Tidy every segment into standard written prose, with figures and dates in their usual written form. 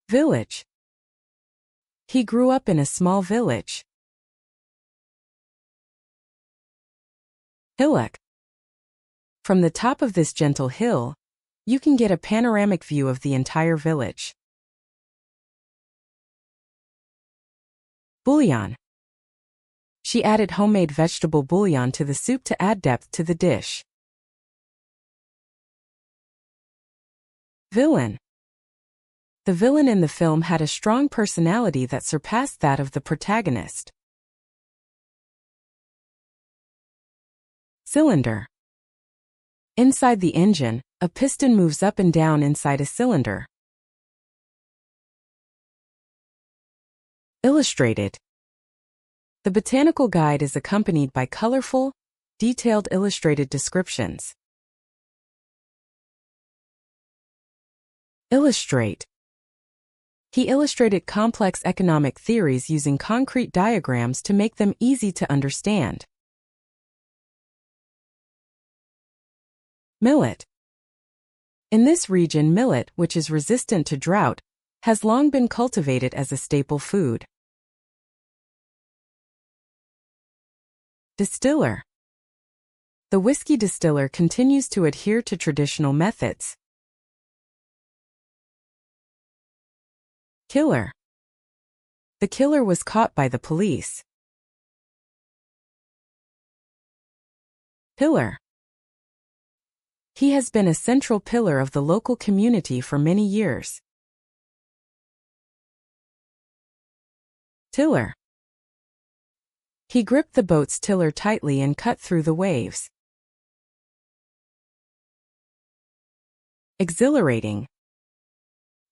Village. He grew up in a small village. Hillock. From the top of this gentle hill, you can get a panoramic view of the entire village. Bouillon. She added homemade vegetable bouillon to the soup to add depth to the dish. Villain. The villain in the film had a strong personality that surpassed that of the protagonist. Cylinder. Inside the engine, a piston moves up and down inside a cylinder. Illustrated. The botanical guide is accompanied by colorful, detailed illustrated descriptions. Illustrate. He illustrated complex economic theories using concrete diagrams to make them easy to understand. Millet. In this region, millet, which is resistant to drought, has long been cultivated as a staple food. Distiller. The whiskey distiller continues to adhere to traditional methods. Killer. The killer was caught by the police. Pillar. He has been a central pillar of the local community for many years. Tiller. He gripped the boat's tiller tightly and cut through the waves. Exhilarating.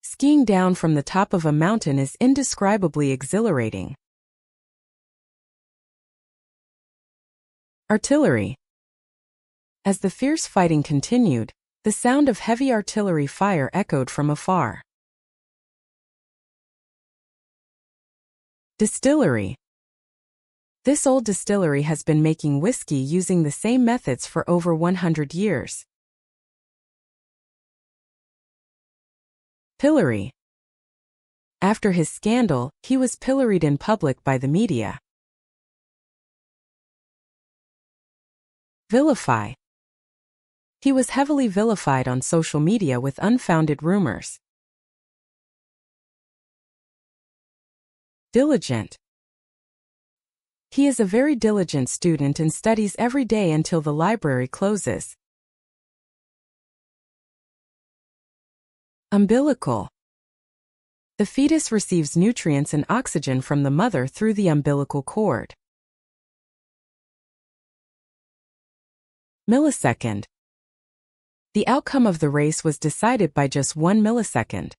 Skiing down from the top of a mountain is indescribably exhilarating. Artillery. As the fierce fighting continued, the sound of heavy artillery fire echoed from afar. Distillery. This old distillery has been making whiskey using the same methods for over 100 years. Pillory. After his scandal, he was pilloried in public by the media. Vilify. He was heavily vilified on social media with unfounded rumors. Diligent. He is a very diligent student and studies every day until the library closes. Umbilical. The fetus receives nutrients and oxygen from the mother through the umbilical cord. Millisecond. The outcome of the race was decided by just 1 millisecond.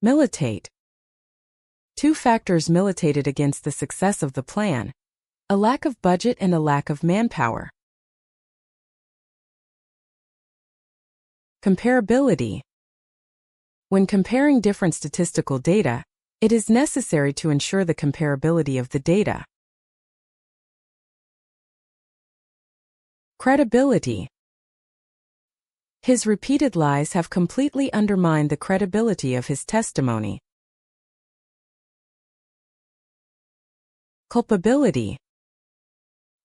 Militate. 2 factors militated against the success of the plan: a lack of budget and a lack of manpower. Comparability. When comparing different statistical data, it is necessary to ensure the comparability of the data. Credibility. His repeated lies have completely undermined the credibility of his testimony. Culpability.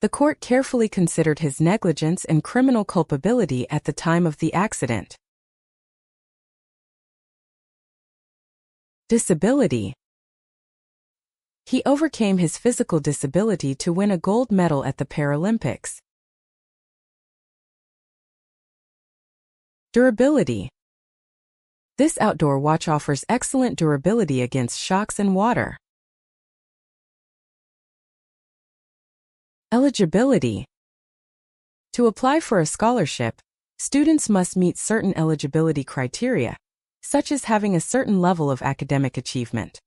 The court carefully considered his negligence and criminal culpability at the time of the accident. Disability. He overcame his physical disability to win a gold medal at the Paralympics. Durability. This outdoor watch offers excellent durability against shocks and water. Eligibility. To apply for a scholarship, students must meet certain eligibility criteria, such as having a certain level of academic achievement.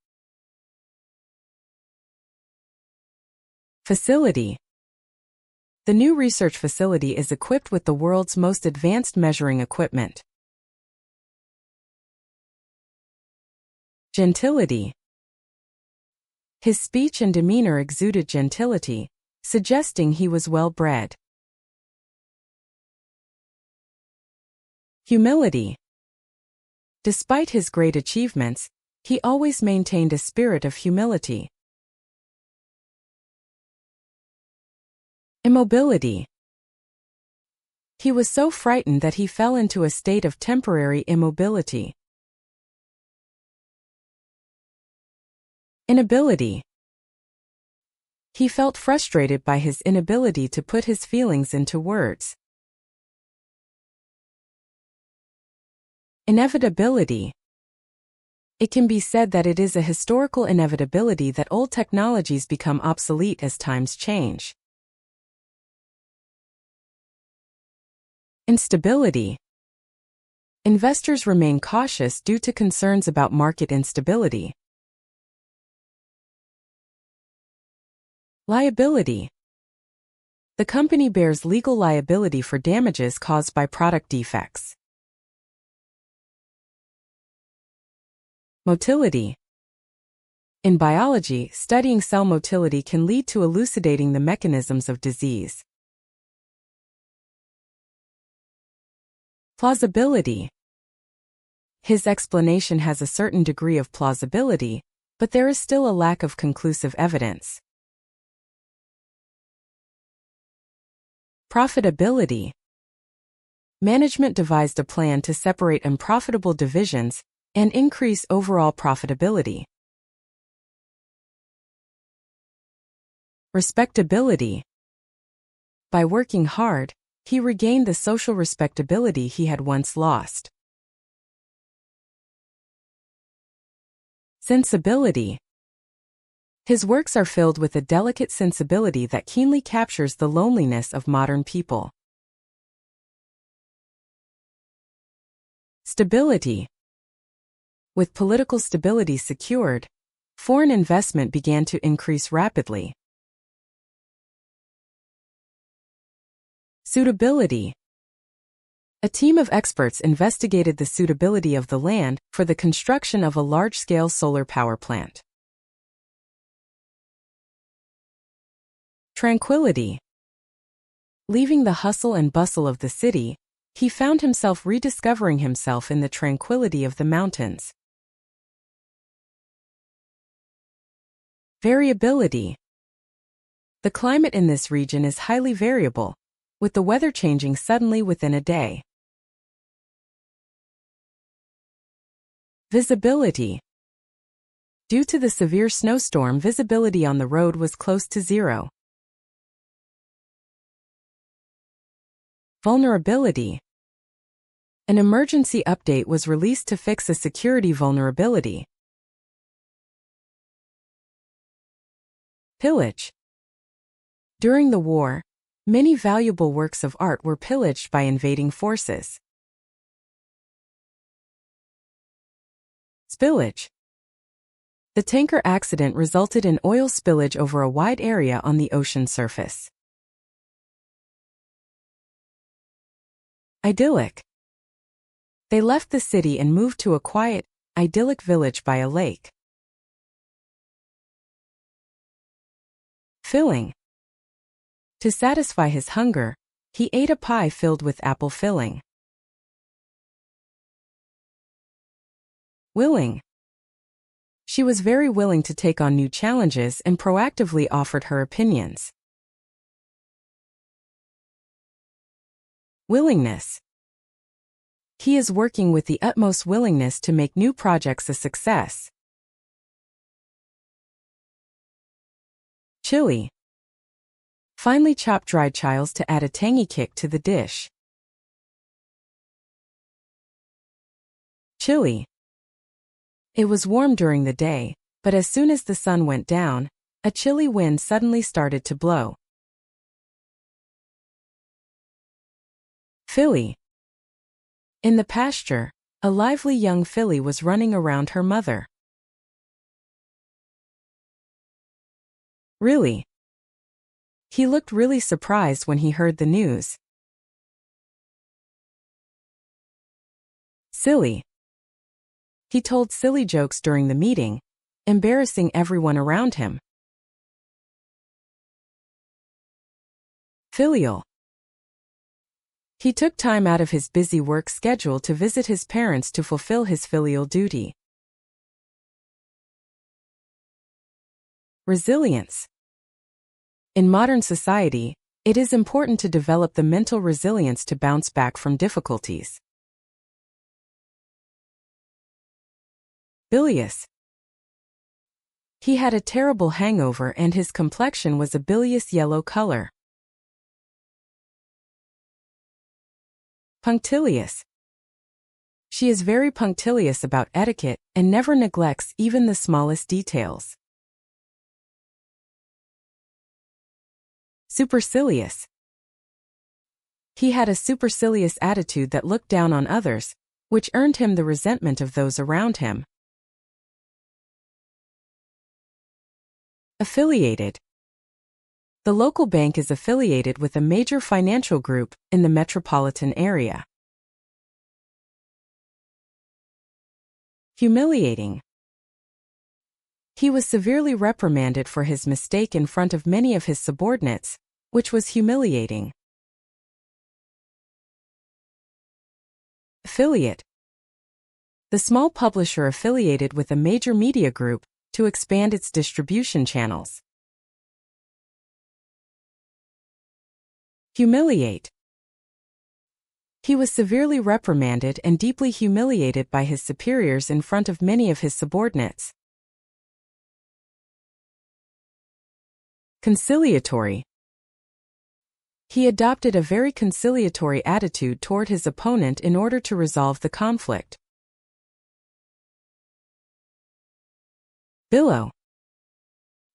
Facility. The new research facility is equipped with the world's most advanced measuring equipment. Gentility. His speech and demeanor exuded gentility, suggesting he was well-bred. Humility. Despite his great achievements, he always maintained a spirit of humility. Immobility. He was so frightened that he fell into a state of temporary immobility. Inability. He felt frustrated by his inability to put his feelings into words. Inevitability. It can be said that it is a historical inevitability that old technologies become obsolete as times change. Instability. Investors remain cautious due to concerns about market instability. Liability. The company bears legal liability for damages caused by product defects. Motility. In biology, studying cell motility can lead to elucidating the mechanisms of disease. Plausibility. His explanation has a certain degree of plausibility, but there is still a lack of conclusive evidence. Profitability. Management devised a plan to separate unprofitable divisions and increase overall profitability. Respectability. By working hard, he regained the social respectability he had once lost. Sensibility. His works are filled with a delicate sensibility that keenly captures the loneliness of modern people. Stability. With political stability secured, foreign investment began to increase rapidly. Suitability. A team of experts investigated the suitability of the land for the construction of a large-scale solar power plant. Tranquility. Leaving the hustle and bustle of the city, he found himself rediscovering himself in the tranquility of the mountains. Variability. The climate in this region is highly variable, with the weather changing suddenly within a day. Visibility. Due to the severe snowstorm, visibility on the road was close to zero. Vulnerability. An emergency update was released to fix a security vulnerability. Pillage. During the war, many valuable works of art were pillaged by invading forces. Spillage. The tanker accident resulted in oil spillage over a wide area on the ocean surface. Idyllic. They left the city and moved to a quiet, idyllic village by a lake. Filling. To satisfy his hunger, he ate a pie filled with apple filling. Willing. She was very willing to take on new challenges and proactively offered her opinions. Willingness. He is working with the utmost willingness to make new projects a success. Chili. Finely chopped dried chiles to add a tangy kick to the dish. Chilly. It was warm during the day, but as soon as the sun went down, a chilly wind suddenly started to blow. Filly. In the pasture, a lively young filly was running around her mother. Really? He looked really surprised when he heard the news. Silly. He told silly jokes during the meeting, embarrassing everyone around him. Filial. He took time out of his busy work schedule to visit his parents to fulfill his filial duty. Resilience. In modern society, it is important to develop the mental resilience to bounce back from difficulties. Bilious. He had a terrible hangover and his complexion was a bilious yellow color. Punctilious. She is very punctilious about etiquette and never neglects even the smallest details. Supercilious. He had a supercilious attitude that looked down on others, which earned him the resentment of those around him. Affiliated. The local bank is affiliated with a major financial group in the metropolitan area. Humiliating. He was severely reprimanded for his mistake in front of many of his subordinates, which was humiliating. Affiliate. The small publisher affiliated with a major media group to expand its distribution channels. Humiliate. He was severely reprimanded and deeply humiliated by his superiors in front of many of his subordinates. Conciliatory. He adopted a very conciliatory attitude toward his opponent in order to resolve the conflict. Billow.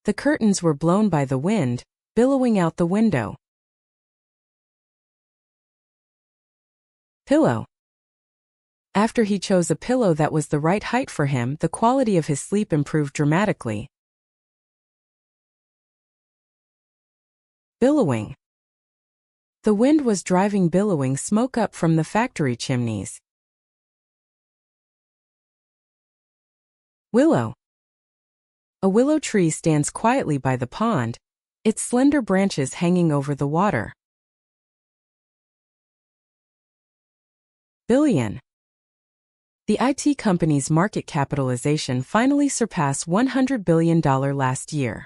The curtains were blown by the wind, billowing out the window. Pillow. After he chose a pillow that was the right height for him, the quality of his sleep improved dramatically. Billowing. The wind was driving billowing smoke up from the factory chimneys. Willow. A willow tree stands quietly by the pond, its slender branches hanging over the water. Billion. The IT company's market capitalization finally surpassed $100 billion last year.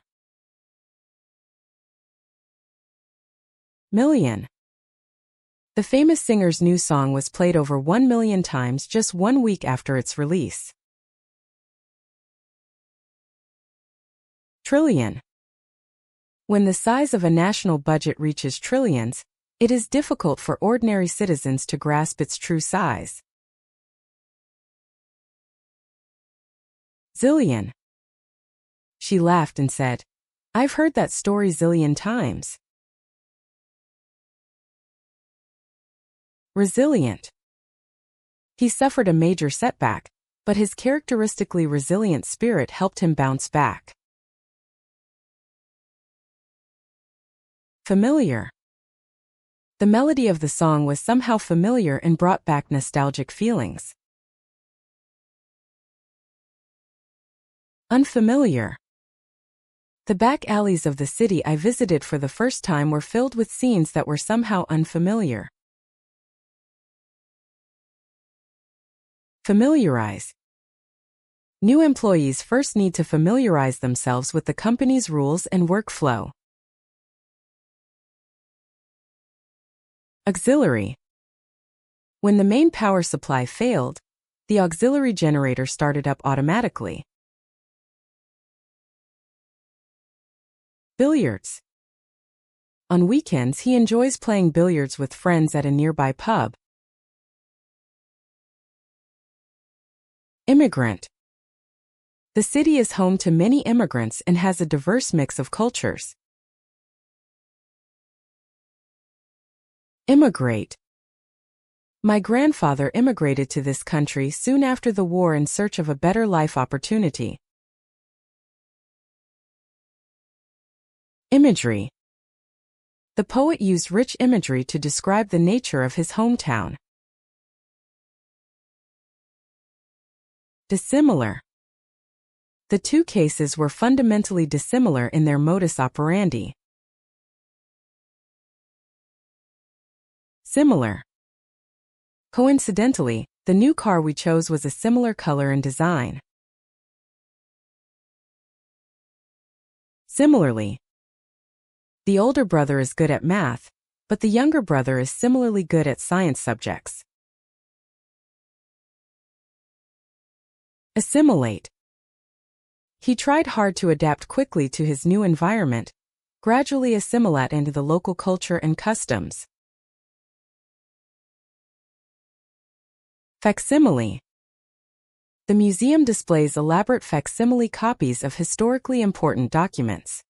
Million. The famous singer's new song was played over 1 million times just 1 week after its release. Trillion. When the size of a national budget reaches trillions, it is difficult for ordinary citizens to grasp its true size. Zillion. She laughed and said, "I've heard that story zillion times." Resilient. He suffered a major setback, but his characteristically resilient spirit helped him bounce back. Familiar. The melody of the song was somehow familiar and brought back nostalgic feelings. Unfamiliar. The back alleys of the city I visited for the first time were filled with scenes that were somehow unfamiliar. Familiarize. New employees first need to familiarize themselves with the company's rules and workflow. Auxiliary. When the main power supply failed, the auxiliary generator started up automatically. Billiards. On weekends he enjoys playing billiards with friends at a nearby pub. Immigrant. The city is home to many immigrants and has a diverse mix of cultures. Immigrate. My grandfather immigrated to this country soon after the war in search of a better life opportunity. Imagery. The poet used rich imagery to describe the nature of his hometown. Dissimilar. The two cases were fundamentally dissimilar in their modus operandi. Similar. Coincidentally, the new car we chose was a similar color and design. Similarly. The older brother is good at math, but the younger brother is similarly good at science subjects. Assimilate. He tried hard to adapt quickly to his new environment, gradually assimilate into the local culture and customs. Facsimile. The museum displays elaborate facsimile copies of historically important documents.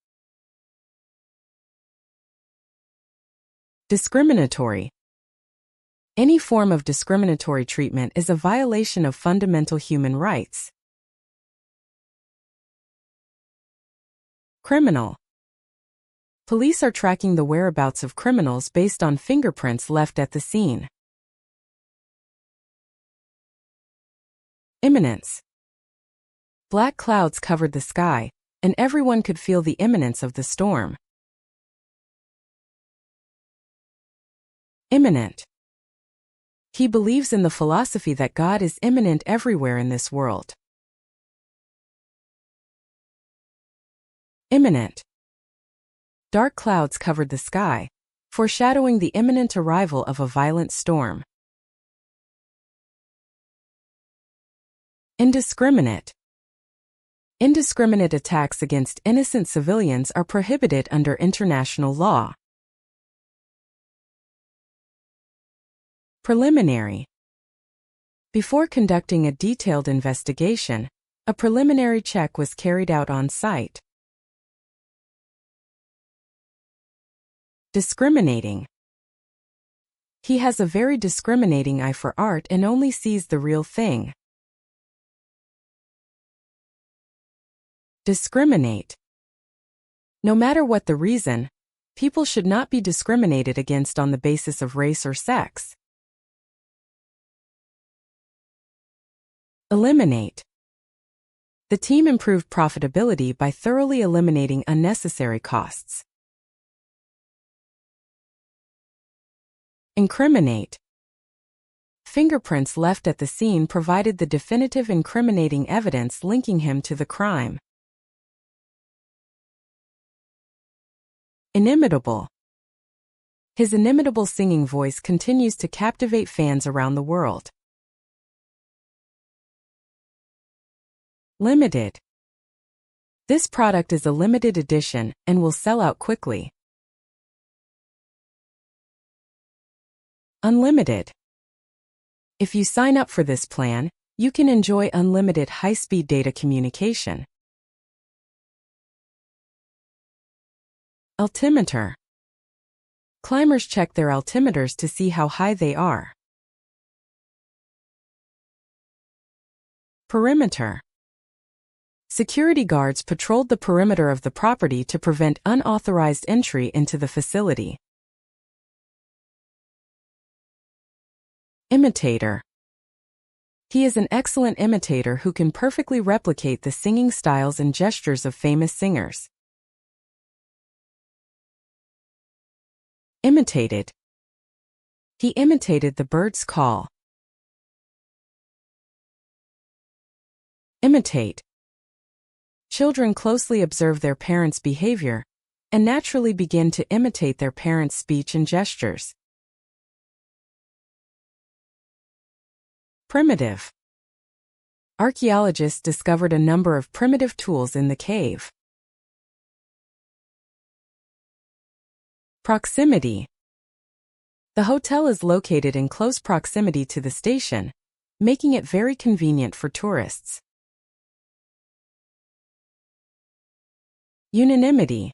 Discriminatory. Any form of discriminatory treatment is a violation of fundamental human rights. Criminal. Police are tracking the whereabouts of criminals based on fingerprints left at the scene. Imminence. Black clouds covered the sky, and everyone could feel the imminence of the storm. Immanent. He believes in the philosophy that God is immanent everywhere in this world. Imminent. Dark clouds covered the sky, foreshadowing the imminent arrival of a violent storm. Indiscriminate. Indiscriminate attacks against innocent civilians are prohibited under international law. Preliminary. Before conducting a detailed investigation, a preliminary check was carried out on site. Discriminating. He has a very discriminating eye for art and only sees the real thing. Discriminate. No matter what the reason, people should not be discriminated against on the basis of race or sex. Eliminate. The team improved profitability by thoroughly eliminating unnecessary costs. Incriminate. Fingerprints left at the scene provided the definitive incriminating evidence linking him to the crime. Inimitable. His inimitable singing voice continues to captivate fans around the world. Limited. This product is a limited edition and will sell out quickly. Unlimited. If you sign up for this plan, you can enjoy unlimited high-speed data communication. Altimeter. Climbers check their altimeters to see how high they are. Perimeter. Security guards patrolled the perimeter of the property to prevent unauthorized entry into the facility. Imitator. He is an excellent imitator who can perfectly replicate the singing styles and gestures of famous singers. Imitated. He imitated the bird's call. Imitate. Children closely observe their parents' behavior and naturally begin to imitate their parents' speech and gestures. Primitive. Archaeologists discovered a number of primitive tools in the cave. Proximity. The hotel is located in close proximity to the station, making it very convenient for tourists. Unanimity.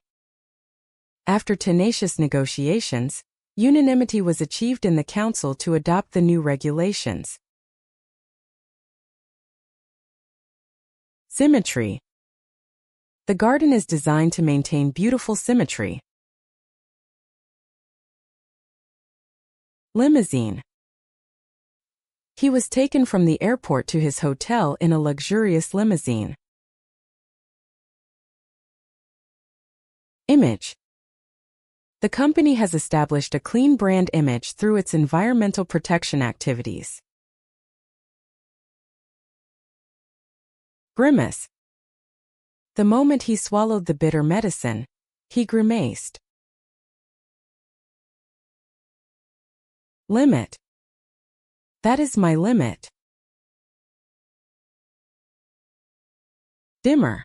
After tenacious negotiations, unanimity was achieved in the council to adopt the new regulations. Symmetry. The garden is designed to maintain beautiful symmetry. Limousine. He was taken from the airport to his hotel in a luxurious limousine. Image. The company has established a clean brand image through its environmental protection activities. Grimace. The moment he swallowed the bitter medicine, he grimaced. Limit. That is my limit. Dimmer.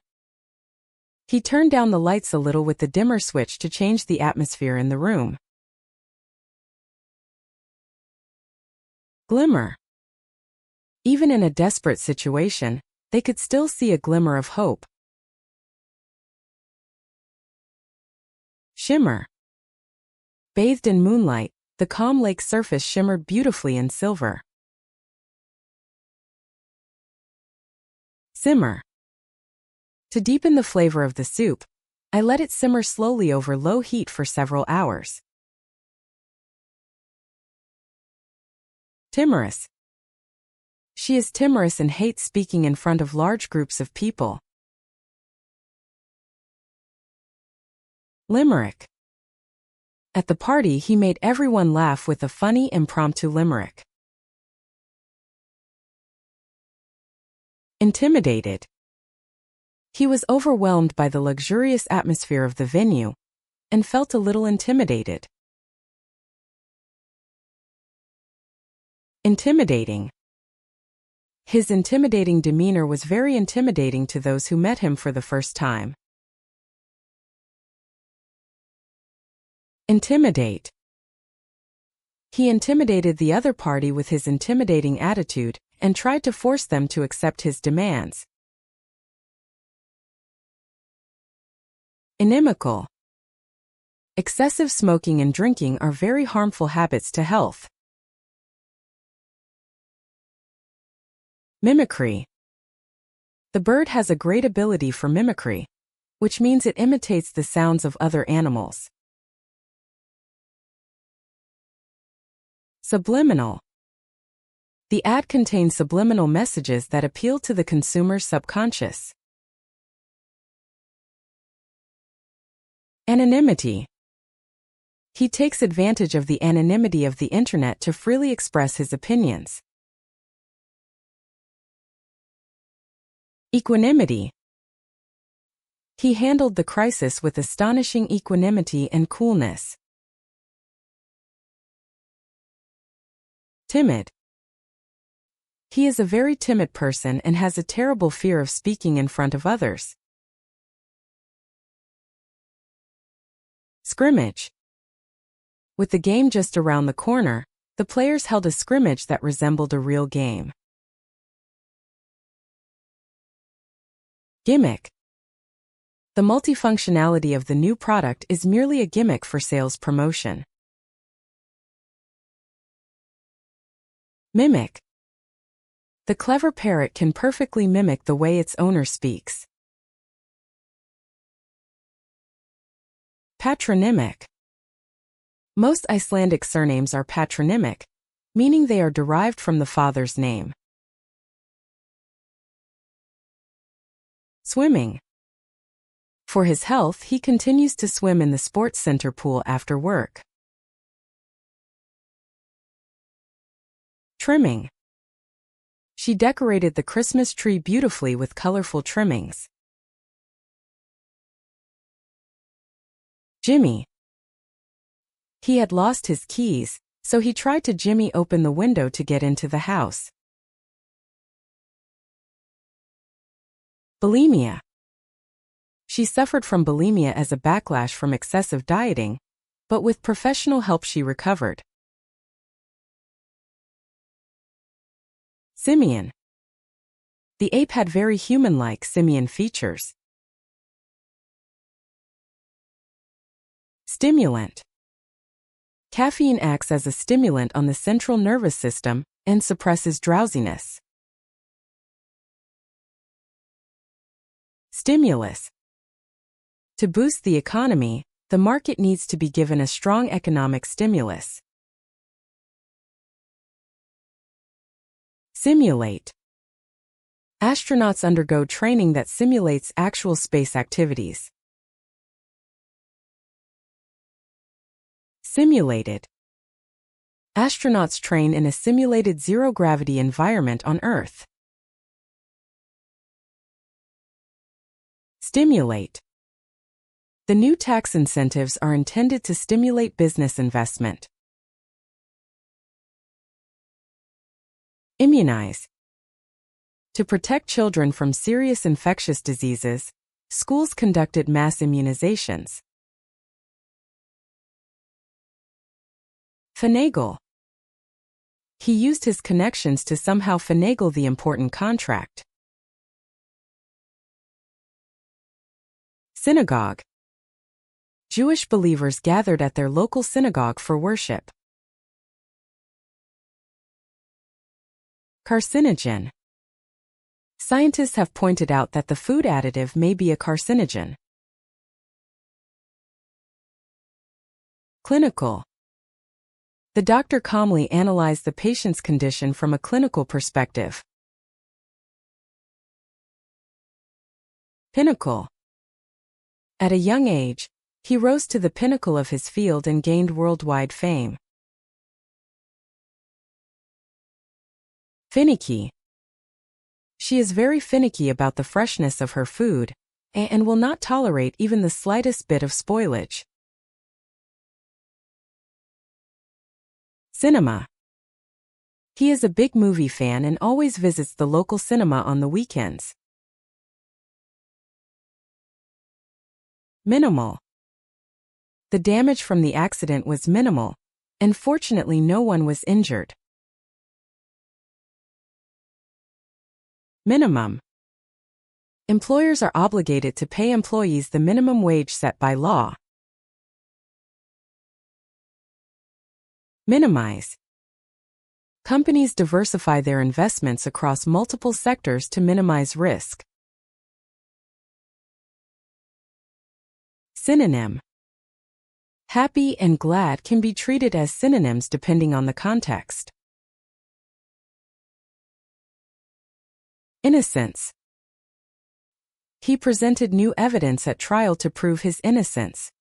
He turned down the lights a little with the dimmer switch to change the atmosphere in the room. Glimmer. Even in a desperate situation, they could still see a glimmer of hope. Shimmer. Bathed in moonlight, the calm lake surface shimmered beautifully in silver. Simmer. To deepen the flavor of the soup, I let it simmer slowly over low heat for several hours. Timorous. She is timorous and hates speaking in front of large groups of people. Limerick. At the party, he made everyone laugh with a funny impromptu limerick. Intimidated. He was overwhelmed by the luxurious atmosphere of the venue and felt a little intimidated. Intimidating. His intimidating demeanor was very intimidating to those who met him for the first time. Intimidate. He intimidated the other party with his intimidating attitude and tried to force them to accept his demands. Inimical. Excessive smoking and drinking are very harmful habits to health. Mimicry. The bird has a great ability for mimicry, which means it imitates the sounds of other animals. Subliminal. The ad contains subliminal messages that appeal to the consumer's subconscious. Anonymity. He takes advantage of the anonymity of the internet to freely express his opinions. Equanimity. He handled the crisis with astonishing equanimity and coolness. Timid. He is a very timid person and has a terrible fear of speaking in front of others. Scrimmage. With the game just around the corner, the players held a scrimmage that resembled a real game. Gimmick. The multifunctionality of the new product is merely a gimmick for sales promotion. Mimic. The clever parrot can perfectly mimic the way its owner speaks. Patronymic. Most Icelandic surnames are patronymic, meaning they are derived from the father's name. Swimming. For his health, he continues to swim in the sports center pool after work. Trimming. She decorated the Christmas tree beautifully with colorful trimmings. Jimmy. He had lost his keys, so he tried to jimmy open the window to get into the house. Bulimia. She suffered from bulimia as a backlash from excessive dieting, but with professional help she recovered. Simian. The ape had very human-like simian features. Stimulant. Caffeine acts as a stimulant on the central nervous system and suppresses drowsiness. Stimulus. To boost the economy, the market needs to be given a strong economic stimulus. Simulate. Astronauts undergo training that simulates actual space activities. Simulated. Astronauts train in a simulated zero-gravity environment on Earth. Stimulate. The new tax incentives are intended to stimulate business investment. Immunize. To protect children from serious infectious diseases, schools conducted mass immunizations. Finagle. He used his connections to somehow finagle the important contract. Synagogue. Jewish believers gathered at their local synagogue for worship. Carcinogen. Scientists have pointed out that the food additive may be a carcinogen. Clinical. The doctor calmly analyzed the patient's condition from a clinical perspective. Pinnacle. At a young age, he rose to the pinnacle of his field and gained worldwide fame. Finicky. She is very finicky about the freshness of her food, and will not tolerate even the slightest bit of spoilage. Cinema. He is a big movie fan and always visits the local cinema on the weekends. Minimal. The damage from the accident was minimal, and fortunately no one was injured. Minimum. Employers are obligated to pay employees the minimum wage set by law. Minimize. Companies diversify their investments across multiple sectors to minimize risk. Synonym. Happy and glad can be treated as synonyms depending on the context. Innocence. He presented new evidence at trial to prove his innocence.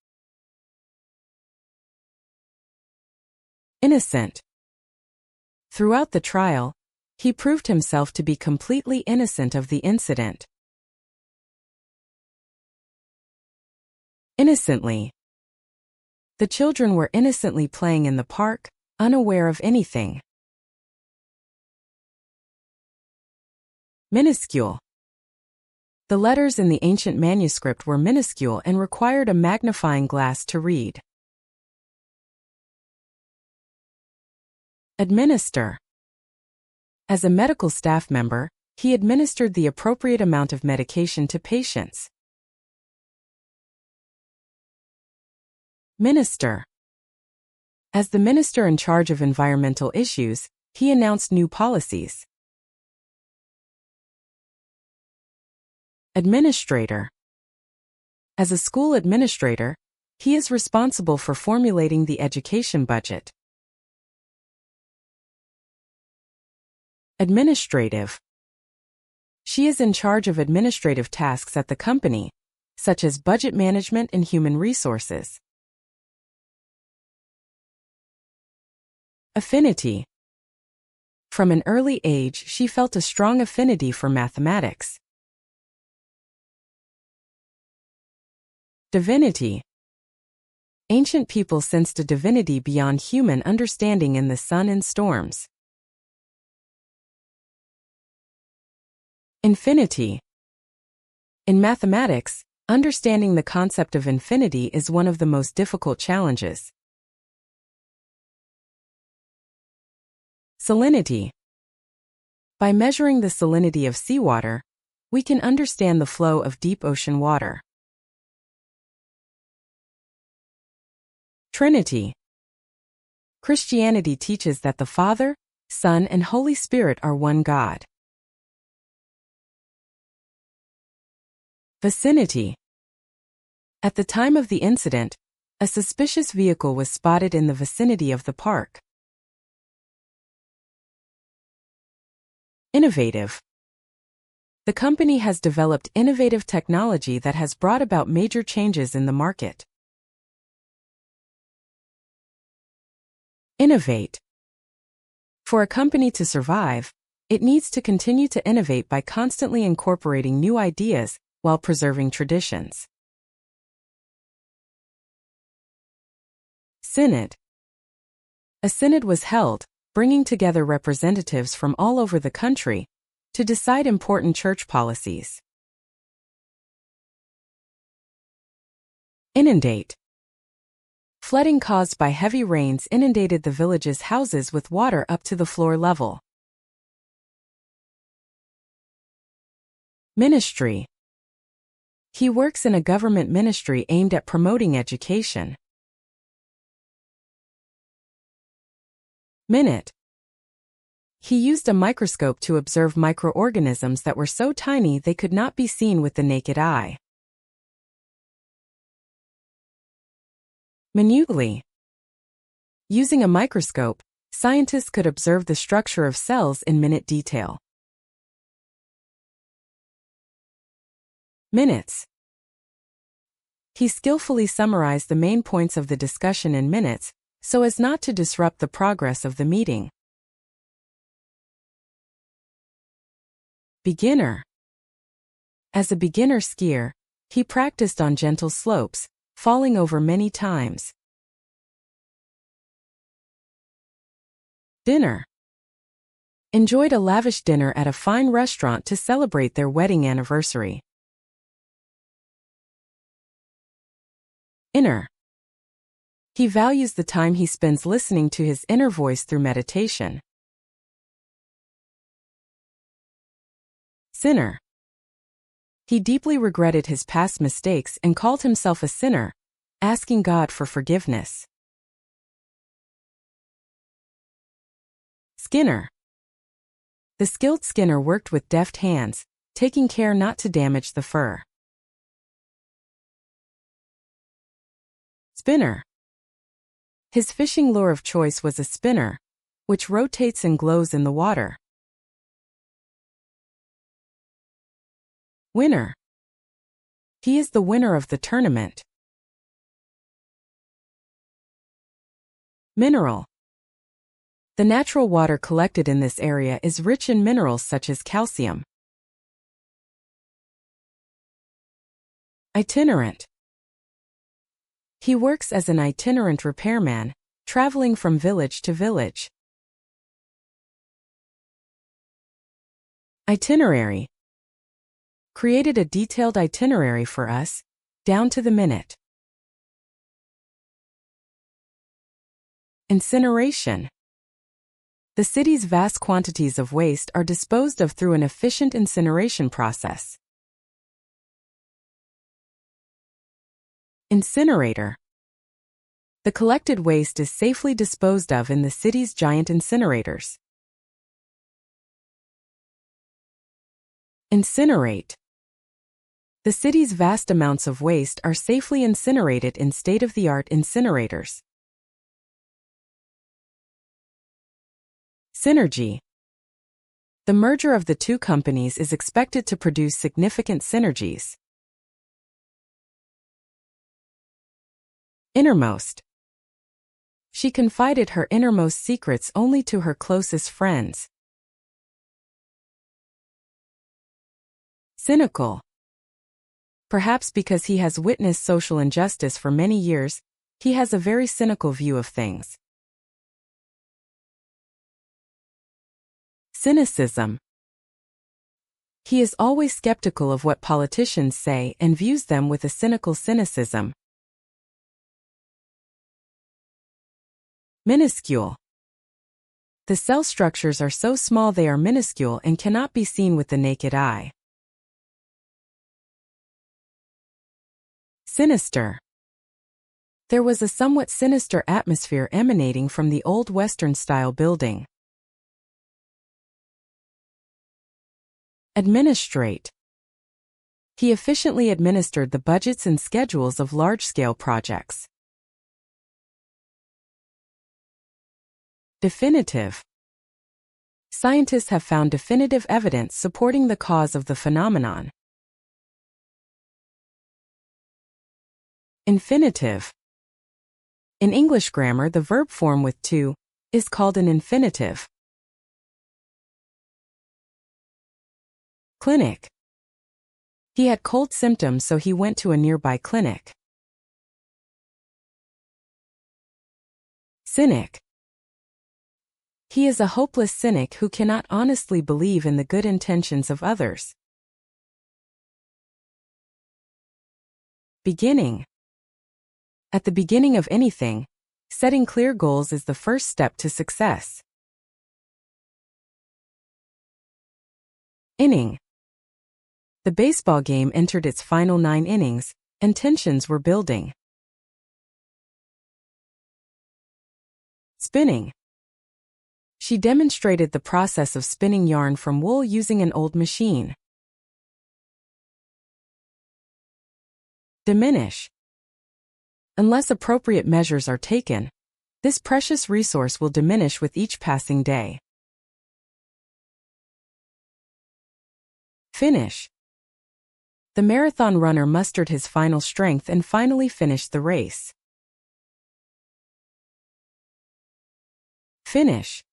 Innocent. Throughout the trial, he proved himself to be completely innocent of the incident. Innocently. The children were innocently playing in the park, unaware of anything. Minuscule. The letters in the ancient manuscript were minuscule and required a magnifying glass to read. Administer. As a medical staff member, he administered the appropriate amount of medication to patients. Minister. As the minister in charge of environmental issues, he announced new policies. Administrator. As a school administrator, he is responsible for formulating the education budget. Administrative. She is in charge of administrative tasks at the company, such as budget management and human resources. Affinity. From an early age, she felt a strong affinity for mathematics. Divinity. Ancient people sensed a divinity beyond human understanding in the sun and storms. Infinity. In mathematics, understanding the concept of infinity is one of the most difficult challenges. Salinity. By measuring the salinity of seawater, we can understand the flow of deep ocean water. Trinity. Christianity teaches that the Father, Son, and Holy Spirit are one God. Vicinity. At the time of the incident, a suspicious vehicle was spotted in the vicinity of the park. Innovative. The company has developed innovative technology that has brought about major changes in the market. Innovate. For a company to survive, it needs to continue to innovate by constantly incorporating new ideas while preserving traditions. Synod. A synod was held, bringing together representatives from all over the country to decide important church policies. Inundate. Flooding caused by heavy rains inundated the village's houses with water up to the floor level. Ministry. He works in a government ministry aimed at promoting education. Minute. He used a microscope to observe microorganisms that were so tiny they could not be seen with the naked eye. Minutely. Using a microscope, scientists could observe the structure of cells in minute detail. Minutes. He skillfully summarized the main points of the discussion in minutes, so as not to disrupt the progress of the meeting. Beginner. As a beginner skier, he practiced on gentle slopes, falling over many times. Dinner. Enjoyed a lavish dinner at a fine restaurant to celebrate their wedding anniversary. Inner. He values the time he spends listening to his inner voice through meditation. Sinner. He deeply regretted his past mistakes and called himself a sinner, asking God for forgiveness. Skinner. The skilled skinner worked with deft hands, taking care not to damage the fur. Spinner. His fishing lure of choice was a spinner, which rotates and glows in the water. Winner. He is the winner of the tournament. Mineral. The natural water collected in this area is rich in minerals such as calcium. Itinerant. He works as an itinerant repairman, traveling from village to village. Itinerary. Created a detailed itinerary for us, down to the minute. Incineration. The city's vast quantities of waste are disposed of through an efficient incineration process. Incinerator. The collected waste is safely disposed of in the city's giant incinerators. Incinerate. The city's vast amounts of waste are safely incinerated in state-of-the-art incinerators. Synergy. The merger of the two companies is expected to produce significant synergies. Innermost. She confided her innermost secrets only to her closest friends. Cynical. Perhaps because he has witnessed social injustice for many years, he has a very cynical view of things. Cynicism. He is always skeptical of what politicians say and views them with a cynical cynicism. Minuscule. The cell structures are so small they are minuscule and cannot be seen with the naked eye. Sinister. There was a somewhat sinister atmosphere emanating from the old Western-style building. Administrate. He efficiently administered the budgets and schedules of large-scale projects. Definitive. Scientists have found definitive evidence supporting the cause of the phenomenon. Infinitive. In English grammar, the verb form with to is called an infinitive. Clinic. He had cold symptoms, so he went to a nearby clinic. Cynic. He is a hopeless cynic who cannot honestly believe in the good intentions of others. Beginning. At the beginning of anything, setting clear goals is the first step to success. Inning. The baseball game entered its final 9 innings, and tensions were building. Spinning. She demonstrated the process of spinning yarn from wool using an old machine. Diminish. Unless appropriate measures are taken, this precious resource will diminish with each passing day. Finish. The marathon runner mustered his final strength and finally finished the race. Finish.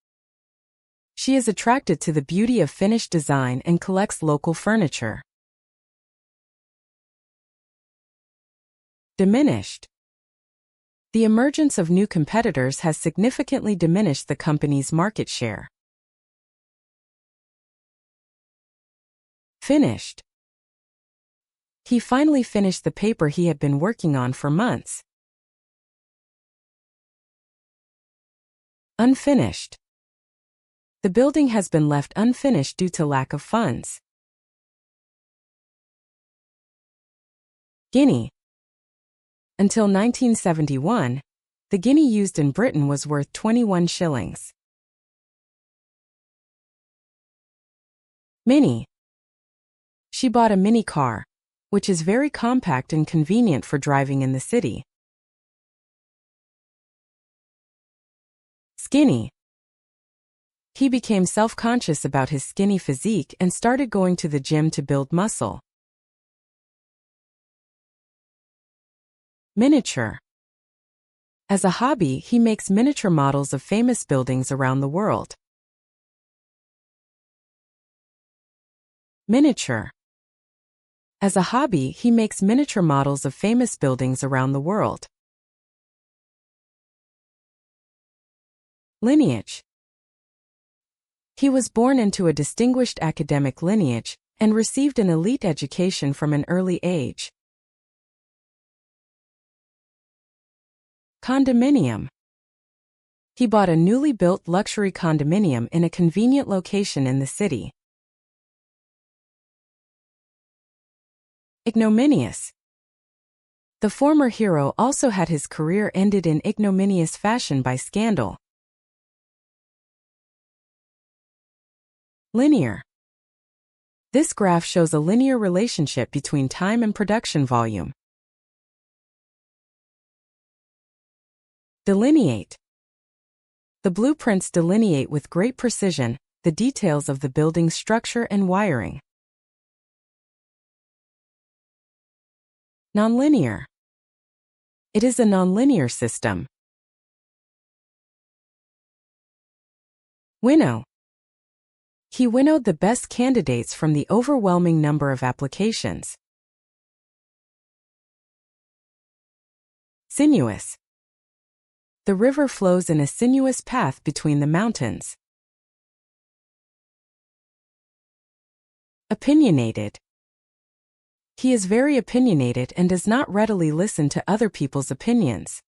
She is attracted to the beauty of finished design and collects local furniture. Diminished. The emergence of new competitors has significantly diminished the company's market share. Finished. He finally finished the paper he had been working on for months. Unfinished. The building has been left unfinished due to lack of funds. Guinea. Until 1971, the guinea used in Britain was worth 21 shillings. Mini. She bought a mini car, which is very compact and convenient for driving in the city. Skinny. He became self-conscious about his skinny physique and started going to the gym to build muscle. Miniature. As a hobby, he makes miniature models of famous buildings around the world. Miniature. As a hobby, he makes miniature models of famous buildings around the world. Lineage. He was born into a distinguished academic lineage and received an elite education from an early age. Condominium. He bought a newly built luxury condominium in a convenient location in the city. Ignominious. The former hero also had his career ended in ignominious fashion by scandal. Linear. This graph shows a linear relationship between time and production volume. Delineate. The blueprints delineate with great precision the details of the building's structure and wiring. Nonlinear. It is a nonlinear system. Winnow. He winnowed the best candidates from the overwhelming number of applications. Sinuous. The river flows in a sinuous path between the mountains. Opinionated. He is very opinionated and does not readily listen to other people's opinions.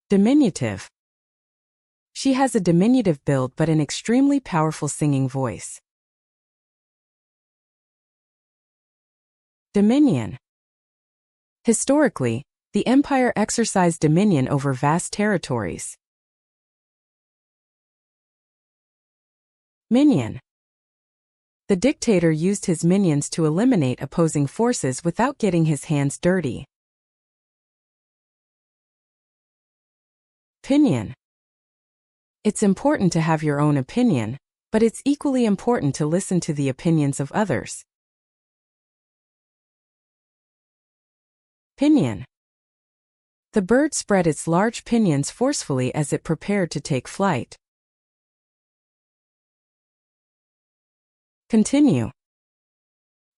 Diminutive. She has a diminutive build but an extremely powerful singing voice. Dominion. Historically, the empire exercised dominion over vast territories. Minion. The dictator used his minions to eliminate opposing forces without getting his hands dirty. Opinion. It's important to have your own opinion, but it's equally important to listen to the opinions of others. Pinion. The bird spread its large pinions forcefully as it prepared to take flight. Continue.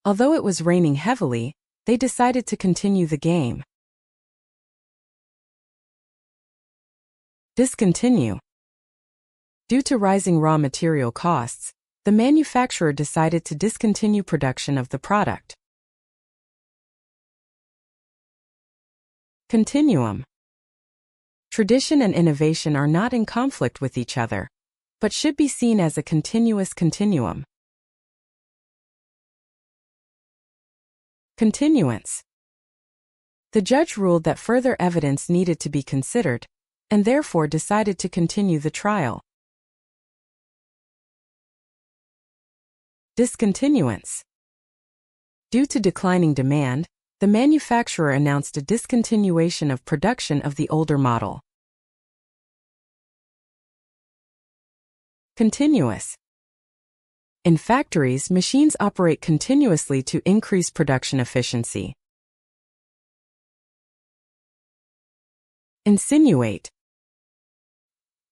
Although it was raining heavily, they decided to continue the game. Discontinue. Due to rising raw material costs, the manufacturer decided to discontinue production of the product. Continuum. Tradition and innovation are not in conflict with each other, but should be seen as a continuous continuum. Continuance. The judge ruled that further evidence needed to be considered, and therefore decided to continue the trial. Discontinuance. Due to declining demand, the manufacturer announced a discontinuation of production of the older model. Continuous. In factories, machines operate continuously to increase production efficiency. Insinuate.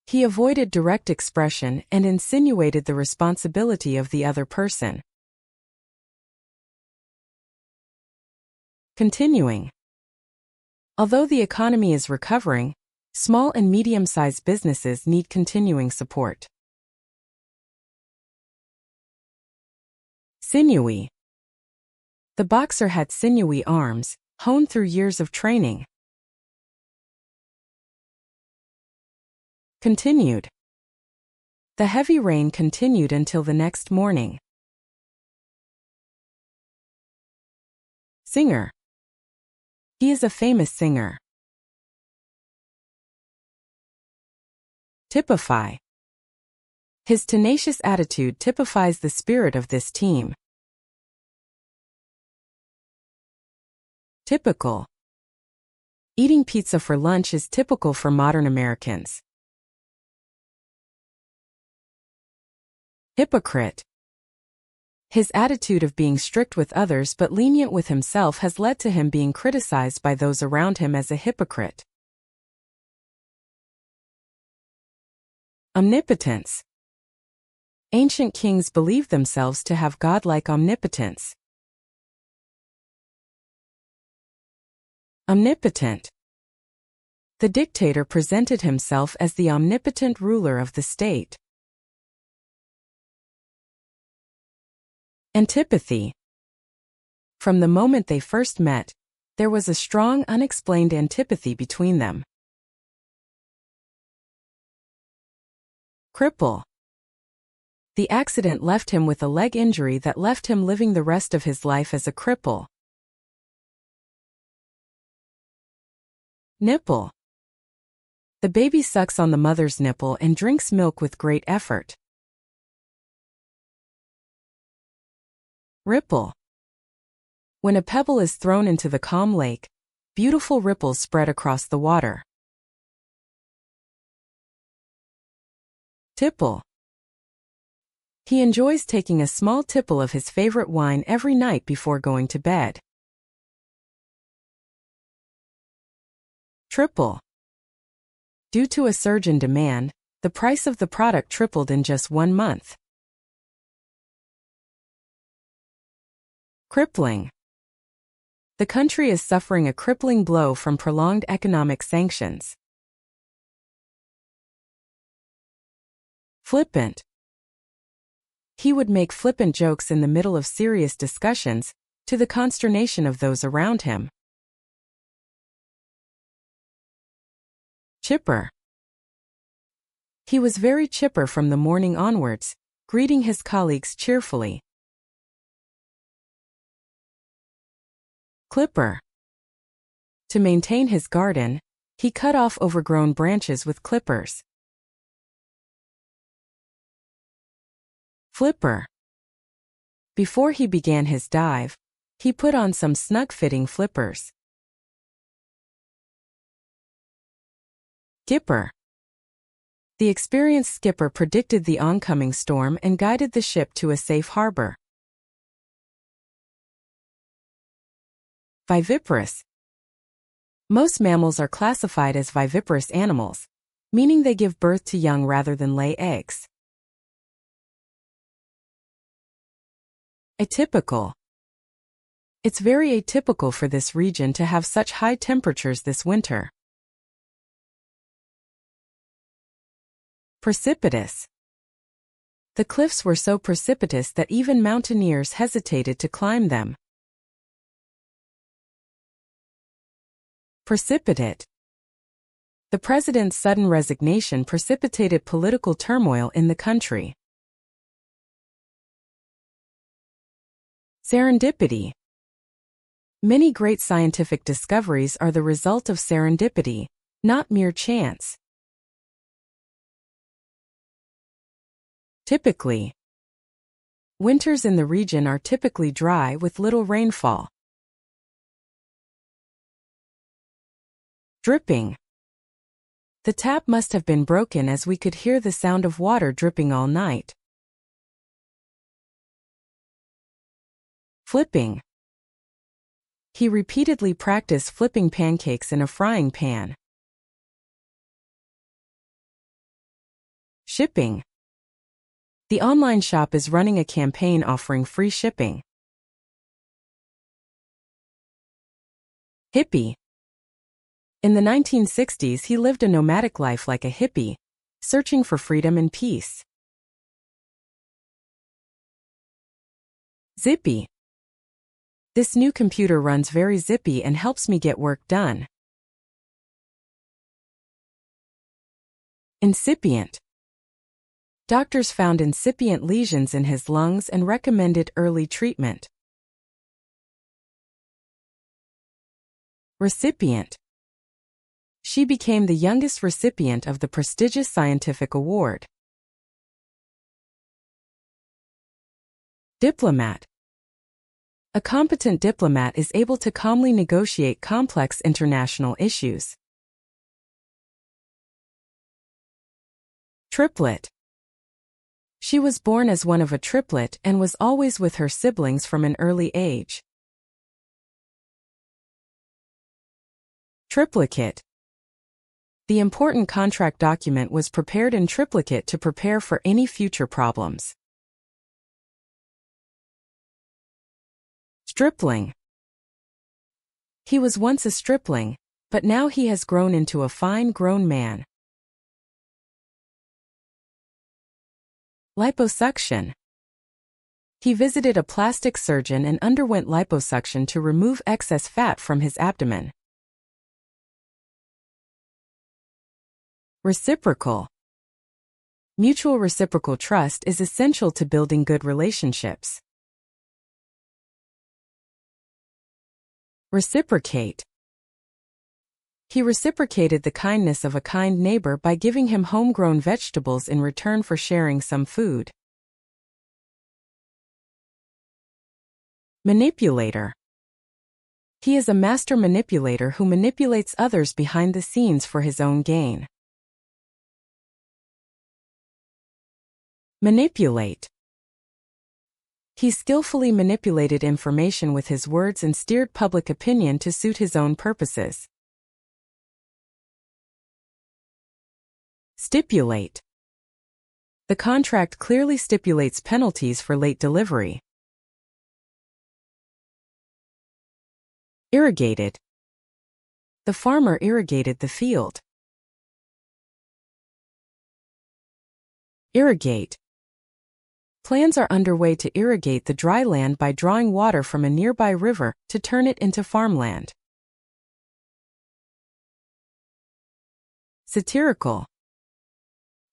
He avoided direct expression and insinuated the responsibility of the other person. Continuing. Although the economy is recovering, small and medium-sized businesses need continuing support. Sinewy. The boxer had sinewy arms, honed through years of training. Continued. The heavy rain continued until the next morning. Singer. He is a famous singer. Typify. His tenacious attitude typifies the spirit of this team. Typical. Eating pizza for lunch is typical for modern Americans. Hypocrite. His attitude of being strict with others but lenient with himself has led to him being criticized by those around him as a hypocrite. Omnipotence. Ancient kings believed themselves to have godlike omnipotence. Omnipotent. The dictator presented himself as the omnipotent ruler of the state. Antipathy. From the moment they first met, there was a strong unexplained antipathy between them. Cripple. The accident left him with a leg injury that left him living the rest of his life as a cripple. Nipple. The baby sucks on the mother's nipple and drinks milk with great effort. Ripple. When a pebble is thrown into the calm lake, beautiful ripples spread across the water. Tipple. He enjoys taking a small tipple of his favorite wine every night before going to bed. Triple. Due to a surge in demand, the price of the product tripled in just 1 month. Crippling. The country is suffering a crippling blow from prolonged economic sanctions. Flippant. He would make flippant jokes in the middle of serious discussions, to the consternation of those around him. Chipper. He was very chipper from the morning onwards, greeting his colleagues cheerfully. Clipper. To maintain his garden, he cut off overgrown branches with clippers. Flipper. Before he began his dive, he put on some snug-fitting flippers. Skipper. The experienced skipper predicted the oncoming storm and guided the ship to a safe harbor. Viviparous. Most mammals are classified as viviparous animals, meaning they give birth to young rather than lay eggs. Atypical. It's very atypical for this region to have such high temperatures this winter. Precipitous. The cliffs were so precipitous that even mountaineers hesitated to climb them. Precipitate. The president's sudden resignation precipitated political turmoil in the country. Serendipity. Many great scientific discoveries are the result of serendipity, not mere chance. Typically. Winters in the region are typically dry with little rainfall. Dripping. The tap must have been broken as we could hear the sound of water dripping all night. Flipping. He repeatedly practiced flipping pancakes in a frying pan. Shipping. The online shop is running a campaign offering free shipping. Hippie. In the 1960s, he lived a nomadic life like a hippie, searching for freedom and peace. Zippy. This new computer runs very zippy and helps me get work done. Incipient. Doctors found incipient lesions in his lungs and recommended early treatment. Recipient. She became the youngest recipient of the prestigious scientific award. Diplomat. A competent diplomat is able to calmly negotiate complex international issues. Triplet. She was born as one of a triplet and was always with her siblings from an early age. Triplicate. The important contract document was prepared in triplicate to prepare for any future problems. Stripling. He was once a stripling, but now he has grown into a fine grown man. Liposuction. He visited a plastic surgeon and underwent liposuction to remove excess fat from his abdomen. Reciprocal. Mutual reciprocal trust is essential to building good relationships. Reciprocate. He reciprocated the kindness of a kind neighbor by giving him homegrown vegetables in return for sharing some food. Manipulator. He is a master manipulator who manipulates others behind the scenes for his own gain. Manipulate. He skillfully manipulated information with his words and steered public opinion to suit his own purposes. Stipulate. The contract clearly stipulates penalties for late delivery. Irrigated. The farmer irrigated the field. Irrigate. Plans are underway to irrigate the dry land by drawing water from a nearby river to turn it into farmland. Satirical.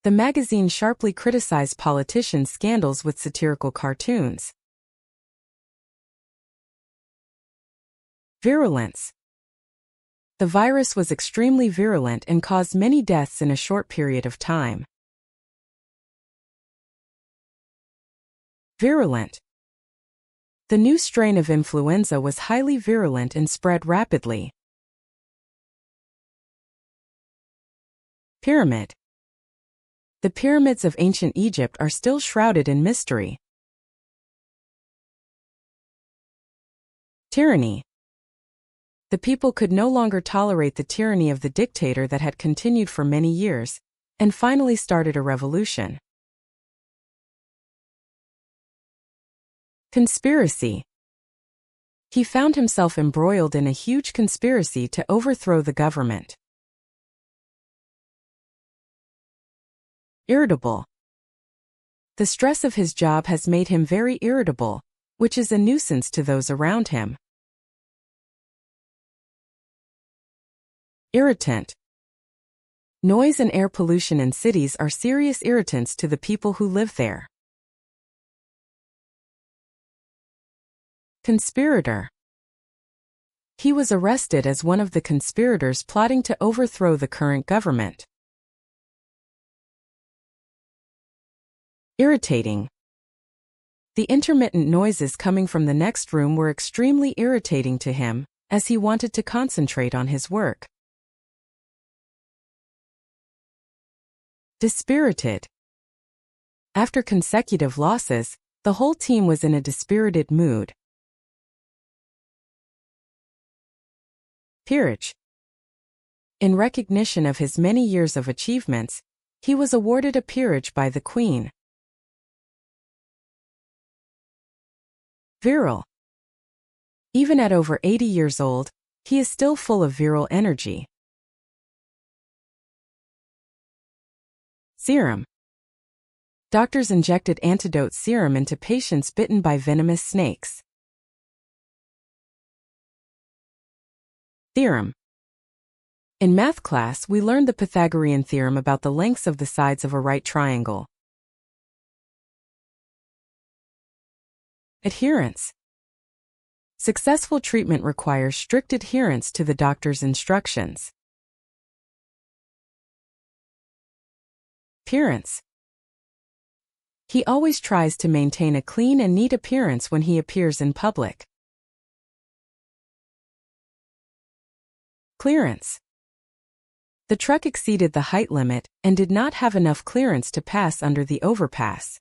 The magazine sharply criticized politicians' scandals with satirical cartoons. Virulence. The virus was extremely virulent and caused many deaths in a short period of time. Virulent. The new strain of influenza was highly virulent and spread rapidly. Pyramid. The pyramids of ancient Egypt are still shrouded in mystery. Tyranny. The people could no longer tolerate the tyranny of the dictator that had continued for many years, and finally started a revolution. Conspiracy. He found himself embroiled in a huge conspiracy to overthrow the government. Irritable. The stress of his job has made him very irritable, which is a nuisance to those around him. Irritant. Noise and air pollution in cities are serious irritants to the people who live there. Conspirator. He was arrested as one of the conspirators plotting to overthrow the current government. Irritating. The intermittent noises coming from the next room were extremely irritating to him, as he wanted to concentrate on his work. Dispirited. After consecutive losses, the whole team was in a dispirited mood. Peerage. In recognition of his many years of achievements, he was awarded a peerage by the Queen. Virile. Even at over 80 years old, he is still full of virile energy. Serum. Doctors injected antidote serum into patients bitten by venomous snakes. Theorem. In math class, we learned the Pythagorean theorem about the lengths of the sides of a right triangle. Adherence. Successful treatment requires strict adherence to the doctor's instructions. Appearance. He always tries to maintain a clean and neat appearance when he appears in public. Clearance. The truck exceeded the height limit and did not have enough clearance to pass under the overpass.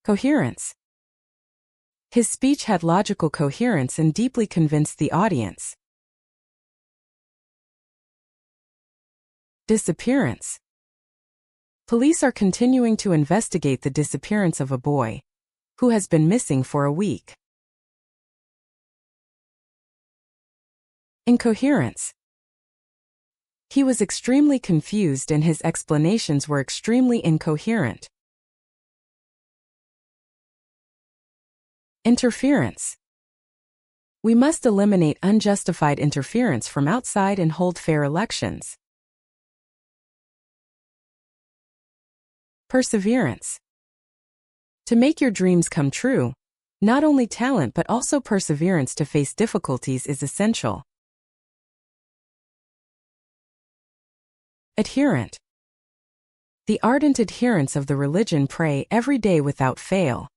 Coherence. His speech had logical coherence and deeply convinced the audience. Disappearance. Police are continuing to investigate the disappearance of a boy who has been missing for a week. Incoherence. He was extremely confused and his explanations were extremely incoherent. Interference. We must eliminate unjustified interference from outside and hold fair elections. Perseverance. To make your dreams come true, not only talent but also perseverance to face difficulties is essential. Adherent. The ardent adherents of the religion pray every day without fail.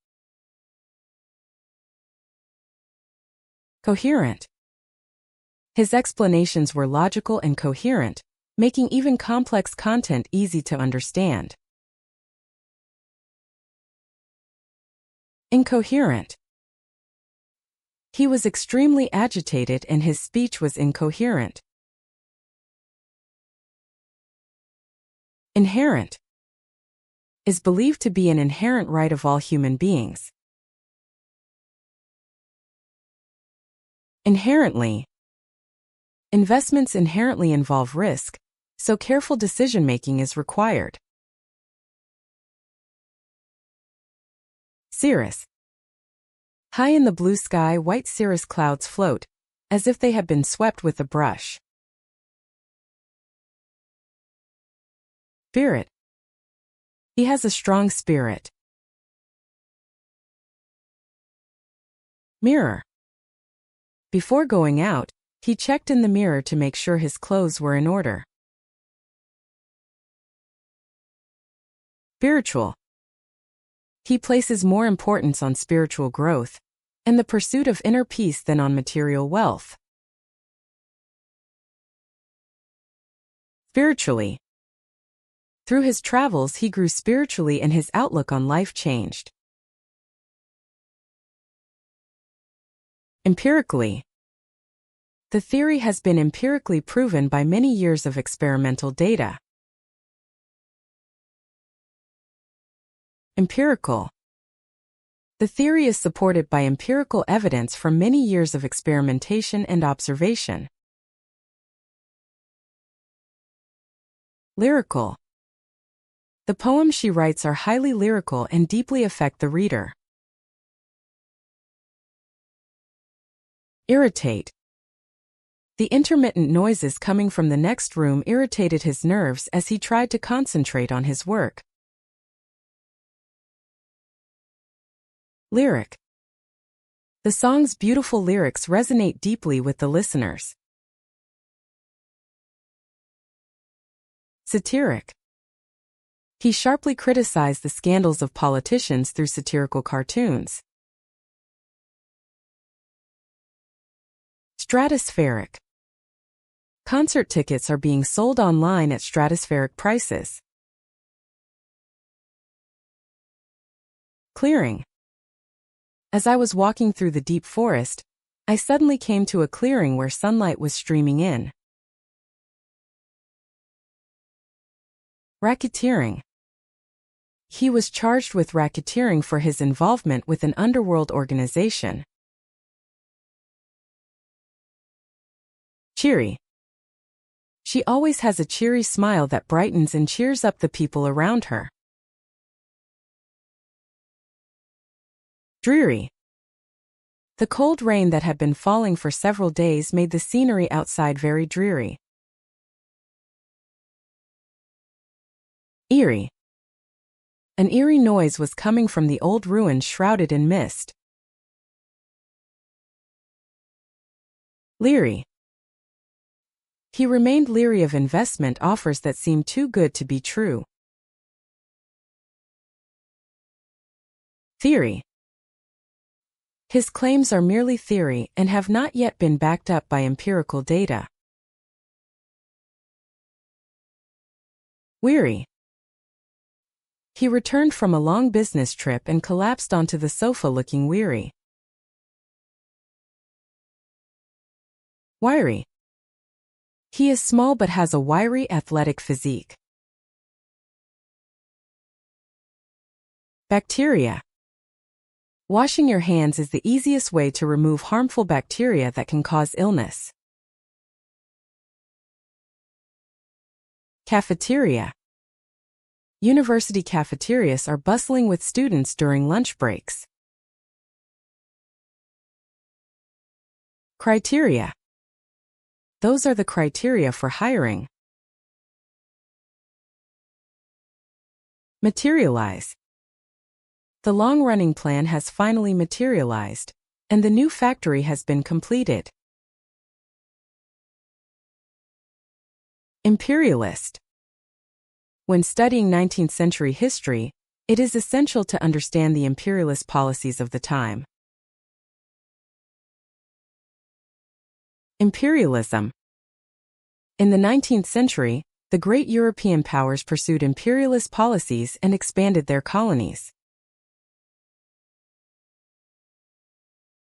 Coherent. His explanations were logical and coherent, making even complex content easy to understand. Incoherent. He was extremely agitated and his speech was incoherent. Inherent. Is believed to be an inherent right of all human beings. Inherently. Investments inherently involve risk, so careful decision-making is required. Cirrus. High in the blue sky, white cirrus clouds float, as if they had been swept with a brush. Spirit. He has a strong spirit. Mirror. Before going out, he checked in the mirror to make sure his clothes were in order. Spiritual. He places more importance on spiritual growth and the pursuit of inner peace than on material wealth. Spiritually. Through his travels, he grew spiritually and his outlook on life changed. Empirically. The theory has been empirically proven by many years of experimental data. Empirical. The theory is supported by empirical evidence from many years of experimentation and observation. Lyrical. The poems she writes are highly lyrical and deeply affect the reader. Irritate. The intermittent noises coming from the next room irritated his nerves as he tried to concentrate on his work. Lyric. The song's beautiful lyrics resonate deeply with the listeners. Satiric. He sharply criticized the scandals of politicians through satirical cartoons. Stratospheric. Concert tickets are being sold online at stratospheric prices. Clearing. As I was walking through the deep forest, I suddenly came to a clearing where sunlight was streaming in. Racketeering. He was charged with racketeering for his involvement with an underworld organization. Cheery. She always has a cheery smile that brightens and cheers up the people around her. Dreary. The cold rain that had been falling for several days made the scenery outside very dreary. Eerie. An eerie noise was coming from the old ruin shrouded in mist. Leery. He remained leery of investment offers that seemed too good to be true. Theory. His claims are merely theory and have not yet been backed up by empirical data. Weary. He returned from a long business trip and collapsed onto the sofa looking weary. Wiry. He is small but has a wiry athletic physique. Bacteria. Washing your hands is the easiest way to remove harmful bacteria that can cause illness. Cafeteria. University cafeterias are bustling with students during lunch breaks. Criteria. Those are the criteria for hiring. Materialize. The long-running plan has finally materialized, and the new factory has been completed. Imperialist. When studying 19th century history, it is essential to understand the imperialist policies of the time. Imperialism. In the 19th century, the great European powers pursued imperialist policies and expanded their colonies.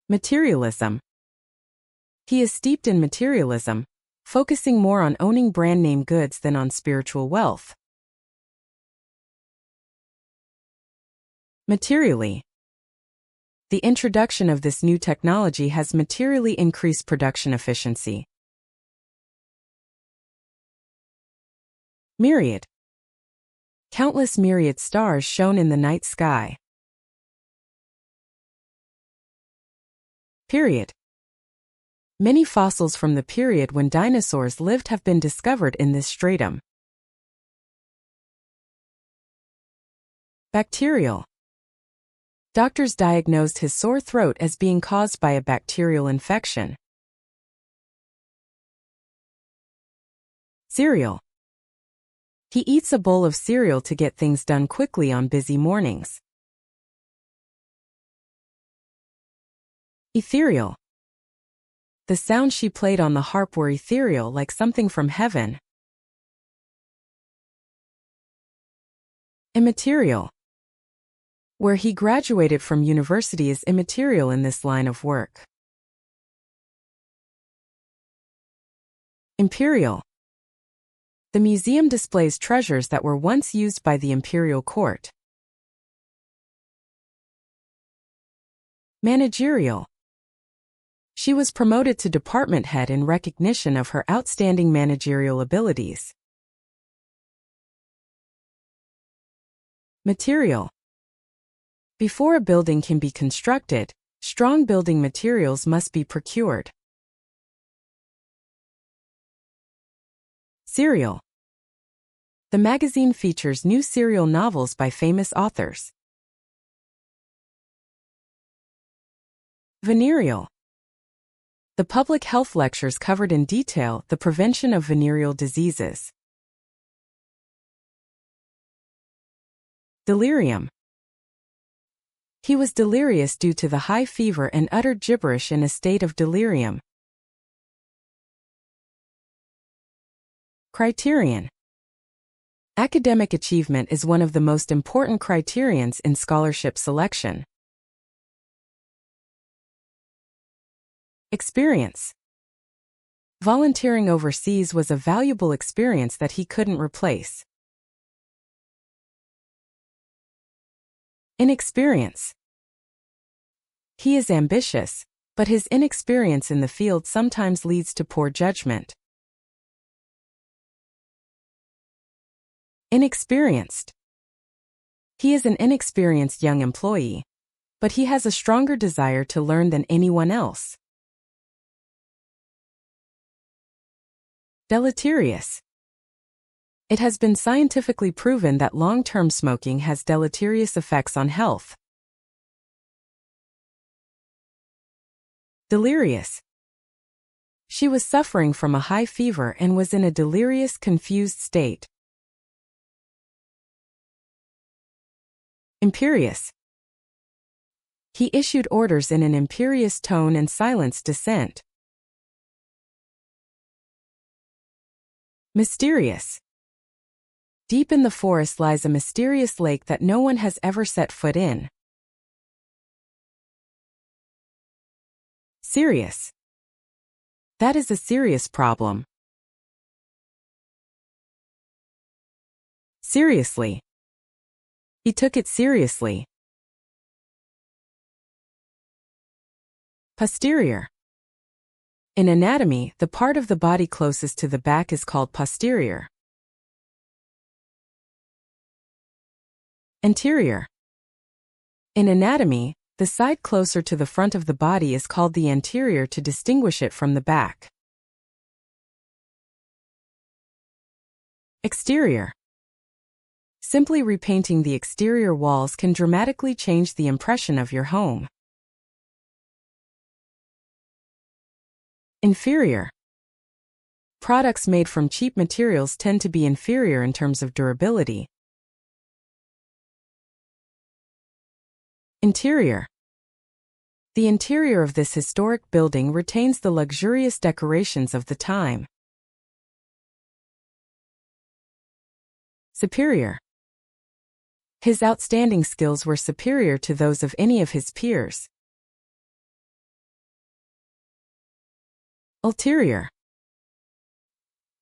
Materialism. He is steeped in materialism, focusing more on owning brand name goods than on spiritual wealth. Materially. The introduction of this new technology has materially increased production efficiency. Myriad. Countless myriad stars shone in the night sky. Period. Many fossils from the period when dinosaurs lived have been discovered in this stratum. Bacterial. Doctors diagnosed his sore throat as being caused by a bacterial infection. Cereal. He eats a bowl of cereal to get things done quickly on busy mornings. Ethereal. The sounds she played on the harp were ethereal, like something from heaven. Immaterial. Where he graduated from university is immaterial in this line of work. Imperial. The museum displays treasures that were once used by the imperial court. Managerial. She was promoted to department head in recognition of her outstanding managerial abilities. Material. Before a building can be constructed, strong building materials must be procured. Serial. The magazine features new serial novels by famous authors. Venereal. The public health lectures covered in detail the prevention of venereal diseases. Delirium. He was delirious due to the high fever and uttered gibberish in a state of delirium. Criterion. Academic achievement is one of the most important criterions in scholarship selection. Experience. Volunteering overseas was a valuable experience that he couldn't replace. Inexperience. He is ambitious, but his inexperience in the field sometimes leads to poor judgment. Inexperienced. He is an inexperienced young employee, but he has a stronger desire to learn than anyone else. Deleterious. It has been scientifically proven that long-term smoking has deleterious effects on health. Delirious. She was suffering from a high fever and was in a delirious, confused state. Imperious. He issued orders in an imperious tone and silenced dissent. Mysterious. Deep in the forest lies a mysterious lake that no one has ever set foot in. Serious. That is a serious problem. Seriously. He took it seriously. Posterior. In anatomy, the part of the body closest to the back is called posterior. Anterior. In anatomy, the side closer to the front of the body is called the anterior to distinguish it from the back. Exterior. Simply repainting the exterior walls can dramatically change the impression of your home. Inferior. Products made from cheap materials tend to be inferior in terms of durability. Interior. The interior of this historic building retains the luxurious decorations of the time. Superior. His outstanding skills were superior to those of any of his peers. Ulterior.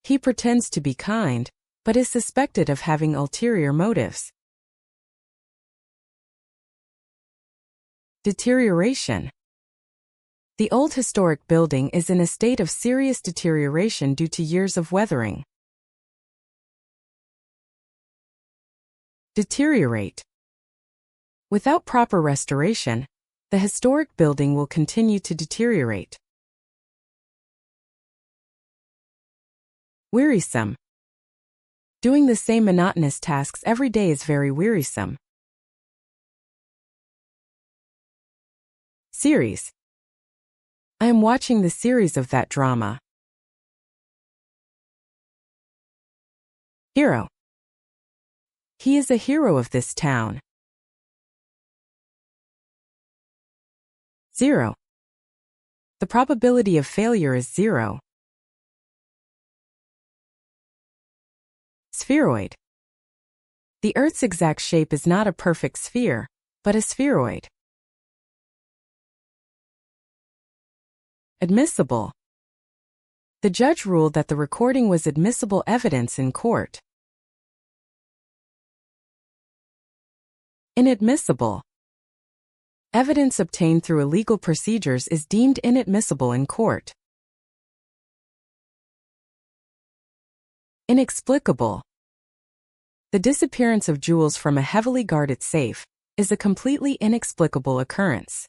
He pretends to be kind, but is suspected of having ulterior motives. Deterioration. The old historic building is in a state of serious deterioration due to years of weathering. Deteriorate. Without proper restoration, the historic building will continue to deteriorate. Wearisome. Doing the same monotonous tasks every day is very wearisome. Series. I am watching the series of that drama. Hero. He is a hero of this town. Zero. The probability of failure is 0. Spheroid. The Earth's exact shape is not a perfect sphere, but a spheroid. Admissible. The judge ruled that the recording was admissible evidence in court. Inadmissible. Evidence obtained through illegal procedures is deemed inadmissible in court. Inexplicable. The disappearance of jewels from a heavily guarded safe is a completely inexplicable occurrence.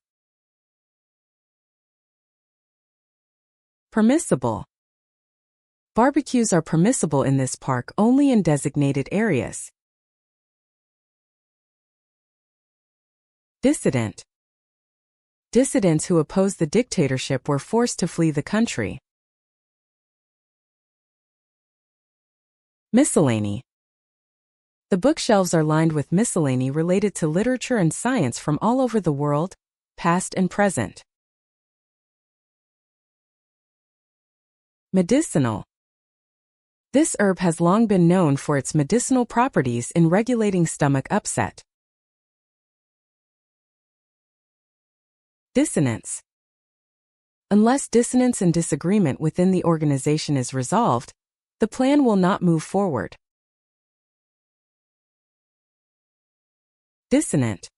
Permissible. Barbecues are permissible in this park only in designated areas. Dissident. Dissidents who opposed the dictatorship were forced to flee the country. Miscellany. The bookshelves are lined with miscellany related to literature and science from all over the world, past and present. Medicinal. This herb has long been known for its medicinal properties in regulating stomach upset. Dissonance. Unless dissonance and disagreement within the organization is resolved, the plan will not move forward. Dissonant.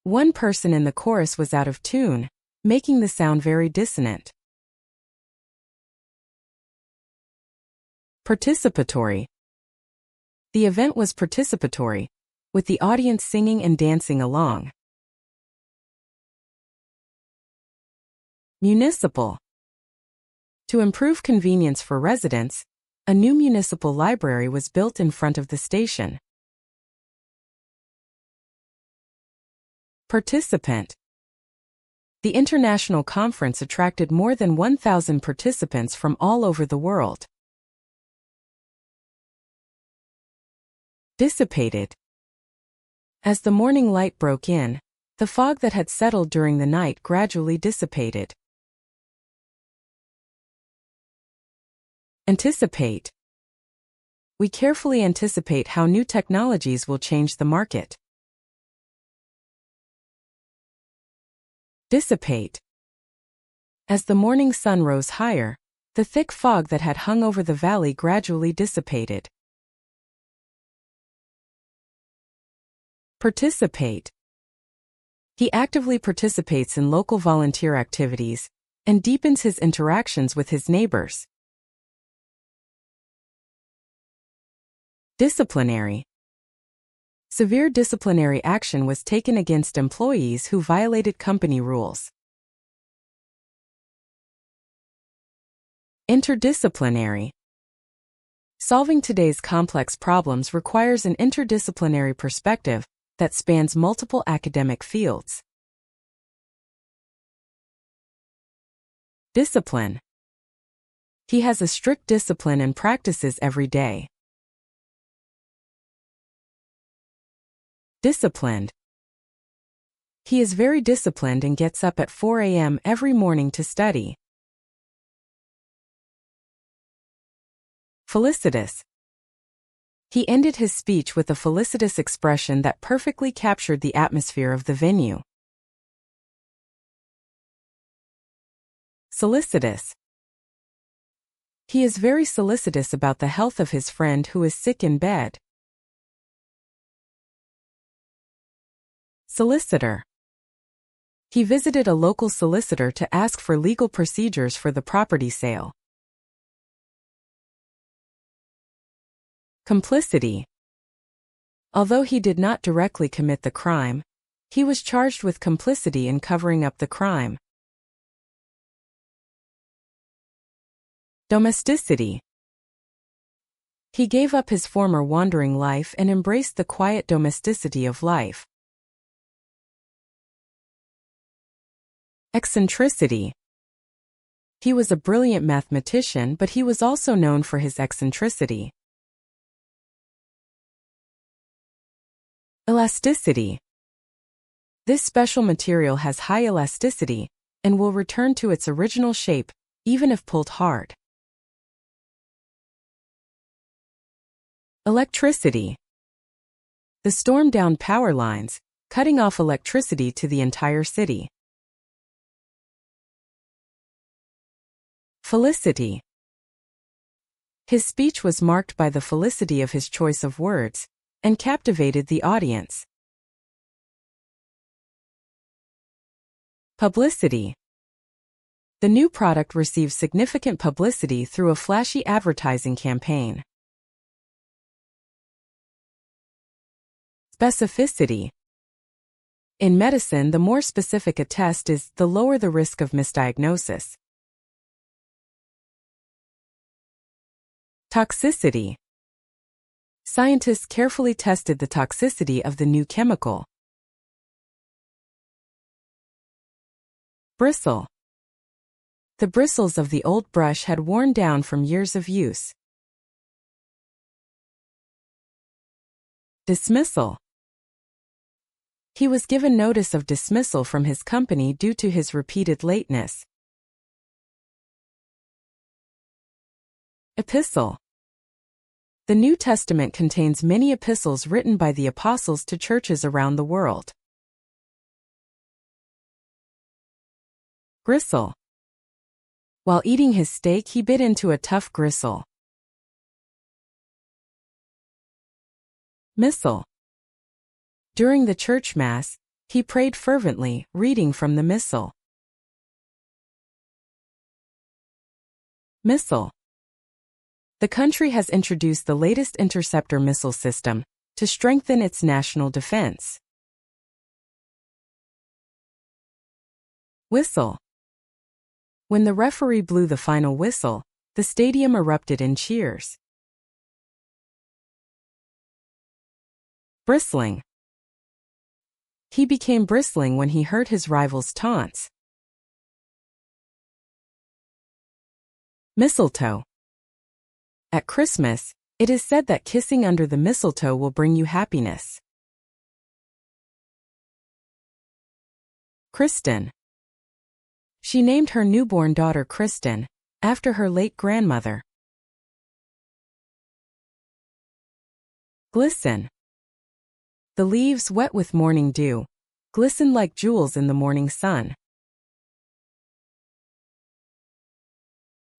One person in the chorus was out of tune, making the sound very dissonant. Participatory. The event was participatory, with the audience singing and dancing along. Municipal. To improve convenience for residents, a new municipal library was built in front of the station. Participant. The international conference attracted more than 1,000 participants from all over the world. Dissipated. As the morning light broke in, the fog that had settled during the night gradually dissipated. Anticipate. We carefully anticipate how new technologies will change the market. Dissipate. As the morning sun rose higher, the thick fog that had hung over the valley gradually dissipated. Participate. He actively participates in local volunteer activities and deepens his interactions with his neighbors. Disciplinary. Severe disciplinary action was taken against employees who violated company rules. Interdisciplinary. Solving today's complex problems requires an interdisciplinary perspective that spans multiple academic fields. Discipline. He has a strict discipline and practices every day. Disciplined. He is very disciplined and gets up at 4 a.m. every morning to study. Felicitous. He ended his speech with a felicitous expression that perfectly captured the atmosphere of the venue. Solicitous. He is very solicitous about the health of his friend who is sick in bed. Solicitor. He visited a local solicitor to ask for legal procedures for the property sale. Complicity. Although he did not directly commit the crime, he was charged with complicity in covering up the crime. Domesticity. He gave up his former wandering life and embraced the quiet domesticity of life. Eccentricity. He was a brilliant mathematician, but he was also known for his eccentricity. Elasticity. This special material has high elasticity and will return to its original shape, even if pulled hard. Electricity. The storm downed power lines, cutting off electricity to the entire city. Felicity. His speech was marked by the felicity of his choice of words, and captivated the audience. Publicity. The new product receives significant publicity through a flashy advertising campaign. Specificity. In medicine, the more specific a test is, the lower the risk of misdiagnosis. Toxicity. Scientists carefully tested the toxicity of the new chemical. Bristle. The bristles of the old brush had worn down from years of use. Dismissal. He was given notice of dismissal from his company due to his repeated lateness. Epistle. The New Testament contains many epistles written by the apostles to churches around the world. Gristle. While eating his steak, he bit into a tough gristle. Missal. During the church mass, he prayed fervently, reading from the missal. Missile. The country has introduced the latest interceptor missile system to strengthen its national defense. Whistle. When the referee blew the final whistle, the stadium erupted in cheers. Bristling. He became bristling when he heard his rival's taunts. Mistletoe. At Christmas, it is said that kissing under the mistletoe will bring you happiness. Kristen. She named her newborn daughter Kristen, after her late grandmother. Glisten. The leaves, wet with morning dew, glisten like jewels in the morning sun.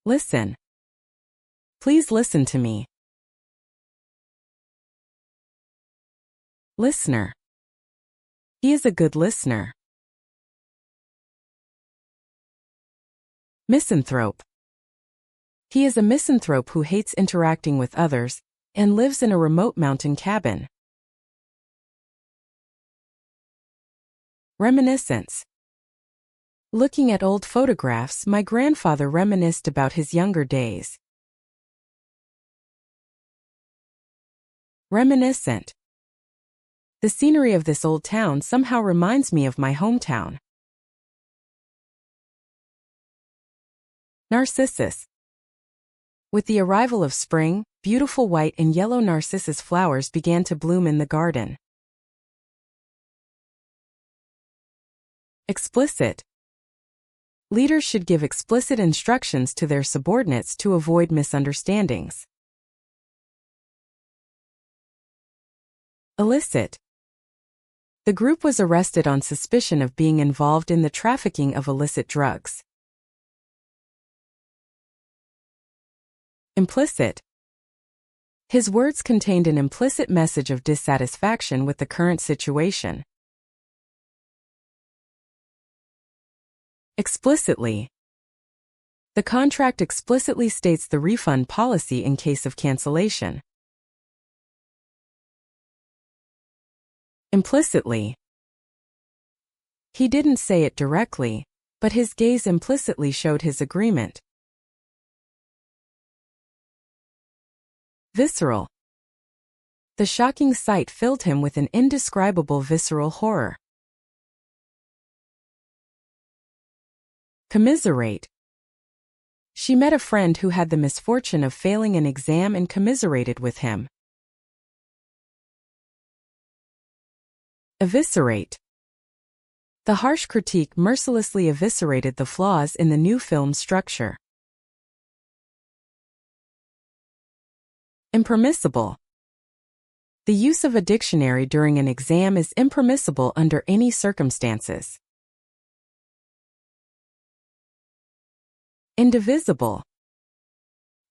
Listen. Please listen to me. Listener. He is a good listener. Misanthrope. He is a misanthrope who hates interacting with others and lives in a remote mountain cabin. Reminiscence. Looking at old photographs, my grandfather reminisced about his younger days. Reminiscent. The scenery of this old town somehow reminds me of my hometown. Narcissus. With the arrival of spring, beautiful white and yellow narcissus flowers began to bloom in the garden. Explicit. Leaders should give explicit instructions to their subordinates to avoid misunderstandings. Illicit. The group was arrested on suspicion of being involved in the trafficking of illicit drugs. Implicit. His words contained an implicit message of dissatisfaction with the current situation. Explicitly. The contract explicitly states the refund policy in case of cancellation. Implicitly. He didn't say it directly, but his gaze implicitly showed his agreement. Visceral. The shocking sight filled him with an indescribable visceral horror. Commiserate. She met a friend who had the misfortune of failing an exam and commiserated with him. Eviscerate. The harsh critique mercilessly eviscerated the flaws in the new film structure. Impermissible. The use of a dictionary during an exam is impermissible under any circumstances. Indivisible.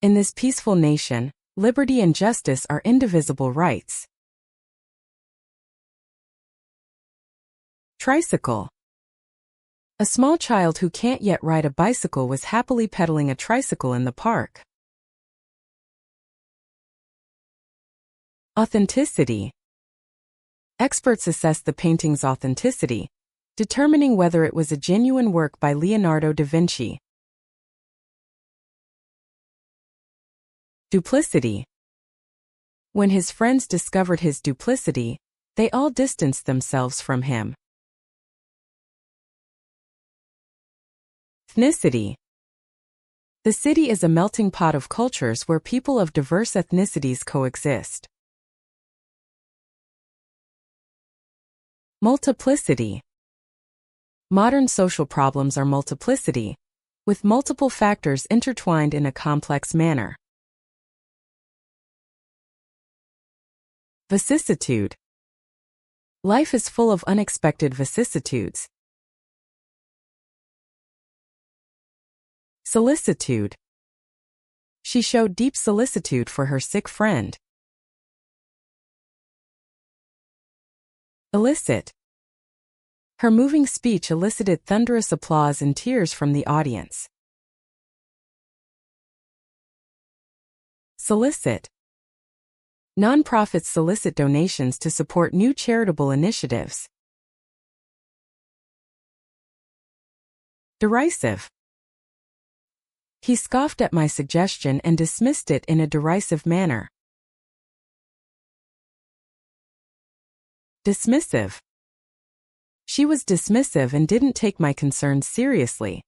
In this peaceful nation, liberty and justice are indivisible rights. Tricycle. A small child who can't yet ride a bicycle was happily pedaling a tricycle in the park. Authenticity. Experts assess the painting's authenticity, determining whether it was a genuine work by Leonardo da Vinci. Duplicity. When his friends discovered his duplicity, they all distanced themselves from him. Ethnicity. The city is a melting pot of cultures where people of diverse ethnicities coexist. Multiplicity. Modern social problems are multiplicity, with multiple factors intertwined in a complex manner. Vicissitude. Life is full of unexpected vicissitudes. Solicitude. She showed deep solicitude for her sick friend. Elicit. Her moving speech elicited thunderous applause and tears from the audience. Solicit. Nonprofits solicit donations to support new charitable initiatives. Derisive. He scoffed at my suggestion and dismissed it in a derisive manner. Dismissive. She was dismissive and didn't take my concerns seriously.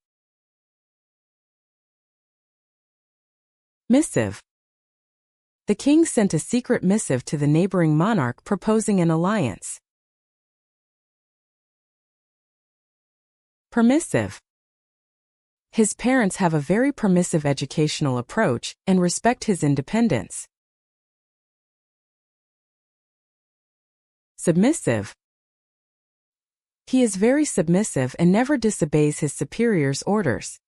Missive. The king sent a secret missive to the neighboring monarch proposing an alliance. Permissive. His parents have a very permissive educational approach and respect his independence. Submissive. He is very submissive and never disobeys his superiors' orders.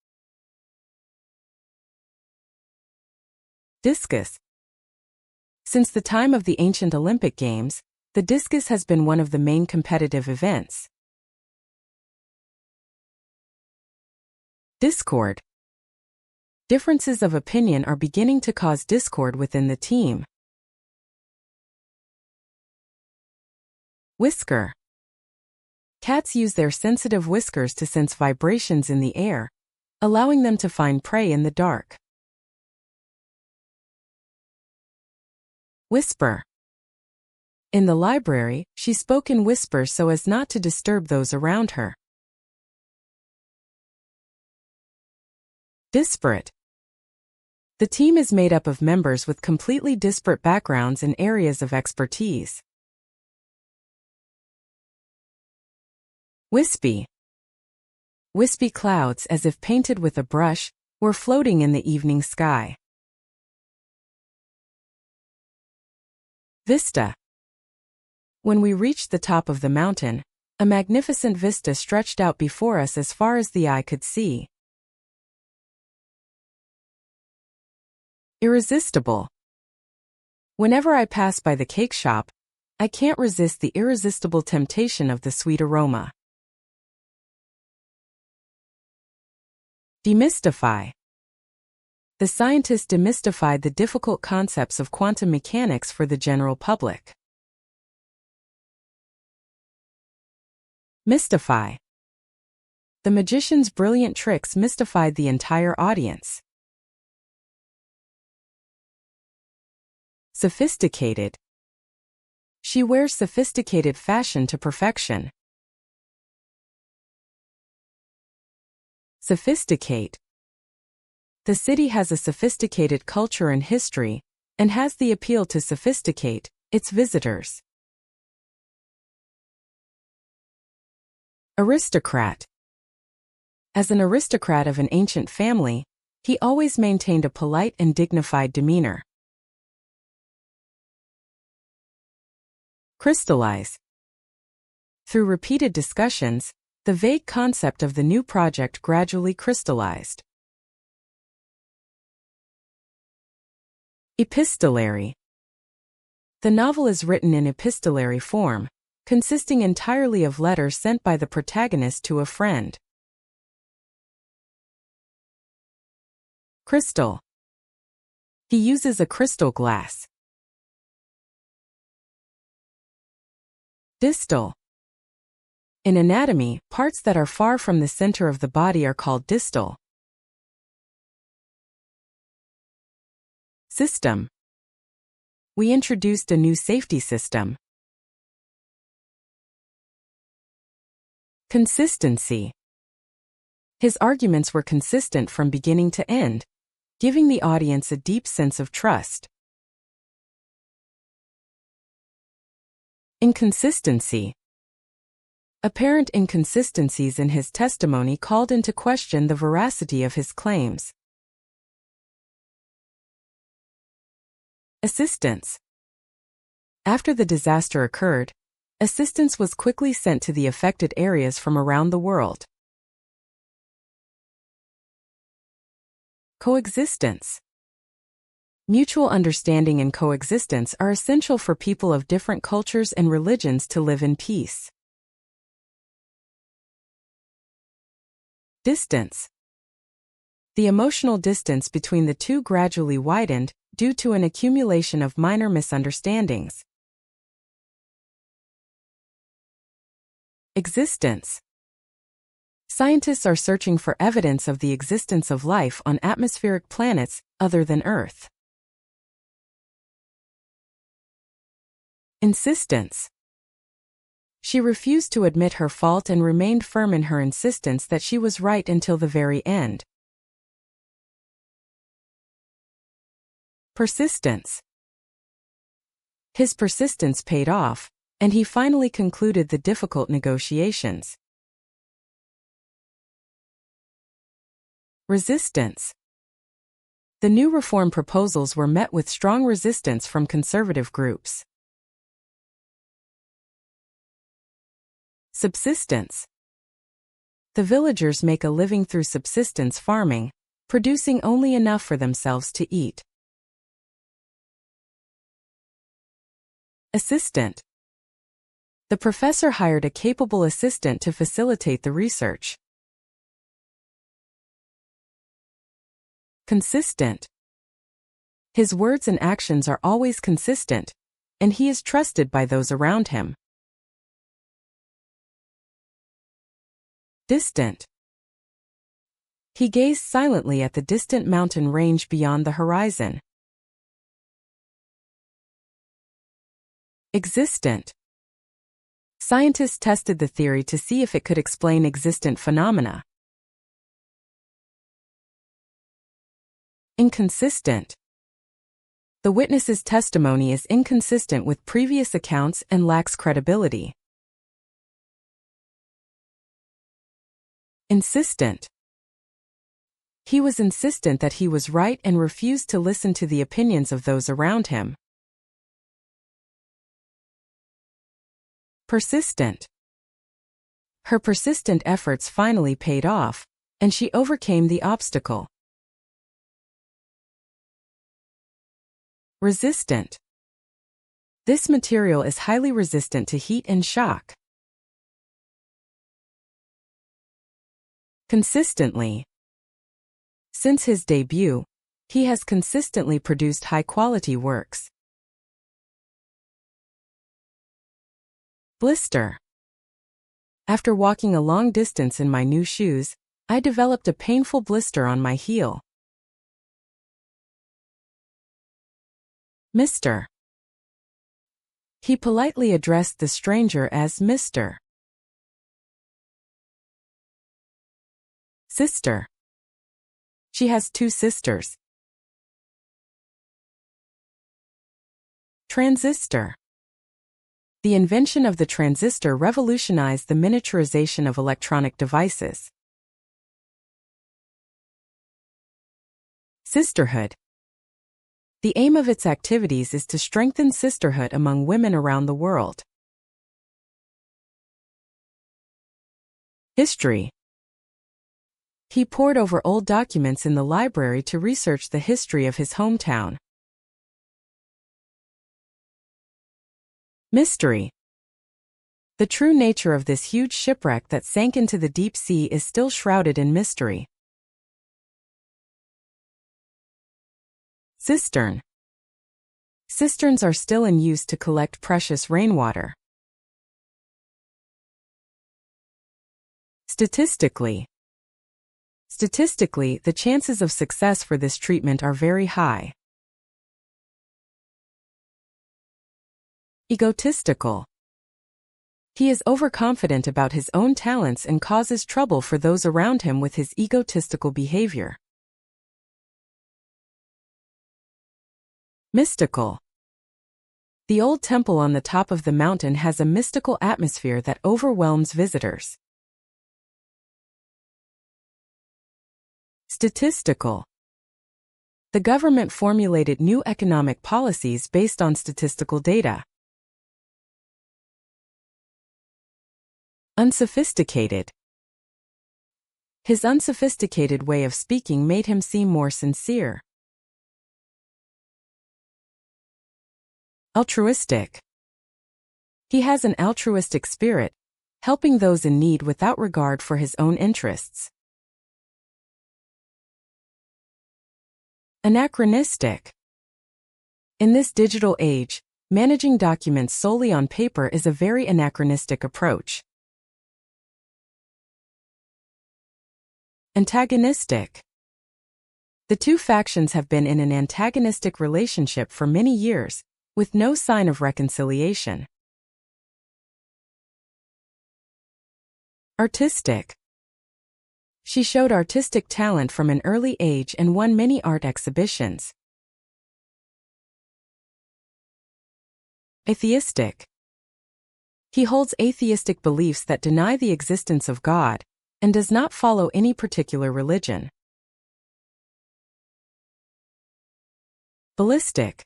Discus. Since the time of the ancient Olympic Games, the discus has been one of the main competitive events. Discord. Differences of opinion are beginning to cause discord within the team. Whisker. Cats use their sensitive whiskers to sense vibrations in the air, allowing them to find prey in the dark. Whisper. In the library, she spoke in whispers so as not to disturb those around her. Disparate. The team is made up of members with completely disparate backgrounds and areas of expertise. Wispy. Wispy clouds, as if painted with a brush, were floating in the evening sky. Vista. When we reached the top of the mountain, a magnificent vista stretched out before us as far as the eye could see. Irresistible. Whenever I pass by the cake shop, I can't resist the irresistible temptation of the sweet aroma. Demystify. The scientists demystified the difficult concepts of quantum mechanics for the general public. Mystify. The magician's brilliant tricks mystified the entire audience. Sophisticated. She wears sophisticated fashion to perfection. Sophisticate. The city has a sophisticated culture and history, and has the appeal to sophisticate its visitors. Aristocrat. As an aristocrat of an ancient family, he always maintained a polite and dignified demeanor. Crystallize. Through repeated discussions, the vague concept of the new project gradually crystallized. Epistolary. The novel is written in epistolary form, consisting entirely of letters sent by the protagonist to a friend. Crystal. He uses a crystal glass. Distal. In anatomy, parts that are far from the center of the body are called distal. System. We introduced a new safety system. Consistency. His arguments were consistent from beginning to end, giving the audience a deep sense of trust. Inconsistency. Apparent inconsistencies in his testimony called into question the veracity of his claims. Assistance. After the disaster occurred, assistance was quickly sent to the affected areas from around the world. Coexistence. Mutual understanding and coexistence are essential for people of different cultures and religions to live in peace. Distance. The emotional distance between the two gradually widened due to an accumulation of minor misunderstandings. Existence. Scientists are searching for evidence of the existence of life on atmospheric planets other than Earth. Insistence. She refused to admit her fault and remained firm in her insistence that she was right until the very end. Persistence. His persistence paid off, and he finally concluded the difficult negotiations. Resistance. The new reform proposals were met with strong resistance from conservative groups. Subsistence. The villagers make a living through subsistence farming, producing only enough for themselves to eat. Assistant. The professor hired a capable assistant to facilitate the research. Consistent. His words and actions are always consistent, and he is trusted by those around him. Distant. He gazed silently at the distant mountain range beyond the horizon. Existent. Scientists tested the theory to see if it could explain existent phenomena. Inconsistent. The witness's testimony is inconsistent with previous accounts and lacks credibility. Insistent. He was insistent that he was right and refused to listen to the opinions of those around him. Persistent. Her persistent efforts finally paid off, and she overcame the obstacle. Resistant. This material is highly resistant to heat and shock. Consistently. Since his debut, he has consistently produced high-quality works. Blister. After walking a long distance in my new shoes, I developed a painful blister on my heel. Mr. He politely addressed the stranger as Mr. Sister. She has 2 sisters. Transistor. The invention of the transistor revolutionized the miniaturization of electronic devices. Sisterhood. The aim of its activities is to strengthen sisterhood among women around the world. History. He pored over old documents in the library to research the history of his hometown. Mystery. The true nature of this huge shipwreck that sank into the deep sea is still shrouded in mystery. Cistern. Cisterns are still in use to collect precious rainwater. Statistically. Statistically, the chances of success for this treatment are very high. Egotistical. He is overconfident about his own talents and causes trouble for those around him with his egotistical behavior. Mystical. The old temple on the top of the mountain has a mystical atmosphere that overwhelms visitors. Statistical. The government formulated new economic policies based on statistical data. Unsophisticated. His unsophisticated way of speaking made him seem more sincere. Altruistic. He has an altruistic spirit, helping those in need without regard for his own interests. Anachronistic. In this digital age, managing documents solely on paper is a very anachronistic approach. Antagonistic. The two factions have been in an antagonistic relationship for many years, with no sign of reconciliation. Artistic. She showed artistic talent from an early age and won many art exhibitions. Atheistic. He holds atheistic beliefs that deny the existence of God, and does not follow any particular religion. Ballistic.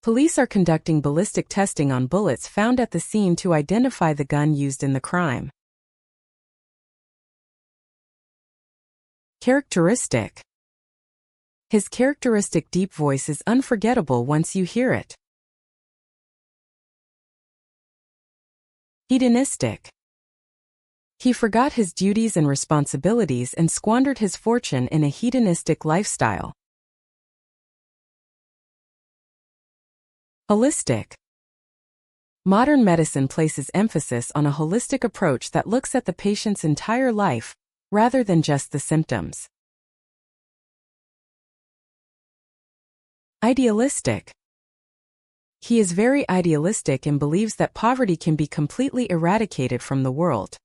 Police are conducting ballistic testing on bullets found at the scene to identify the gun used in the crime. Characteristic. His characteristic deep voice is unforgettable once you hear it. Hedonistic. He forgot his duties and responsibilities and squandered his fortune in a hedonistic lifestyle. Holistic. Modern medicine places emphasis on a holistic approach that looks at the patient's entire life, rather than just the symptoms. Idealistic. He is very idealistic and believes that poverty can be completely eradicated from the world.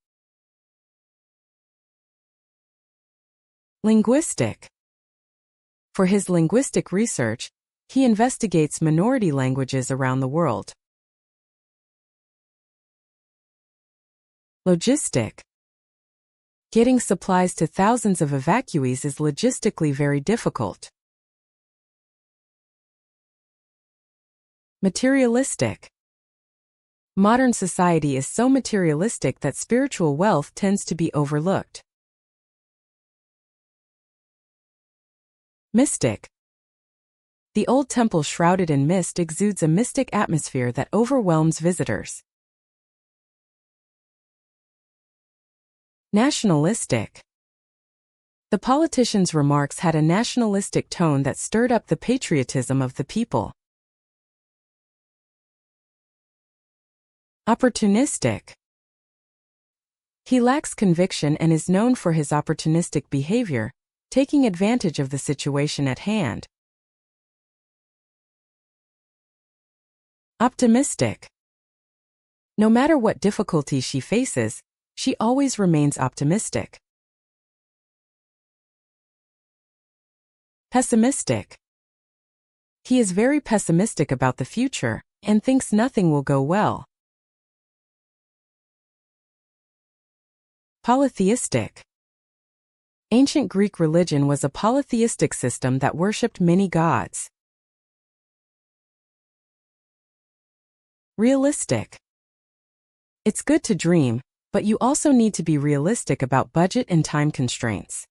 Linguistic. For his linguistic research, he investigates minority languages around the world. Logistic. Getting supplies to thousands of evacuees is logistically very difficult. Materialistic. Modern society is so materialistic that spiritual wealth tends to be overlooked. Mystic. The old temple shrouded in mist exudes a mystic atmosphere that overwhelms visitors. Nationalistic. The politician's remarks had a nationalistic tone that stirred up the patriotism of the people. Opportunistic. He lacks conviction and is known for his opportunistic behavior, taking advantage of the situation at hand. Optimistic. No matter what difficulties she faces, she always remains optimistic. Pessimistic. He is very pessimistic about the future, and thinks nothing will go well. Polytheistic. Ancient Greek religion was a polytheistic system that worshipped many gods. Realistic. It's good to dream, but you also need to be realistic about budget and time constraints.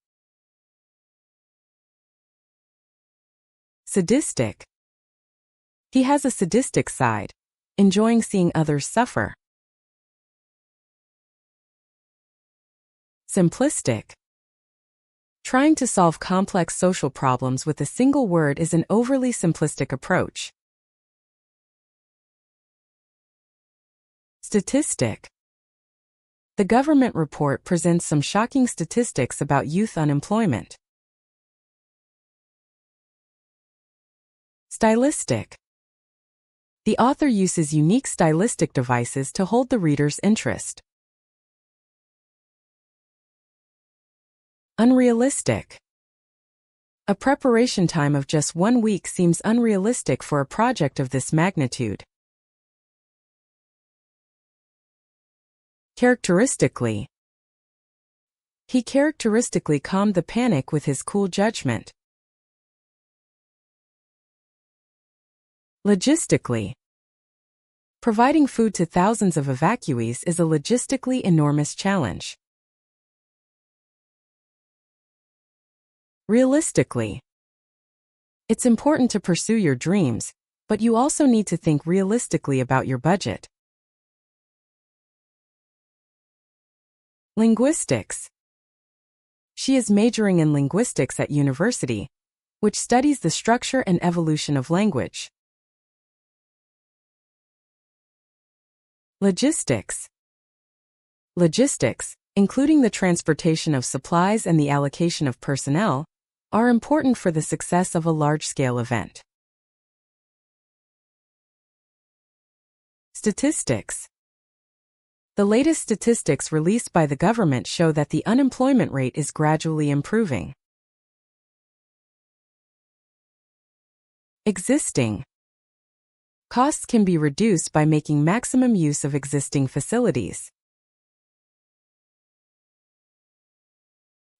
Sadistic. He has a sadistic side, enjoying seeing others suffer. Simplistic. Trying to solve complex social problems with a single word is an overly simplistic approach. Statistic. The government report presents some shocking statistics about youth unemployment. Stylistic. The author uses unique stylistic devices to hold the reader's interest. Unrealistic. A preparation time of just 1 week seems unrealistic for a project of this magnitude. Characteristically. He characteristically calmed the panic with his cool judgment. Logistically. Providing food to thousands of evacuees is a logistically enormous challenge. Realistically. It's important to pursue your dreams, but you also need to think realistically about your budget. Linguistics. She is majoring in linguistics at university, which studies the structure and evolution of language. Logistics. Logistics, including the transportation of supplies and the allocation of personnel, are important for the success of a large-scale event. Statistics. The latest statistics released by the government show that the unemployment rate is gradually improving. Existing. Costs can be reduced by making maximum use of existing facilities.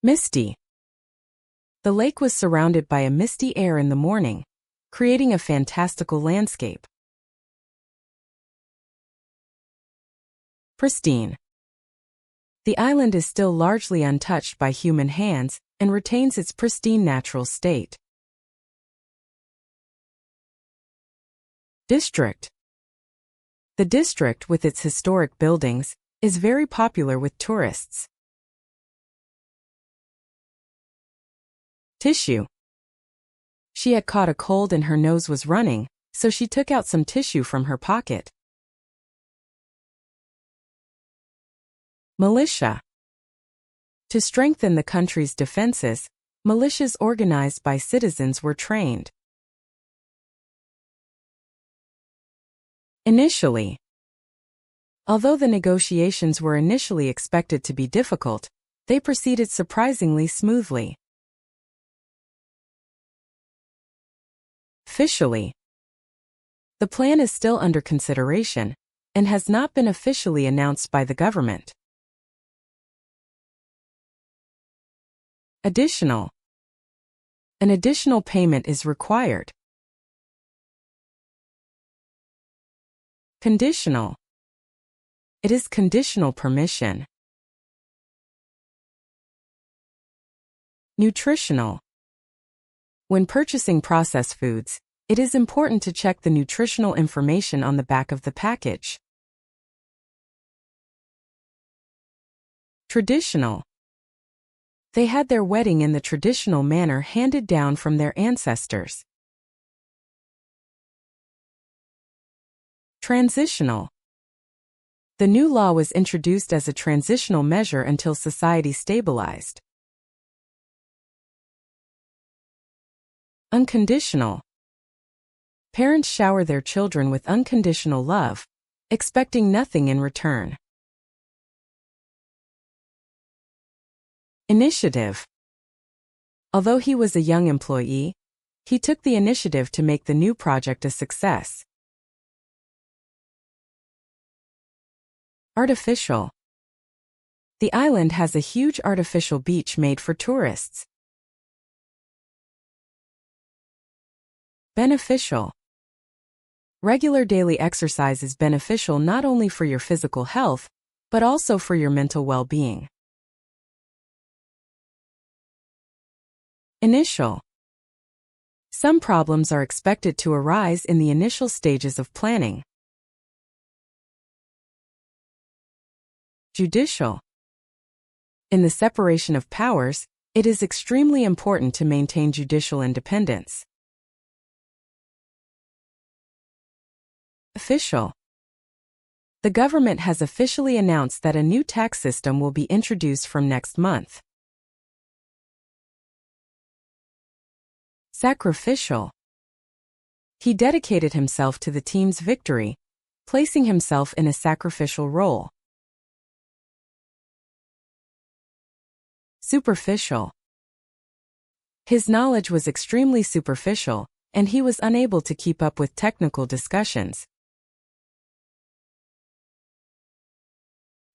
Misty. The lake was surrounded by a misty air in the morning, creating a fantastical landscape. Pristine. The island is still largely untouched by human hands and retains its pristine natural state. District. The district, with its historic buildings, is very popular with tourists. Tissue. She had caught a cold and her nose was running, so she took out some tissue from her pocket. Militia. To strengthen the country's defenses, militias organized by citizens were trained. Initially. Although the negotiations were initially expected to be difficult, they proceeded surprisingly smoothly. Officially. The plan is still under consideration and has not been officially announced by the government. Additional. An additional payment is required. Conditional. It is conditional permission. Nutritional. When purchasing processed foods, it is important to check the nutritional information on the back of the package. Traditional. They had their wedding in the traditional manner handed down from their ancestors. Transitional. The new law was introduced as a transitional measure until society stabilized. Unconditional. Parents shower their children with unconditional love, expecting nothing in return. Initiative. Although he was a young employee, he took the initiative to make the new project a success. Artificial. The island has a huge artificial beach made for tourists. Beneficial. Regular daily exercise is beneficial not only for your physical health, but also for your mental well-being. Initial. Some problems are expected to arise in the initial stages of planning. Judicial. In the separation of powers, it is extremely important to maintain judicial independence. Official. The government has officially announced that a new tax system will be introduced from next month. Sacrificial. He dedicated himself to the team's victory, placing himself in a sacrificial role. Superficial. His knowledge was extremely superficial, and he was unable to keep up with technical discussions.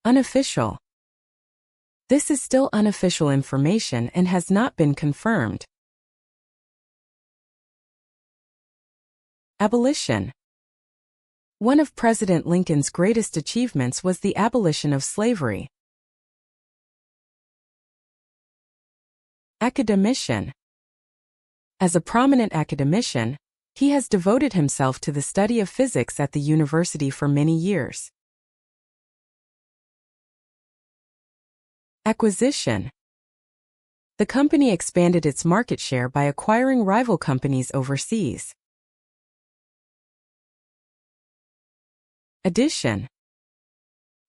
Unofficial. This is still unofficial information and has not been confirmed. Abolition. One of President Lincoln's greatest achievements was the abolition of slavery. Academician. As a prominent academician, he has devoted himself to the study of physics at the university for many years. Acquisition. The company expanded its market share by acquiring rival companies overseas. Addition.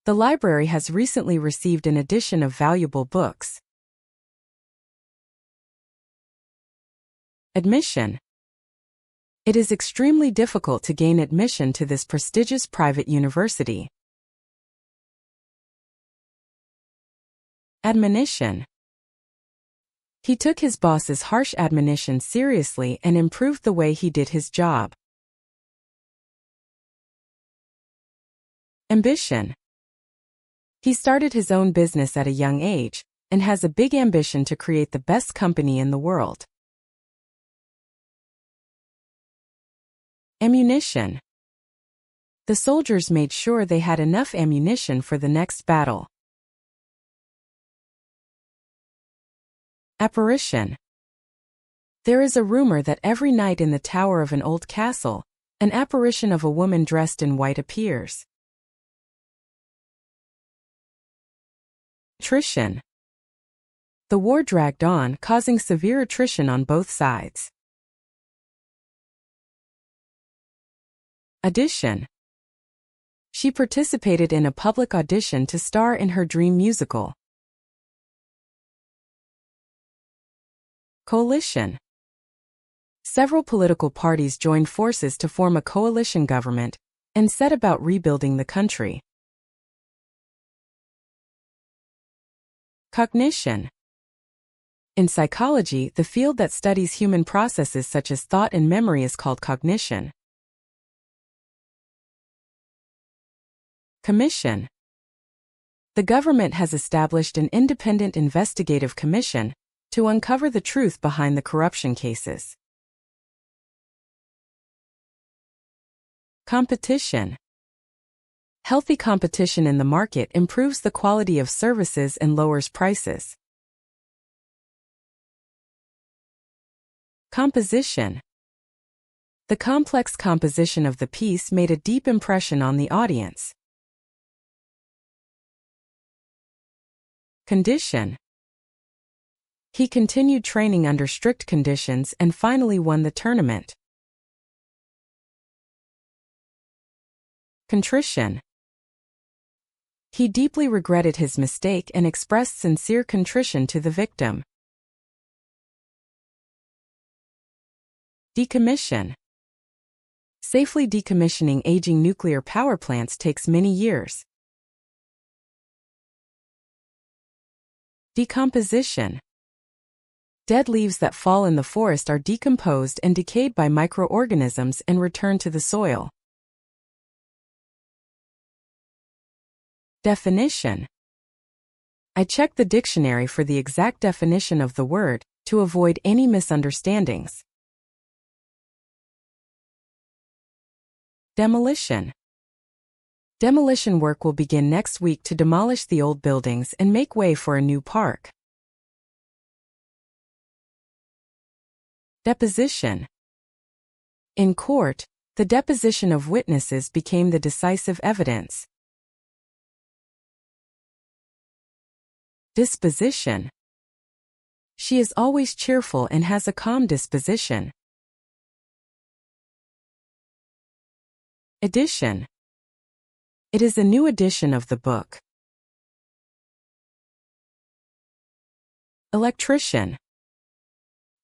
The library has recently received an addition of valuable books. Admission. It is extremely difficult to gain admission to this prestigious private university. Admonition. He took his boss's harsh admonition seriously and improved the way he did his job. Ambition. He started his own business at a young age and has a big ambition to create the best company in the world. Ammunition. The soldiers made sure they had enough ammunition for the next battle. Apparition. There is a rumor that every night in the tower of an old castle, an apparition of a woman dressed in white appears. Attrition. The war dragged on, causing severe attrition on both sides. Audition. She participated in a public audition to star in her dream musical. Coalition. Several political parties joined forces to form a coalition government and set about rebuilding the country. Cognition. In psychology, the field that studies human processes such as thought and memory is called cognition. Commission. The government has established an independent investigative commission to uncover the truth behind the corruption cases. Competition. Healthy competition in the market improves the quality of services and lowers prices. Composition. The complex composition of the piece made a deep impression on the audience. Condition. He continued training under strict conditions and finally won the tournament. Contrition. He deeply regretted his mistake and expressed sincere contrition to the victim. Decommission. Safely decommissioning aging nuclear power plants takes many years. Decomposition. Dead leaves that fall in the forest are decomposed and decayed by microorganisms and return to the soil. Definition. I checked the dictionary for the exact definition of the word to avoid any misunderstandings. Demolition. Demolition work will begin next week to demolish the old buildings and make way for a new park. Deposition. In court, the deposition of witnesses became the decisive evidence. Disposition. She is always cheerful and has a calm disposition. Edition. It is a new edition of the book. Electrician.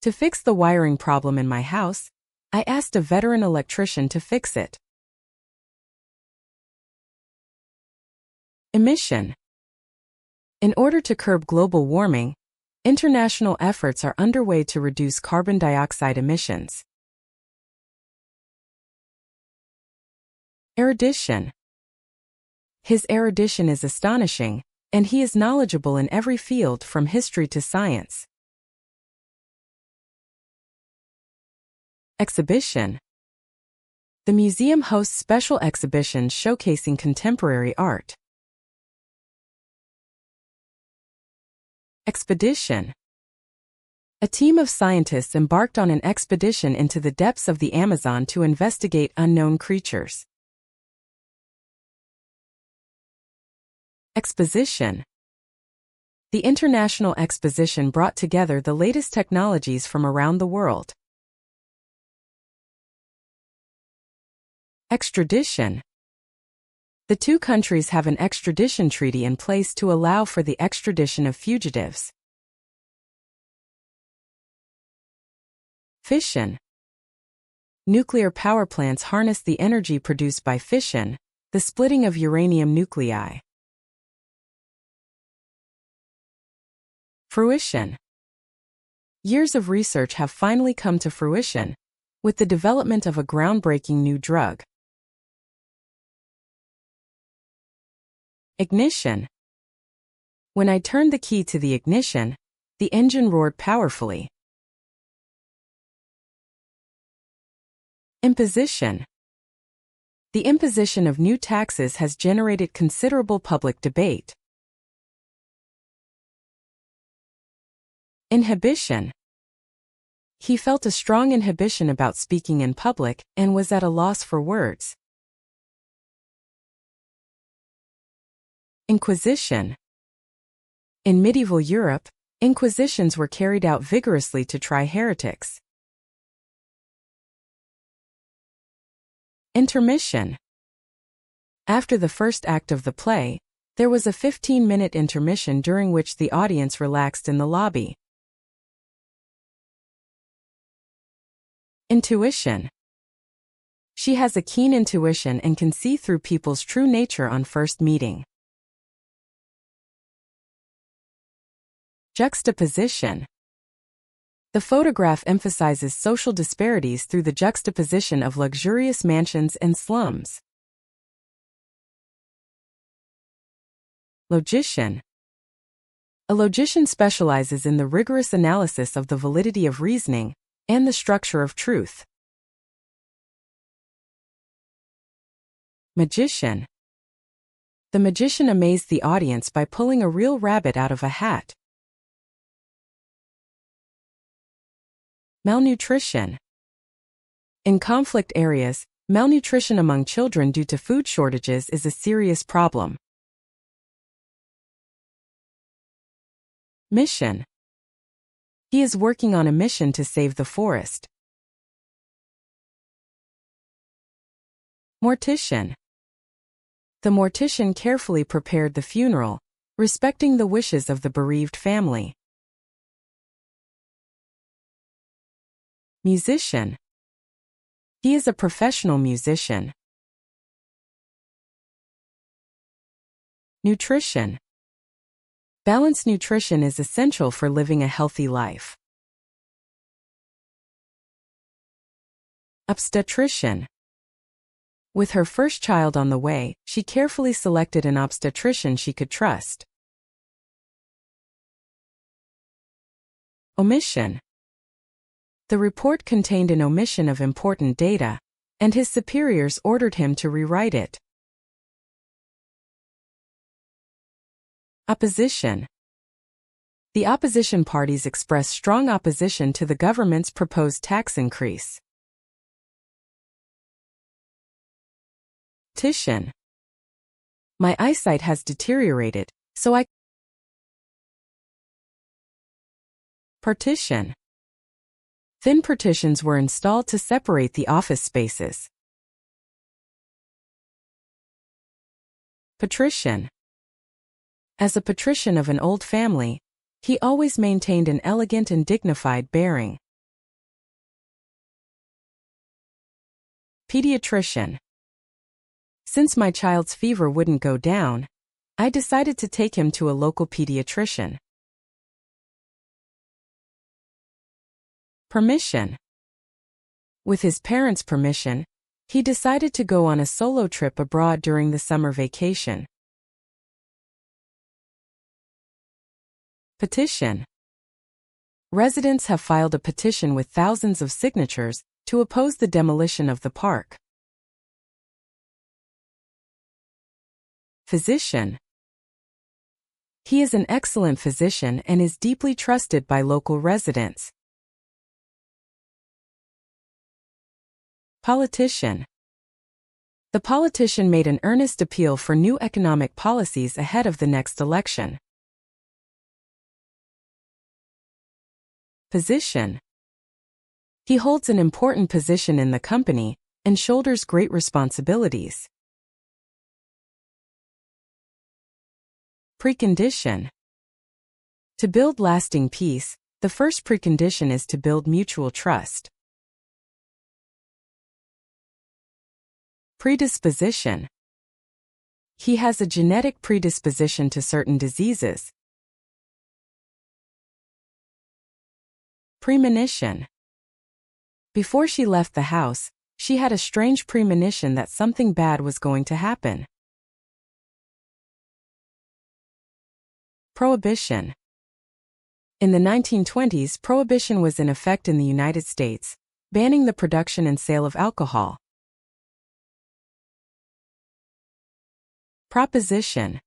To fix the wiring problem in my house, I asked a veteran electrician to fix it. Emission. In order to curb global warming, international efforts are underway to reduce carbon dioxide emissions. Erudition. His erudition is astonishing, and he is knowledgeable in every field from history to science. Exhibition. The museum hosts special exhibitions showcasing contemporary art. Expedition. A team of scientists embarked on an expedition into the depths of the Amazon to investigate unknown creatures. Exposition. The international exposition brought together the latest technologies from around the world. Extradition. The two countries have an extradition treaty in place to allow for the extradition of fugitives. Fission. Nuclear power plants harness the energy produced by fission, the splitting of uranium nuclei. Fruition. Years of research have finally come to fruition, with the development of a groundbreaking new drug. Ignition. When I turned the key to the ignition, the engine roared powerfully. Imposition. The imposition of new taxes has generated considerable public debate. Inhibition. He felt a strong inhibition about speaking in public and was at a loss for words. Inquisition. In medieval Europe, inquisitions were carried out vigorously to try heretics. Intermission. After the first act of the play, there was a 15-minute intermission during which the audience relaxed in the lobby. Intuition. She has a keen intuition and can see through people's true nature on first meeting. Juxtaposition. The photograph emphasizes social disparities through the juxtaposition of luxurious mansions and slums. Logician. A logician specializes in the rigorous analysis of the validity of reasoning and the structure of truth. Magician. The magician amazed the audience by pulling a real rabbit out of a hat. Malnutrition. In conflict areas, malnutrition among children due to food shortages is a serious problem. Mission. He is working on a mission to save the forest. Mortician. The mortician carefully prepared the funeral, respecting the wishes of the bereaved family. Musician. He is a professional musician. Nutrition. Balanced nutrition is essential for living a healthy life. Obstetrician. With her first child on the way, she carefully selected an obstetrician she could trust. Omission. The report contained an omission of important data, and his superiors ordered him to rewrite it. Opposition. The opposition parties expressed strong opposition to the government's proposed tax increase. Optician. My eyesight has deteriorated, so I Partition. Thin partitions were installed to separate the office spaces. Patrician. As a patrician of an old family, he always maintained an elegant and dignified bearing. Pediatrician. Since my child's fever wouldn't go down, I decided to take him to a local pediatrician. Permission. With his parents' permission, he decided to go on a solo trip abroad during the summer vacation. Petition. Residents have filed a petition with thousands of signatures to oppose the demolition of the park. Physician. He is an excellent physician and is deeply trusted by local residents. Politician. The politician made an earnest appeal for new economic policies ahead of the next election. Position. He holds an important position in the company and shoulders great responsibilities. Precondition. To build lasting peace, the first precondition is to build mutual trust. Predisposition. He has a genetic predisposition to certain diseases. Premonition. Before she left the house, she had a strange premonition that something bad was going to happen. Prohibition. In the 1920s, prohibition was in effect in the United States, banning the production and sale of alcohol. Proposition.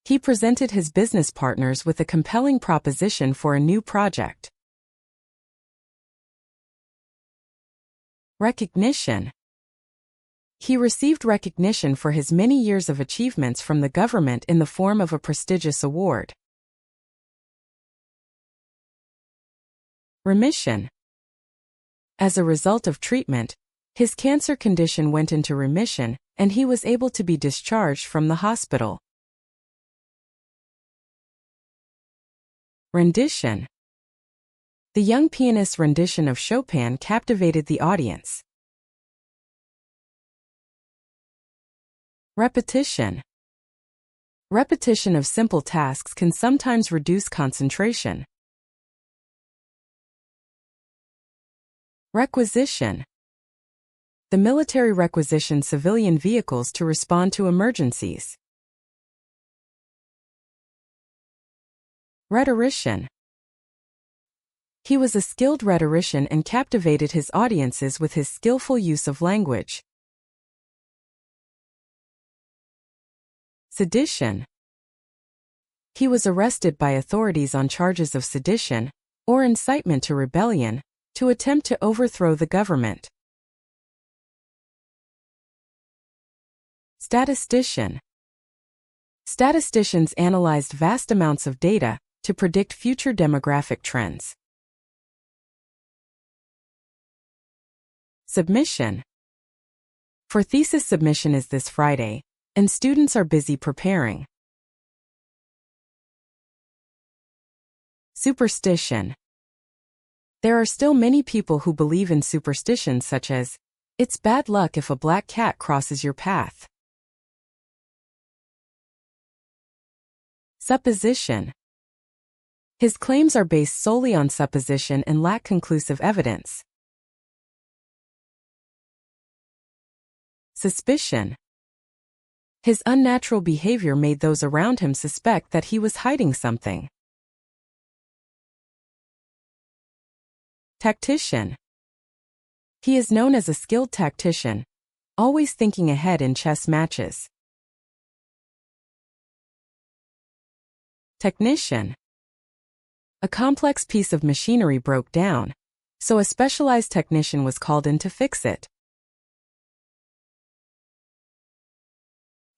He presented his business partners with a compelling proposition for a new project. Recognition. He received recognition for his many years of achievements from the government in the form of a prestigious award. Remission. As a result of treatment, his cancer condition went into remission, and he was able to be discharged from the hospital. Rendition. The young pianist's rendition of Chopin captivated the audience. Repetition. Repetition of simple tasks can sometimes reduce concentration. Requisition. The military requisitioned civilian vehicles to respond to emergencies. Rhetorician. He was a skilled rhetorician and captivated his audiences with his skillful use of language. Sedition. He was arrested by authorities on charges of sedition, or incitement to rebellion, to attempt to overthrow the government. Statistician. Statisticians analyzed vast amounts of data to predict future demographic trends. Submission. For thesis submission is this Friday, and students are busy preparing. Superstition. There are still many people who believe in superstitions such as, it's bad luck if a black cat crosses your path. Supposition. His claims are based solely on supposition and lack conclusive evidence. Suspicion. His unnatural behavior made those around him suspect that he was hiding something. Tactician. He is known as a skilled tactician, always thinking ahead in chess matches. Technician. A complex piece of machinery broke down, so a specialized technician was called in to fix it.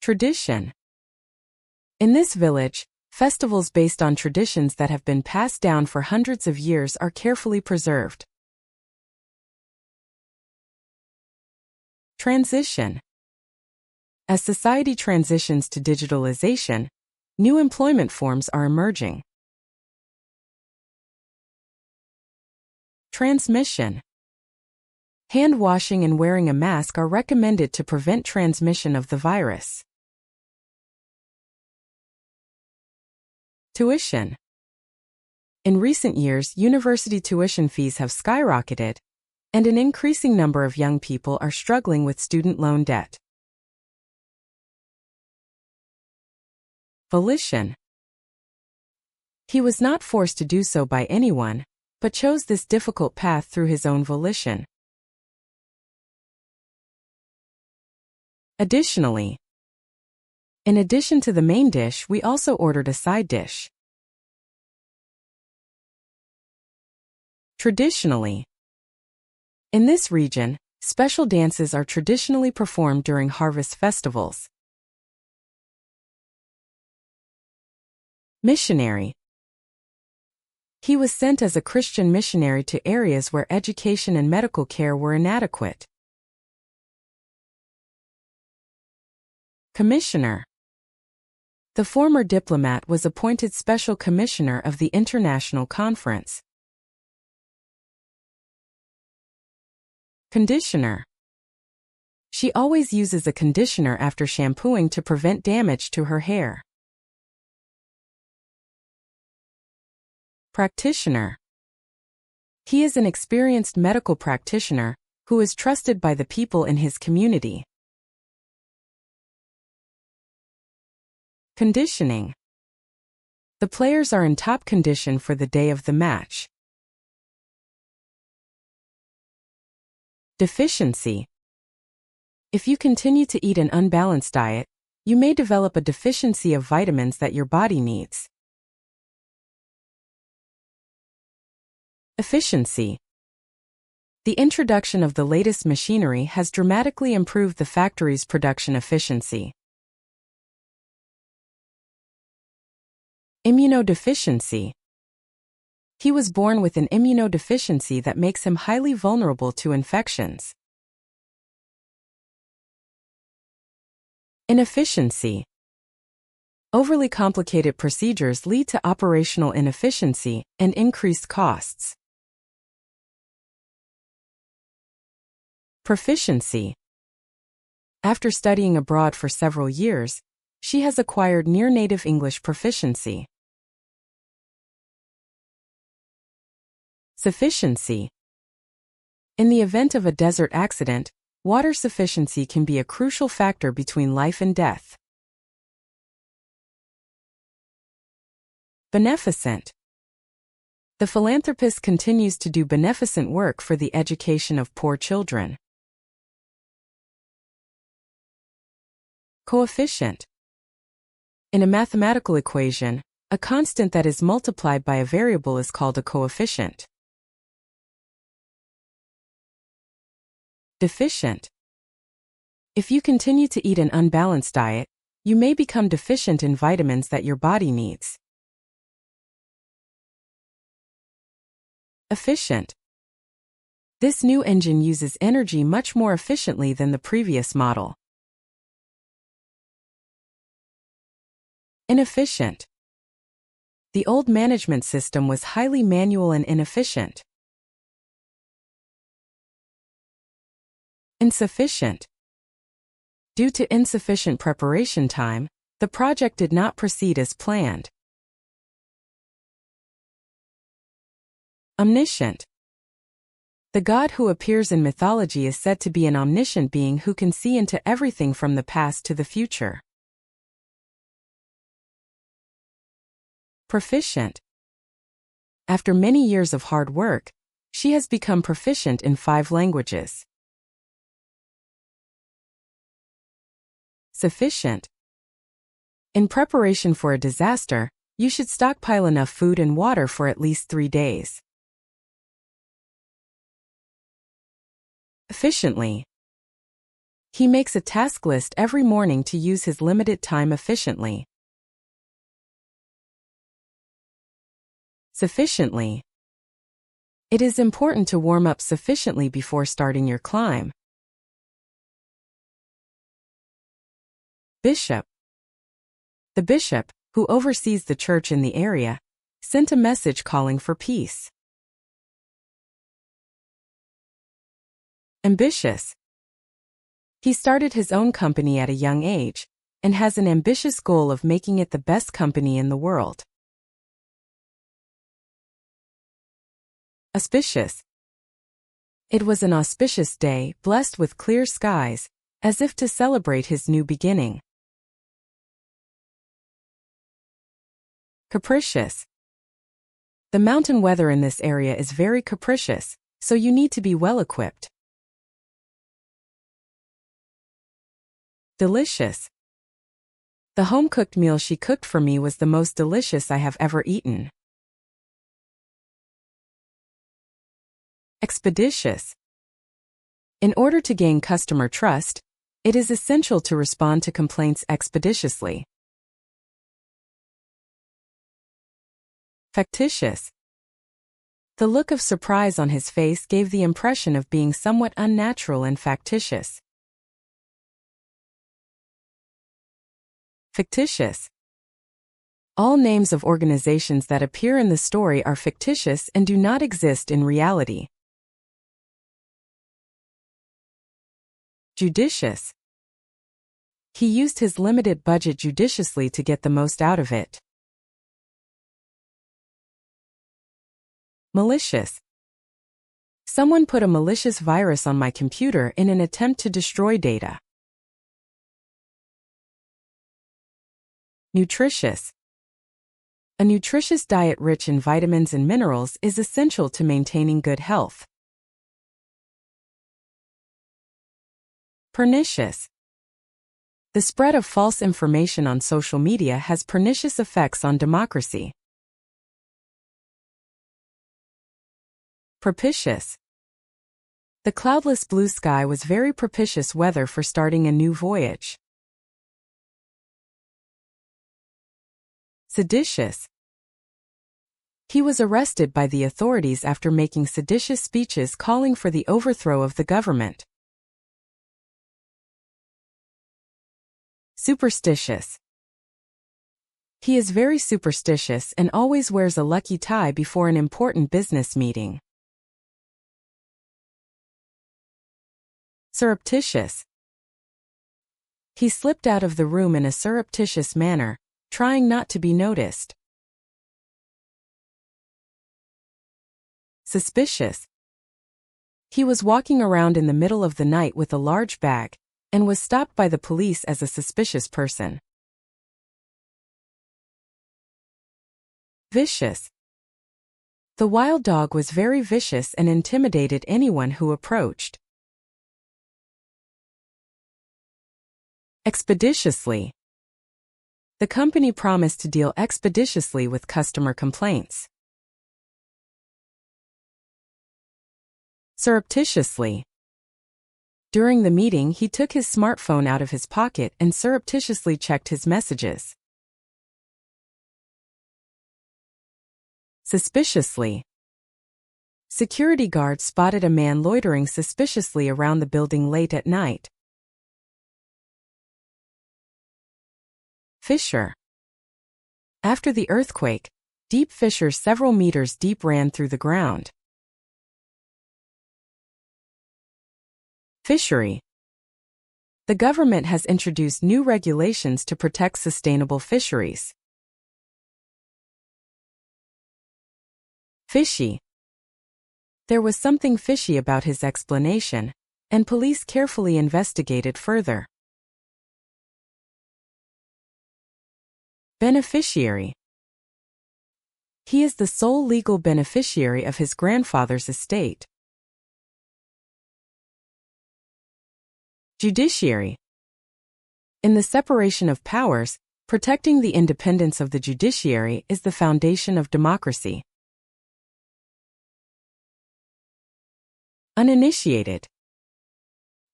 Tradition. In this village, Festivals based on traditions that have been passed down for hundreds of years are carefully preserved. Transition. As society transitions to digitalization, new employment forms are emerging. Transmission. Hand washing and wearing a mask are recommended to prevent transmission of the virus. Tuition. In recent years, university tuition fees have skyrocketed, and an increasing number of young people are struggling with student loan debt. Volition. He was not forced to do so by anyone, but chose this difficult path through his own volition. Additionally, in addition to the main dish, we also ordered a side dish. Traditionally. In this region, special dances are traditionally performed during harvest festivals. Missionary. He was sent as a Christian missionary to areas where education and medical care were inadequate. Commissioner. The former diplomat was appointed Special Commissioner of the International Conference. Conditioner. She always uses a conditioner after shampooing to prevent damage to her hair. Practitioner. He is an experienced medical practitioner who is trusted by the people in his community. Conditioning. The players are in top condition for the day of the match. Deficiency. If you continue to eat an unbalanced diet, you may develop a deficiency of vitamins that your body needs. Efficiency. The introduction of the latest machinery has dramatically improved the factory's production efficiency. Immunodeficiency. He was born with an immunodeficiency that makes him highly vulnerable to infections. Inefficiency. Overly complicated procedures lead to operational inefficiency and increased costs. Proficiency. After studying abroad for several years, she has acquired near-native English proficiency. Sufficiency. In the event of a desert accident, water sufficiency can be a crucial factor between life and death. Beneficent. The philanthropist continues to do beneficent work for the education of poor children. Coefficient. In a mathematical equation, a constant that is multiplied by a variable is called a coefficient. Deficient. If you continue to eat an unbalanced diet, you may become deficient in vitamins that your body needs. Efficient. This new engine uses energy much more efficiently than the previous model. Inefficient. The old management system was highly manual and inefficient. Insufficient. Due to insufficient preparation time, the project did not proceed as planned. Omniscient. The god who appears in mythology is said to be an omniscient being who can see into everything from the past to the future. Proficient. After many years of hard work, she has become proficient in 5 languages. Sufficient. In preparation for a disaster, you should stockpile enough food and water for at least 3 days. Efficiently. He makes a task list every morning to use his limited time efficiently. Sufficiently. It is important to warm up sufficiently before starting your climb. Bishop. The bishop, who oversees the church in the area, sent a message calling for peace. Ambitious. He started his own company at a young age and has an ambitious goal of making it the best company in the world. Auspicious. It was an auspicious day, blessed with clear skies, as if to celebrate his new beginning. Capricious. The mountain weather in this area is very capricious, so you need to be well equipped. Delicious. The home-cooked meal she cooked for me was the most delicious I have ever eaten. Expeditious. In order to gain customer trust, it is essential to respond to complaints expeditiously. Factitious. The look of surprise on his face gave the impression of being somewhat unnatural and factitious. Fictitious. All names of organizations that appear in the story are fictitious and do not exist in reality. Judicious. He used his limited budget judiciously to get the most out of it. Malicious. Someone put a malicious virus on my computer in an attempt to destroy data. Nutritious. A nutritious diet rich in vitamins and minerals is essential to maintaining good health. Pernicious. The spread of false information on social media has pernicious effects on democracy. Propitious. The cloudless blue sky was very propitious weather for starting a new voyage. Seditious. He was arrested by the authorities after making seditious speeches calling for the overthrow of the government. Superstitious. He is very superstitious and always wears a lucky tie before an important business meeting. Surreptitious. He slipped out of the room in a surreptitious manner, trying not to be noticed. Suspicious. He was walking around in the middle of the night with a large bag, and was stopped by the police as a suspicious person. Vicious. The wild dog was very vicious and intimidated anyone who approached. Expeditiously. The company promised to deal expeditiously with customer complaints. Surreptitiously. During the meeting, he took his smartphone out of his pocket and surreptitiously checked his messages. Suspiciously. Security guards spotted a man loitering suspiciously around the building late at night. Fissure. After the earthquake, deep fissures several meters deep ran through the ground. Fishery. The government has introduced new regulations to protect sustainable fisheries. Fishy. There was something fishy about his explanation, and police carefully investigated further. Beneficiary. He is the sole legal beneficiary of his grandfather's estate. Judiciary. In the separation of powers, protecting the independence of the judiciary is the foundation of democracy. Uninitiated.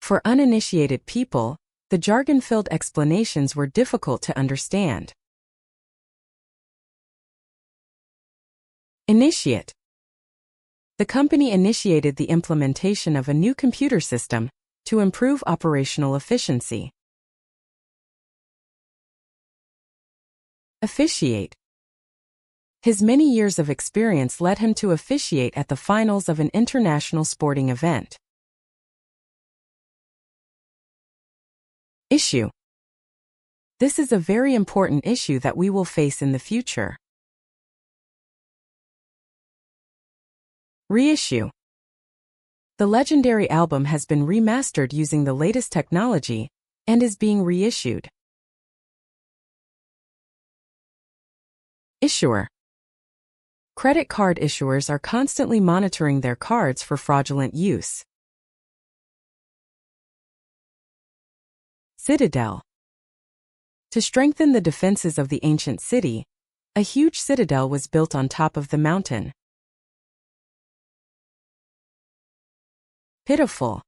For uninitiated people, the jargon-filled explanations were difficult to understand. Initiate. The company initiated the implementation of a new computer system to improve operational efficiency. Officiate. His many years of experience led him to officiate at the finals of an international sporting event. Issue. This is a very important issue that we will face in the future. Reissue. The legendary album has been remastered using the latest technology and is being reissued. Issuer. Credit card issuers are constantly monitoring their cards for fraudulent use. Citadel. To strengthen the defenses of the ancient city, a huge citadel was built on top of the mountain. Pitiful.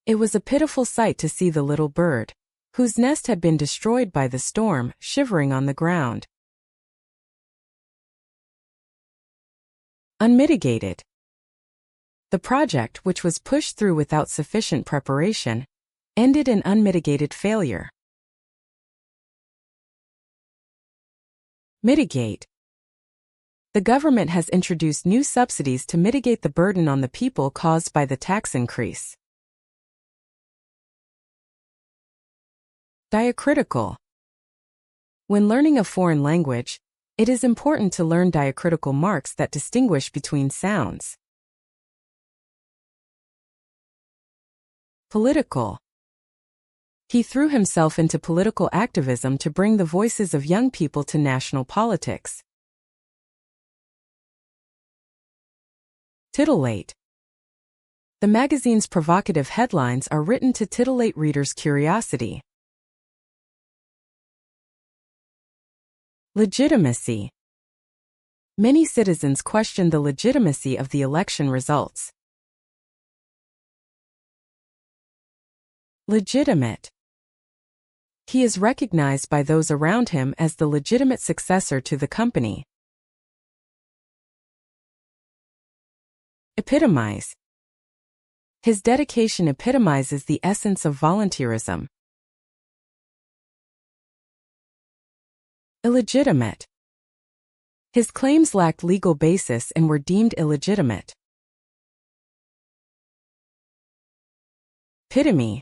It was a pitiful sight to see the little bird, whose nest had been destroyed by the storm, shivering on the ground. Unmitigated. The project, which was pushed through without sufficient preparation, ended in unmitigated failure. Mitigate. The government has introduced new subsidies to mitigate the burden on the people caused by the tax increase. Diacritical. When learning a foreign language, it is important to learn diacritical marks that distinguish between sounds. Political. He threw himself into political activism to bring the voices of young people to national politics. Titillate. The magazine's provocative headlines are written to titillate readers' curiosity. Legitimacy. Many citizens question the legitimacy of the election results. Legitimate. He is recognized by those around him as the legitimate successor to the company. Epitomize. His dedication epitomizes the essence of volunteerism. Illegitimate. His claims lacked legal basis and were deemed illegitimate. Epitome.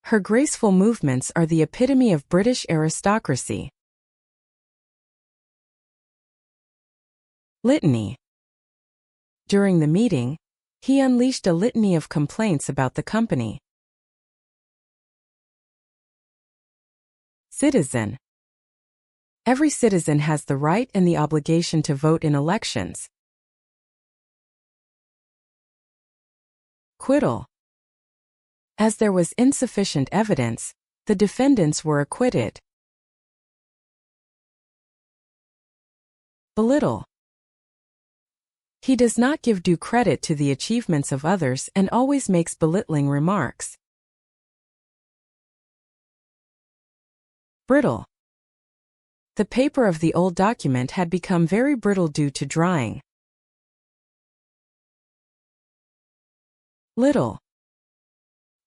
Her graceful movements are the epitome of British aristocracy. Litany. During the meeting, he unleashed a litany of complaints about the company. Citizen. Every citizen has the right and the obligation to vote in elections. Acquittal. As there was insufficient evidence, the defendants were acquitted. Belittle. He does not give due credit to the achievements of others and always makes belittling remarks. Brittle. The paper of the old document had become very brittle due to drying. Little.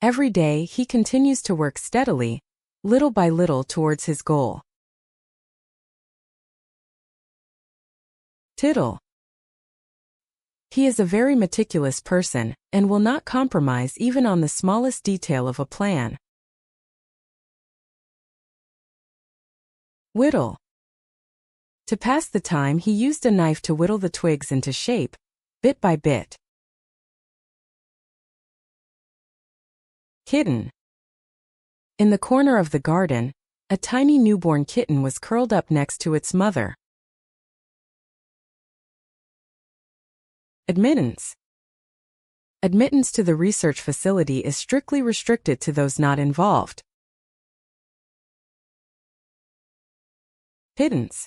Every day he continues to work steadily, little by little towards his goal. Tittle. He is a very meticulous person and will not compromise even on the smallest detail of a plan. Whittle. To pass the time, he used a knife to whittle the twigs into shape, bit by bit. Kitten. In the corner of the garden, a tiny newborn kitten was curled up next to its mother. Admittance. Admittance to the research facility is strictly restricted to those not involved. Pittance.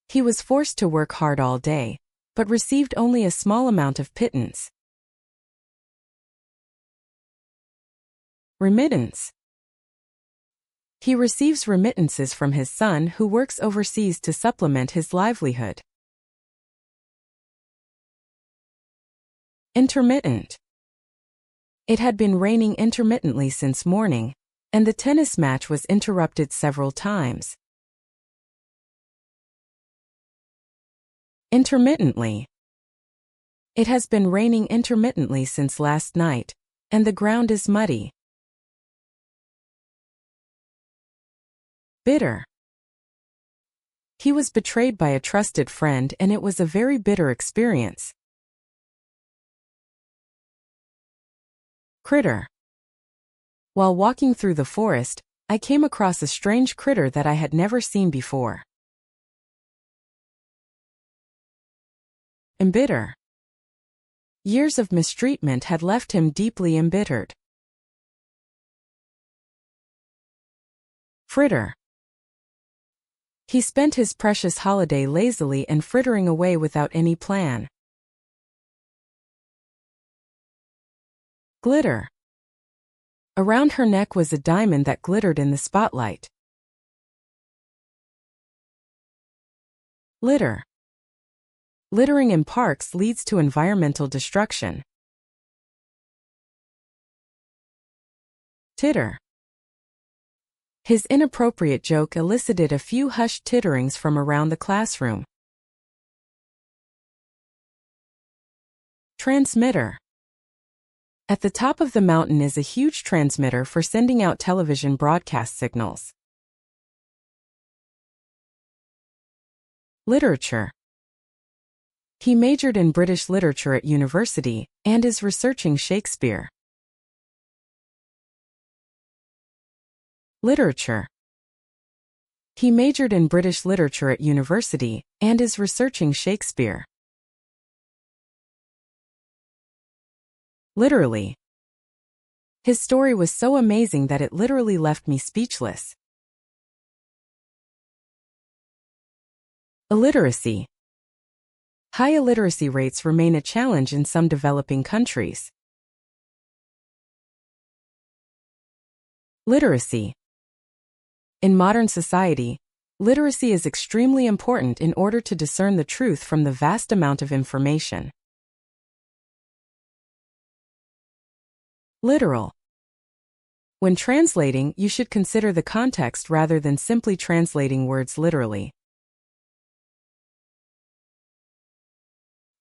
He was forced to work hard all day, but received only a small amount of pittance. Remittance. He receives remittances from his son who works overseas to supplement his livelihood. Intermittent. It had been raining intermittently since morning, and the tennis match was interrupted several times. Intermittently. It has been raining intermittently since last night, and the ground is muddy. Bitter. He was betrayed by a trusted friend and it was a very bitter experience. Critter. While walking through the forest, I came across a strange critter that I had never seen before. Embitter. Years of mistreatment had left him deeply embittered. Fritter. He spent his precious holiday lazily and frittering away without any plan. Glitter. Around her neck was a diamond that glittered in the spotlight. Litter. Littering in parks leads to environmental destruction. Titter. His inappropriate joke elicited a few hushed titterings from around the classroom. Transmitter. At the top of the mountain is a huge transmitter for sending out television broadcast signals. Literature. He majored in British literature at university and is researching Shakespeare. Literature. He majored in British literature at university and is researching Shakespeare. Literally. His story was so amazing that it literally left me speechless. Illiteracy. High illiteracy rates remain a challenge in some developing countries. Literacy. In modern society, literacy is extremely important in order to discern the truth from the vast amount of information. Literal. When translating, you should consider the context rather than simply translating words literally.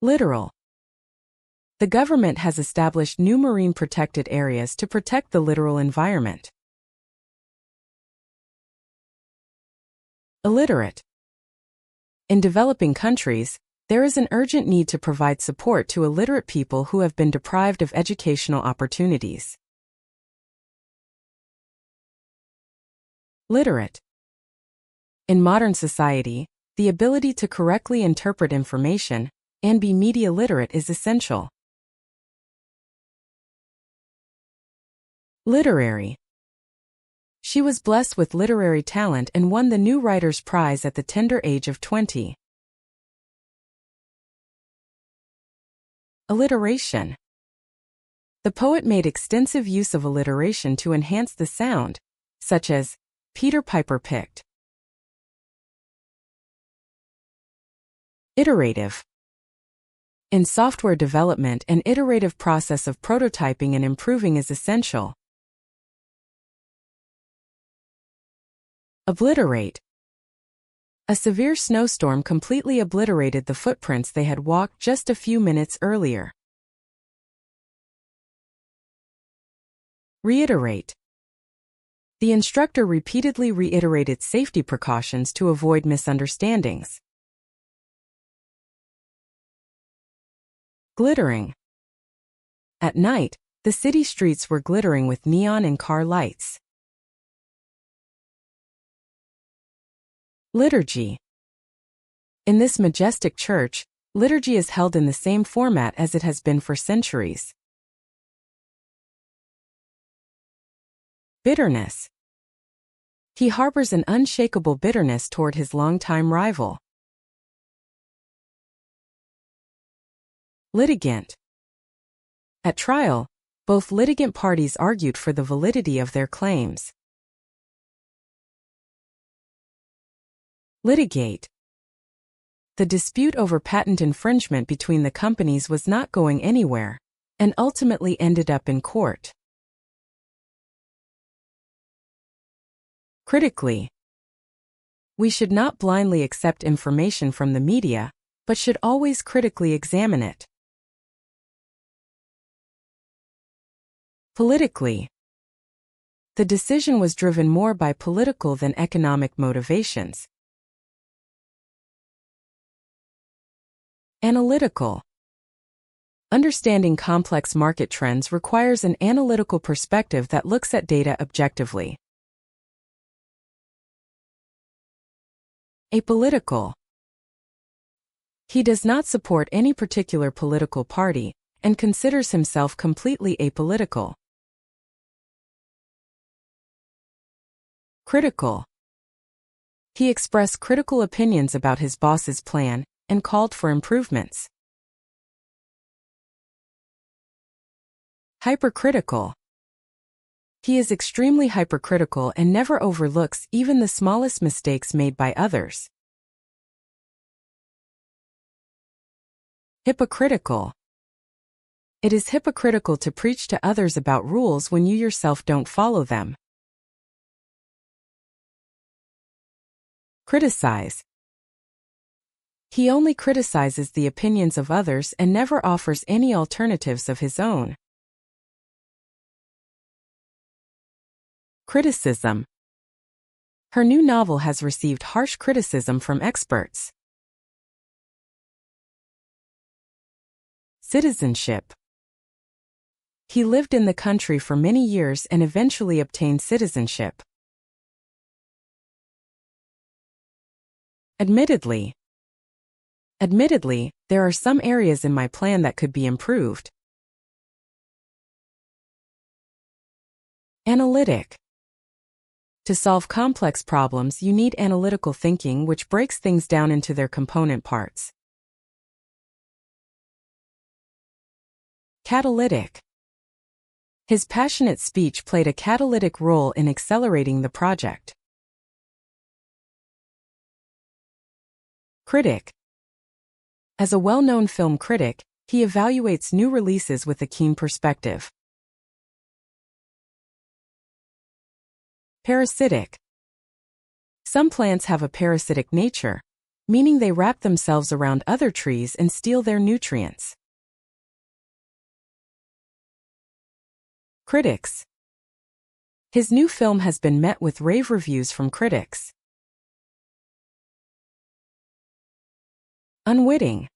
Literal. The government has established new marine protected areas to protect the littoral environment. Illiterate. In developing countries, there is an urgent need to provide support to illiterate people who have been deprived of educational opportunities. Literate. In modern society, the ability to correctly interpret information and be media literate is essential. Literary. She was blessed with literary talent and won the New Writers' Prize at the tender age of 20. Alliteration. The poet made extensive use of alliteration to enhance the sound, such as Peter Piper picked. Iterative. In software development, an iterative process of prototyping and improving is essential. Obliterate. A severe snowstorm completely obliterated the footprints they had walked just a few minutes earlier. Reiterate. The instructor repeatedly reiterated safety precautions to avoid misunderstandings. Glittering. At night, the city streets were glittering with neon and car lights. Liturgy. In this majestic church, liturgy is held in the same format as it has been for centuries. Bitterness. He harbors an unshakable bitterness toward his longtime rival. Litigant. At trial, both litigant parties argued for the validity of their claims. Litigate. The dispute over patent infringement between the companies was not going anywhere, and ultimately ended up in court. Critically. We should not blindly accept information from the media, but should always critically examine it. Politically. The decision was driven more by political than economic motivations. Analytical. Understanding complex market trends requires an analytical perspective that looks at data objectively. Apolitical. He does not support any particular political party, and considers himself completely apolitical. Critical. He expressed critical opinions about his boss's plan, and called for improvements. Hypercritical. He is extremely hypercritical and never overlooks even the smallest mistakes made by others. Hypocritical. It is hypocritical to preach to others about rules when you yourself don't follow them. Criticize. He only criticizes the opinions of others and never offers any alternatives of his own. Criticism. Her new novel has received harsh criticism from experts. Citizenship. He lived in the country for many years and eventually obtained citizenship. Admittedly. Admittedly, there are some areas in my plan that could be improved. Analytic. To solve complex problems, you need analytical thinking, which breaks things down into their component parts. Catalytic. His passionate speech played a catalytic role in accelerating the project. Critic. As a well-known film critic, he evaluates new releases with a keen perspective. Parasitic. Some plants have a parasitic nature, meaning they wrap themselves around other trees and steal their nutrients. Critics. His new film has been met with rave reviews from critics. Unwitting.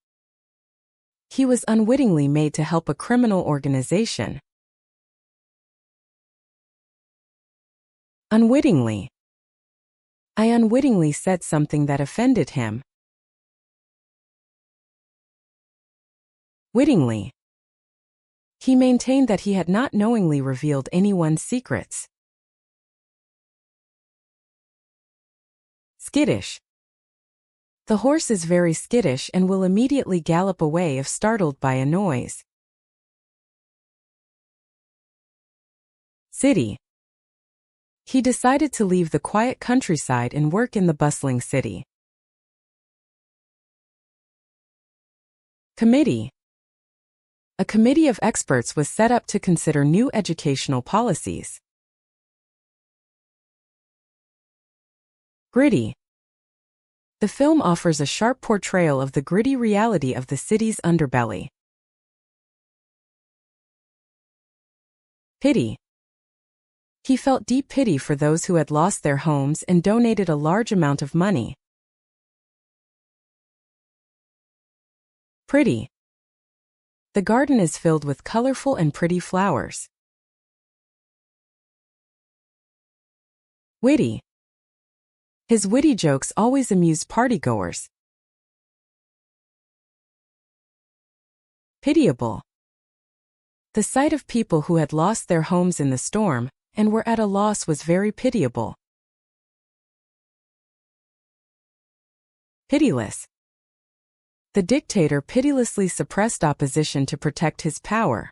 He was unwittingly made to help a criminal organization. Unwittingly. I unwittingly said something that offended him. Wittingly. He maintained that he had not knowingly revealed anyone's secrets. Skittish. The horse is very skittish and will immediately gallop away if startled by a noise. City. He decided to leave the quiet countryside and work in the bustling city. Committee. A committee of experts was set up to consider new educational policies. Gritty. The film offers a sharp portrayal of the gritty reality of the city's underbelly. Pity. He felt deep pity for those who had lost their homes and donated a large amount of money. Pretty. The garden is filled with colorful and pretty flowers. Witty. His witty jokes always amused partygoers. Pitiable. The sight of people who had lost their homes in the storm and were at a loss was very pitiable. Pitiless. The dictator pitilessly suppressed opposition to protect his power.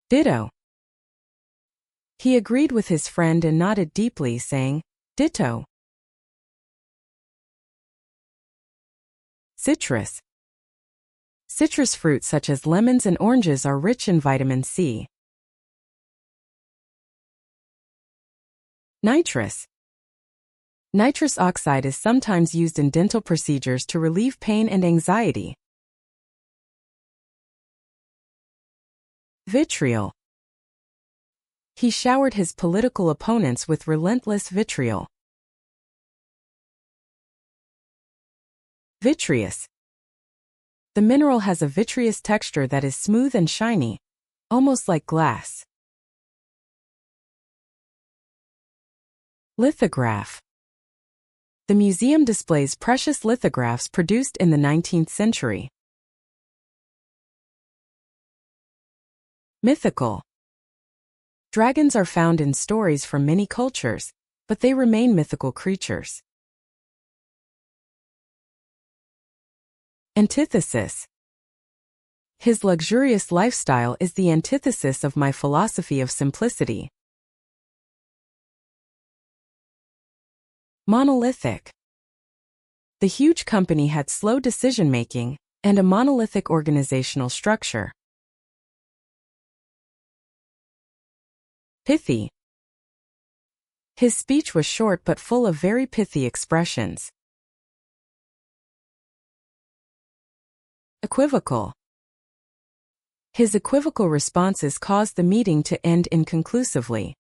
Ditto. He agreed with his friend and nodded deeply, saying, "Ditto." Citrus. Citrus fruits such as lemons and oranges are rich in vitamin C. Nitrous. Nitrous oxide is sometimes used in dental procedures to relieve pain and anxiety. Vitriol. He showered his political opponents with relentless vitriol. Vitreous. The mineral has a vitreous texture that is smooth and shiny, almost like glass. Lithograph. The museum displays precious lithographs produced in the 19th century. Mythical. Dragons are found in stories from many cultures, but they remain mythical creatures. Antithesis. His luxurious lifestyle is the antithesis of my philosophy of simplicity. Monolithic. The huge company had slow decision-making and a monolithic organizational structure. Pithy. His speech was short but full of very pithy expressions. Equivocal. His equivocal responses caused the meeting to end inconclusively.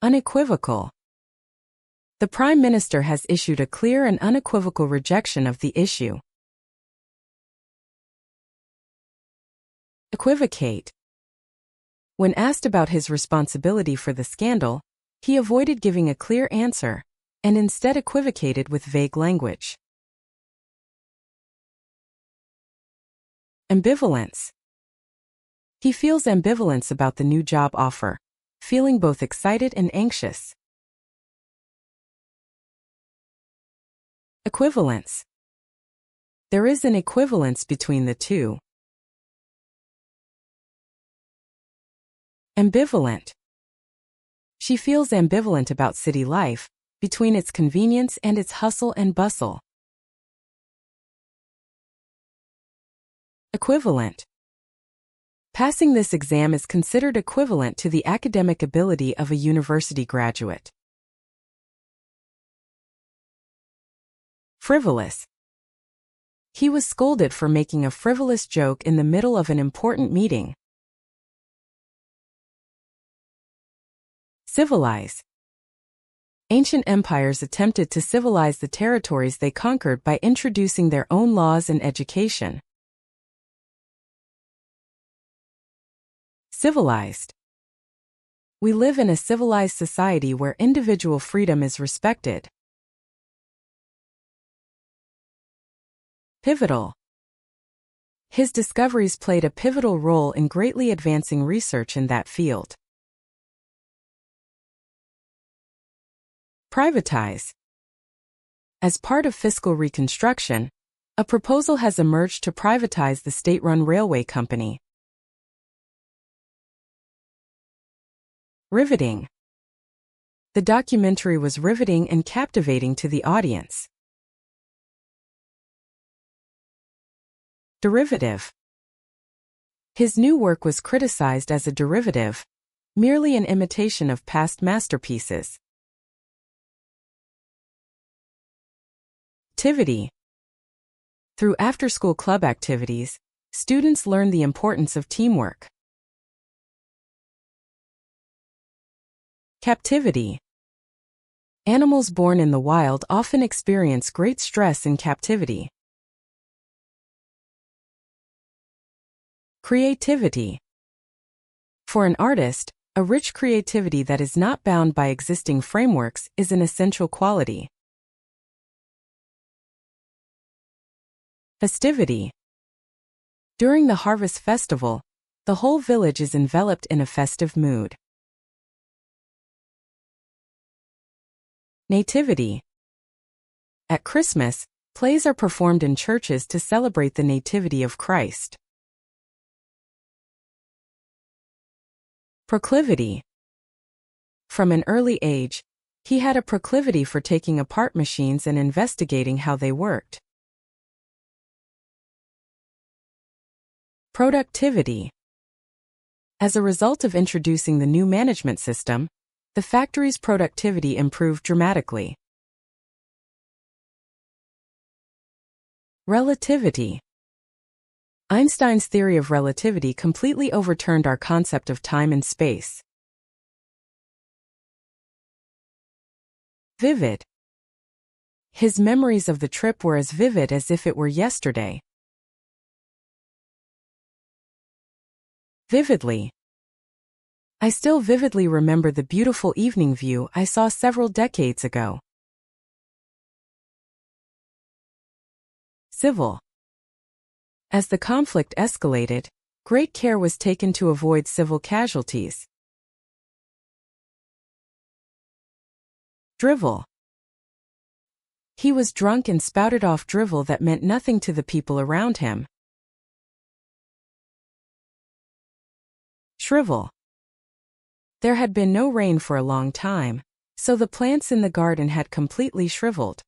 Unequivocal. The Prime Minister has issued a clear and unequivocal rejection of the issue. Equivocate. When asked about his responsibility for the scandal, he avoided giving a clear answer, and instead equivocated with vague language. Ambivalence. He feels ambivalence about the new job offer, feeling both excited and anxious. Equivalence. There is an equivalence between the two. Ambivalent. She feels ambivalent about city life, between its convenience and its hustle and bustle. Equivalent. Passing this exam is considered equivalent to the academic ability of a university graduate. Frivolous. He was scolded for making a frivolous joke in the middle of an important meeting. Civilize. Ancient empires attempted to civilize the territories they conquered by introducing their own laws and education. Civilized. We live in a civilized society where individual freedom is respected. Pivotal. His discoveries played a pivotal role in greatly advancing research in that field. Privatize. As part of fiscal reconstruction, a proposal has emerged to privatize the state-run railway company. Riveting. The documentary was riveting and captivating to the audience. Derivative. His new work was criticized as a derivative, merely an imitation of past masterpieces. Activity. Through after-school club activities, students learn the importance of teamwork. Captivity. Animals born in the wild often experience great stress in captivity. Creativity. For an artist, a rich creativity that is not bound by existing frameworks is an essential quality. Festivity. During the harvest festival, the whole village is enveloped in a festive mood. Nativity. At Christmas, plays are performed in churches to celebrate the Nativity of Christ. Proclivity. From an early age, he had a proclivity for taking apart machines and investigating how they worked. Productivity. As a result of introducing the new management system, the factory's productivity improved dramatically. Relativity. Einstein's theory of relativity completely overturned our concept of time and space. Vivid. His memories of the trip were as vivid as if it were yesterday. Vividly. I still vividly remember the beautiful evening view I saw several decades ago. Civil. As the conflict escalated, great care was taken to avoid civil casualties. Drivel. He was drunk and spouted off drivel that meant nothing to the people around him. Shrivel. There had been no rain for a long time, so the plants in the garden had completely shriveled.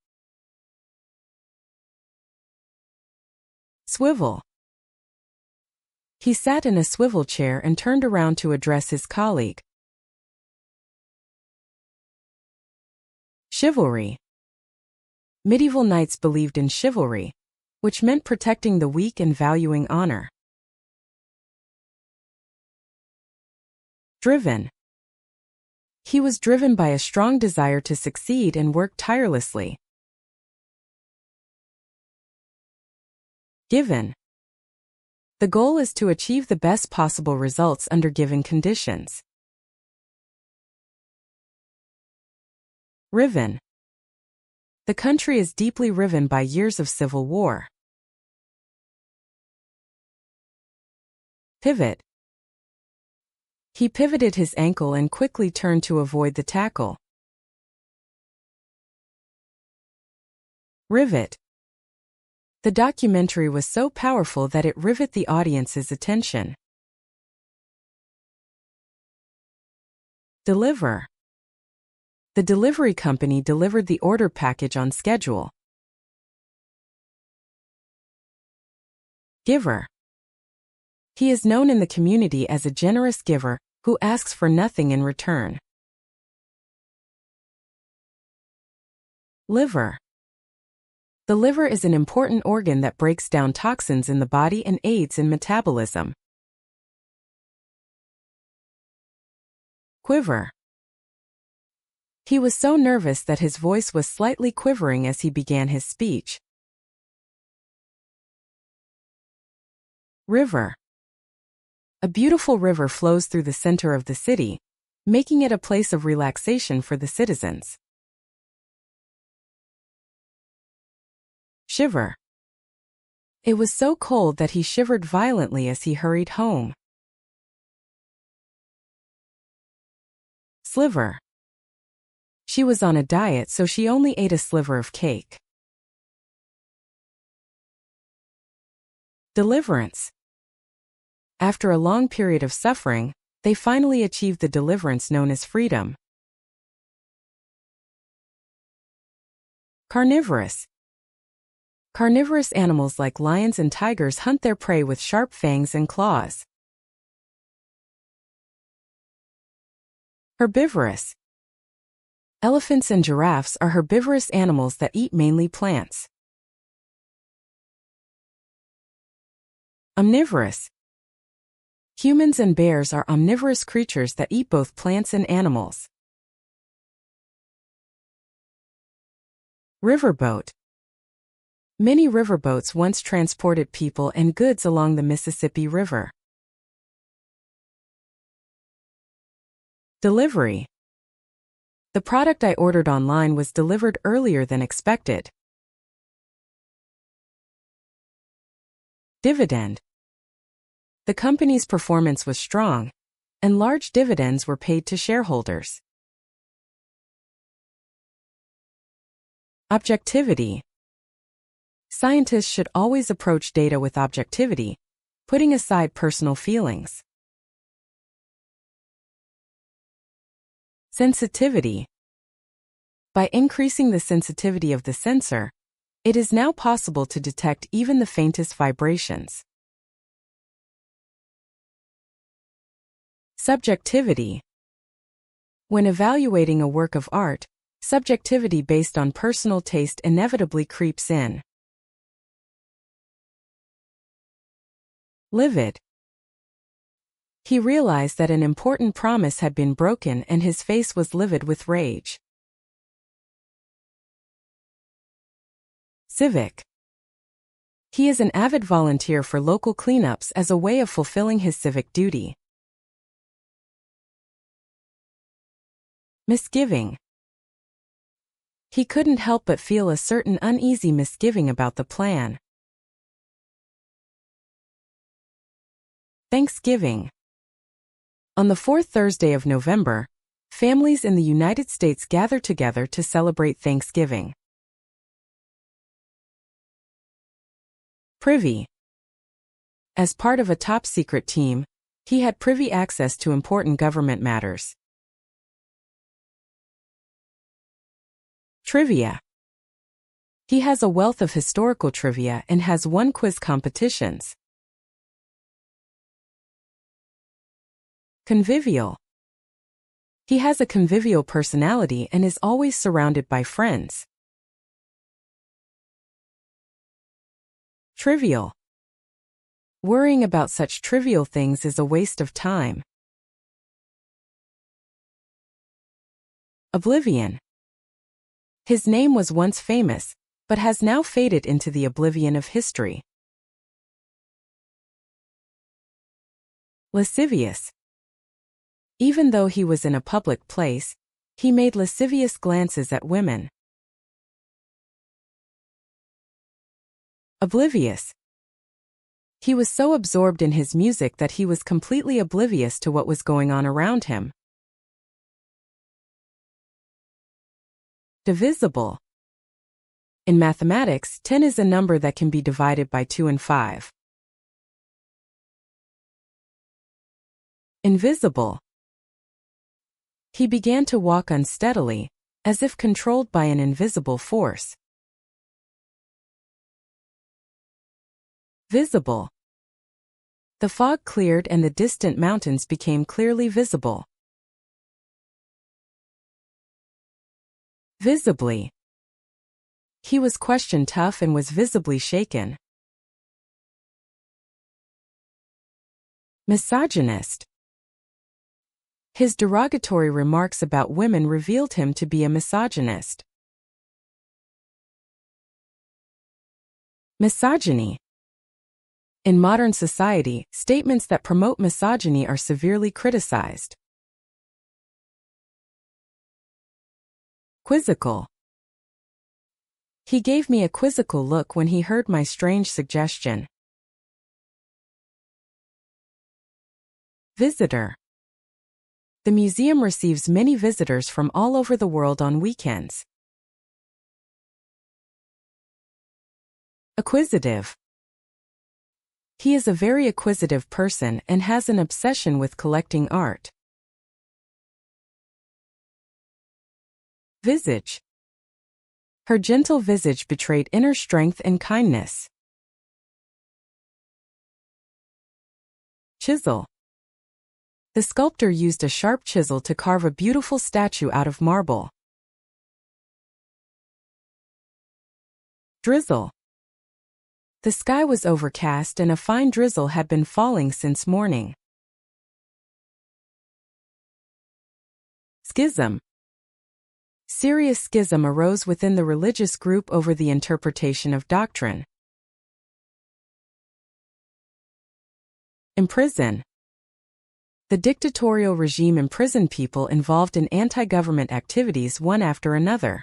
Swivel. He sat in a swivel chair and turned around to address his colleague. Chivalry. Medieval knights believed in chivalry, which meant protecting the weak and valuing honor. Driven. He was driven by a strong desire to succeed and worked tirelessly. Given. The goal is to achieve the best possible results under given conditions. Riven. The country is deeply riven by years of civil war. Pivot. He pivoted his ankle and quickly turned to avoid the tackle. Rivet. The documentary was so powerful that it riveted the audience's attention. Deliver. The delivery company delivered the order package on schedule. Giver. He is known in the community as a generous giver who asks for nothing in return. Liver. The liver is an important organ that breaks down toxins in the body and aids in metabolism. Quiver. He was so nervous that his voice was slightly quivering as he began his speech. River. A beautiful river flows through the center of the city, making it a place of relaxation for the citizens. Shiver. It was so cold that he shivered violently as he hurried home. Sliver. She was on a diet, so she only ate a sliver of cake. Deliverance. After a long period of suffering, they finally achieved the deliverance known as freedom. Carnivorous. Carnivorous animals like lions and tigers hunt their prey with sharp fangs and claws. Herbivorous. Elephants and giraffes are herbivorous animals that eat mainly plants. Omnivorous. Humans and bears are omnivorous creatures that eat both plants and animals. Riverboat. Many riverboats once transported people and goods along the Mississippi River. Delivery. The product I ordered online was delivered earlier than expected. Dividend. The company's performance was strong, and large dividends were paid to shareholders. Objectivity. Scientists should always approach data with objectivity, putting aside personal feelings. Sensitivity. By increasing the sensitivity of the sensor, it is now possible to detect even the faintest vibrations. Subjectivity. When evaluating a work of art, subjectivity based on personal taste inevitably creeps in. Livid. He realized that an important promise had been broken and his face was livid with rage. Civic. He is an avid volunteer for local cleanups as a way of fulfilling his civic duty. Misgiving. He couldn't help but feel a certain uneasy misgiving about the plan. Thanksgiving. On the fourth Thursday of November, families in the United States gather together to celebrate Thanksgiving. Privy. As part of a top-secret team, he had privy access to important government matters. Trivia. He has a wealth of historical trivia and has won quiz competitions. Convivial. He has a convivial personality and is always surrounded by friends. Trivial. Worrying about such trivial things is a waste of time. Oblivion. His name was once famous, but has now faded into the oblivion of history. Lascivious. Even though he was in a public place, he made lascivious glances at women. Oblivious. He was so absorbed in his music that he was completely oblivious to what was going on around him. Divisible. In mathematics, 10 is a number that can be divided by 2 and 5. Invisible. He began to walk unsteadily, as if controlled by an invisible force. Visible. The fog cleared and the distant mountains became clearly visible. Visibly. He was question tough and was visibly shaken. Misogynist. His derogatory remarks about women revealed him to be a misogynist. Misogyny. In modern society, statements that promote misogyny are severely criticized. Quizzical. He gave me a quizzical look when he heard my strange suggestion. Visitor. The museum receives many visitors from all over the world on weekends. Acquisitive. He is a very acquisitive person and has an obsession with collecting art. Visage. Her gentle visage betrayed inner strength and kindness. Chisel. The sculptor used a sharp chisel to carve a beautiful statue out of marble. Drizzle. The sky was overcast and a fine drizzle had been falling since morning. Schism. Serious schism arose within the religious group over the interpretation of doctrine. Imprison. The dictatorial regime imprisoned people involved in anti-government activities one after another.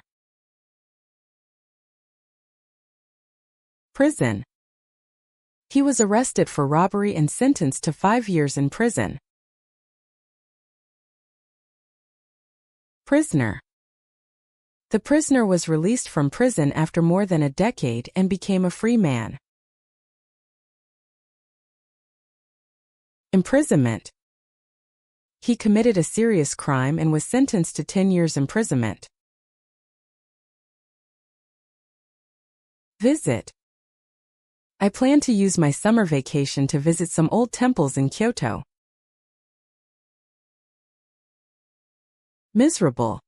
Prison. He was arrested for robbery and sentenced to 5 years in prison. Prisoner. The prisoner was released from prison after more than a decade and became a free man. Imprisonment. He committed a serious crime and was sentenced to 10 years imprisonment. Visit. I plan to use my summer vacation to visit some old temples in Kyoto. Miserable.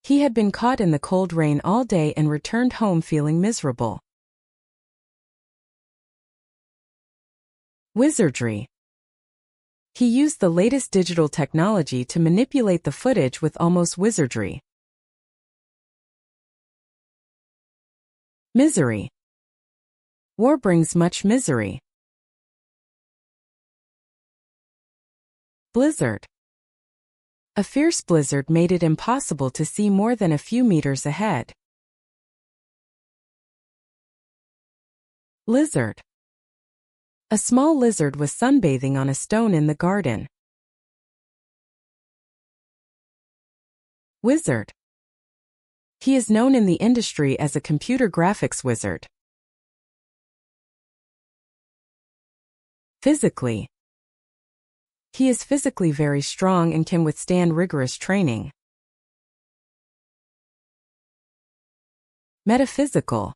He had been caught in the cold rain all day and returned home feeling miserable. Wizardry. He used the latest digital technology to manipulate the footage with almost wizardry. Misery. War brings much misery. Blizzard. A fierce blizzard made it impossible to see more than a few meters ahead. Lizard. A small lizard was sunbathing on a stone in the garden. Wizard. He is known in the industry as a computer graphics wizard. Physically. He is physically very strong and can withstand rigorous training. Metaphysical.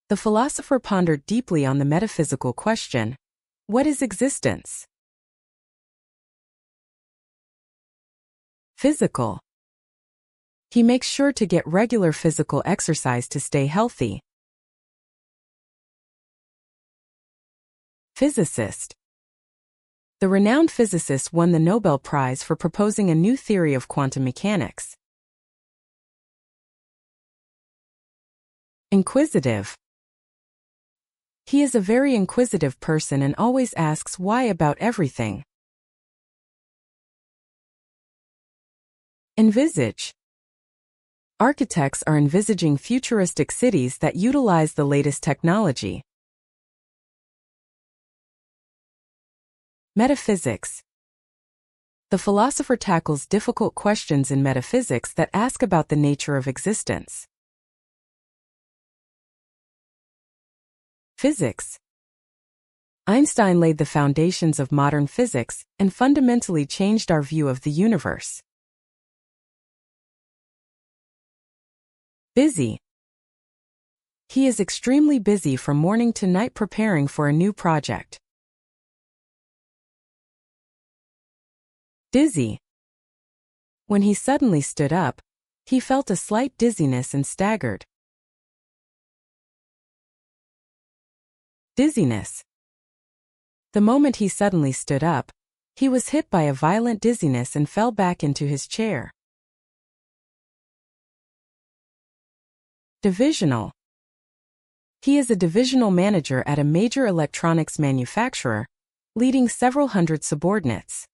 The philosopher pondered deeply on the metaphysical question, what is existence? Physical. He makes sure to get regular physical exercise to stay healthy. Physicist. The renowned physicist won the Nobel Prize for proposing a new theory of quantum mechanics. Inquisitive. He is a very inquisitive person and always asks why about everything. Envisage. Architects are envisaging futuristic cities that utilize the latest technology. Metaphysics. The philosopher tackles difficult questions in metaphysics that ask about the nature of existence. Physics. Einstein laid the foundations of modern physics and fundamentally changed our view of the universe. Busy. He is extremely busy from morning to night preparing for a new project. Dizzy. When he suddenly stood up, he felt a slight dizziness and staggered. Dizziness. The moment he suddenly stood up, he was hit by a violent dizziness and fell back into his chair. Divisional. He is a divisional manager at a major electronics manufacturer, leading several hundred subordinates.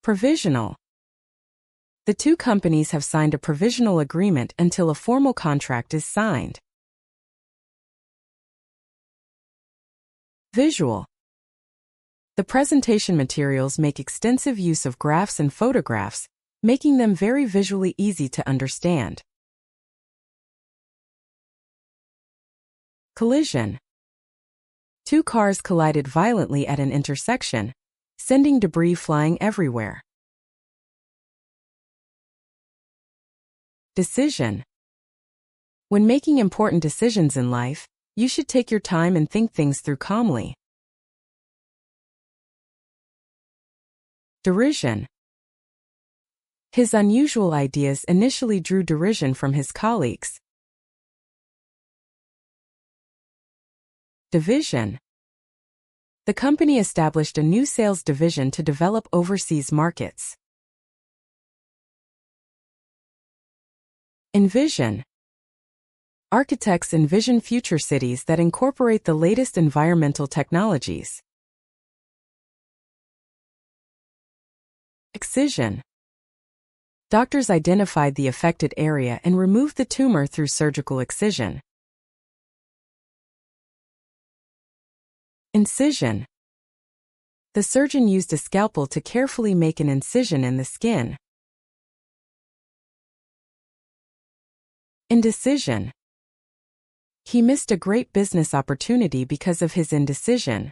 Provisional. The two companies have signed a provisional agreement until a formal contract is signed. Visual. The presentation materials make extensive use of graphs and photographs, making them very visually easy to understand. Collision. Two cars collided violently at an intersection, sending debris flying everywhere. Decision. When making important decisions in life, you should take your time and think things through calmly. Derision. His unusual ideas initially drew derision from his colleagues. Division. The company established a new sales division to develop overseas markets. Envision. Architects envision future cities that incorporate the latest environmental technologies. Excision. Doctors identified the affected area and removed the tumor through surgical excision. Incision. The surgeon used a scalpel to carefully make an incision in the skin. Indecision. He missed a great business opportunity because of his indecision.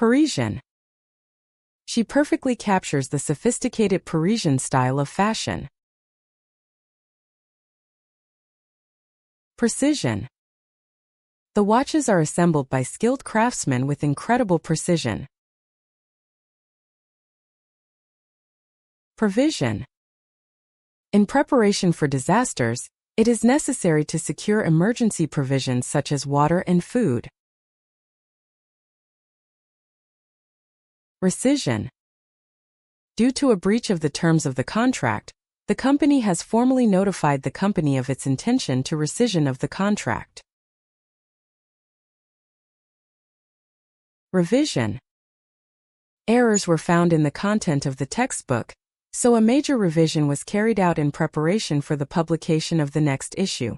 Parisian. She perfectly captures the sophisticated Parisian style of fashion. Precision. The watches are assembled by skilled craftsmen with incredible precision. Provision. In preparation for disasters, it is necessary to secure emergency provisions such as water and food. Rescission. Due to a breach of the terms of the contract, the company has formally notified the company of its intention to rescission of the contract. Revision. Errors were found in the content of the textbook, so a major revision was carried out in preparation for the publication of the next issue.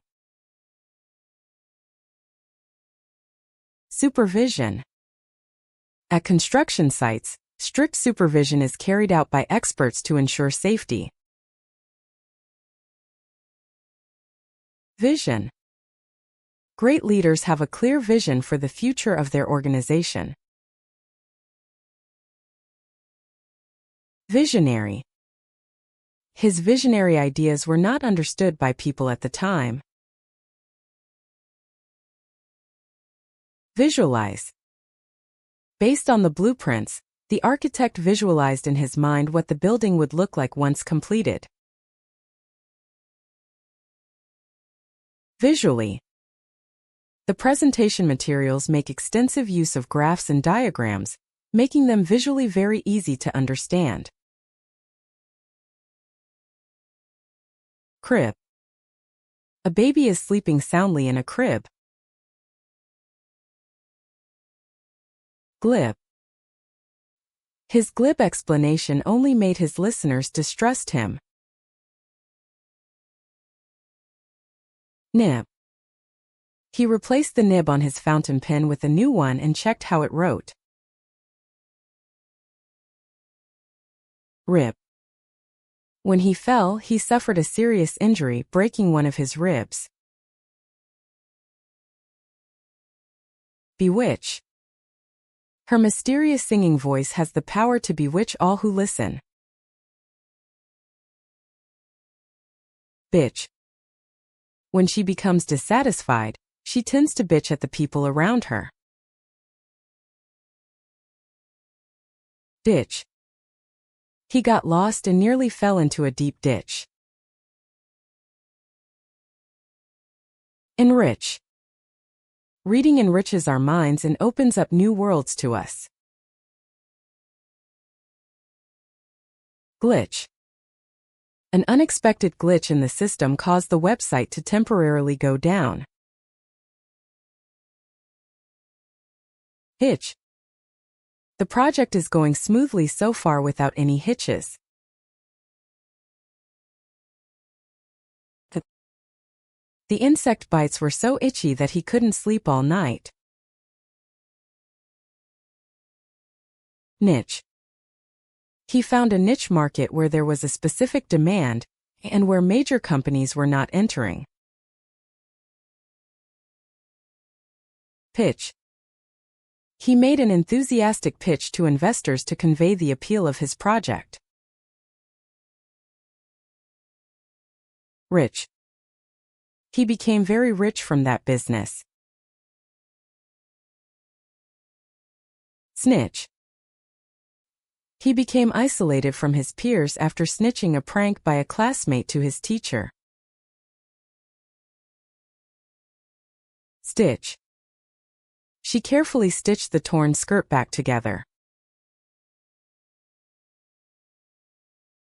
Supervision. At construction sites, strict supervision is carried out by experts to ensure safety. Vision. Great leaders have a clear vision for the future of their organization. Visionary. His visionary ideas were not understood by people at the time. Visualize. Based on the blueprints, the architect visualized in his mind what the building would look like once completed. Visually. The presentation materials make extensive use of graphs and diagrams, making them visually very easy to understand. Crib. A baby is sleeping soundly in a crib. Glib. His glib explanation only made his listeners distrust him. Nib. He replaced the nib on his fountain pen with a new one and checked how it wrote. Rib. When he fell, he suffered a serious injury, breaking one of his ribs. Bewitch. Her mysterious singing voice has the power to bewitch all who listen. Bitch. When she becomes dissatisfied, she tends to bitch at the people around her. Ditch. He got lost and nearly fell into a deep ditch. Enrich. Reading enriches our minds and opens up new worlds to us. Glitch. An unexpected glitch in the system caused the website to temporarily go down. Hitch. The project is going smoothly so far without any hitches. The insect bites were so itchy that he couldn't sleep all night. Niche. He found a niche market where there was a specific demand and where major companies were not entering. Pitch. He made an enthusiastic pitch to investors to convey the appeal of his project. Rich. He became very rich from that business. Snitch. He became isolated from his peers after snitching a prank by a classmate to his teacher. Stitch. She carefully stitched the torn skirt back together.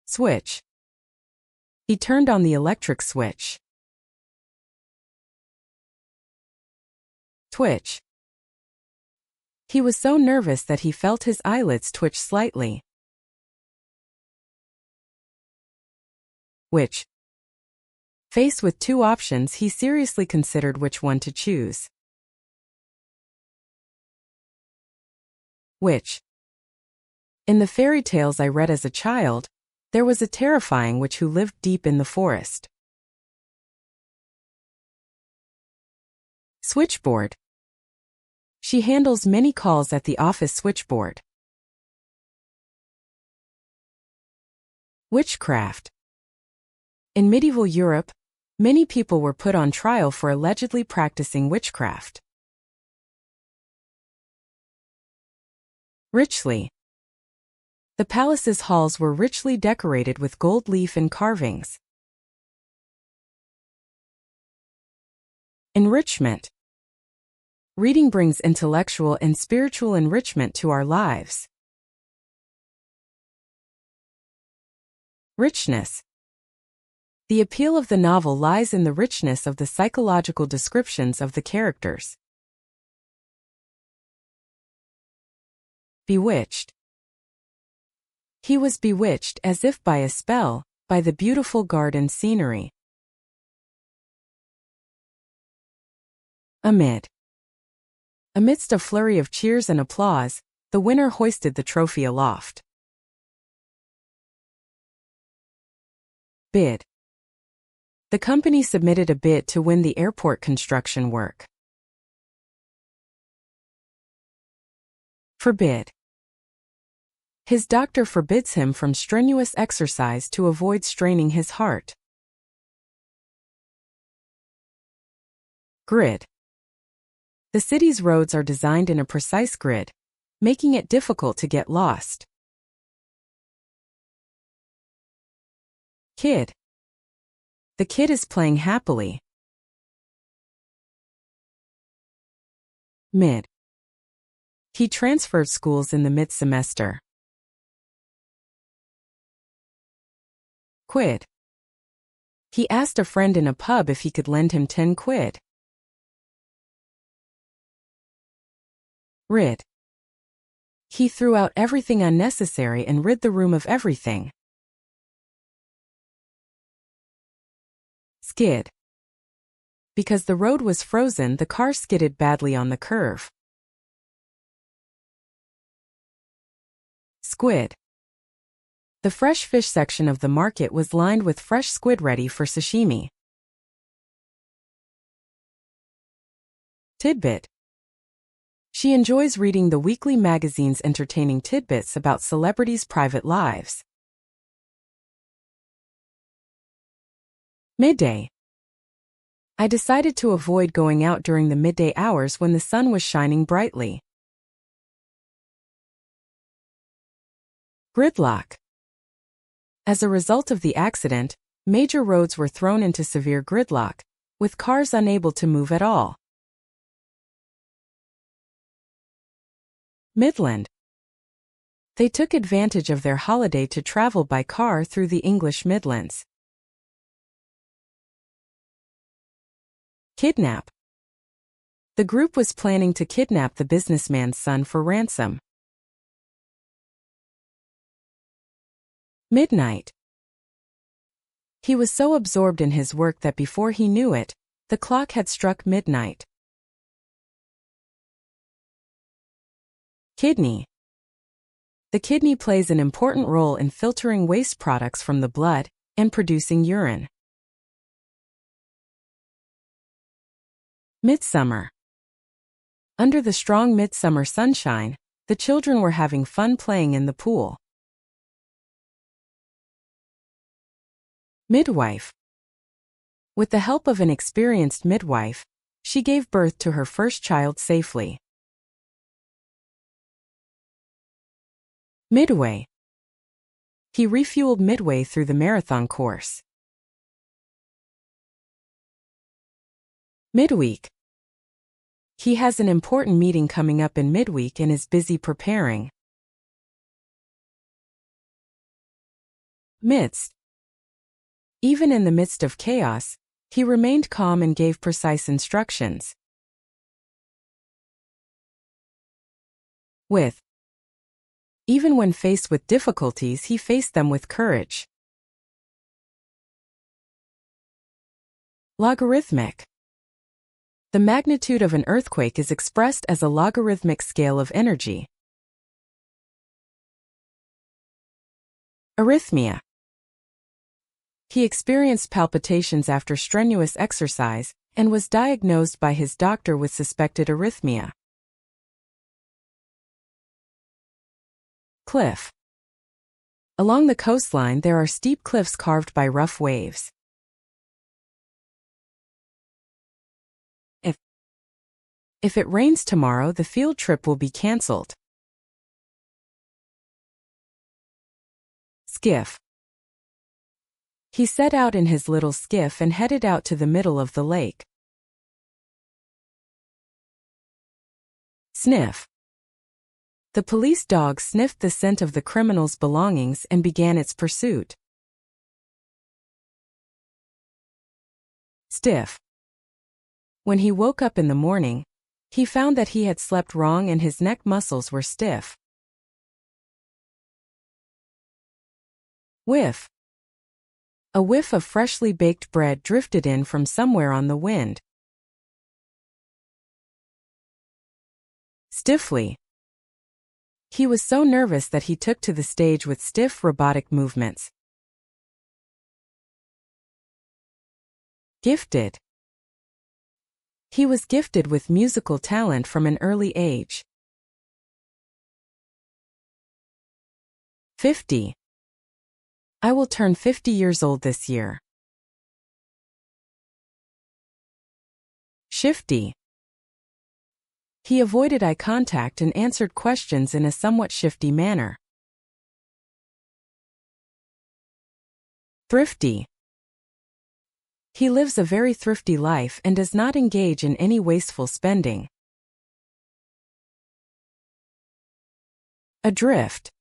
Switch. He turned on the electric switch. Twitch. He was so nervous that he felt his eyelids twitch slightly. Which. Faced with two options, he seriously considered which one to choose. Which. In the fairy tales I read as a child, there was a terrifying witch who lived deep in the forest. Switchboard. She handles many calls at the office switchboard. Witchcraft. In medieval Europe, many people were put on trial for allegedly practicing witchcraft. Richly. The palace's halls were richly decorated with gold leaf and carvings. Enrichment. Reading brings intellectual and spiritual enrichment to our lives. Richness. The appeal of the novel lies in the richness of the psychological descriptions of the characters. Bewitched. He was bewitched as if by a spell, by the beautiful garden scenery. Amid. Amidst a flurry of cheers and applause, the winner hoisted the trophy aloft. Bid. The company submitted a bid to win the airport construction work. Forbid. His doctor forbids him from strenuous exercise to avoid straining his heart. Grid. The city's roads are designed in a precise grid, making it difficult to get lost. Kid. The kid is playing happily. Mid. He transferred schools in the mid-semester. Quid. He asked a friend in a pub if he could lend him 10 quid. Rid. He threw out everything unnecessary and rid the room of everything. Skid. Because the road was frozen, the car skidded badly on the curve. Squid. The fresh fish section of the market was lined with fresh squid ready for sashimi. Tidbit. She enjoys reading the weekly magazine's entertaining tidbits about celebrities' private lives. Midday. I decided to avoid going out during the midday hours when the sun was shining brightly. Gridlock. As a result of the accident, major roads were thrown into severe gridlock, with cars unable to move at all. Midland. They took advantage of their holiday to travel by car through the English Midlands. Kidnap. The group was planning to kidnap the businessman's son for ransom. Midnight. He was so absorbed in his work that before he knew it, the clock had struck midnight. Kidney. The kidney plays an important role in filtering waste products from the blood and producing urine. Midsummer. Under the strong midsummer sunshine, the children were having fun playing in the pool. Midwife. With the help of an experienced midwife, she gave birth to her first child safely. Midway. He refueled midway through the marathon course. Midweek. He has an important meeting coming up in midweek and is busy preparing. Midst. Even in the midst of chaos, he remained calm and gave precise instructions. With. Even when faced with difficulties, he faced them with courage. Logarithmic. The magnitude of an earthquake is expressed as a logarithmic scale of energy. Arrhythmia. He experienced palpitations after strenuous exercise and was diagnosed by his doctor with suspected arrhythmia. Cliff. Along the coastline there are steep cliffs carved by rough waves. If it rains tomorrow, the field trip will be cancelled. Skiff. He set out in his little skiff and headed out to the middle of the lake. Sniff. The police dog sniffed the scent of the criminal's belongings and began its pursuit. Stiff. When he woke up in the morning, he found that he had slept wrong and his neck muscles were stiff. Whiff. A whiff of freshly baked bread drifted in from somewhere on the wind. Stiffly. He was so nervous that he took to the stage with stiff robotic movements. Gifted. He was gifted with musical talent from an early age. 50. I will turn 50 years old this year. Shifty. He avoided eye contact and answered questions in a somewhat shifty manner. Thrifty. He lives a very thrifty life and does not engage in any wasteful spending. Adrift.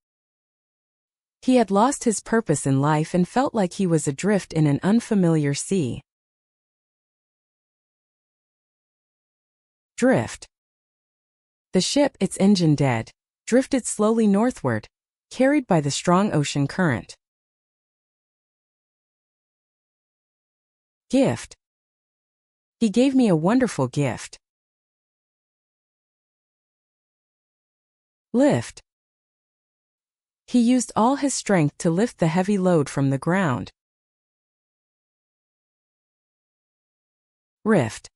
He had lost his purpose in life and felt like he was adrift in an unfamiliar sea. Drift. The ship, its engine dead, drifted slowly northward, carried by the strong ocean current. Gift. He gave me a wonderful gift. Lift. He used all his strength to lift the heavy load from the ground. Rift.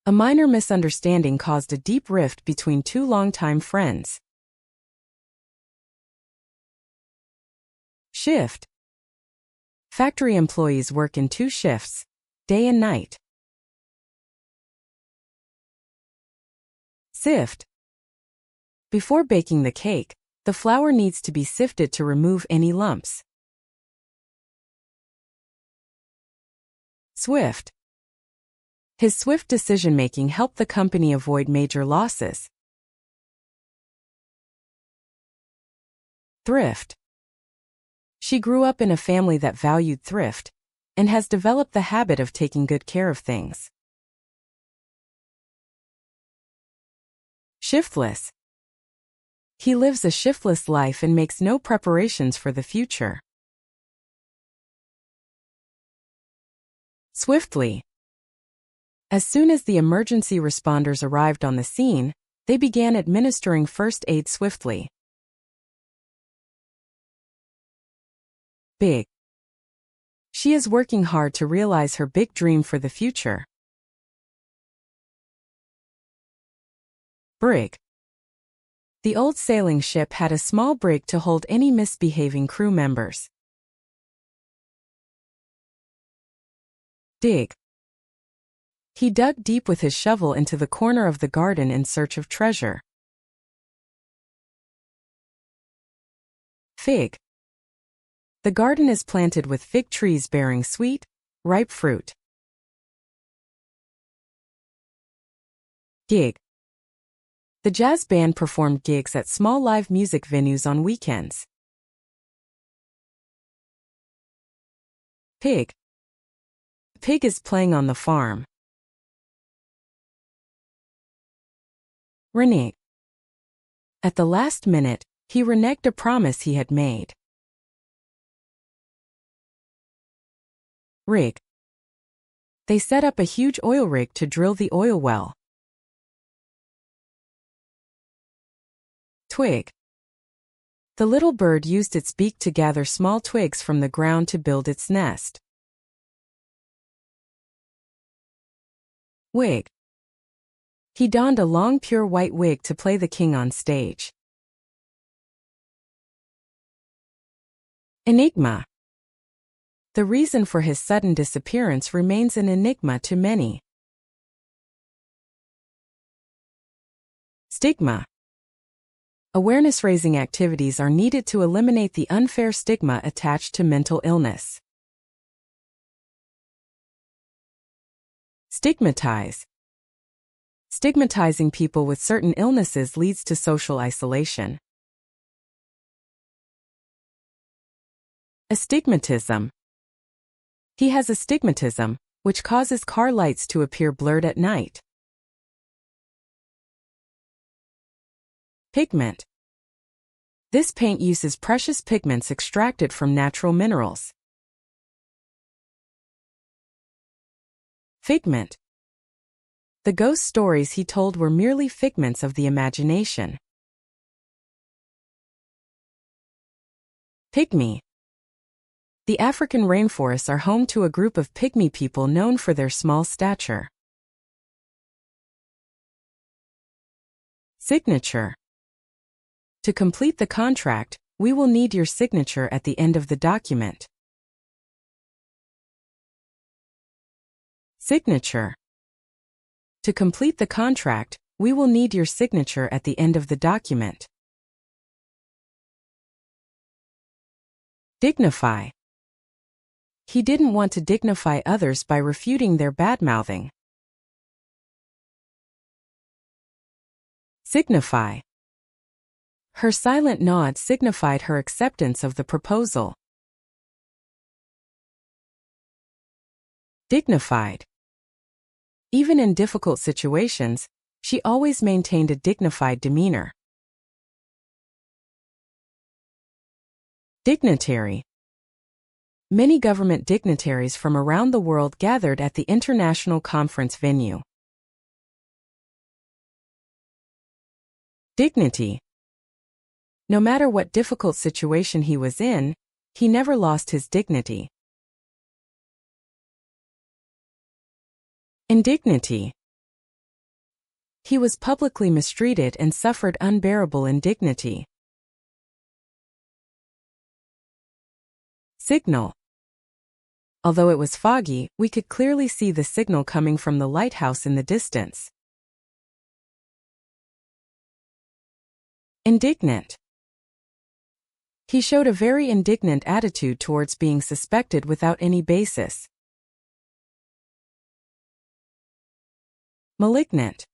A minor misunderstanding caused a deep rift between two longtime friends. Shift. Factory employees work in 2 shifts, day and night. Sift. Before baking the cake, the flour needs to be sifted to remove any lumps. Swift. His swift decision-making helped the company avoid major losses. Thrift. She grew up in a family that valued thrift, and has developed the habit of taking good care of things. Shiftless. He lives a shiftless life and makes no preparations for the future. Swiftly. As soon as the emergency responders arrived on the scene, they began administering first aid swiftly. Big. She is working hard to realize her big dream for the future. Brig. The old sailing ship had a small brig to hold any misbehaving crew members. Dig. He dug deep with his shovel into the corner of the garden in search of treasure. Fig. The garden is planted with fig trees bearing sweet, ripe fruit. Gig. The jazz band performed gigs at small live music venues on weekends. Pig. Pig is playing on the farm. Renege. At the last minute, he reneged a promise he had made. Rig. They set up a huge oil rig to drill the oil well. Twig. The little bird used its beak to gather small twigs from the ground to build its nest. Wig. He donned a long pure white wig to play the king on stage. Enigma. The reason for his sudden disappearance remains an enigma to many. Stigma. Awareness-raising activities are needed to eliminate the unfair stigma attached to mental illness. Stigmatize. Stigmatizing people with certain illnesses leads to social isolation. Astigmatism. He has astigmatism, which causes car lights to appear blurred at night. Pigment. This paint uses precious pigments extracted from natural minerals. Figment. The ghost stories he told were merely figments of the imagination. Pygmy. The African rainforests are home to a group of pygmy people known for their small stature. Signature. To complete the contract, we will need your signature at the end of the document. Signature. To complete the contract, we will need your signature at the end of the document. Dignify. He didn't want to dignify others by refuting their badmouthing. Signify. Her silent nod signified her acceptance of the proposal. Dignified. Even in difficult situations, she always maintained a dignified demeanor. Dignitary. Many government dignitaries from around the world gathered at the international conference venue. Dignity. No matter what difficult situation he was in, he never lost his dignity. Indignity. He was publicly mistreated and suffered unbearable indignity. Signal. Although it was foggy, we could clearly see the signal coming from the lighthouse in the distance. Indignant. He showed a very indignant attitude towards being suspected without any basis. Malignant.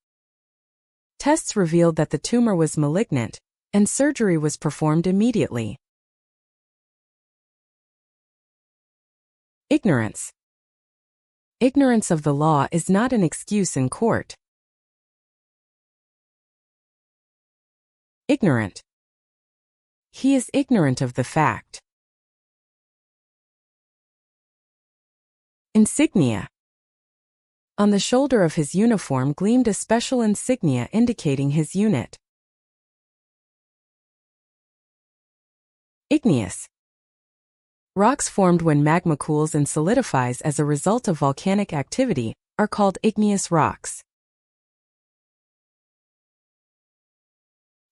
Tests revealed that the tumor was malignant, and surgery was performed immediately. Ignorance. Ignorance of the law is not an excuse in court. Ignorant. He is ignorant of the fact. Insignia. On the shoulder of his uniform gleamed a special insignia indicating his unit. Igneous. Rocks formed when magma cools and solidifies as a result of volcanic activity are called igneous rocks.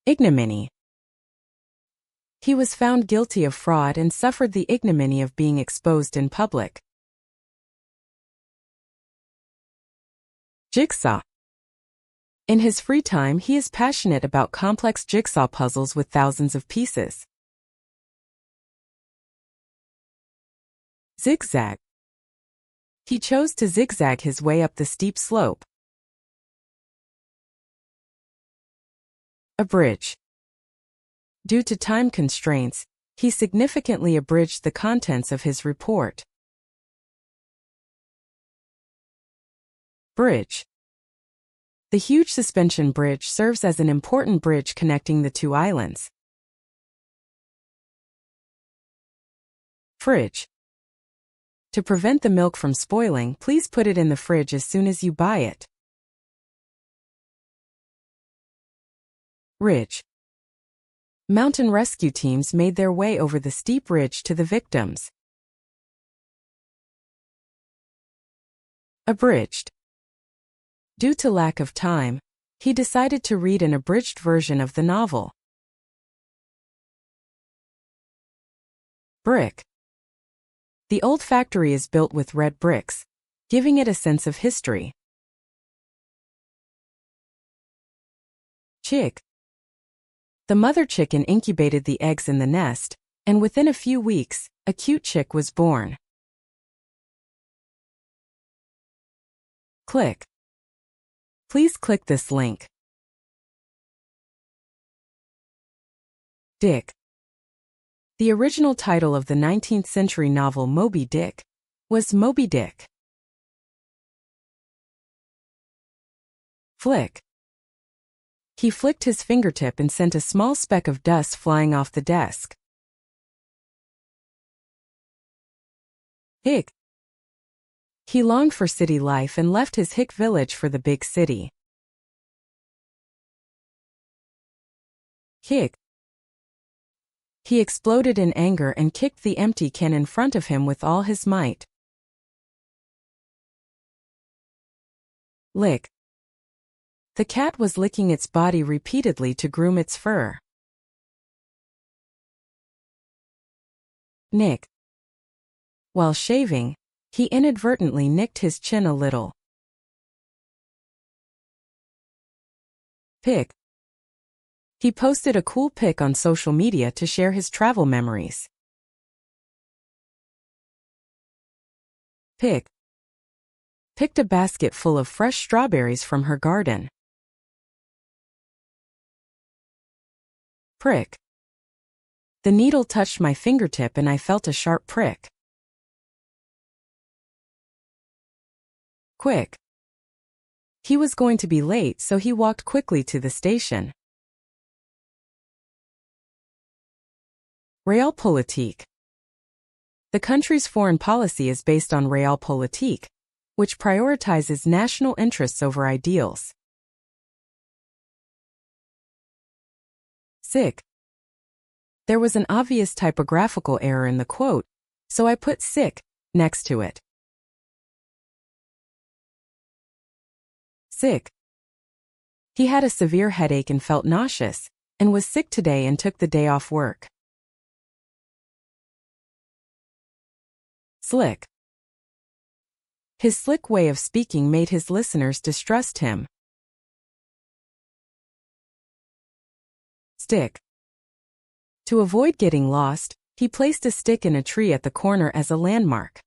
Ignominy. He was found guilty of fraud and suffered the ignominy of being exposed in public. Jigsaw. In his free time, he is passionate about complex jigsaw puzzles with thousands of pieces. Zigzag. He chose to zigzag his way up the steep slope. Abridge. Due to time constraints, he significantly abridged the contents of his report. Bridge. The huge suspension bridge serves as an important bridge connecting the two islands. Fridge. To prevent the milk from spoiling, please put it in the fridge as soon as you buy it. Ridge. Mountain rescue teams made their way over the steep ridge to the victims. Abridged. Due to lack of time, he decided to read an abridged version of the novel. Brick. The old factory is built with red bricks, giving it a sense of history. Chick. The mother chicken incubated the eggs in the nest, and within a few weeks, a cute chick was born. Click. Please click this link. Dick. The original title of the 19th century novel Moby Dick was Moby Dick. Flick. He flicked his fingertip and sent a small speck of dust flying off the desk. Hick. He longed for city life and left his hick village for the big city. Kick. He exploded in anger and kicked the empty can in front of him with all his might. Lick. The cat was licking its body repeatedly to groom its fur. Nick. While shaving, he inadvertently nicked his chin a little. Pic. He posted a cool pic on social media to share his travel memories. Pick. Picked a basket full of fresh strawberries from her garden. Prick. The needle touched my fingertip and I felt a sharp prick. Quick. He was going to be late, so he walked quickly to the station. Realpolitik. The country's foreign policy is based on Realpolitik, which prioritizes national interests over ideals. Sick. There was an obvious typographical error in the quote, so I put sick next to it. Sick. He had a severe headache and felt nauseous, and was sick today and took the day off work. Slick. His slick way of speaking made his listeners distrust him. Stick. To avoid getting lost, he placed a stick in a tree at the corner as a landmark.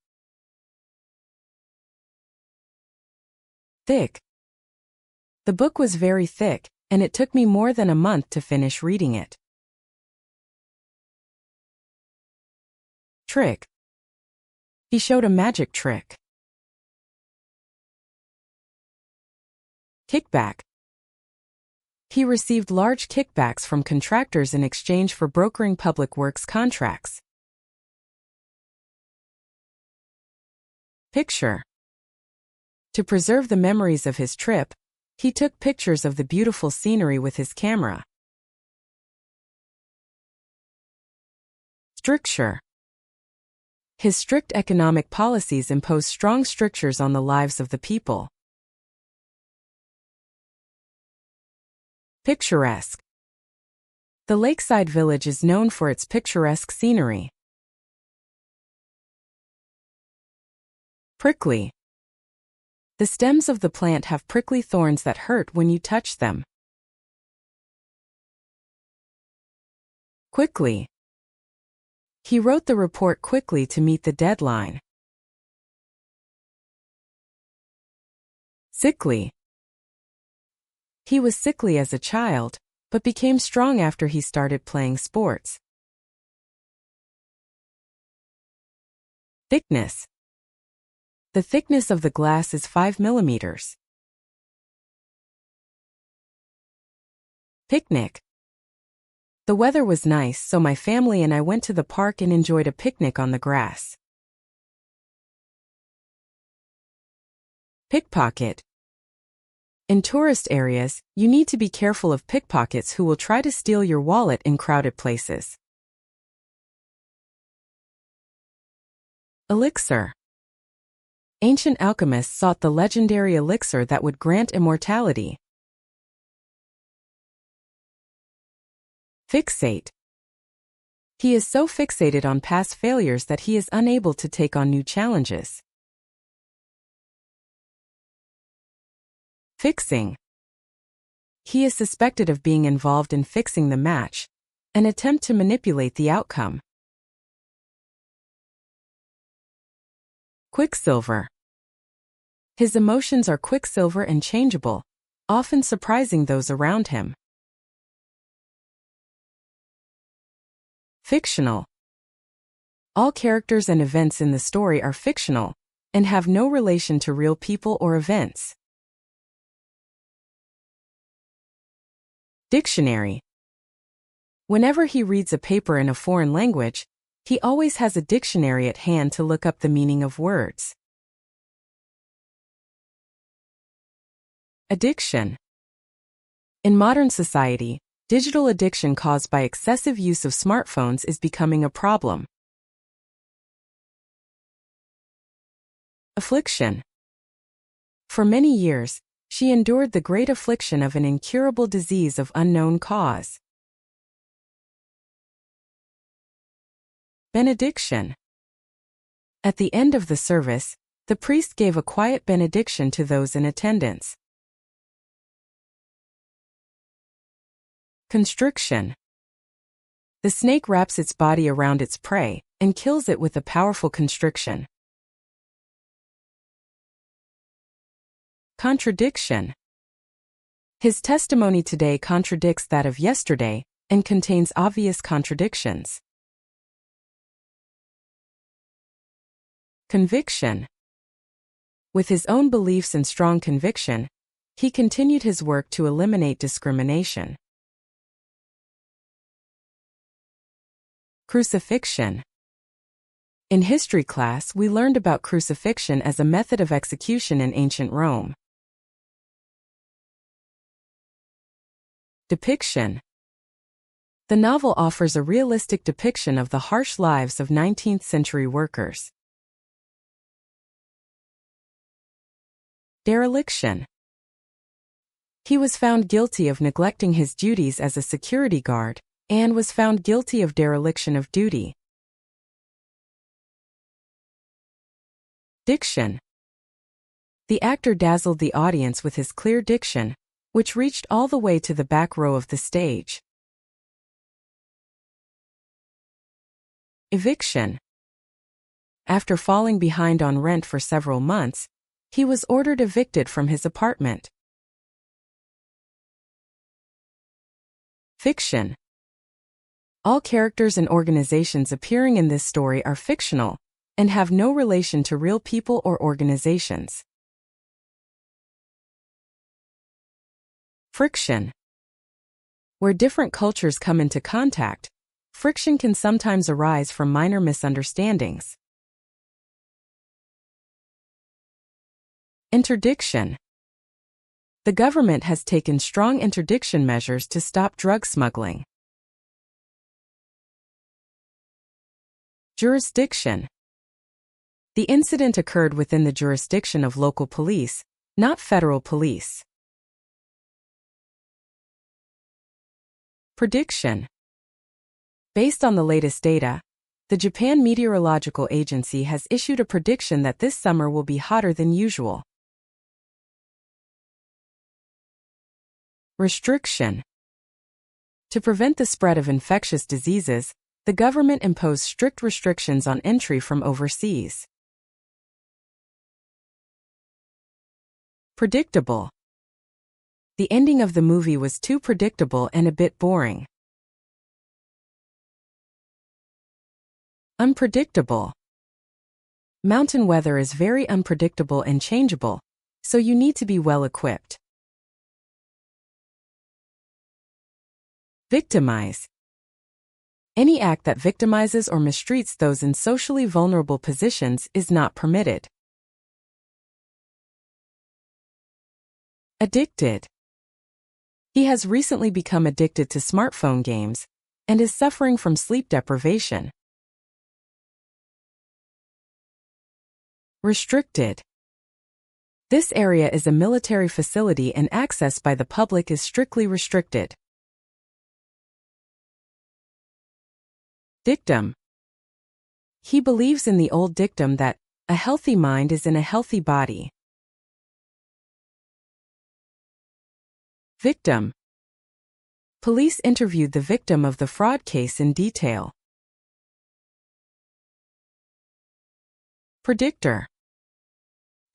Thick. The book was very thick, and it took me more than a month to finish reading it. Trick. He showed a magic trick. Kickback. He received large kickbacks from contractors in exchange for brokering public works contracts. Picture. To preserve the memories of his trip, he took pictures of the beautiful scenery with his camera. Stricture. His strict economic policies impose strong strictures on the lives of the people. Picturesque. The lakeside village is known for its picturesque scenery. Prickly. The stems of the plant have prickly thorns that hurt when you touch them. Quickly. He wrote the report quickly to meet the deadline. Sickly. He was sickly as a child, but became strong after he started playing sports. Thickness. The thickness of the glass is 5 millimeters. Picnic. The weather was nice, so my family and I went to the park and enjoyed a picnic on the grass. Pickpocket. In tourist areas, you need to be careful of pickpockets who will try to steal your wallet in crowded places. Elixir. Ancient alchemists sought the legendary elixir that would grant immortality. Fixate. He is so fixated on past failures that he is unable to take on new challenges. Fixing. He is suspected of being involved in fixing the match, an attempt to manipulate the outcome. Quicksilver. His emotions are quicksilver and changeable, often surprising those around him. Fictional. All characters and events in the story are fictional and have no relation to real people or events. Dictionary. Whenever he reads a paper in a foreign language, he always has a dictionary at hand to look up the meaning of words. Addiction. In modern society, digital addiction caused by excessive use of smartphones is becoming a problem. Affliction. For many years, she endured the great affliction of an incurable disease of unknown cause. Benediction. At the end of the service, the priest gave a quiet benediction to those in attendance. Constriction. The snake wraps its body around its prey and kills it with a powerful constriction. Contradiction. His testimony today contradicts that of yesterday and contains obvious contradictions. Conviction. With his own beliefs and strong conviction, he continued his work to eliminate discrimination. Crucifixion. In history class, we learned about crucifixion as a method of execution in ancient Rome. Depiction. The novel offers a realistic depiction of the harsh lives of 19th-century workers. Dereliction. He was found guilty of neglecting his duties as a security guard, and was found guilty of dereliction of duty. Diction. The actor dazzled the audience with his clear diction, which reached all the way to the back row of the stage. Eviction. After falling behind on rent for several months, he was ordered evicted from his apartment. Fiction. All characters and organizations appearing in this story are fictional and have no relation to real people or organizations. Friction. Where different cultures come into contact, friction can sometimes arise from minor misunderstandings. Interdiction. The government has taken strong interdiction measures to stop drug smuggling. Jurisdiction. The incident occurred within the jurisdiction of local police, not federal police. Prediction. Based on the latest data, the Japan Meteorological Agency has issued a prediction that this summer will be hotter than usual. Restriction. To prevent the spread of infectious diseases, the government imposed strict restrictions on entry from overseas. Predictable. The ending of the movie was too predictable and a bit boring. Unpredictable. Mountain weather is very unpredictable and changeable, so you need to be well equipped. Victimize. Any act that victimizes or mistreats those in socially vulnerable positions is not permitted. Addicted. He has recently become addicted to smartphone games and is suffering from sleep deprivation. Restricted. This area is a military facility and access by the public is strictly restricted. Dictum. He believes in the old dictum that a healthy mind is in a healthy body. Victim. Police interviewed the victim of the fraud case in detail. Predictor.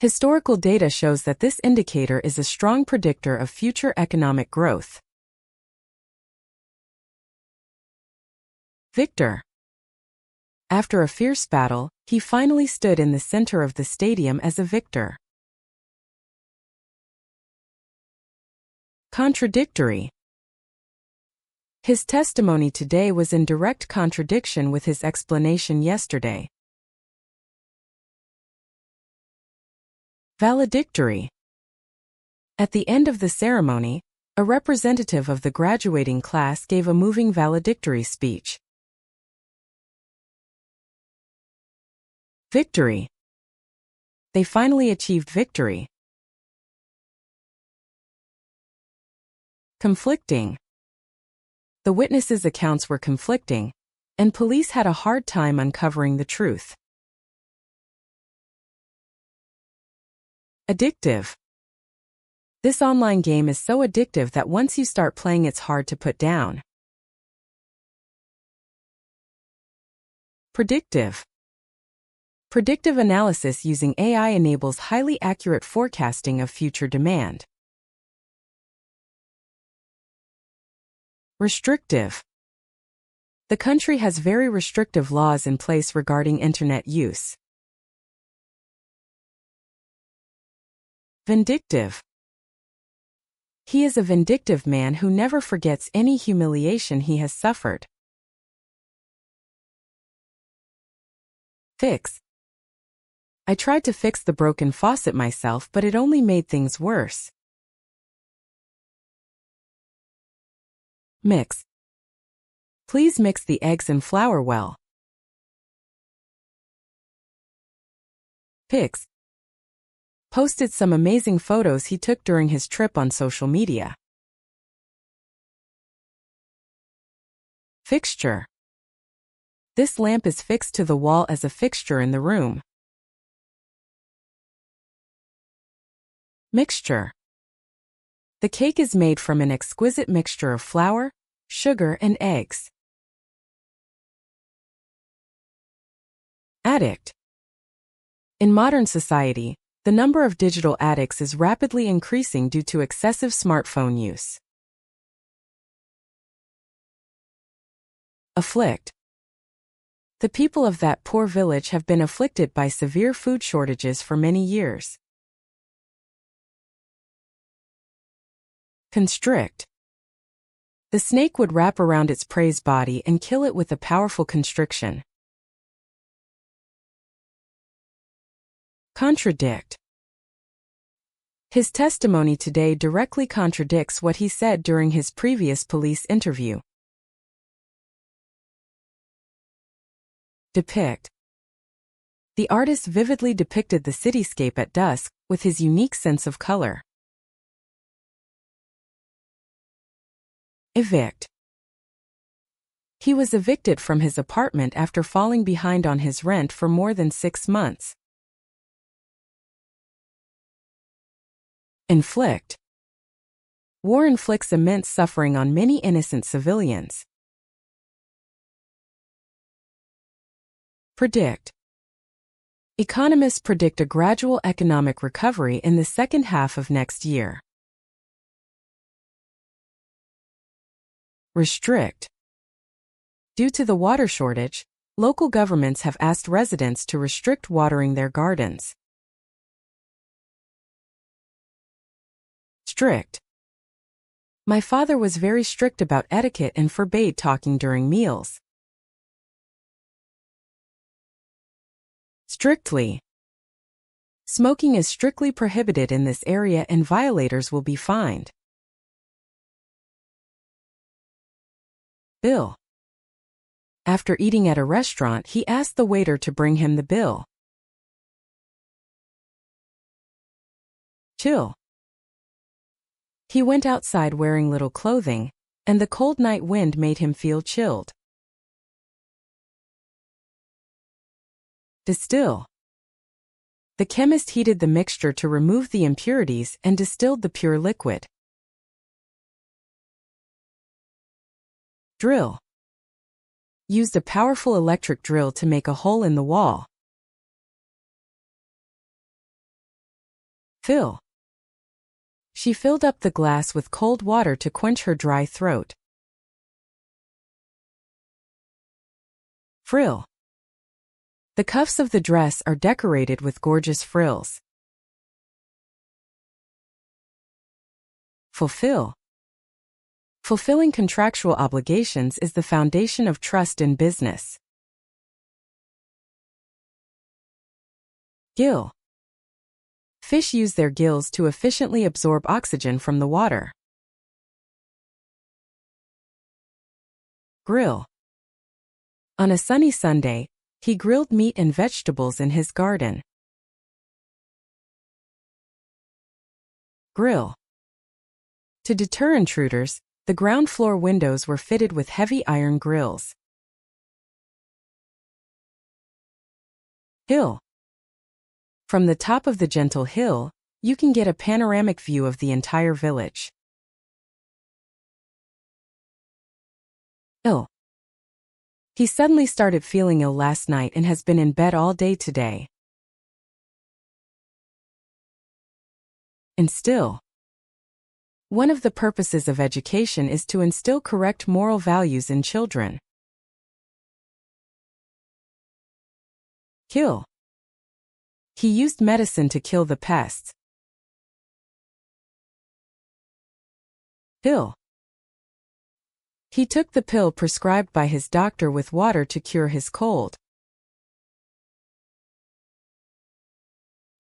Historical data shows that this indicator is a strong predictor of future economic growth. Victor. After a fierce battle, he finally stood in the center of the stadium as a victor. Contradictory. His testimony today was in direct contradiction with his explanation yesterday. Valedictory. At the end of the ceremony, a representative of the graduating class gave a moving valedictory speech. Victory. They finally achieved victory. Conflicting. The witnesses' accounts were conflicting, and police had a hard time uncovering the truth. Addictive. This online game is so addictive that once you start playing it's hard to put down. Predictive. Predictive analysis using AI enables highly accurate forecasting of future demand. Restrictive. The country has very restrictive laws in place regarding internet use. Vindictive. He is a vindictive man who never forgets any humiliation he has suffered. Fix. I tried to fix the broken faucet myself, but it only made things worse. Mix. Please mix the eggs and flour well. Pics. Posted some amazing photos he took during his trip on social media. Fixture. This lamp is fixed to the wall as a fixture in the room. Mixture. The cake is made from an exquisite mixture of flour, sugar, and eggs. Addict. In modern society, the number of digital addicts is rapidly increasing due to excessive smartphone use. Afflict. The people of that poor village have been afflicted by severe food shortages for many years. Constrict. The snake would wrap around its prey's body and kill it with a powerful constriction. Contradict. His testimony today directly contradicts what he said during his previous police interview. Depict. The artist vividly depicted the cityscape at dusk with his unique sense of color. Evict. He was evicted from his apartment after falling behind on his rent for more than 6 months. Inflict. War inflicts immense suffering on many innocent civilians. Predict. Economists predict a gradual economic recovery in the second half of next year. Restrict. Due to the water shortage, local governments have asked residents to restrict watering their gardens. Strict. My father was very strict about etiquette and forbade talking during meals. Strictly. Smoking is strictly prohibited in this area and violators will be fined. Bill. After eating at a restaurant, he asked the waiter to bring him the bill. Chill. He went outside wearing little clothing, and the cold night wind made him feel chilled. Distill. The chemist heated the mixture to remove the impurities and distilled the pure liquid. Drill. Used a powerful electric drill to make a hole in the wall. Fill. She filled up the glass with cold water to quench her dry throat. Frill. The cuffs of the dress are decorated with gorgeous frills. Fulfill. Fulfilling contractual obligations is the foundation of trust in business. Gill. Fish use their gills to efficiently absorb oxygen from the water. Grill. On a sunny Sunday, he grilled meat and vegetables in his garden. Grill. To deter intruders, the ground floor windows were fitted with heavy iron grills. Hill. From the top of the gentle hill, you can get a panoramic view of the entire village. Ill. He suddenly started feeling ill last night and has been in bed all day today. Instill. One of the purposes of education is to instill correct moral values in children. Kill. He used medicine to kill the pests. Pill. He took the pill prescribed by his doctor with water to cure his cold.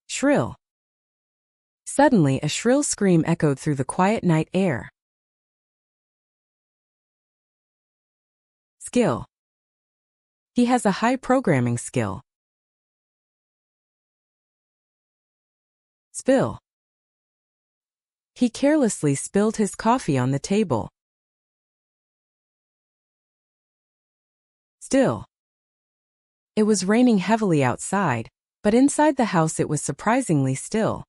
Shrill. Suddenly a shrill scream echoed through the quiet night air. Skill. He has a high programming skill. Spill. He carelessly spilled his coffee on the table. Still. It was raining heavily outside, but inside the house it was surprisingly still.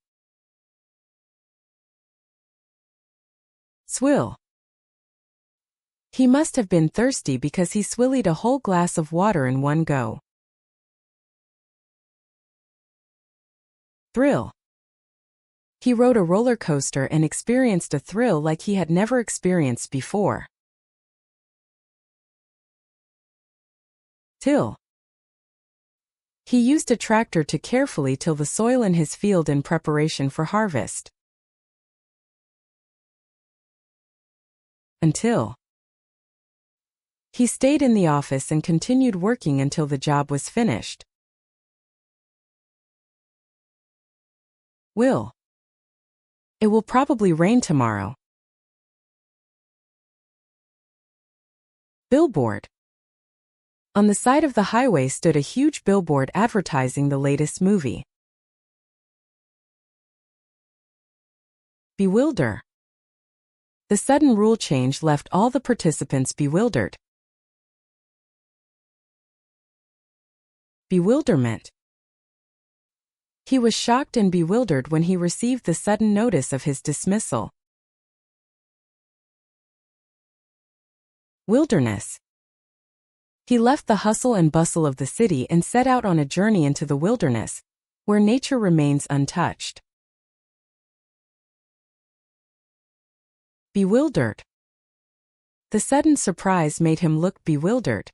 Swill. He must have been thirsty because he swillied a whole glass of water in one go. Thrill. He rode a roller coaster and experienced a thrill like he had never experienced before. Till. He used a tractor to carefully till the soil in his field in preparation for harvest. Until. He stayed in the office and continued working until the job was finished. Will. It will probably rain tomorrow. Billboard. On the side of the highway stood a huge billboard advertising the latest movie. Bewilder. The sudden rule change left all the participants bewildered. Bewilderment. He was shocked and bewildered when he received the sudden notice of his dismissal. Wilderness. He left the hustle and bustle of the city and set out on a journey into the wilderness, where nature remains untouched. Bewildered. The sudden surprise made him look bewildered.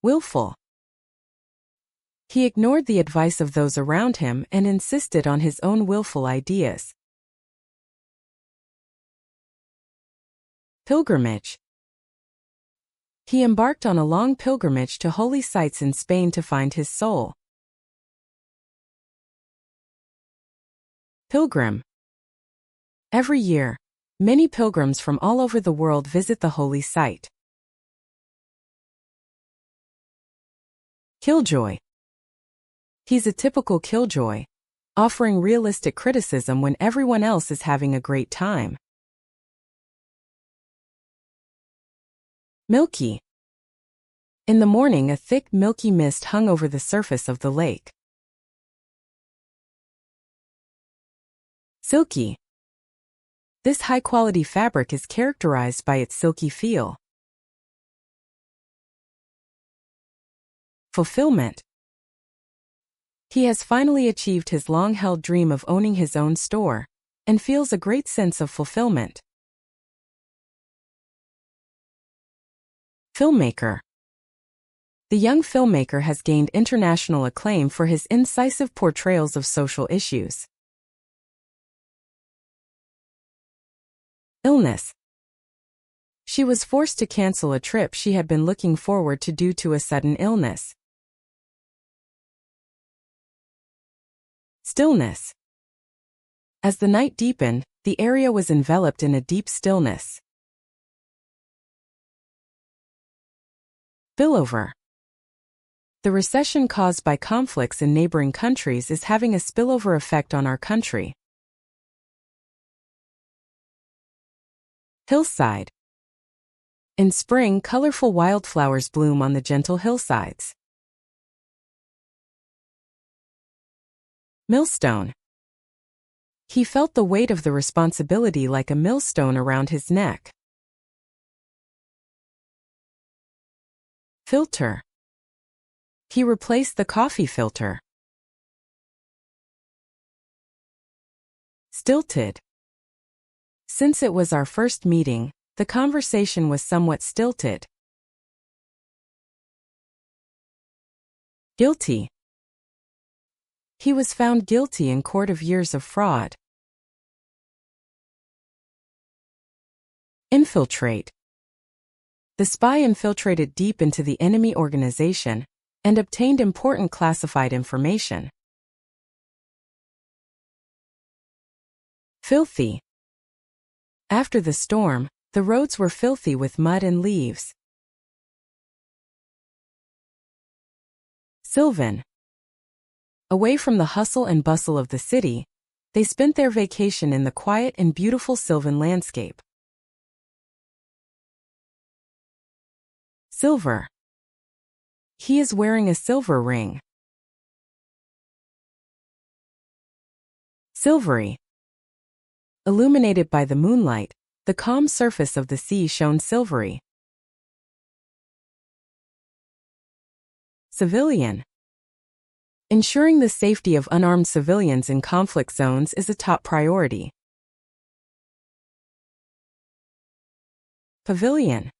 Willful. He ignored the advice of those around him and insisted on his own willful ideas. Pilgrimage. He embarked on a long pilgrimage to holy sites in Spain to find his soul. Pilgrim. Every year, many pilgrims from all over the world visit the holy site. Killjoy. He's a typical killjoy, offering realistic criticism when everyone else is having a great time. Milky. In the morning, a thick, milky mist hung over the surface of the lake. Silky. This high-quality fabric is characterized by its silky feel. Fulfillment. He has finally achieved his long-held dream of owning his own store, and feels a great sense of fulfillment. Filmmaker. The young filmmaker has gained international acclaim for his incisive portrayals of social issues. Illness. She was forced to cancel a trip she had been looking forward to due to a sudden illness. Stillness. As the night deepened, the area was enveloped in a deep stillness. Spillover. The recession caused by conflicts in neighboring countries is having a spillover effect on our country. Hillside. In spring, colorful wildflowers bloom on the gentle hillsides. Millstone. He felt the weight of the responsibility like a millstone around his neck. Filter. He replaced the coffee filter. Stilted. Since it was our first meeting, the conversation was somewhat stilted. Guilty. He was found guilty in court of years of fraud. Infiltrate. The spy infiltrated deep into the enemy organization and obtained important classified information. Filthy. After the storm, the roads were filthy with mud and leaves. Sylvan. Away from the hustle and bustle of the city, they spent their vacation in the quiet and beautiful sylvan landscape. Silver. He is wearing a silver ring. Silvery. Illuminated by the moonlight, the calm surface of the sea shone silvery. Civilian. Ensuring the safety of unarmed civilians in conflict zones is a top priority. Pavilion.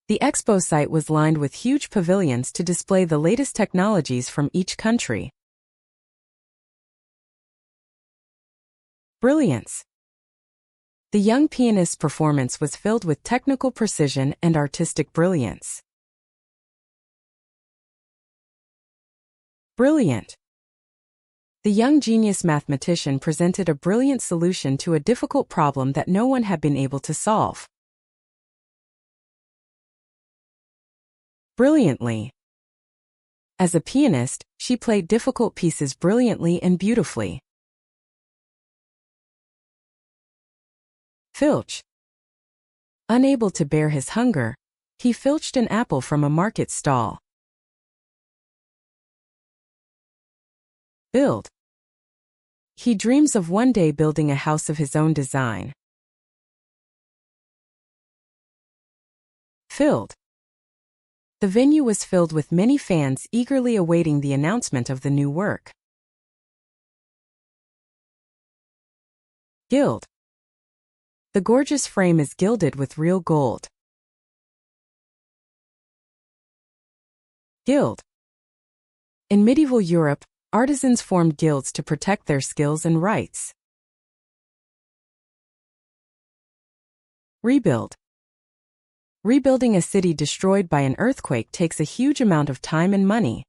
The expo site was lined with huge pavilions to display the latest technologies from each country. Brilliance. The young pianist's performance was filled with technical precision and artistic brilliance. Brilliant. The young genius mathematician presented a brilliant solution to a difficult problem that no one had been able to solve. Brilliantly. As a pianist, she played difficult pieces brilliantly and beautifully. Filch. Unable to bear his hunger, he filched an apple from a market stall. Build. He dreams of one day building a house of his own design. Filled. The venue was filled with many fans eagerly awaiting the announcement of the new work. Gild. The gorgeous frame is gilded with real gold. Guild. In medieval Europe, artisans formed guilds to protect their skills and rights. Rebuild. Rebuilding a city destroyed by an earthquake takes a huge amount of time and money.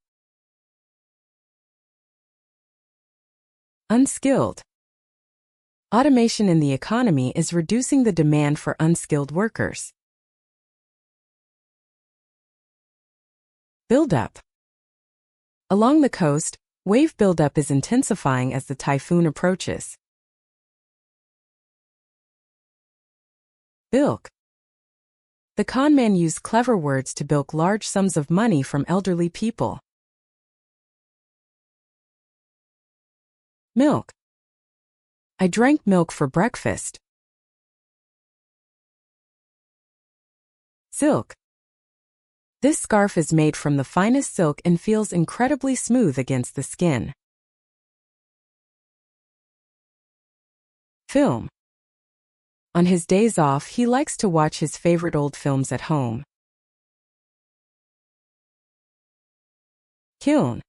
Unskilled. Automation in the economy is reducing the demand for unskilled workers. Buildup. Along the coast, wave buildup is intensifying as the typhoon approaches. Bilk. The con man used clever words to bilk large sums of money from elderly people. Milk. I drank milk for breakfast. Silk. This scarf is made from the finest silk and feels incredibly smooth against the skin. Film. On his days off, he likes to watch his favorite old films at home. Kiln.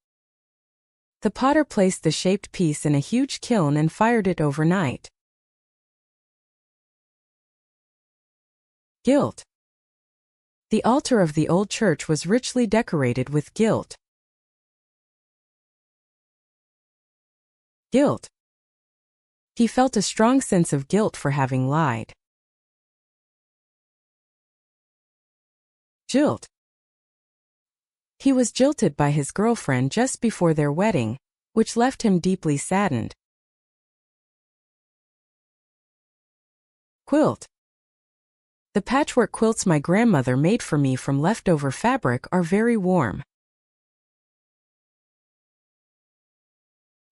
The potter placed the shaped piece in a huge kiln and fired it overnight. Gilt. The altar of the old church was richly decorated with gilt. Guilt. He felt a strong sense of guilt for having lied. Jilt. He was jilted by his girlfriend just before their wedding, which left him deeply saddened. Quilt. The patchwork quilts my grandmother made for me from leftover fabric are very warm.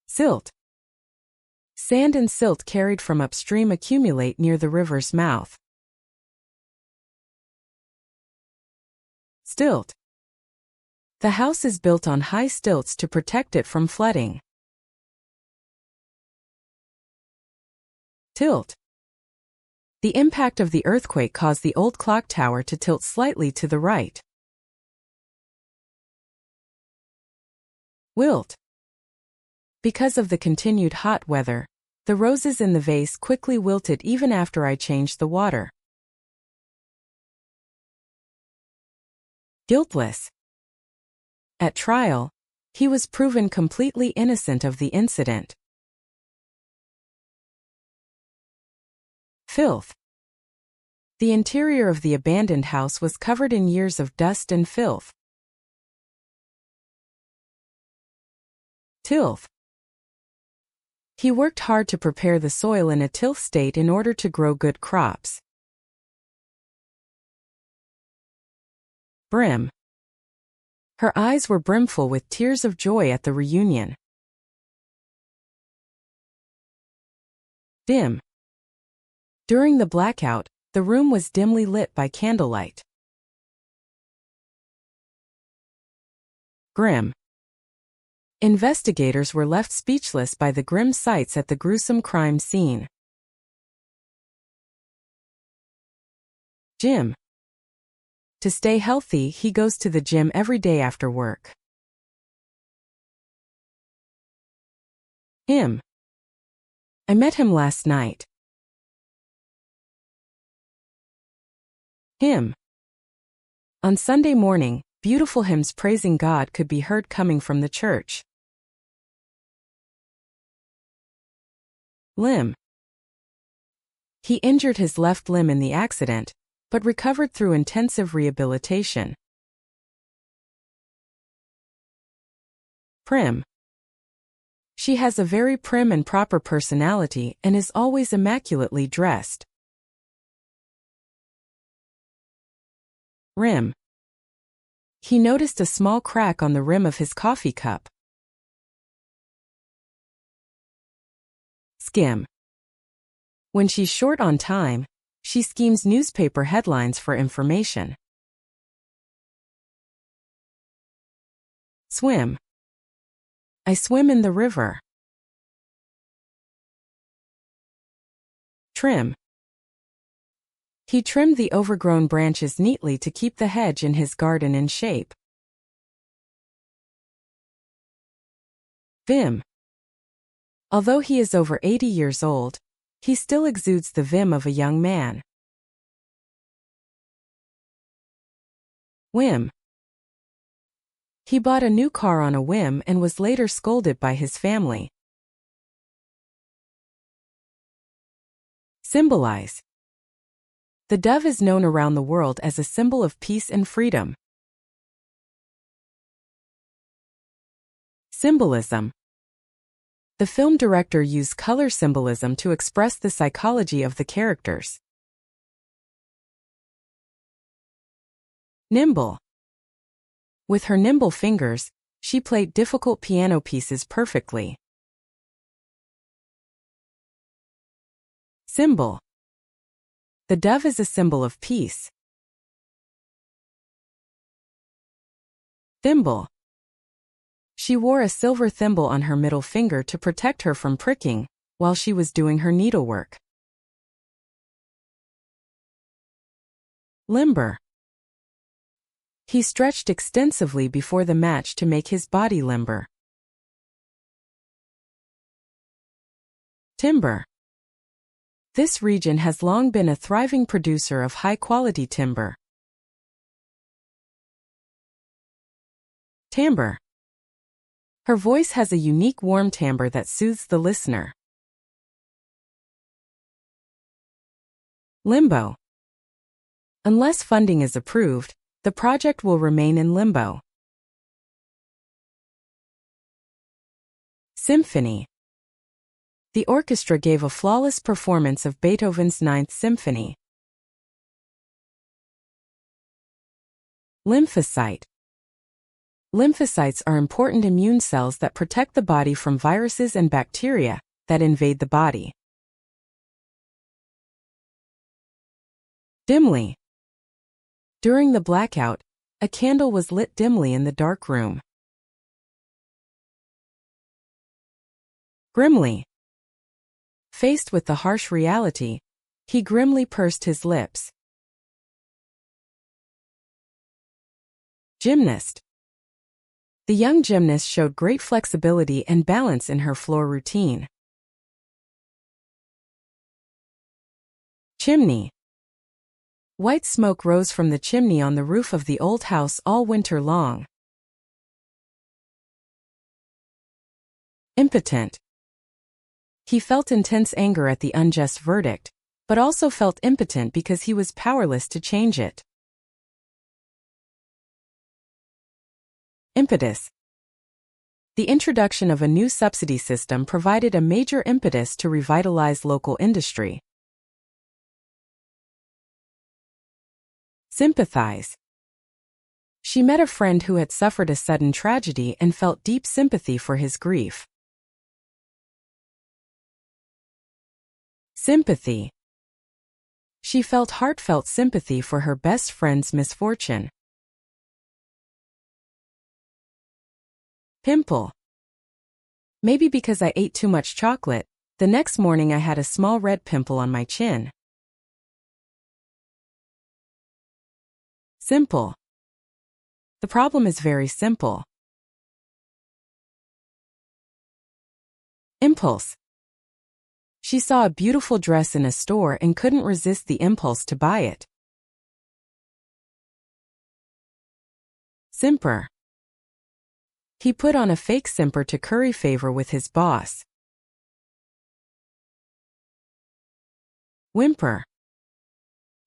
Silt. Sand and silt carried from upstream accumulate near the river's mouth. Stilt. The house is built on high stilts to protect it from flooding. Tilt. The impact of the earthquake caused the old clock tower to tilt slightly to the right. Wilt. Because of the continued hot weather, the roses in the vase quickly wilted even after I changed the water. Guiltless. At trial, he was proven completely innocent of the incident. Filth. The interior of the abandoned house was covered in years of dust and filth. Tilth. He worked hard to prepare the soil in a tilth state in order to grow good crops. Brim. Her eyes were brimful with tears of joy at the reunion. Dim. During the blackout, the room was dimly lit by candlelight. Grim. Investigators were left speechless by the grim sights at the gruesome crime scene. Gym. To stay healthy, he goes to the gym every day after work. Him. I met him last night. Hymn. On Sunday morning, beautiful hymns praising God could be heard coming from the church. Limb. He injured his left limb in the accident, but recovered through intensive rehabilitation. Prim. She has a very prim and proper personality and is always immaculately dressed. Rim. He noticed a small crack on the rim of his coffee cup. Skim. When she's short on time, she schemes newspaper headlines for information. Swim. I swim in the river. Trim. He trimmed the overgrown branches neatly to keep the hedge in his garden in shape. Vim. Although he is over 80 years old, he still exudes the vim of a young man. Whim. He bought a new car on a whim and was later scolded by his family. Symbolize. The dove is known around the world as a symbol of peace and freedom. Symbolism. The film director used color symbolism to express the psychology of the characters. Nimble. With her nimble fingers, she played difficult piano pieces perfectly. Symbol. The dove is a symbol of peace. Thimble. She wore a silver thimble on her middle finger to protect her from pricking while she was doing her needlework. Limber. He stretched extensively before the match to make his body limber. Timber. This region has long been a thriving producer of high-quality timber. Timbre. Her voice has a unique warm timbre that soothes the listener. Limbo. Unless funding is approved, the project will remain in limbo. Symphony. The orchestra gave a flawless performance of Beethoven's Ninth Symphony. Lymphocyte. Lymphocytes are important immune cells that protect the body from viruses and bacteria that invade the body. Dimly. During the blackout, a candle was lit dimly in the dark room. Grimly. Faced with the harsh reality, he grimly pursed his lips. Gymnast. The young gymnast showed great flexibility and balance in her floor routine. Chimney. White smoke rose from the chimney on the roof of the old house all winter long. Impotent. He felt intense anger at the unjust verdict, but also felt impotent because he was powerless to change it. Impetus. The introduction of a new subsidy system provided a major impetus to revitalize local industry. Sympathize. She met a friend who had suffered a sudden tragedy and felt deep sympathy for his grief. Sympathy. She felt heartfelt sympathy for her best friend's misfortune. Pimple. Maybe because I ate too much chocolate, the next morning I had a small red pimple on my chin. Simple. The problem is very simple. Impulse. She saw a beautiful dress in a store and couldn't resist the impulse to buy it. Simper. He put on a fake simper to curry favor with his boss. Whimper.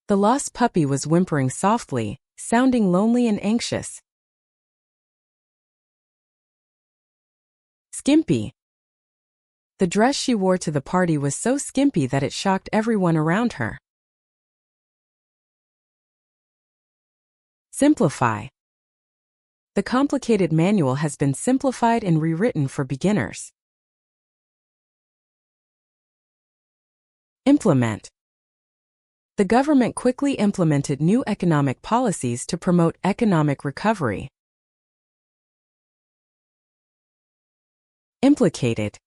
The lost puppy was whimpering softly, sounding lonely and anxious. Skimpy. The dress she wore to the party was so skimpy that it shocked everyone around her. Simplify. The complicated manual has been simplified and rewritten for beginners. Implement. The government quickly implemented new economic policies to promote economic recovery. Implicated.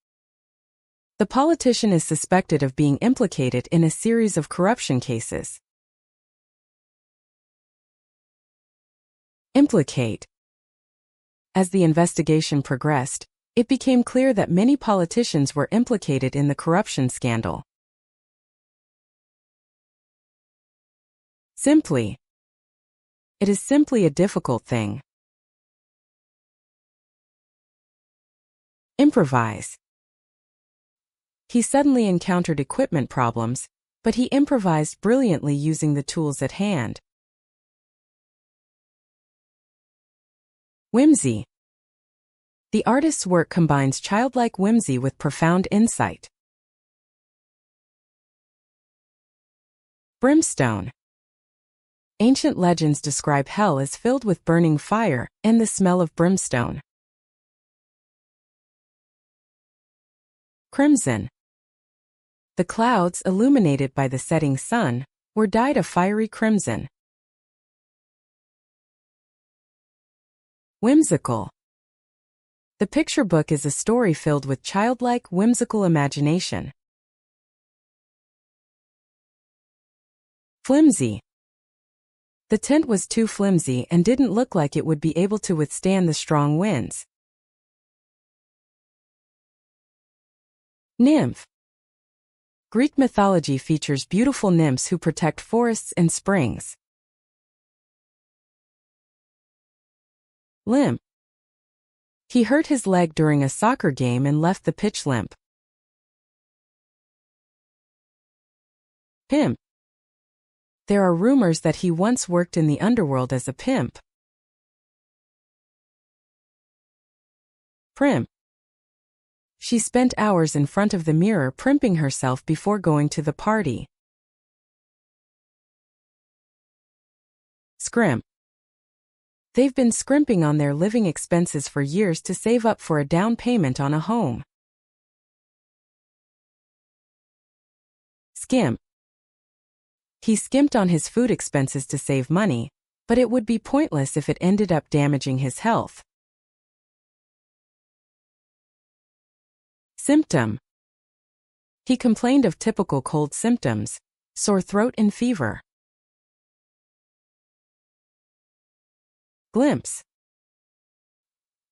The politician is suspected of being implicated in a series of corruption cases. Implicate. As the investigation progressed, it became clear that many politicians were implicated in the corruption scandal. Simply. It is simply a difficult thing. Improvise. He suddenly encountered equipment problems, but he improvised brilliantly using the tools at hand. Whimsy. The artist's work combines childlike whimsy with profound insight. Brimstone. Ancient legends describe hell as filled with burning fire and the smell of brimstone. Crimson. The clouds, illuminated by the setting sun, were dyed a fiery crimson. Whimsical. The picture book is a story filled with childlike, whimsical imagination. Flimsy. The tent was too flimsy and didn't look like it would be able to withstand the strong winds. Nymph. Greek mythology features beautiful nymphs who protect forests and springs. Limp. He hurt his leg during a soccer game and left the pitch limp. Pimp. There are rumors that he once worked in the underworld as a pimp. Primp. She spent hours in front of the mirror primping herself before going to the party. Scrimp. They've been scrimping on their living expenses for years to save up for a down payment on a home. Skimp. He skimped on his food expenses to save money, but it would be pointless if it ended up damaging his health. Symptom. He complained of typical cold symptoms, sore throat and fever. Glimpse.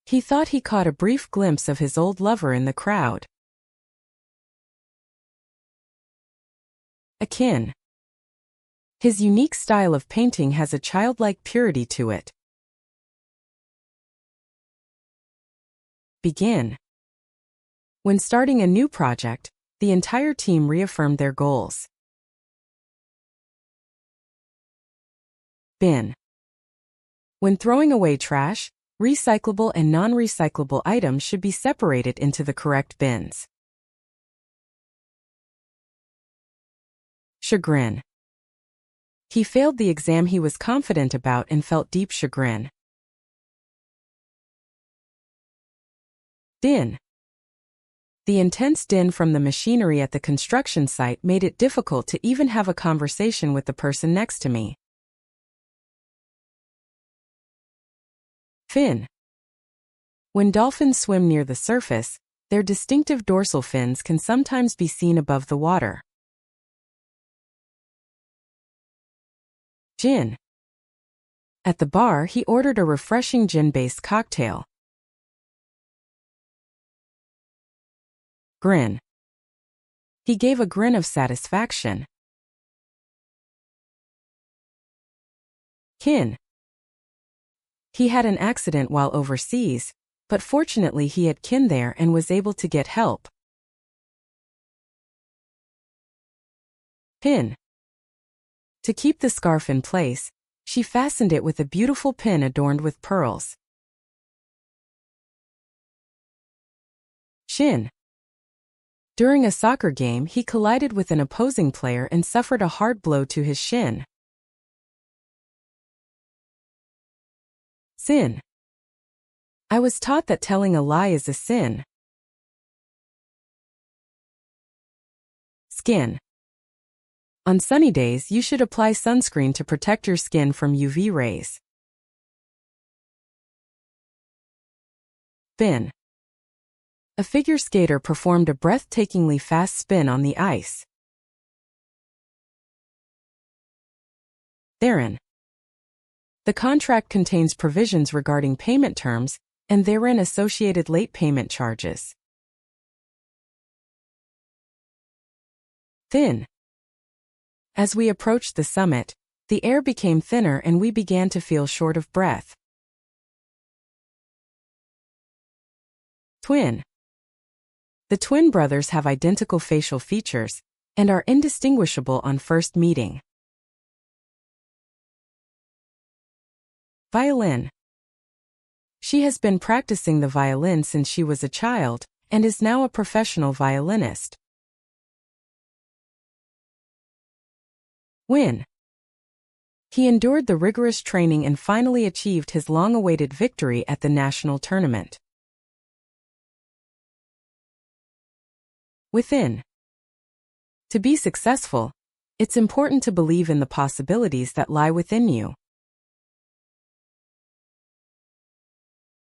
He thought he caught a brief glimpse of his old lover in the crowd. Akin. His unique style of painting has a childlike purity to it. Begin. When starting a new project, the entire team reaffirmed their goals. Bin. When throwing away trash, recyclable and non-recyclable items should be separated into the correct bins. Chagrin. He failed the exam he was confident about and felt deep chagrin. Din. The intense din from the machinery at the construction site made it difficult to even have a conversation with the person next to me. Fin. When dolphins swim near the surface, their distinctive dorsal fins can sometimes be seen above the water. Gin. At the bar, he ordered a refreshing gin-based cocktail. Grin. He gave a grin of satisfaction. Kin. He had an accident while overseas, but fortunately he had kin there and was able to get help. Pin. To keep the scarf in place, she fastened it with a beautiful pin adorned with pearls. Shin. During a soccer game, he collided with an opposing player and suffered a hard blow to his shin. Sin. I was taught that telling a lie is a sin. Skin. On sunny days, you should apply sunscreen to protect your skin from UV rays. Spin. A figure skater performed a breathtakingly fast spin on the ice. Therein. The contract contains provisions regarding payment terms, and therein associated late payment charges. Thin. As we approached the summit, the air became thinner and we began to feel short of breath. Twin. The twin brothers have identical facial features and are indistinguishable on first meeting. Violin. She has been practicing the violin since she was a child and is now a professional violinist. Win. He endured the rigorous training and finally achieved his long-awaited victory at the national tournament. Within. To be successful, it's important to believe in the possibilities that lie within you.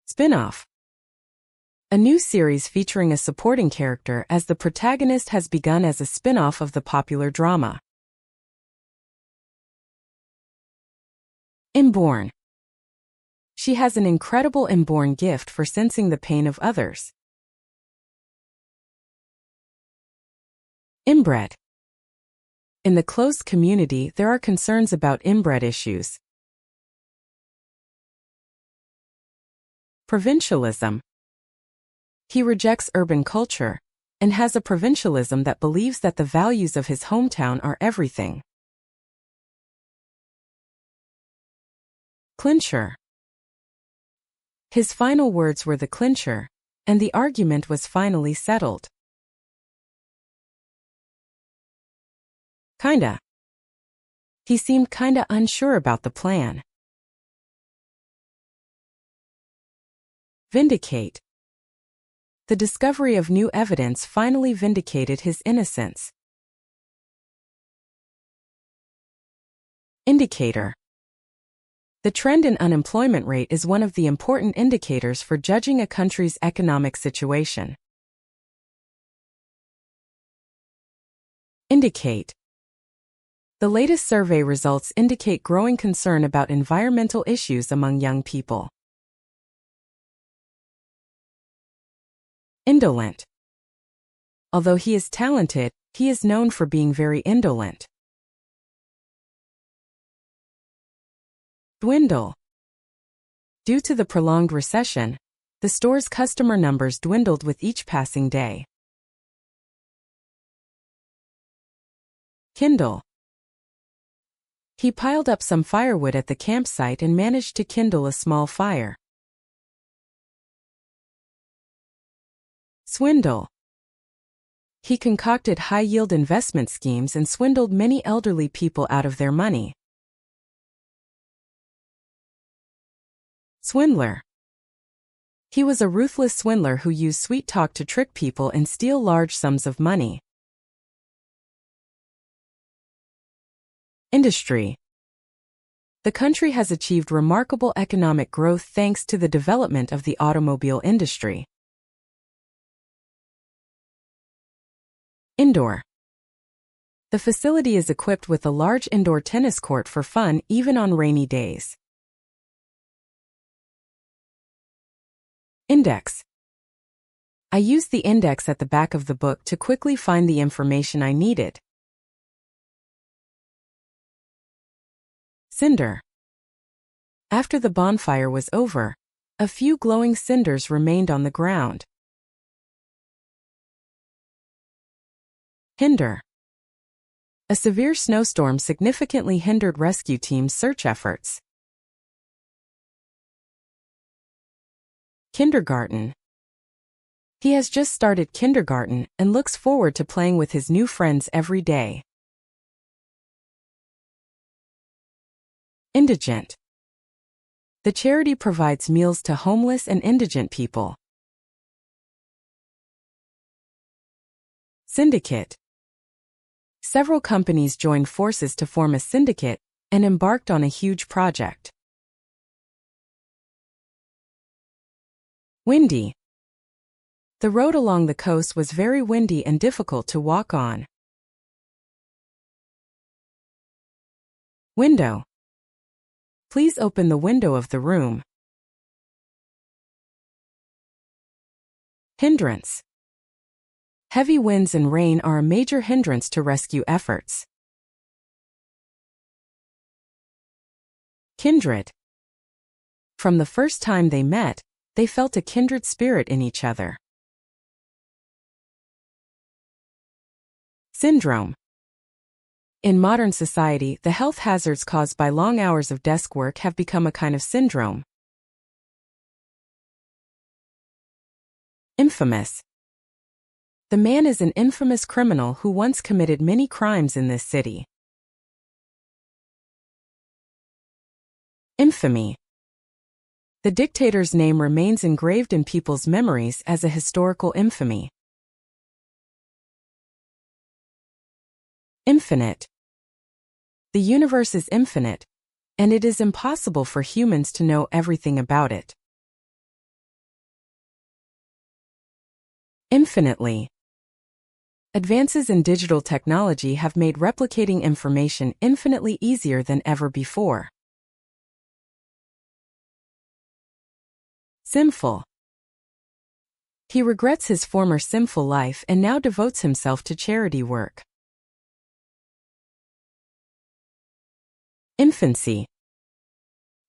Spin-off. A new series featuring a supporting character as the protagonist has begun as a spin-off of the popular drama. Inborn. She has an incredible inborn gift for sensing the pain of others. Inbred. In the closed community, there are concerns about inbred issues. Provincialism. He rejects urban culture and has a provincialism that believes that the values of his hometown are everything. Clincher. His final words were the clincher, and the argument was finally settled. Kinda. He seemed kinda unsure about the plan. Vindicate. The discovery of new evidence finally vindicated his innocence. Indicator. The trend in unemployment rate is one of the important indicators for judging a country's economic situation. Indicate. The latest survey results indicate growing concern about environmental issues among young people. Indolent. Although he is talented, he is known for being very indolent. Dwindle. Due to the prolonged recession, the store's customer numbers dwindled with each passing day. Kindle. He piled up some firewood at the campsite and managed to kindle a small fire. Swindle. He concocted high-yield investment schemes and swindled many elderly people out of their money. Swindler. He was a ruthless swindler who used sweet talk to trick people and steal large sums of money. Industry. The country has achieved remarkable economic growth thanks to the development of the automobile industry. Indoor. The facility is equipped with a large indoor tennis court for fun even on rainy days. Index. I used the index at the back of the book to quickly find the information I needed. Cinder. After the bonfire was over, a few glowing cinders remained on the ground. Hinder. A severe snowstorm significantly hindered rescue teams' search efforts. Kindergarten. He has just started kindergarten and looks forward to playing with his new friends every day. Indigent. The charity provides meals to homeless and indigent people. Syndicate. Several companies joined forces to form a syndicate and embarked on a huge project. Windy. The road along the coast was very windy and difficult to walk on. Window. Please open the window of the room. Hindrance. Heavy winds and rain are a major hindrance to rescue efforts. Kindred. From the first time they met, they felt a kindred spirit in each other. Syndrome. In modern society, the health hazards caused by long hours of desk work have become a kind of syndrome. Infamous. The man is an infamous criminal who once committed many crimes in this city. Infamy. The dictator's name remains engraved in people's memories as a historical infamy. Infinite. The universe is infinite, and it is impossible for humans to know everything about it. Infinitely. Advances in digital technology have made replicating information infinitely easier than ever before. Sinful. He regrets his former sinful life and now devotes himself to charity work. Infancy.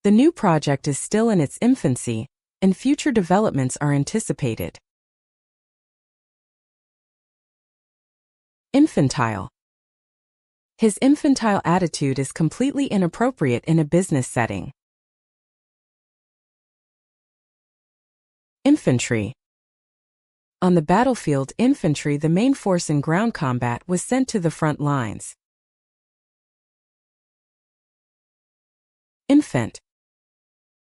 The new project is still in its infancy, and future developments are anticipated. Infantile. His infantile attitude is completely inappropriate in a business setting. Infantry. On the battlefield, infantry, the main force in ground combat, was sent to the front lines. Infant.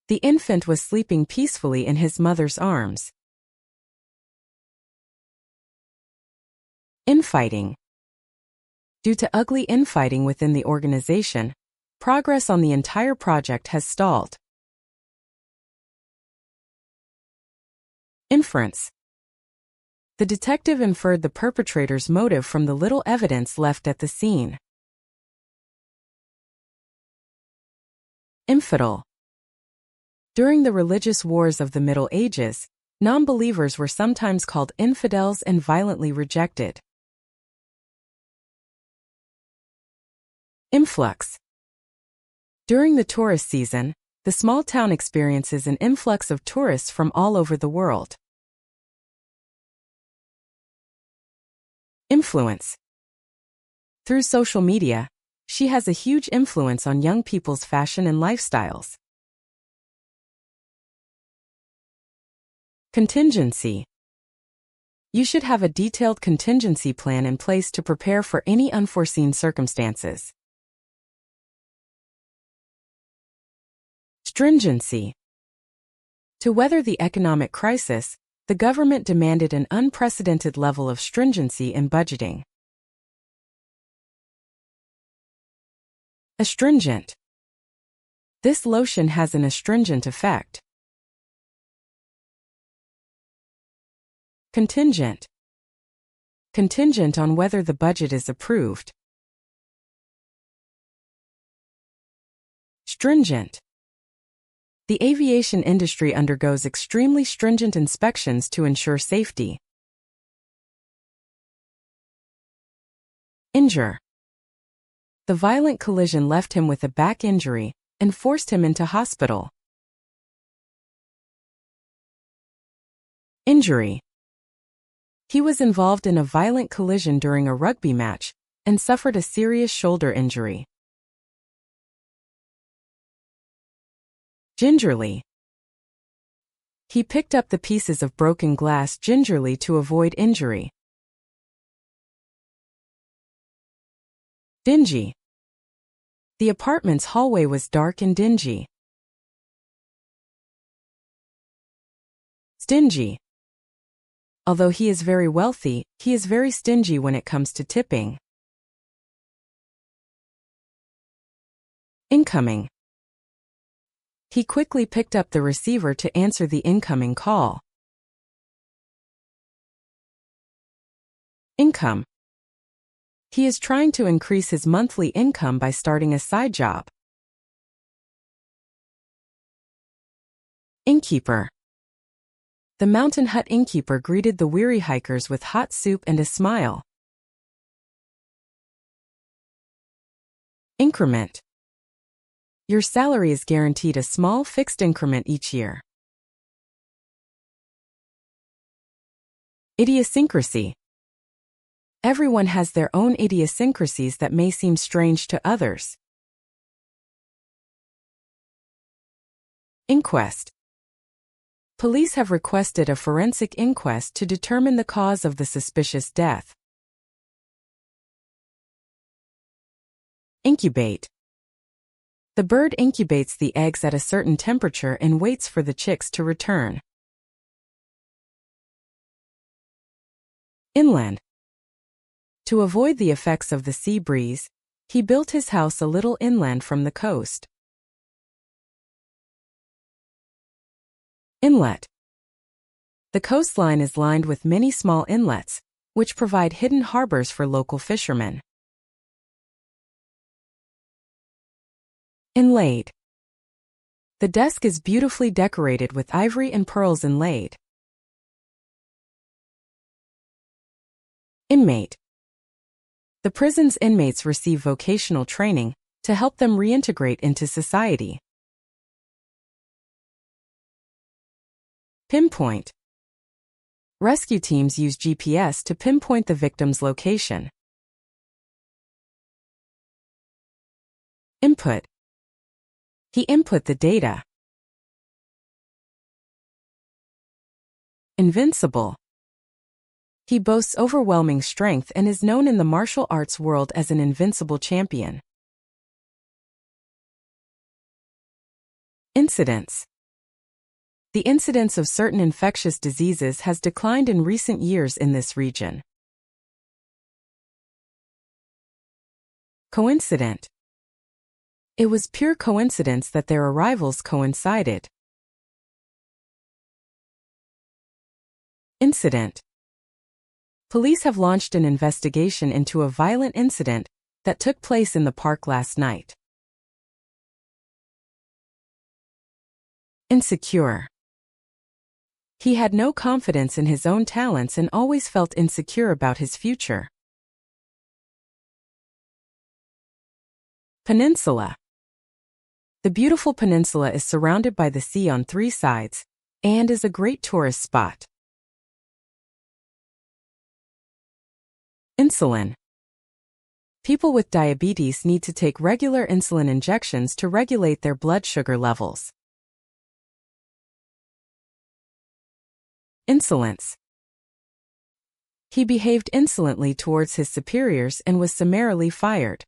The infant was sleeping peacefully in his mother's arms. Infighting. Due to ugly infighting within the organization, progress on the entire project has stalled. Inference. The detective inferred the perpetrator's motive from the little evidence left at the scene. Infidel. During the religious wars of the Middle Ages, non-believers were sometimes called infidels and violently rejected. Influx. During the tourist season, the small town experiences an influx of tourists from all over the world. Influence. Through social media, she has a huge influence on young people's fashion and lifestyles. Contingency. You should have a detailed contingency plan in place to prepare for any unforeseen circumstances. Stringency. To weather the economic crisis, the government demanded an unprecedented level of stringency in budgeting. Astringent. This lotion has an astringent effect. Contingent. Contingent on whether the budget is approved. Stringent. The aviation industry undergoes extremely stringent inspections to ensure safety. Injure. The violent collision left him with a back injury and forced him into hospital. Injury. He was involved in a violent collision during a rugby match and suffered a serious shoulder injury. Gingerly. He picked up the pieces of broken glass gingerly to avoid injury. Dingy. The apartment's hallway was dark and dingy. Stingy. Although he is very wealthy, he is very stingy when it comes to tipping. Incoming. He quickly picked up the receiver to answer the incoming call. Income. He is trying to increase his monthly income by starting a side job. Innkeeper. The mountain hut innkeeper greeted the weary hikers with hot soup and a smile. Increment. Your salary is guaranteed a small fixed increment each year. Idiosyncrasy. Everyone has their own idiosyncrasies that may seem strange to others. Inquest. Police have requested a forensic inquest to determine the cause of the suspicious death. Incubate. The bird incubates the eggs at a certain temperature and waits for the chicks to return. Inland. To avoid the effects of the sea breeze, he built his house a little inland from the coast. Inlet. The coastline is lined with many small inlets, which provide hidden harbors for local fishermen. Inlaid. The desk is beautifully decorated with ivory and pearls inlaid. Inmate. The prison's inmates receive vocational training to help them reintegrate into society. Pinpoint. Rescue teams use GPS to pinpoint the victim's location. Input. He input the data. Invincible. He boasts overwhelming strength and is known in the martial arts world as an invincible champion. Incidence. The incidence of certain infectious diseases has declined in recent years in this region. Coincident. It was pure coincidence that their arrivals coincided. Incident. Police have launched an investigation into a violent incident that took place in the park last night. Insecure. He had no confidence in his own talents and always felt insecure about his future. Peninsula. The beautiful peninsula is surrounded by the sea on 3 sides and is a great tourist spot. Insulin. People with diabetes need to take regular insulin injections to regulate their blood sugar levels. Insolence. He behaved insolently towards his superiors and was summarily fired.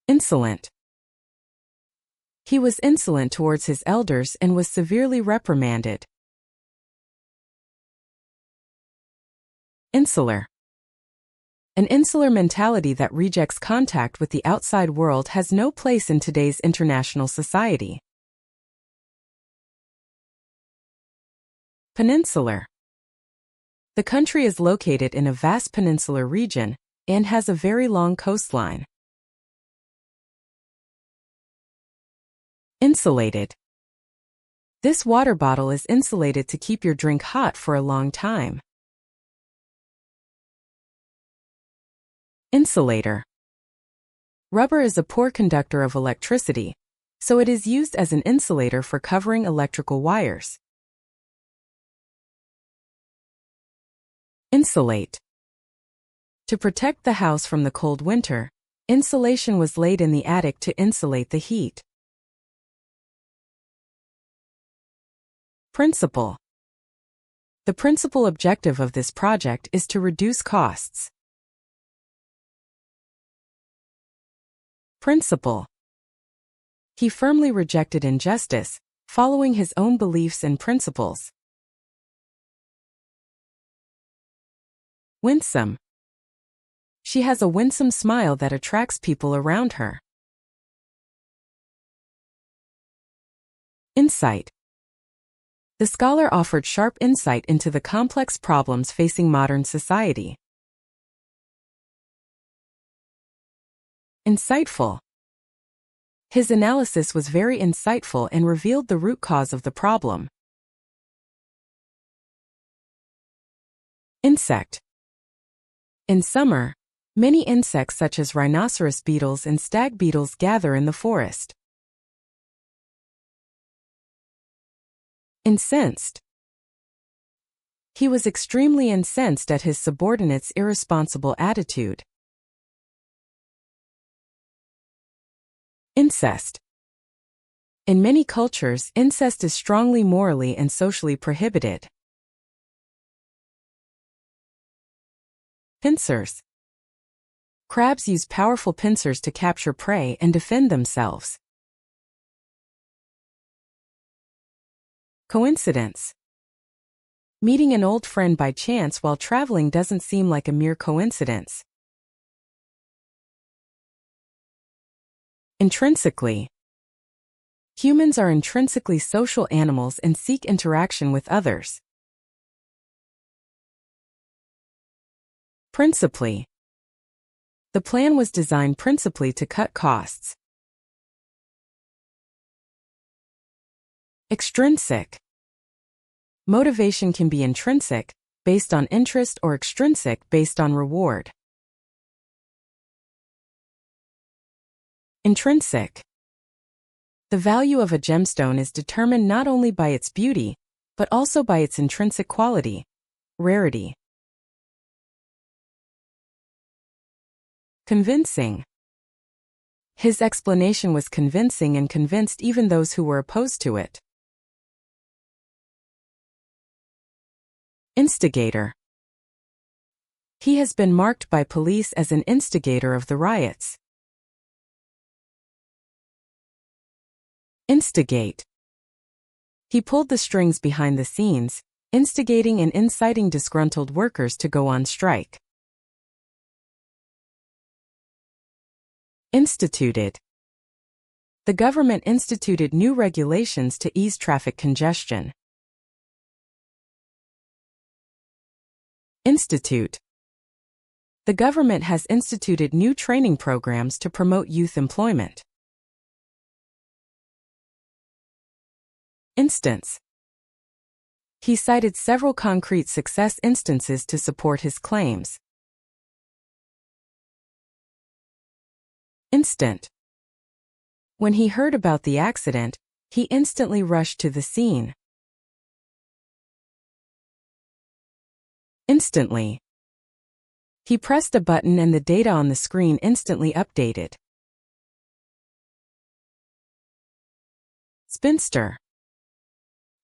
Insolent. He was insolent towards his elders and was severely reprimanded. Insular. An insular mentality that rejects contact with the outside world has no place in today's international society. Peninsular. The country is located in a vast peninsular region and has a very long coastline. Insulated. This water bottle is insulated to keep your drink hot for a long time. Insulator. Rubber is a poor conductor of electricity, so it is used as an insulator for covering electrical wires. Insulate. To protect the house from the cold winter, insulation was laid in the attic to insulate the heat. Principal. The principal objective of this project is to reduce costs. Principle. He firmly rejected injustice, following his own beliefs and principles. Winsome. She has a winsome smile that attracts people around her. Insight. The scholar offered sharp insight into the complex problems facing modern society. Insightful. His analysis was very insightful and revealed the root cause of the problem. Insect. In summer, many insects such as rhinoceros beetles and stag beetles gather in the forest. Incensed. He was extremely incensed at his subordinates' irresponsible attitude. Incest. In many cultures, incest is strongly morally and socially prohibited. Pincers. Crabs use powerful pincers to capture prey and defend themselves. Coincidence. Meeting an old friend by chance while traveling doesn't seem like a mere coincidence. Intrinsically. Humans are intrinsically social animals and seek interaction with others. Principally. The plan was designed principally to cut costs. Extrinsic. Motivation can be intrinsic, based on interest, or extrinsic, based on reward. Intrinsic. The value of a gemstone is determined not only by its beauty, but also by its intrinsic quality, rarity. Convincing. His explanation was convincing and convinced even those who were opposed to it. Instigator. He has been marked by police as an instigator of the riots. Instigate. He pulled the strings behind the scenes, instigating and inciting disgruntled workers to go on strike. Instituted. The government instituted new regulations to ease traffic congestion. Institute. The government has instituted new training programs to promote youth employment. Instance. He cited several concrete success instances to support his claims. Instant. When he heard about the accident, he instantly rushed to the scene. Instantly. He pressed a button and the data on the screen instantly updated. Spinster.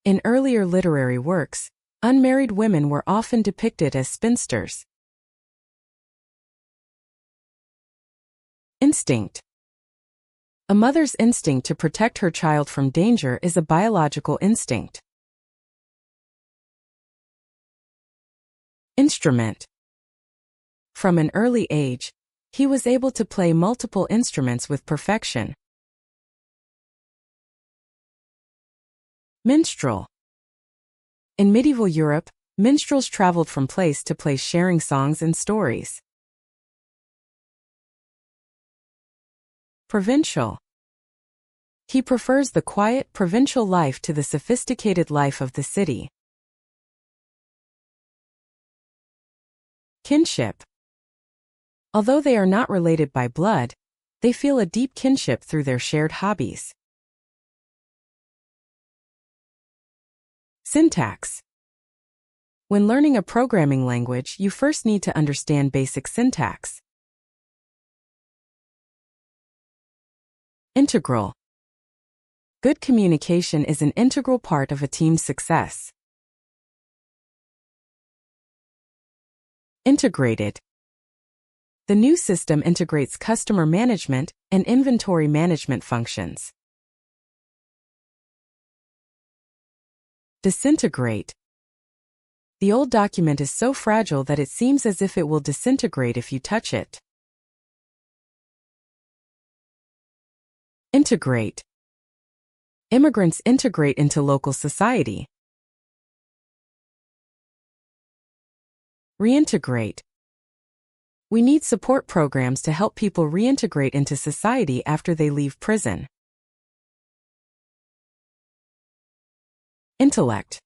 In earlier literary works, unmarried women were often depicted as spinsters. Instinct. A mother's instinct to protect her child from danger is a biological instinct. Instrument. From an early age, he was able to play multiple instruments with perfection. Minstrel. In medieval Europe, minstrels traveled from place to place sharing songs and stories. Provincial. He prefers the quiet, provincial life to the sophisticated life of the city. Kinship. Although they are not related by blood, they feel a deep kinship through their shared hobbies. Syntax. When learning a programming language, you first need to understand basic syntax. Integral. Good communication is an integral part of a team's success. Integrated. The new system integrates customer management and inventory management functions. Disintegrate. The old document is so fragile that it seems as if it will disintegrate if you touch it. Integrate. Immigrants integrate into local society. Reintegrate. We need support programs to help people reintegrate into society after they leave prison. Intellect.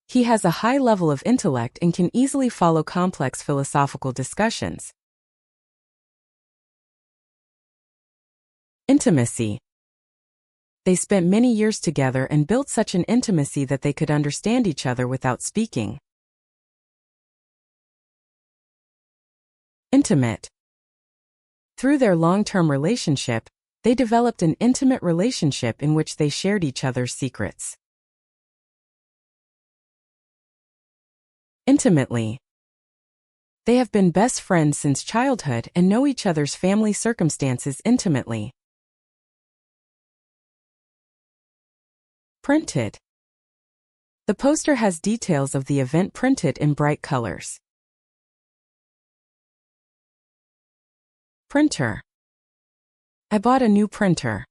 He has a high level of intellect and can easily follow complex philosophical discussions. Intimacy. They spent many years together and built such an intimacy that they could understand each other without speaking. Intimate. Through their long-term relationship, they developed an intimate relationship in which they shared each other's secrets. Intimately. They have been best friends since childhood and know each other's family circumstances intimately. Printed. The poster has details of the event printed in bright colors. Printer. I bought a new printer.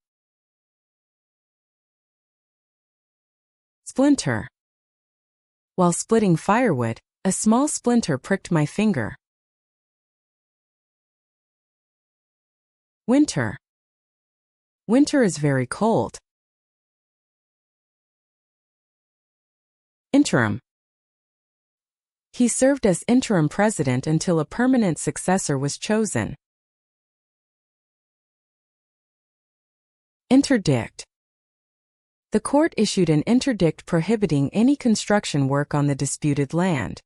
Splinter. While splitting firewood, a small splinter pricked my finger. Winter. Winter is very cold. Interim. He served as interim president until a permanent successor was chosen. Interdict. The court issued an interdict prohibiting any construction work on the disputed land.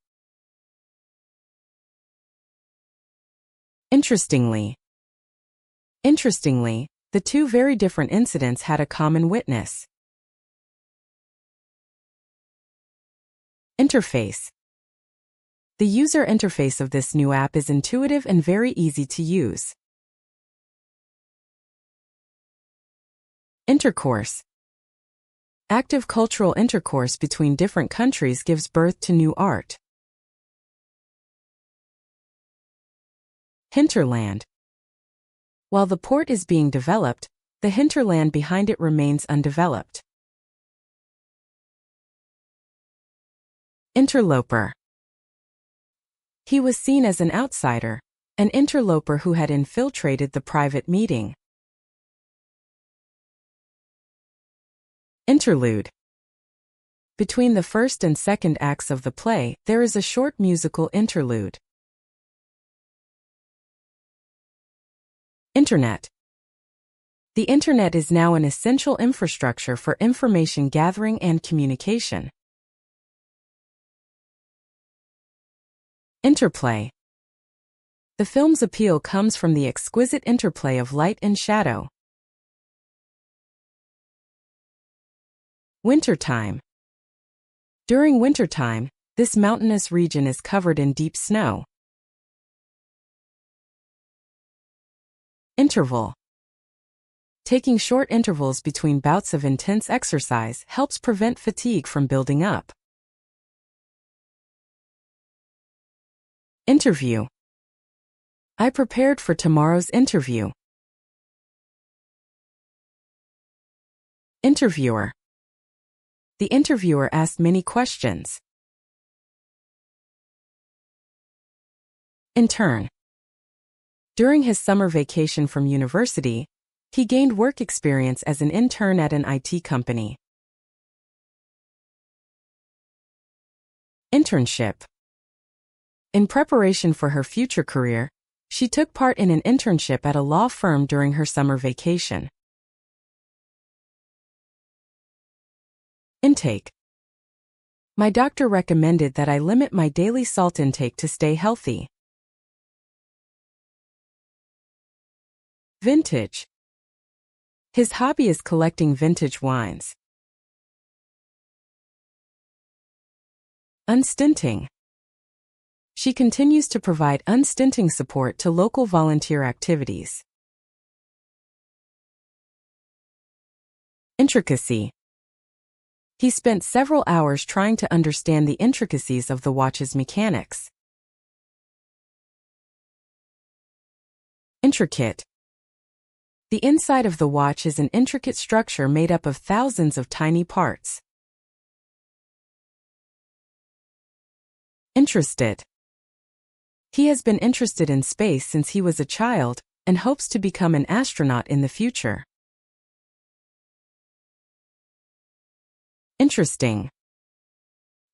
Interestingly. Interestingly, the two very different incidents had a common witness. Interface. The user interface of this new app is intuitive and very easy to use. Intercourse. Active cultural intercourse between different countries gives birth to new art. Hinterland. While the port is being developed, the hinterland behind it remains undeveloped. Interloper. He was seen as an outsider, an interloper who had infiltrated the private meeting. Interlude. Between the first and second acts of the play, there is a short musical interlude. Internet. The Internet is now an essential infrastructure for information gathering and communication. Interplay. The film's appeal comes from the exquisite interplay of light and shadow. Wintertime. During wintertime, this mountainous region is covered in deep snow. Interval. Taking short intervals between bouts of intense exercise helps prevent fatigue from building up. Interview. I prepared for tomorrow's interview. Interviewer. The interviewer asked many questions. Intern. During his summer vacation from university, he gained work experience as an intern at an IT company. Internship. In preparation for her future career, she took part in an internship at a law firm during her summer vacation. Intake. My doctor recommended that I limit my daily salt intake to stay healthy. Vintage. His hobby is collecting vintage wines. Unstinting. She continues to provide unstinting support to local volunteer activities. Intricacy. He spent several hours trying to understand the intricacies of the watch's mechanics. Intricate. The inside of the watch is an intricate structure made up of thousands of tiny parts. Interested. He has been interested in space since he was a child and hopes to become an astronaut in the future. Interesting.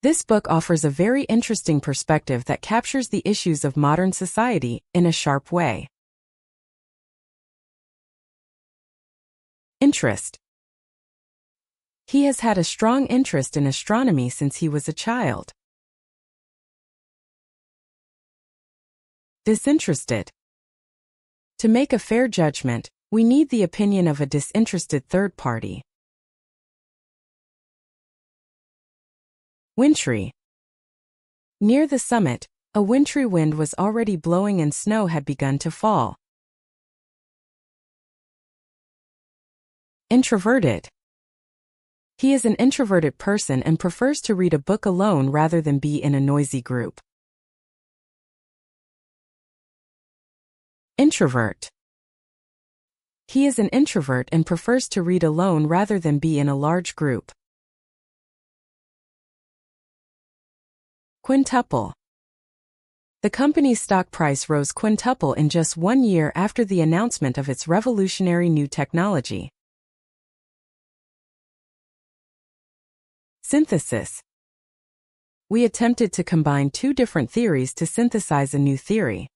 This book offers a very interesting perspective that captures the issues of modern society in a sharp way. Interest. He has had a strong interest in astronomy since he was a child. Disinterested. To make a fair judgment, we need the opinion of a disinterested third party. Wintry. Near the summit, A wintry wind was already blowing and snow had begun to fall. Introverted. He is an introverted person and prefers to read a book alone rather than be in a noisy group. Introvert. He is an introvert and prefers to read alone rather than be in a large group. Quintuple. The company's stock price rose quintuple in just 1 year after the announcement of its revolutionary new technology. Synthesis. We attempted to combine two different theories to synthesize a new theory.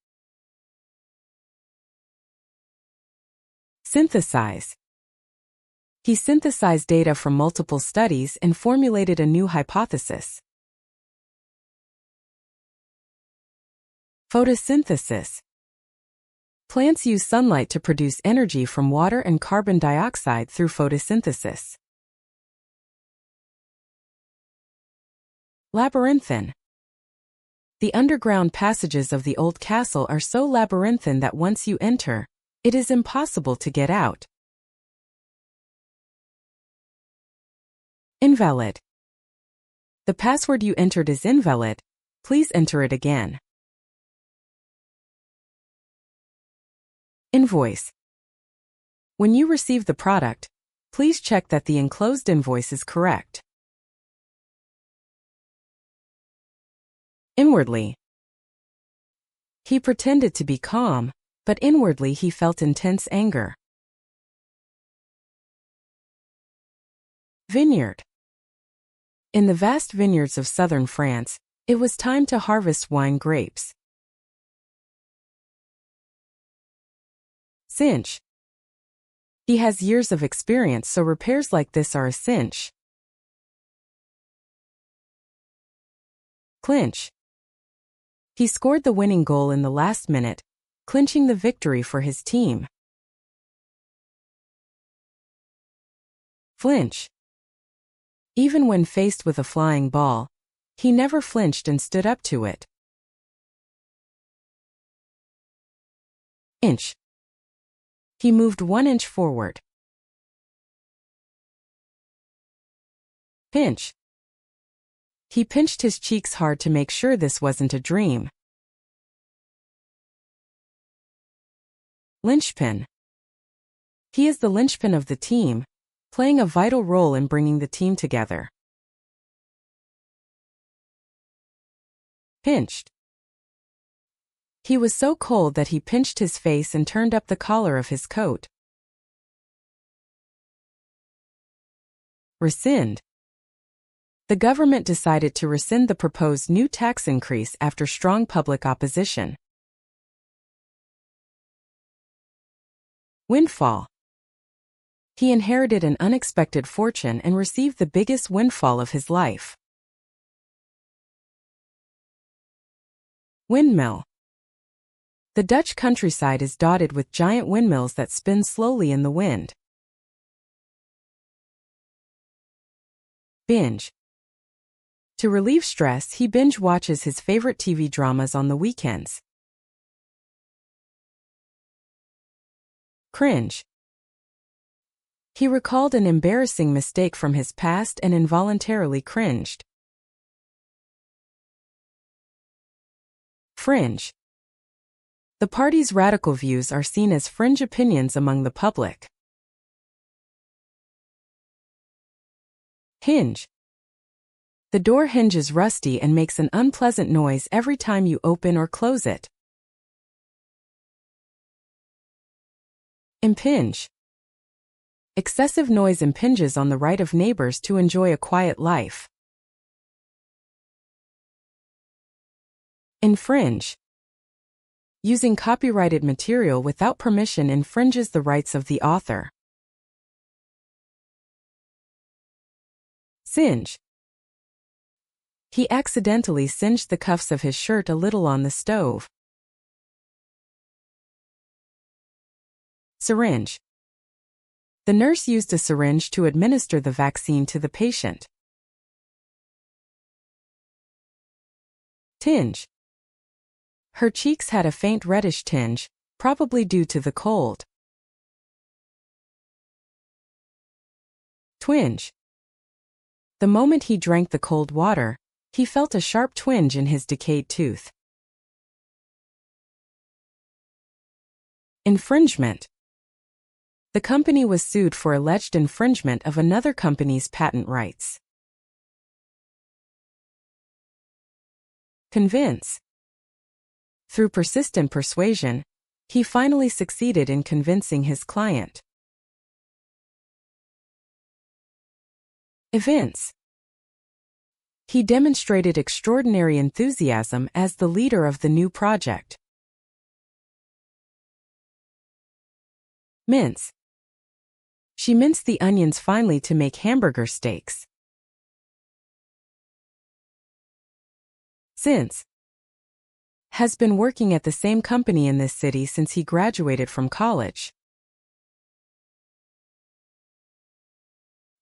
Synthesize. He synthesized data from multiple studies and formulated a new hypothesis. Photosynthesis. Plants use sunlight to produce energy from water and carbon dioxide through photosynthesis. Labyrinthine. The underground passages of the old castle are so labyrinthine that once you enter, it is impossible to get out. Invalid. The password you entered is invalid. Please enter it again. Invoice. When you receive the product, please check that the enclosed invoice is correct. Inwardly. He pretended to be calm, but inwardly he felt intense anger. Vineyard. In the vast vineyards of southern France, it was time to harvest wine grapes. Cinch. He has years of experience, so repairs like this are a cinch. Clinch. He scored the winning goal in the last minute, clinching the victory for his team. Flinch. Even when faced with a flying ball, he never flinched and stood up to it. Inch. He moved 1 inch forward. Pinch. He pinched his cheeks hard to make sure this wasn't a dream. Linchpin. He is the linchpin of the team, playing a vital role in bringing the team together. Pinched. He was so cold that he pinched his face and turned up the collar of his coat. Rescind. The government decided to rescind the proposed new tax increase after strong public opposition. Windfall. He inherited an unexpected fortune and received the biggest windfall of his life. Windmill. The Dutch countryside is dotted with giant windmills that spin slowly in the wind. Binge. To relieve stress, he binge watches his favorite TV dramas on the weekends. Cringe. He recalled an embarrassing mistake from his past and involuntarily cringed. Fringe. The party's radical views are seen as fringe opinions among the public. Hinge. The door hinge is rusty and makes an unpleasant noise every time you open or close it. Impinge. Excessive noise impinges on the right of neighbors to enjoy a quiet life. Infringe. Using copyrighted material without permission infringes the rights of the author. Singe. He accidentally singed the cuffs of his shirt a little on the stove. Syringe. The nurse used a syringe to administer the vaccine to the patient. Tinge. Her cheeks had a faint reddish tinge, probably due to the cold. Twinge. The moment he drank the cold water, he felt a sharp twinge in his decayed tooth. Infringement. The company was sued for alleged infringement of another company's patent rights. Convince. Through persistent persuasion, he finally succeeded in convincing his client. Evince. He demonstrated extraordinary enthusiasm as the leader of the new project. Mince. She minced the onions finely to make hamburger steaks. Since. Has been working at the same company in this city since he graduated from college.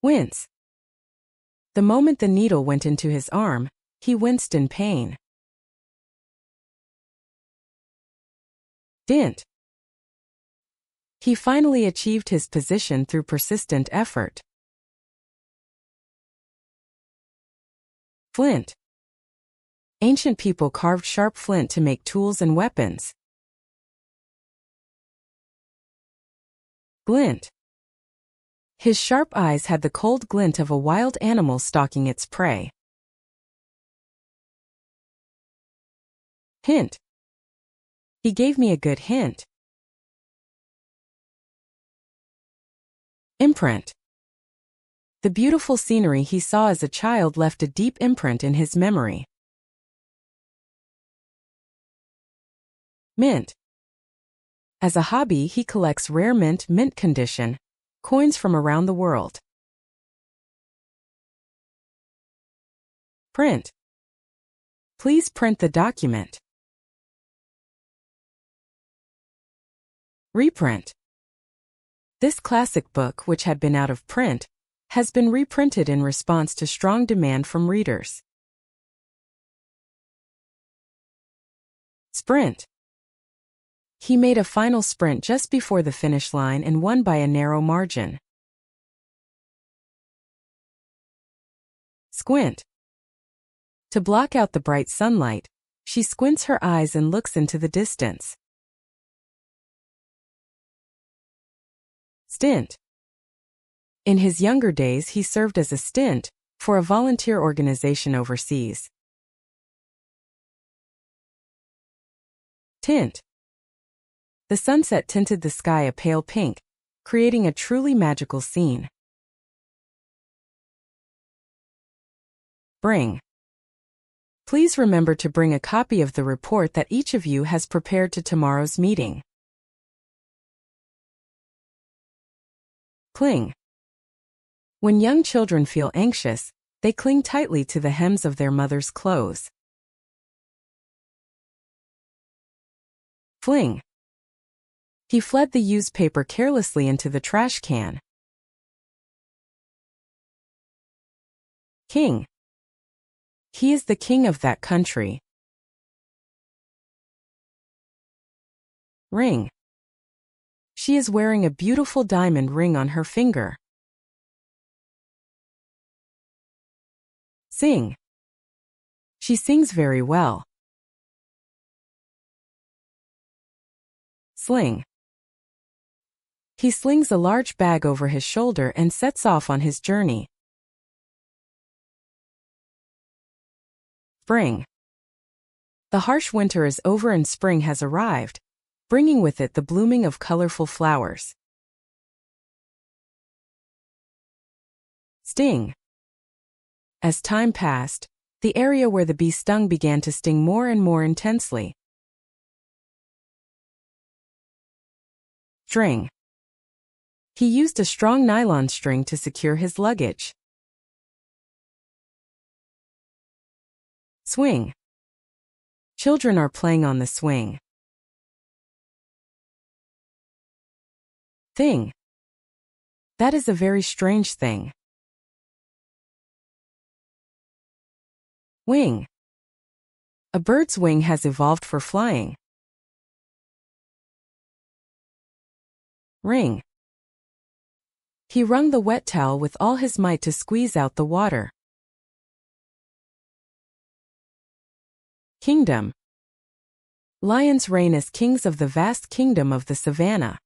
Wince. The moment the needle went into his arm, he winced in pain. Dint. He finally achieved his position through persistent effort. Flint. Ancient people carved sharp flint to make tools and weapons. Glint. His sharp eyes had the cold glint of a wild animal stalking its prey. Hint. He gave me a good hint. Imprint. The beautiful scenery he saw as a child left a deep imprint in his memory. Mint. As a hobby, he collects rare mint condition coins from around the world. Print. Please print the document. Reprint. This classic book, which had been out of print, has been reprinted in response to strong demand from readers. Sprint. He made a final sprint just before the finish line and won by a narrow margin. Squint. To block out the bright sunlight, she squints her eyes and looks into the distance. Stint. In his younger days, he served as a stint for a volunteer organization overseas. Tint. The sunset tinted the sky a pale pink, creating a truly magical scene. Bring. Please remember to bring a copy of the report that each of you has prepared to tomorrow's meeting. Cling. When young children feel anxious, they cling tightly to the hems of their mother's clothes. Fling. He fled the used paper carelessly into the trash can. King. He is the king of that country. Ring. She is wearing a beautiful diamond ring on her finger. Sing. She sings very well. Sling. He slings a large bag over his shoulder and sets off on his journey. Spring. The harsh winter is over and spring has arrived, bringing with it the blooming of colorful flowers. Sting. As time passed, the area where the bee stung began to sting more and more intensely. String. He used a strong nylon string to secure his luggage. Swing. Children are playing on the swing. Thing. That is a very strange thing. Wing. A bird's wing has evolved for flying. Wring. He wrung the wet towel with all his might to squeeze out the water. Kingdom. Lions reign as kings of the vast kingdom of the savannah.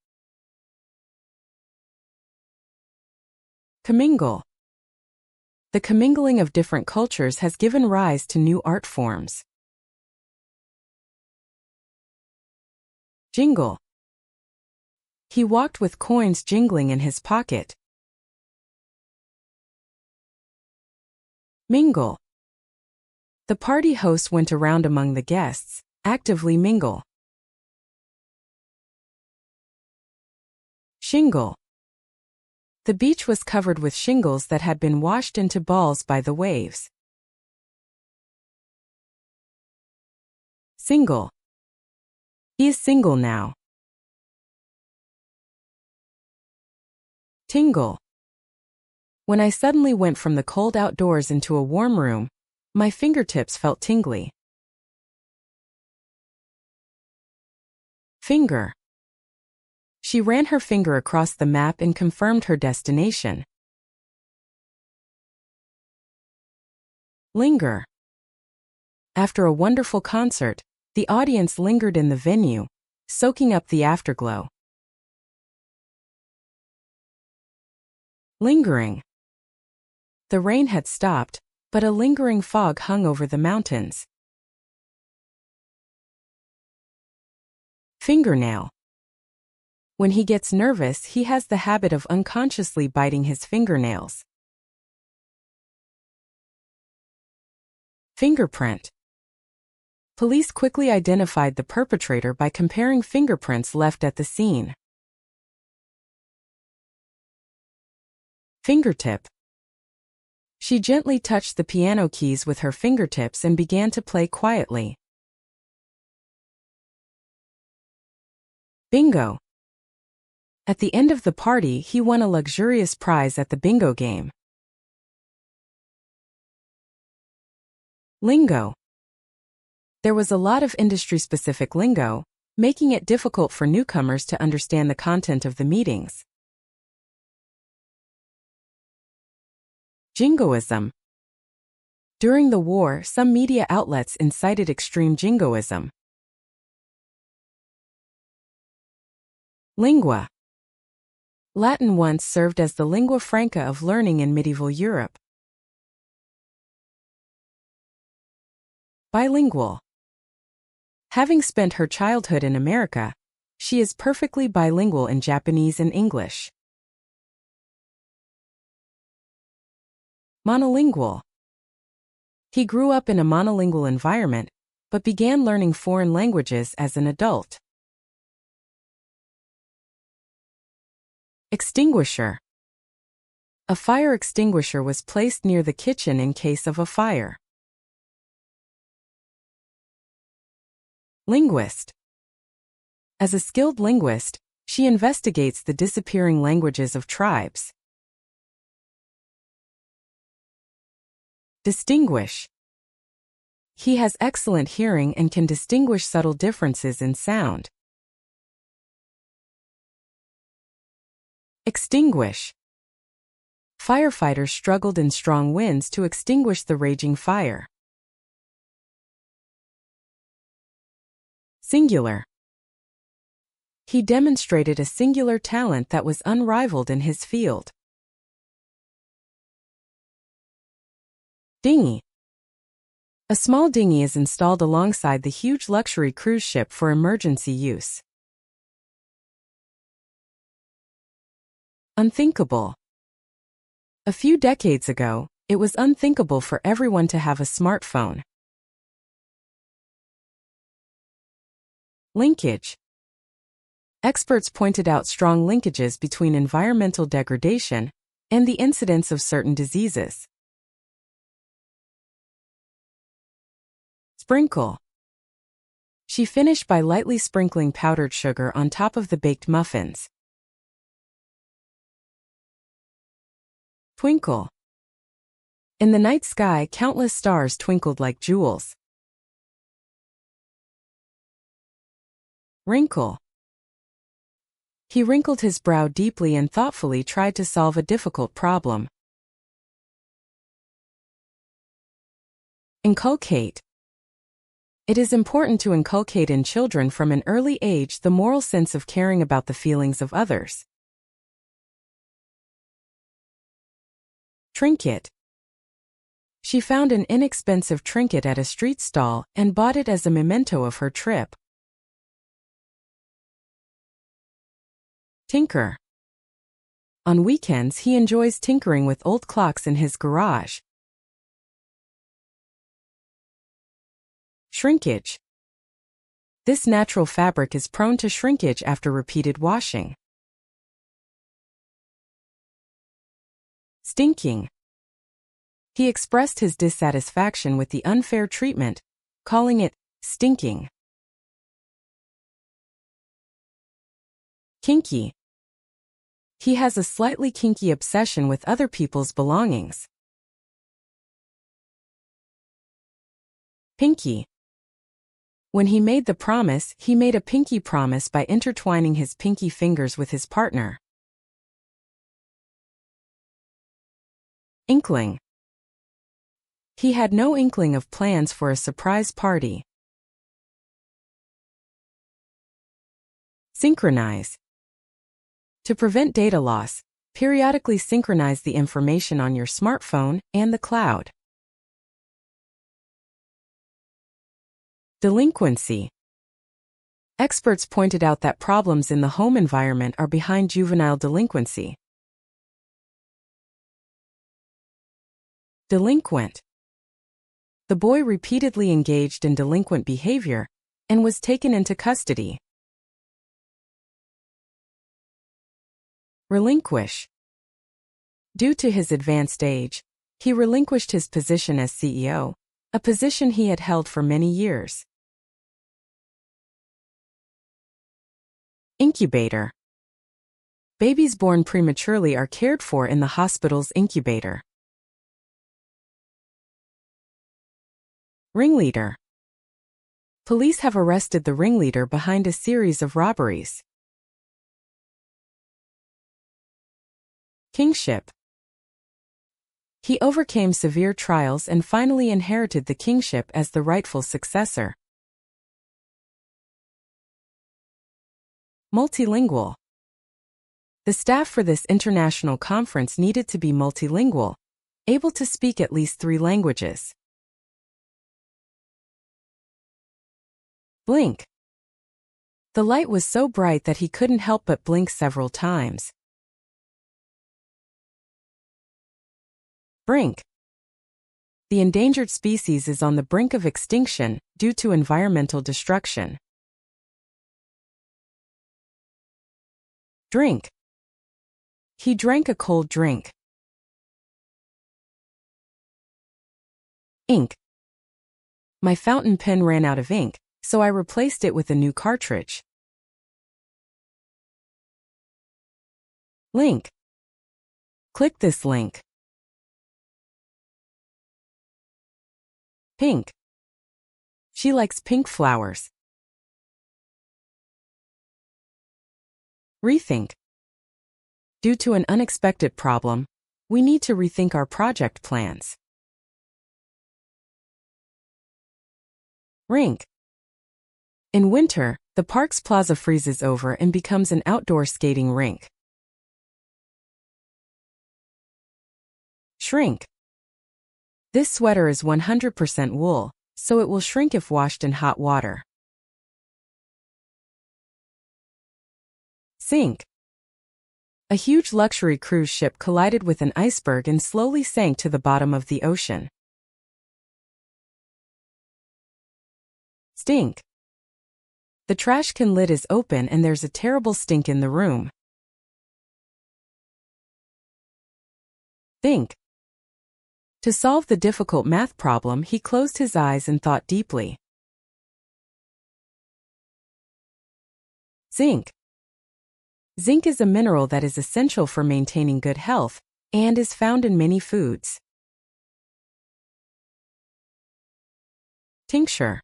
Commingle. The commingling of different cultures has given rise to new art forms. Jingle. He walked with coins jingling in his pocket. Mingle. The party host went around among the guests, actively mingle. Shingle. The beach was covered with shingles that had been washed into balls by the waves. Single. He is single now. Tingle. When I suddenly went from the cold outdoors into a warm room, my fingertips felt tingly. Finger. She ran her finger across the map and confirmed her destination. Linger. After a wonderful concert, the audience lingered in the venue, soaking up the afterglow. Lingering. The rain had stopped, but a lingering fog hung over the mountains. Fingernail. When he gets nervous, he has the habit of unconsciously biting his fingernails. Fingerprint. Police quickly identified the perpetrator by comparing fingerprints left at the scene. Fingertip. She gently touched the piano keys with her fingertips and began to play quietly. Bingo. At the end of the party, he won a luxurious prize at the bingo game. Lingo. There was a lot of industry-specific lingo, making it difficult for newcomers to understand the content of the meetings. Jingoism. During the war, some media outlets incited extreme jingoism. Lingua. Latin once served as the lingua franca of learning in medieval Europe. Bilingual. Having spent her childhood in America, she is perfectly bilingual in Japanese and English. Monolingual. He grew up in a monolingual environment, but began learning foreign languages as an adult. Extinguisher. A fire extinguisher was placed near the kitchen in case of a fire. Linguist. As a skilled linguist, she investigates the disappearing languages of tribes. Distinguish. He has excellent hearing and can distinguish subtle differences in sound. Extinguish. Firefighters struggled in strong winds to extinguish the raging fire. Singular. He demonstrated a singular talent that was unrivaled in his field. Dinghy. A small dinghy is installed alongside the huge luxury cruise ship for emergency use. Unthinkable. A few decades ago, it was unthinkable for everyone to have a smartphone. Linkage. Experts pointed out strong linkages between environmental degradation and the incidence of certain diseases. Sprinkle. She finished by lightly sprinkling powdered sugar on top of the baked muffins. Twinkle. In the night sky, countless stars twinkled like jewels. Wrinkle. He wrinkled his brow deeply and thoughtfully tried to solve a difficult problem. Inculcate. It is important to inculcate in children from an early age the moral sense of caring about the feelings of others. Trinket. She found an inexpensive trinket at a street stall and bought it as a memento of her trip. Tinker. On weekends he enjoys tinkering with old clocks in his garage. Shrinkage. This natural fabric is prone to shrinkage after repeated washing. Stinking. He expressed his dissatisfaction with the unfair treatment, calling it stinking. Kinky. He has a slightly kinky obsession with other people's belongings. Pinky. When he made the promise, he made a pinky promise by intertwining his pinky fingers with his partner. Inkling. He had no inkling of plans for a surprise party. Synchronize. To prevent data loss, periodically synchronize the information on your smartphone and the cloud. Delinquency. Experts pointed out that problems in the home environment are behind juvenile delinquency. Delinquent. The boy repeatedly engaged in delinquent behavior and was taken into custody. Relinquish. Due to his advanced age, he relinquished his position as CEO, a position he had held for many years. Incubator. Babies born prematurely are cared for in the hospital's incubator. Ringleader. Police have arrested the ringleader behind a series of robberies. Kingship. He overcame severe trials and finally inherited the kingship as the rightful successor. Multilingual. The staff for this international conference needed to be multilingual, able to speak at least 3 languages. Blink. The light was so bright that he couldn't help but blink several times. Brink. The endangered species is on the brink of extinction due to environmental destruction. Drink. He drank a cold drink. Ink. My fountain pen ran out of ink, so I replaced it with a new cartridge. Link. Click this link. Pink. She likes pink flowers. Rethink. Due to an unexpected problem, we need to rethink our project plans. Rink. In winter, the park's plaza freezes over and becomes an outdoor skating rink. Shrink. This sweater is 100% wool, so it will shrink if washed in hot water. Sink. A huge luxury cruise ship collided with an iceberg and slowly sank to the bottom of the ocean. Stink. The trash can lid is open and there's a terrible stink in the room. Think. To solve the difficult math problem, he closed his eyes and thought deeply. Zinc. Zinc is a mineral that is essential for maintaining good health and is found in many foods. Tincture.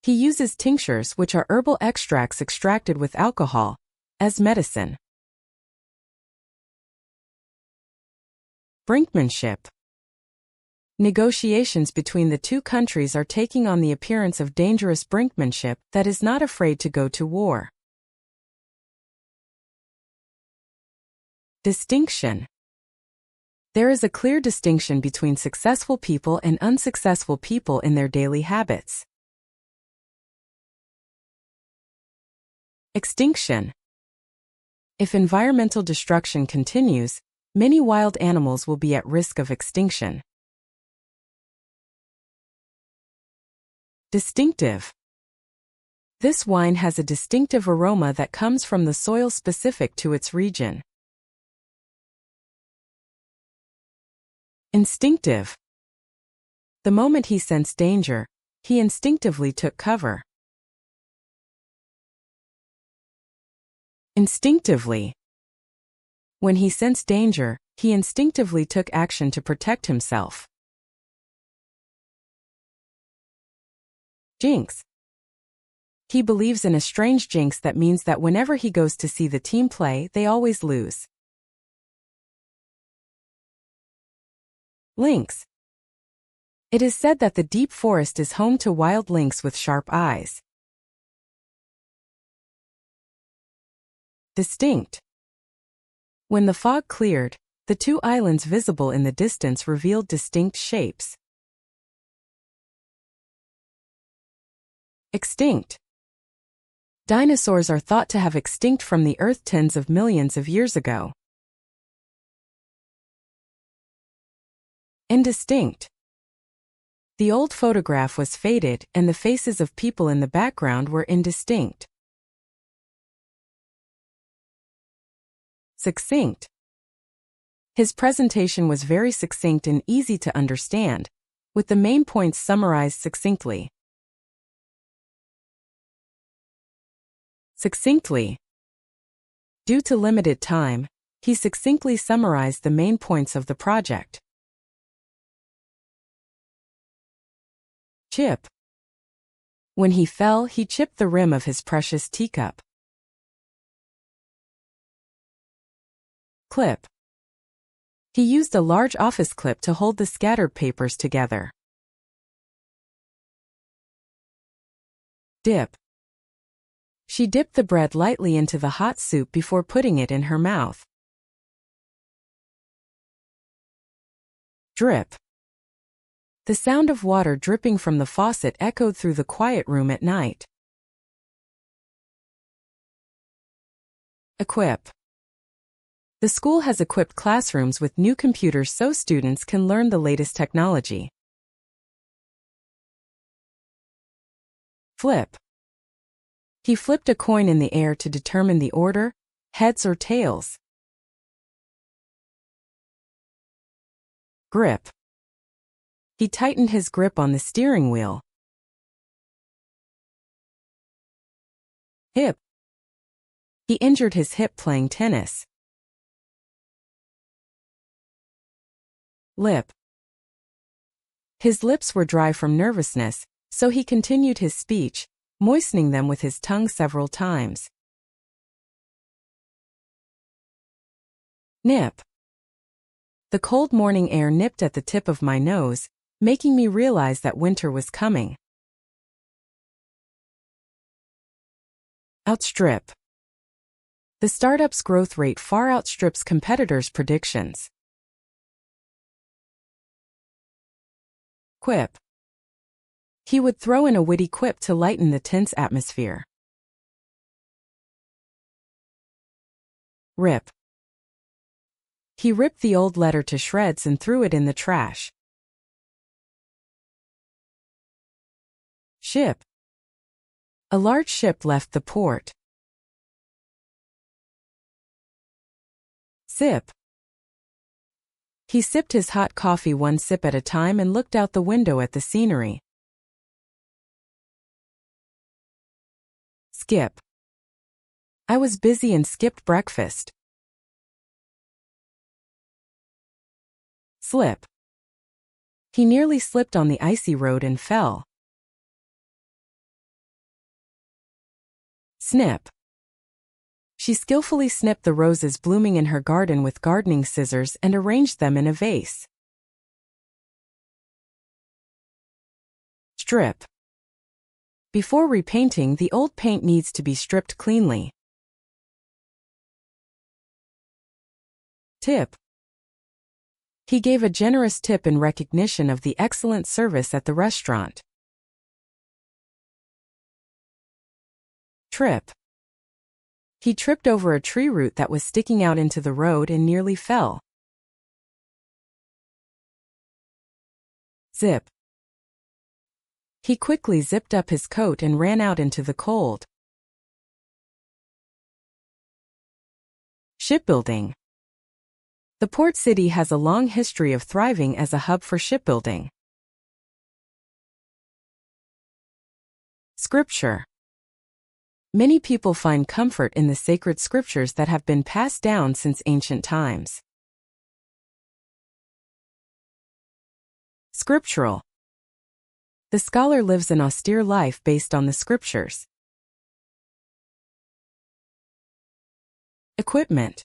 He uses tinctures, which are herbal extracts extracted with alcohol, as medicine. Brinkmanship. Negotiations between the two countries are taking on the appearance of dangerous brinkmanship that is not afraid to go to war. Distinction. There is a clear distinction between successful people and unsuccessful people in their daily habits. Extinction. If environmental destruction continues, many wild animals will be at risk of extinction. Distinctive. This wine has a distinctive aroma that comes from the soil specific to its region. Instinctive. The moment he sensed danger, he instinctively took cover. Instinctively. When he sensed danger, he instinctively took action to protect himself. Jinx. He believes in a strange jinx that means that whenever he goes to see the team play, they always lose. Lynx. It is said that the deep forest is home to wild lynx with sharp eyes. Distinct. When the fog cleared, the two islands visible in the distance revealed distinct shapes. Extinct. Dinosaurs are thought to have extinct from the earth tens of millions of years ago. Indistinct. The old photograph was faded and the faces of people in the background were indistinct. Succinct. His presentation was very succinct and easy to understand, with the main points summarized succinctly. Succinctly. Due to limited time, he succinctly summarized the main points of the project. Chip. When he fell, he chipped the rim of his precious teacup. Clip. He used a large office clip to hold the scattered papers together. Dip. She dipped the bread lightly into the hot soup before putting it in her mouth. Drip. The sound of water dripping from the faucet echoed through the quiet room at night. Equip. The school has equipped classrooms with new computers so students can learn the latest technology. Flip. He flipped a coin in the air to determine the order, heads or tails. Grip. He tightened his grip on the steering wheel. Hip. He injured his hip playing tennis. Lip. His lips were dry from nervousness, so he continued his speech, moistening them with his tongue several times. Nip. The cold morning air nipped at the tip of my nose, making me realize that winter was coming. Outstrip. The startup's growth rate far outstrips competitors' predictions. Quip. He would throw in a witty quip to lighten the tense atmosphere. Rip. He ripped the old letter to shreds and threw it in the trash. Ship. A large ship left the port. Sip. He sipped his hot coffee one sip at a time and looked out the window at the scenery. Skip. I was busy and skipped breakfast. Slip. He nearly slipped on the icy road and fell. Snip. She skillfully snipped the roses blooming in her garden with gardening scissors and arranged them in a vase. Strip. Before repainting, the old paint needs to be stripped cleanly. Tip. He gave a generous tip in recognition of the excellent service at the restaurant. Trip. He tripped over a tree root that was sticking out into the road and nearly fell. Zip. He quickly zipped up his coat and ran out into the cold. Shipbuilding. The port city has a long history of thriving as a hub for shipbuilding. Scripture. Many people find comfort in the sacred scriptures that have been passed down since ancient times. Scriptural. The scholar lives an austere life based on the scriptures. Equipment.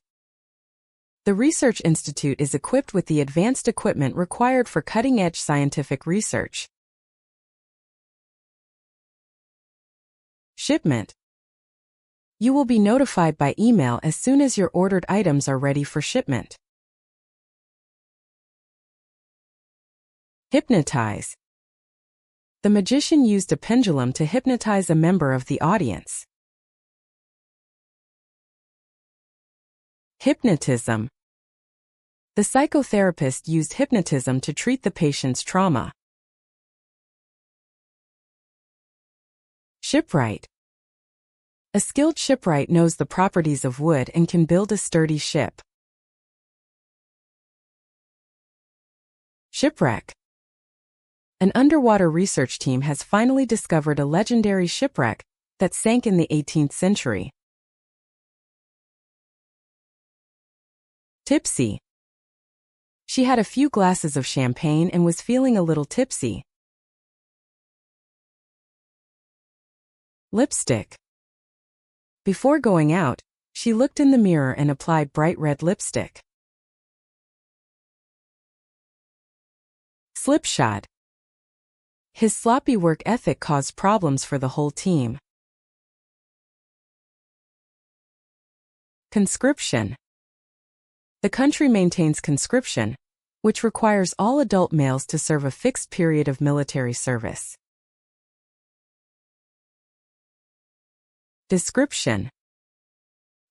The research institute is equipped with the advanced equipment required for cutting-edge scientific research. Shipment. You will be notified by email as soon as your ordered items are ready for shipment. Hypnotize. The magician used a pendulum to hypnotize a member of the audience. Hypnotism. The psychotherapist used hypnotism to treat the patient's trauma. Shipwright. A skilled shipwright knows the properties of wood and can build a sturdy ship. Shipwreck. An underwater research team has finally discovered a legendary shipwreck that sank in the 18th century. Tipsy. She had a few glasses of champagne and was feeling a little tipsy. Lipstick. Before going out, she looked in the mirror and applied bright red lipstick. Slipshod. His sloppy work ethic caused problems for the whole team. Conscription. The country maintains conscription, which requires all adult males to serve a fixed period of military service. Description.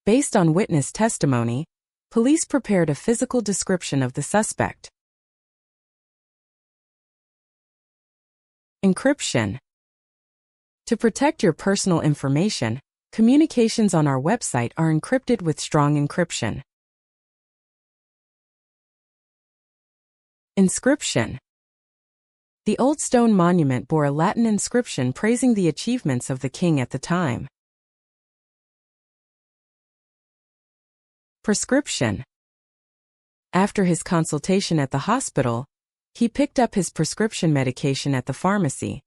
Based on witness testimony, police prepared a physical description of the suspect. Encryption. To protect your personal information, communications on our website are encrypted with strong encryption. Inscription. The old stone monument bore a Latin inscription praising the achievements of the king at the time. Prescription. After his consultation at the hospital, he picked up his prescription medication at the pharmacy.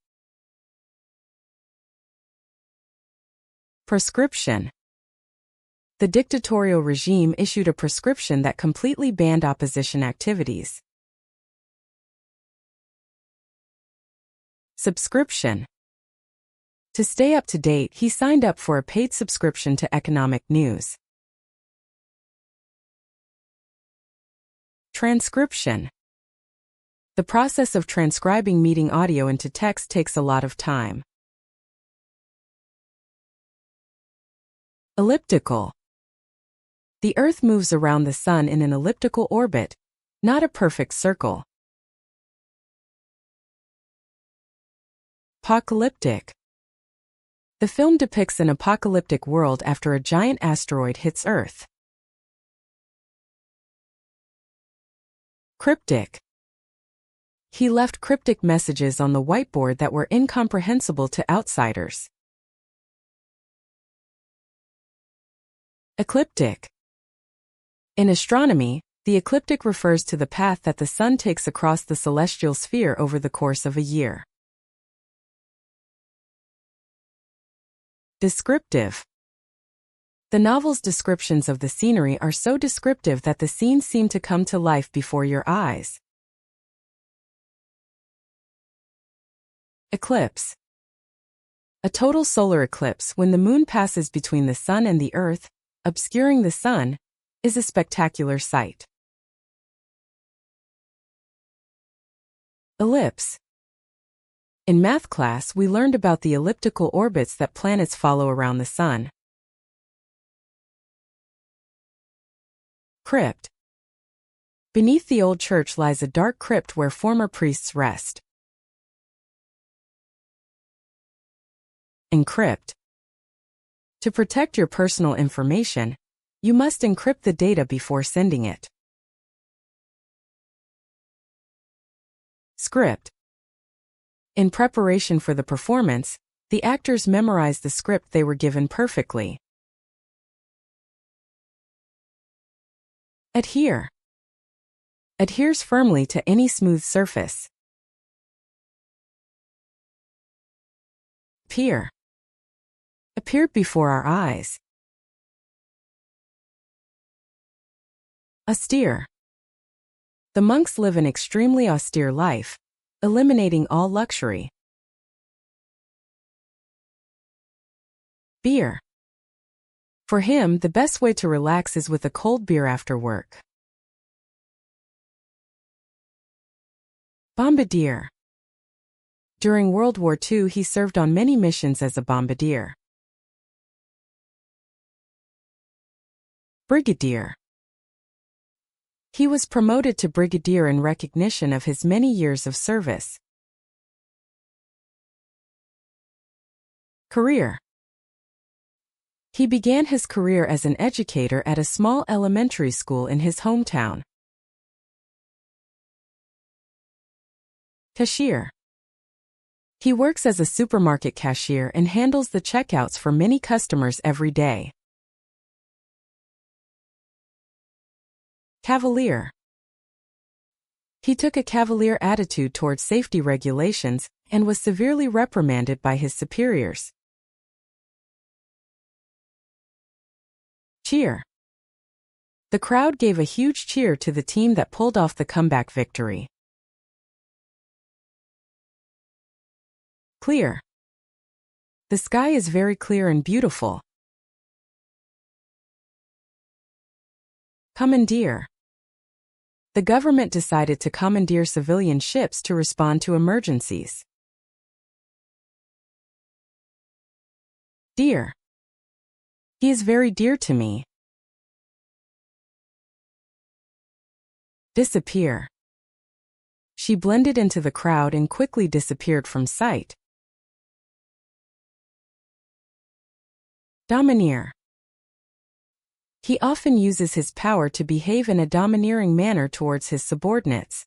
Proscription. The dictatorial regime issued a prescription that completely banned opposition activities. Subscription. To stay up to date, he signed up for a paid subscription to economic news. Transcription. The process of transcribing meeting audio into text takes a lot of time. Elliptical. The Earth moves around the Sun in an elliptical orbit, not a perfect circle. Apocalyptic. The film depicts an apocalyptic world after a giant asteroid hits Earth. Cryptic. He left cryptic messages on the whiteboard that were incomprehensible to outsiders. Ecliptic. In astronomy, the ecliptic refers to the path that the Sun takes across the celestial sphere over the course of a year. Descriptive. The novel's descriptions of the scenery are so descriptive that the scenes seem to come to life before your eyes. Eclipse. A total solar eclipse, when the moon passes between the sun and the earth, obscuring the sun, is a spectacular sight. Ellipse. In math class, we learned about the elliptical orbits that planets follow around the sun. Crypt. Beneath the old church lies a dark crypt where former priests rest. Encrypt. To protect your personal information, you must encrypt the data before sending it. Script. In preparation for the performance, the actors memorize the script they were given perfectly. Adhere. Adheres firmly to any smooth surface. Appear. Appeared before our eyes. Austere. The monks live an extremely austere life, eliminating all luxury. Beer. For him, the best way to relax is with a cold beer after work. Bombardier. During World War II, he served on many missions as a bombardier. Brigadier. He was promoted to brigadier in recognition of his many years of service. Career. He began his career as an educator at a small elementary school in his hometown. Cashier. He works as a supermarket cashier and handles the checkouts for many customers every day. Cavalier. He took a cavalier attitude towards safety regulations and was severely reprimanded by his superiors. Cheer. The crowd gave a huge cheer to the team that pulled off the comeback victory. Clear. The sky is very clear and beautiful. Commandeer. The government decided to commandeer civilian ships to respond to emergencies. Dear. He is very dear to me. Disappear. She blended into the crowd and quickly disappeared from sight. Domineer. He often uses his power to behave in a domineering manner towards his subordinates.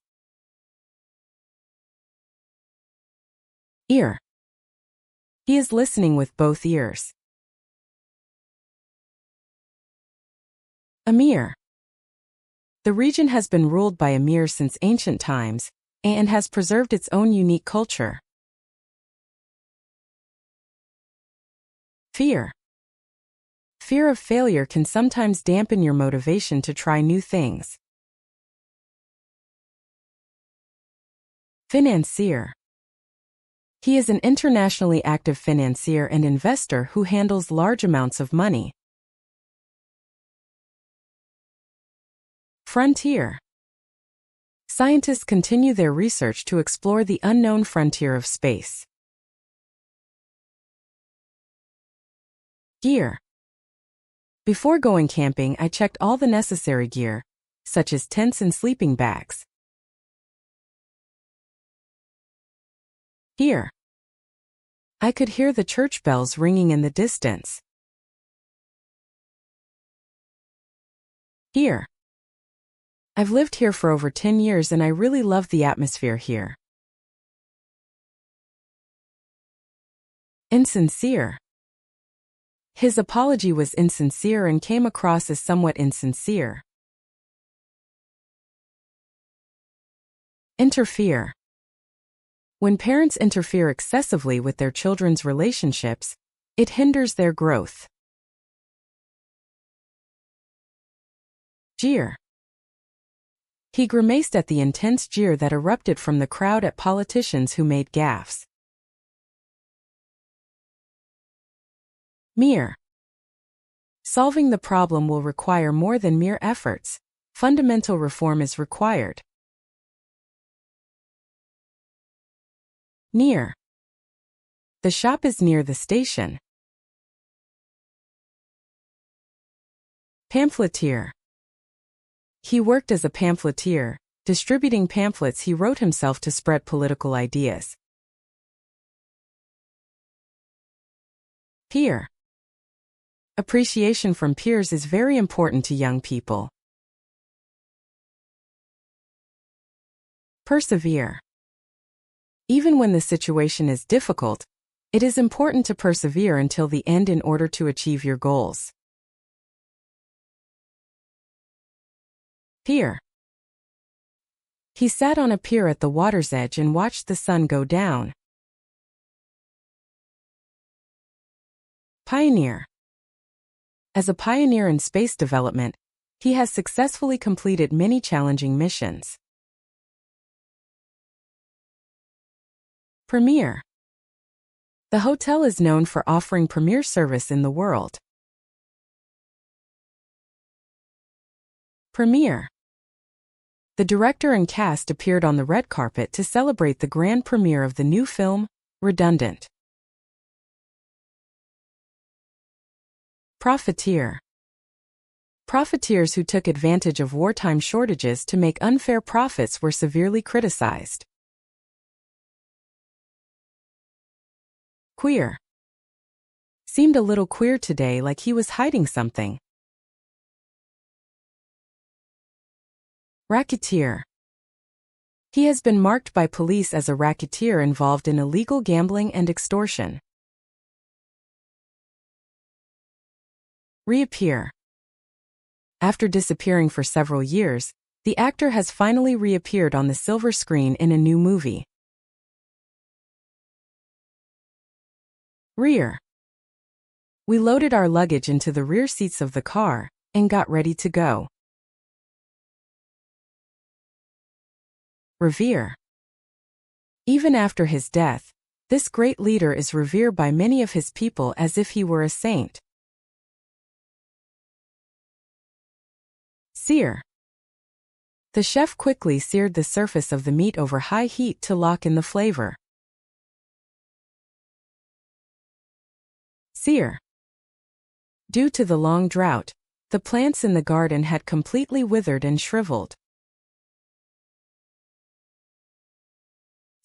Ear. He is listening with both ears. Emir. The region has been ruled by emirs since ancient times, and has preserved its own unique culture. Fear. Fear of failure can sometimes dampen your motivation to try new things. Financier. He is an internationally active financier and investor who handles large amounts of money. Frontier. Scientists continue their research to explore the unknown frontier of space. Gear. Before going camping, I checked all the necessary gear, such as tents and sleeping bags. Hear. I could hear the church bells ringing in the distance. Here. I've lived here for over 10 years and I really love the atmosphere here. Insincere. His apology was insincere and came across as somewhat insincere. Interfere. When parents interfere excessively with their children's relationships, It hinders their growth. Jeer. He grimaced at the intense jeer that erupted from the crowd at politicians who made gaffes. Mere. Solving the problem will require more than mere efforts. Fundamental reform is required. Near. The shop is near the station. Pamphleteer. He worked as a pamphleteer, distributing pamphlets he wrote himself to spread political ideas. Peer. Appreciation from peers is very important to young people. Persevere. Even when the situation is difficult, it is important to persevere until the end in order to achieve your goals. Pier. He sat on a pier at the water's edge and watched the sun go down. Pioneer. As a pioneer in space development, he has successfully completed many challenging missions. Premier. The hotel is known for offering premier service in the world. Premiere. The director and cast appeared on the red carpet to celebrate the grand premiere of the new film, Redundant. Profiteer. Profiteers who took advantage of wartime shortages to make unfair profits were severely criticized. Queer. Seemed a little queer today, like he was hiding something. Racketeer. He has been marked by police as a racketeer involved in illegal gambling and extortion. Reappear. After disappearing for several years, the actor has finally reappeared on the silver screen in a new movie. Rear. We loaded our luggage into the rear seats of the car and got ready to go. Revere. Even after his death, this great leader is revered by many of his people as if he were a saint. Sear. The chef quickly seared the surface of the meat over high heat to lock in the flavor. Sear. Due to the long drought, the plants in the garden had completely withered and shriveled.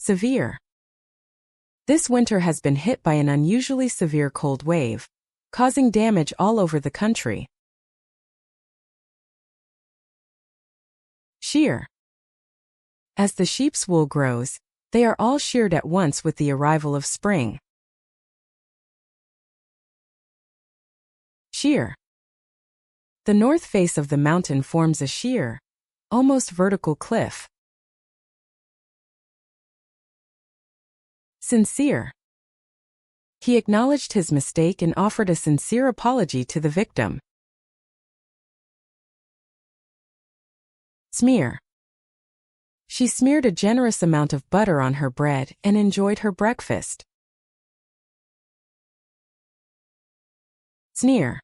Severe. This winter has been hit by an unusually severe cold wave, causing damage all over the country. Shear. As the sheep's wool grows, they are all sheared at once with the arrival of spring. Sheer. The north face of the mountain forms a sheer, almost vertical cliff. Sincere. He acknowledged his mistake and offered a sincere apology to the victim. Smear. She smeared a generous amount of butter on her bread and enjoyed her breakfast. Sneer.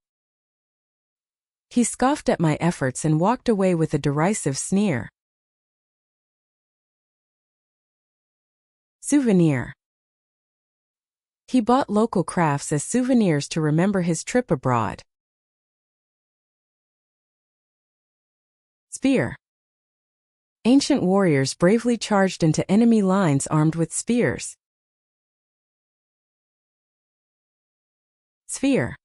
He scoffed at my efforts and walked away with a derisive sneer. Souvenir. He bought local crafts as souvenirs to remember his trip abroad. Spear. Ancient warriors bravely charged into enemy lines armed with spears. Sphere.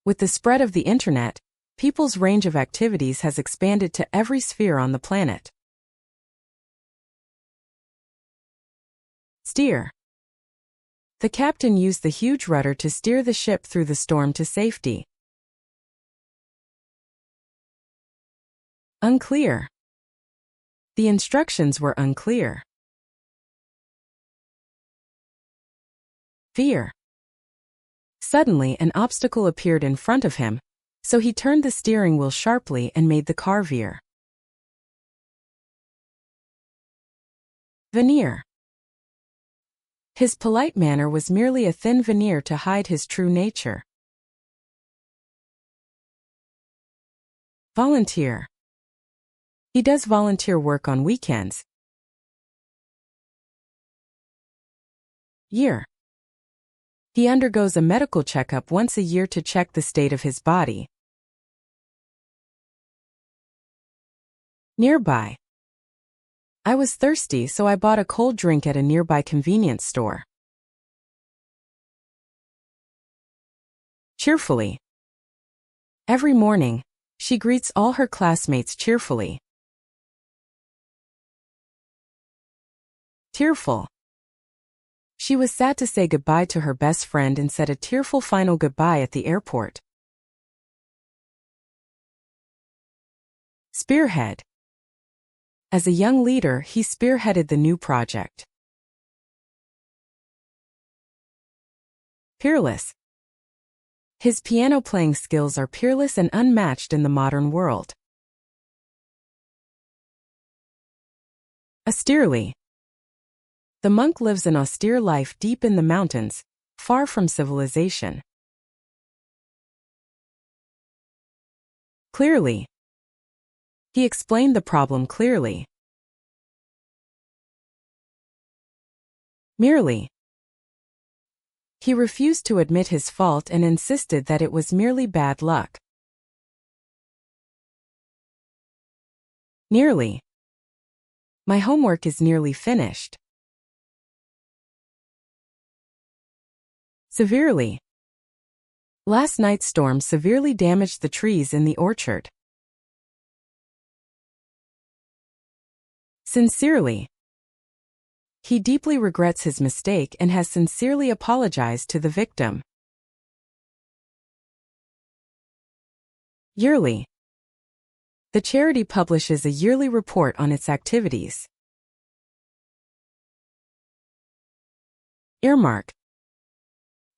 With the spread of the internet, people's range of activities has expanded to every sphere on the planet. Steer. The captain used the huge rudder to steer the ship through the storm to safety. Unclear. The instructions were unclear. Fear. Suddenly, an obstacle appeared in front of him, so he turned the steering wheel sharply and made the car veer. Veneer. His polite manner was merely a thin veneer to hide his true nature. Volunteer. He does volunteer work on weekends. Year. He undergoes a medical checkup once a year to check the state of his body. Nearby. I was thirsty, so I bought a cold drink at a nearby convenience store. Cheerfully. Every morning, she greets all her classmates cheerfully. Tearful. She was sad to say goodbye to her best friend and said a tearful final goodbye at the airport. Spearhead. As a young leader, he spearheaded the new project. Peerless. His piano-playing skills are peerless and unmatched in the modern world. Austerely. The monk lives an austere life deep in the mountains, far from civilization. Clearly. He explained the problem clearly. Merely. He refused to admit his fault and insisted that it was merely bad luck. Nearly. My homework is nearly finished. Severely. Last night's storm severely damaged the trees in the orchard. Sincerely. He deeply regrets his mistake and has sincerely apologized to the victim. Yearly. The charity publishes a yearly report on its activities. Earmark.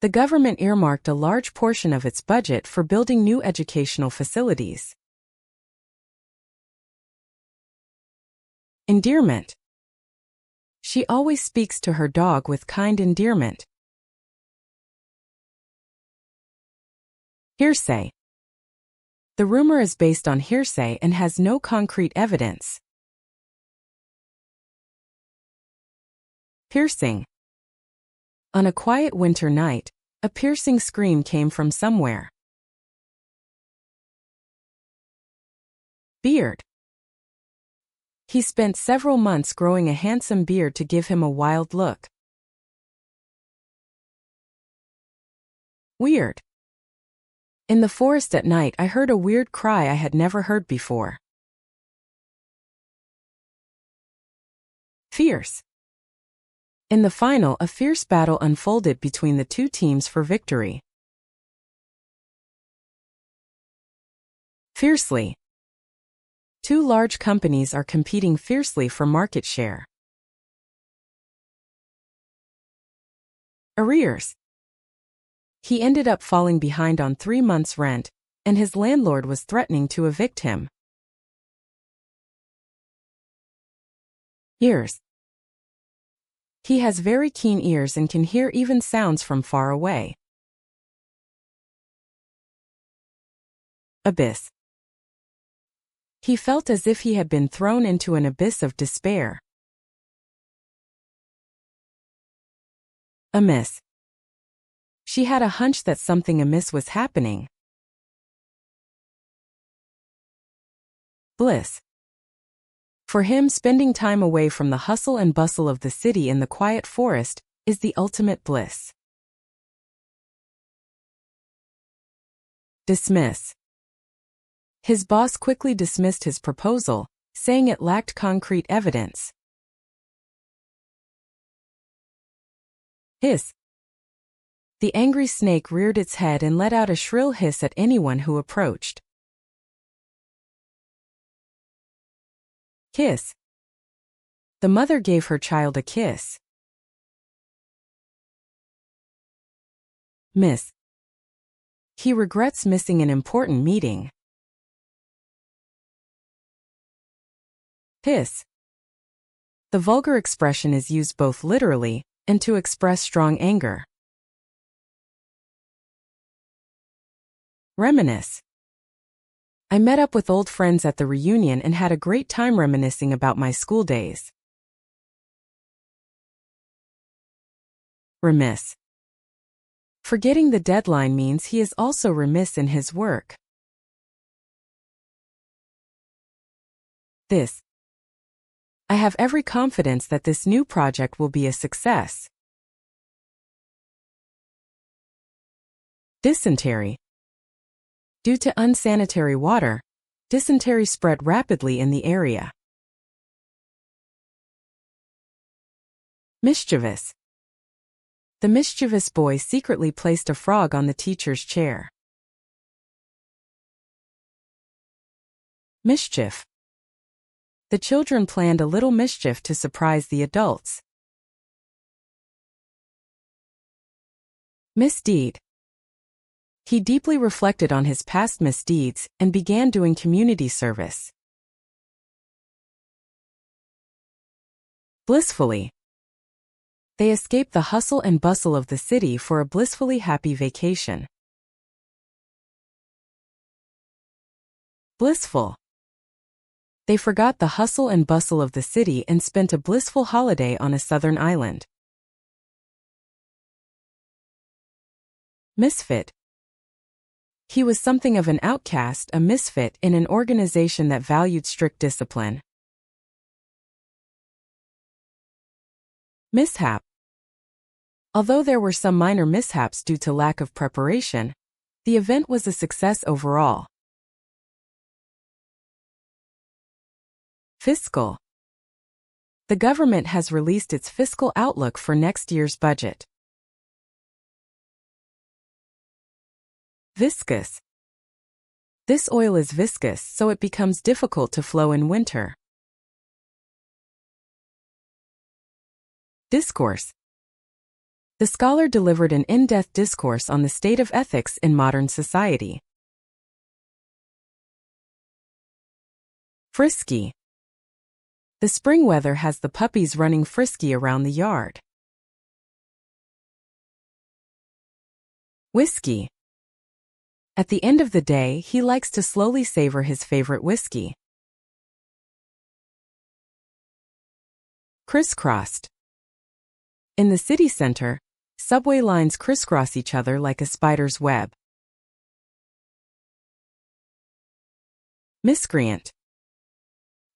The government earmarked a large portion of its budget for building new educational facilities. Endearment. She always speaks to her dog with kind endearment. Hearsay. The rumor is based on hearsay and has no concrete evidence. Piercing. On a quiet winter night, a piercing scream came from somewhere. Beard. He spent several months growing a handsome beard to give him a wild look. Weird. In the forest at night, I heard a weird cry I had never heard before. Fierce. In the final, a fierce battle unfolded between the two teams for victory. Fiercely. Two large companies are competing fiercely for market share. Arrears. He ended up falling behind on 3 months' rent, and his landlord was threatening to evict him. Ears. He has very keen ears and can hear even sounds from far away. Abyss. He felt as if he had been thrown into an abyss of despair. Amiss. She had a hunch that something amiss was happening. Bliss. For him, spending time away from the hustle and bustle of the city in the quiet forest is the ultimate bliss. Dismiss. His boss quickly dismissed his proposal, saying it lacked concrete evidence. Hiss. The angry snake reared its head and let out a shrill hiss at anyone who approached. Kiss. The mother gave her child a kiss. Miss. He regrets missing an important meeting. Hiss. The vulgar expression is used both literally and to express strong anger. Reminisce. I met up with old friends at the reunion and had a great time reminiscing about my school days. Remiss. Forgetting the deadline means he is also remiss in his work. This. I have every confidence that this new project will be a success. Dysentery. Due to unsanitary water, dysentery spread rapidly in the area. Mischievous. The mischievous boy secretly placed a frog on the teacher's chair. Mischief. The children planned a little mischief to surprise the adults. Misdeed. He deeply reflected on his past misdeeds and began doing community service. Blissfully. They escaped the hustle and bustle of the city for a blissfully happy vacation. Blissful. They forgot the hustle and bustle of the city and spent a blissful holiday on a southern island. Misfit. He was something of an outcast, a misfit in an organization that valued strict discipline. Mishap. Although there were some minor mishaps due to lack of preparation, the event was a success overall. Fiscal. The government has released its fiscal outlook for next year's budget. Viscous. This oil is viscous, so it becomes difficult to flow in winter. Discourse. The scholar delivered an in-depth discourse on the state of ethics in modern society. Frisky. The spring weather has the puppies running frisky around the yard. Whiskey. At the end of the day, he likes to slowly savor his favorite whiskey. Crisscrossed. In the city center, subway lines crisscross each other like a spider's web. Miscreant.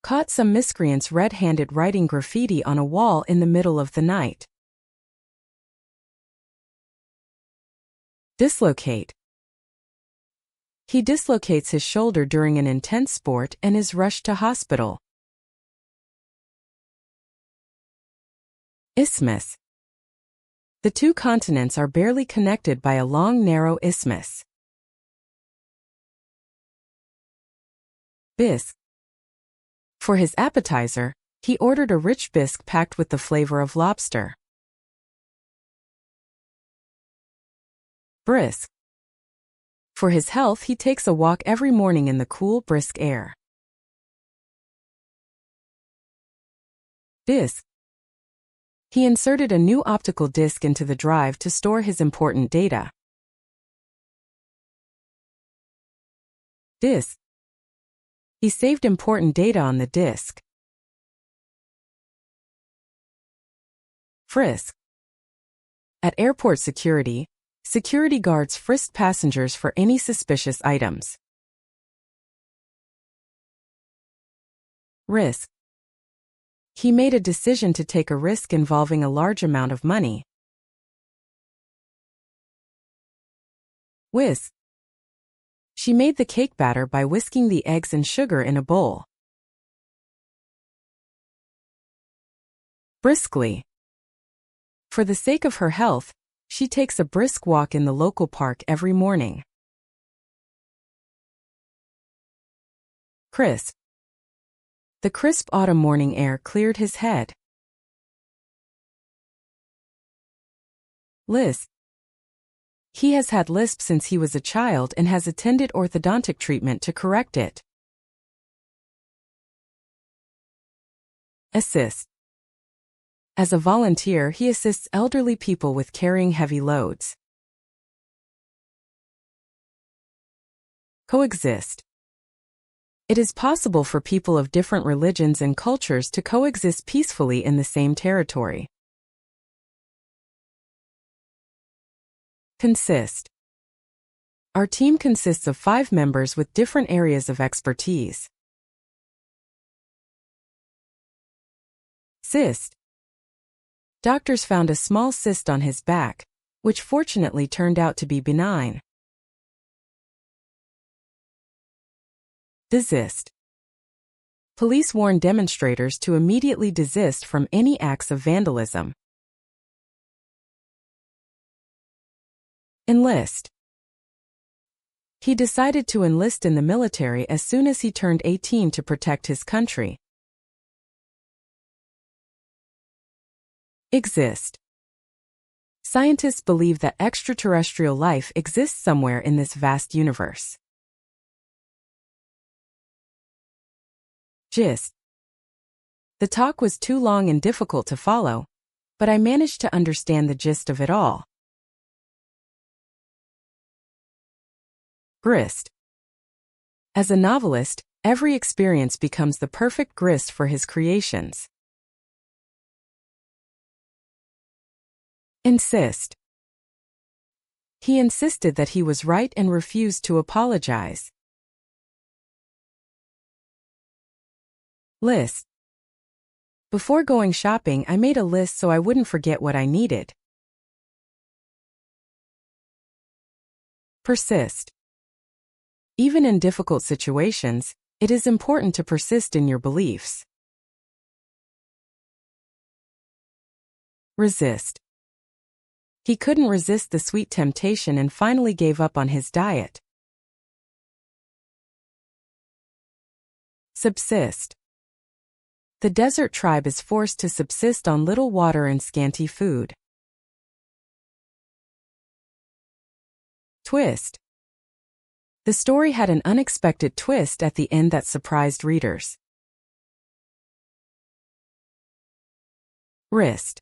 Caught some miscreants red-handed writing graffiti on a wall in the middle of the night. Dislocate. He dislocates his shoulder during an intense sport and is rushed to hospital. Isthmus. The two continents are barely connected by a long, narrow isthmus. Bisque. For his appetizer, he ordered a rich bisque packed with the flavor of lobster. Brisk. For his health, he takes a walk every morning in the cool, brisk air. Disc. He inserted a new optical disc into the drive to store his important data. Disc. He saved important data on the disk. Frisk. At airport security, security guards frisked passengers for any suspicious items. Risk. He made a decision to take a risk involving a large amount of money. Whisk. She made the cake batter by whisking the eggs and sugar in a bowl. Briskly. For the sake of her health, she takes a brisk walk in the local park every morning. Crisp. The crisp autumn morning air cleared his head. Lisp. He has had lisp since he was a child and has attended orthodontic treatment to correct it. Assist. As a volunteer, he assists elderly people with carrying heavy loads. Coexist. It is possible for people of different religions and cultures to coexist peacefully in the same territory. Consist. Our team consists of 5 members with different areas of expertise. Cyst. Doctors found a small cyst on his back, which fortunately turned out to be benign. Desist. Police warn demonstrators to immediately desist from any acts of vandalism. Enlist. He decided to enlist in the military as soon as he turned 18 to protect his country. Exist. Scientists believe that extraterrestrial life exists somewhere in this vast universe. Gist. The talk was too long and difficult to follow, but I managed to understand the gist of it all. Grist. As a novelist, every experience becomes the perfect grist for his creations. Insist. He insisted that he was right and refused to apologize. List. Before going shopping, I made a list so I wouldn't forget what I needed. Persist. Even in difficult situations, it is important to persist in your beliefs. Resist. He couldn't resist the sweet temptation and finally gave up on his diet. Subsist. The desert tribe is forced to subsist on little water and scanty food. Twist. The story had an unexpected twist at the end that surprised readers. Wrist.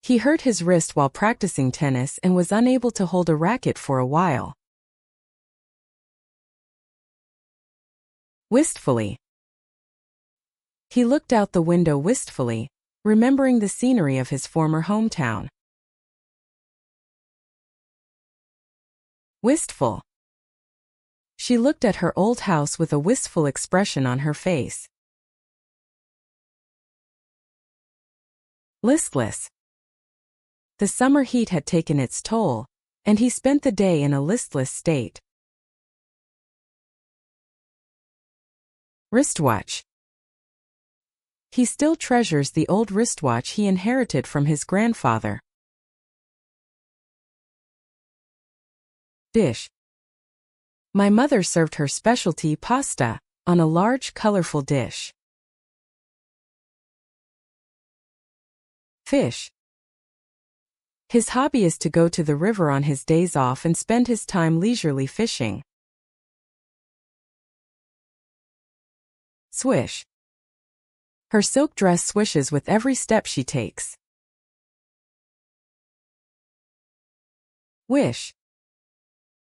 He hurt his wrist while practicing tennis and was unable to hold a racket for a while. Wistfully. He looked out the window wistfully, remembering the scenery of his former hometown. Wistful. She looked at her old house with a wistful expression on her face. Listless. The summer heat had taken its toll, and he spent the day in a listless state. Wristwatch. He still treasures the old wristwatch he inherited from his grandfather. Dish. My mother served her specialty pasta on a large, colorful dish. Fish. His hobby is to go to the river on his days off and spend his time leisurely fishing. Swish. Her silk dress swishes with every step she takes. Wish.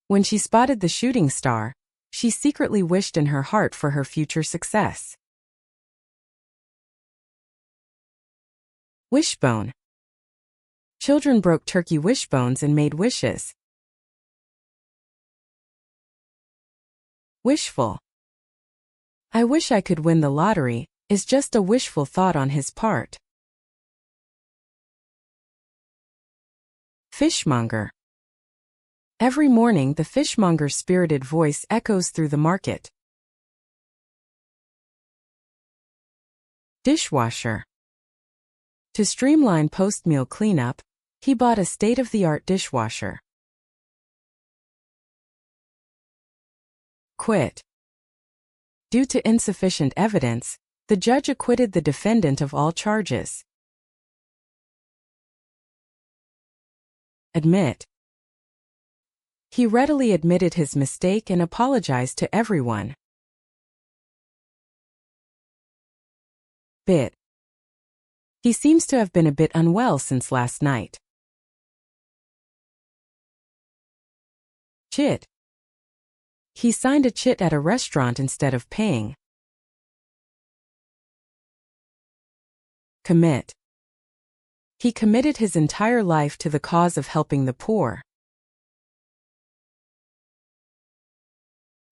When she spotted the shooting star, she secretly wished in her heart for her future success. Wishbone. Children broke turkey wishbones and made wishes. Wishful. I wish I could win the lottery, is just a wishful thought on his part. Fishmonger. Every morning the fishmonger's spirited voice echoes through the market. Dishwasher. To streamline post-meal cleanup, he bought a state-of-the-art dishwasher. Quit. Due to insufficient evidence, the judge acquitted the defendant of all charges. Admit. He readily admitted his mistake and apologized to everyone. Bit. He seems to have been a bit unwell since last night. Chit. He signed a chit at a restaurant instead of paying. Commit. He committed his entire life to the cause of helping the poor.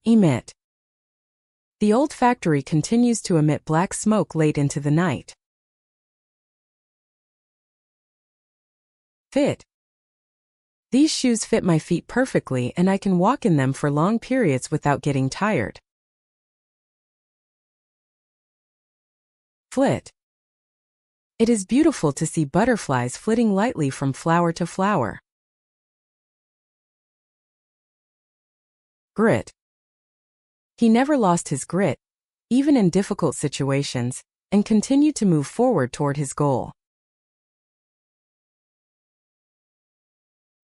Emit. The old factory continues to emit black smoke late into the night. Fit. These shoes fit my feet perfectly and I can walk in them for long periods without getting tired. Flit. It is beautiful to see butterflies flitting lightly from flower to flower. Grit. He never lost his grit, even in difficult situations, and continued to move forward toward his goal.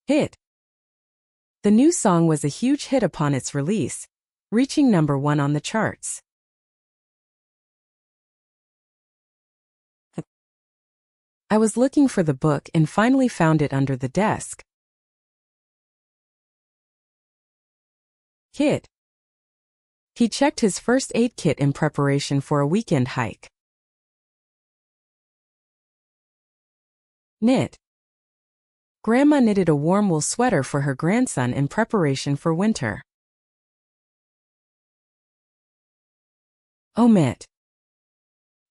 Hit. The new song was a huge hit upon its release, reaching #1 on the charts. I was looking for the book and finally found it under the desk. Kit. He checked his first aid kit in preparation for a weekend hike. Knit. Grandma knitted a warm wool sweater for her grandson in preparation for winter. Omit.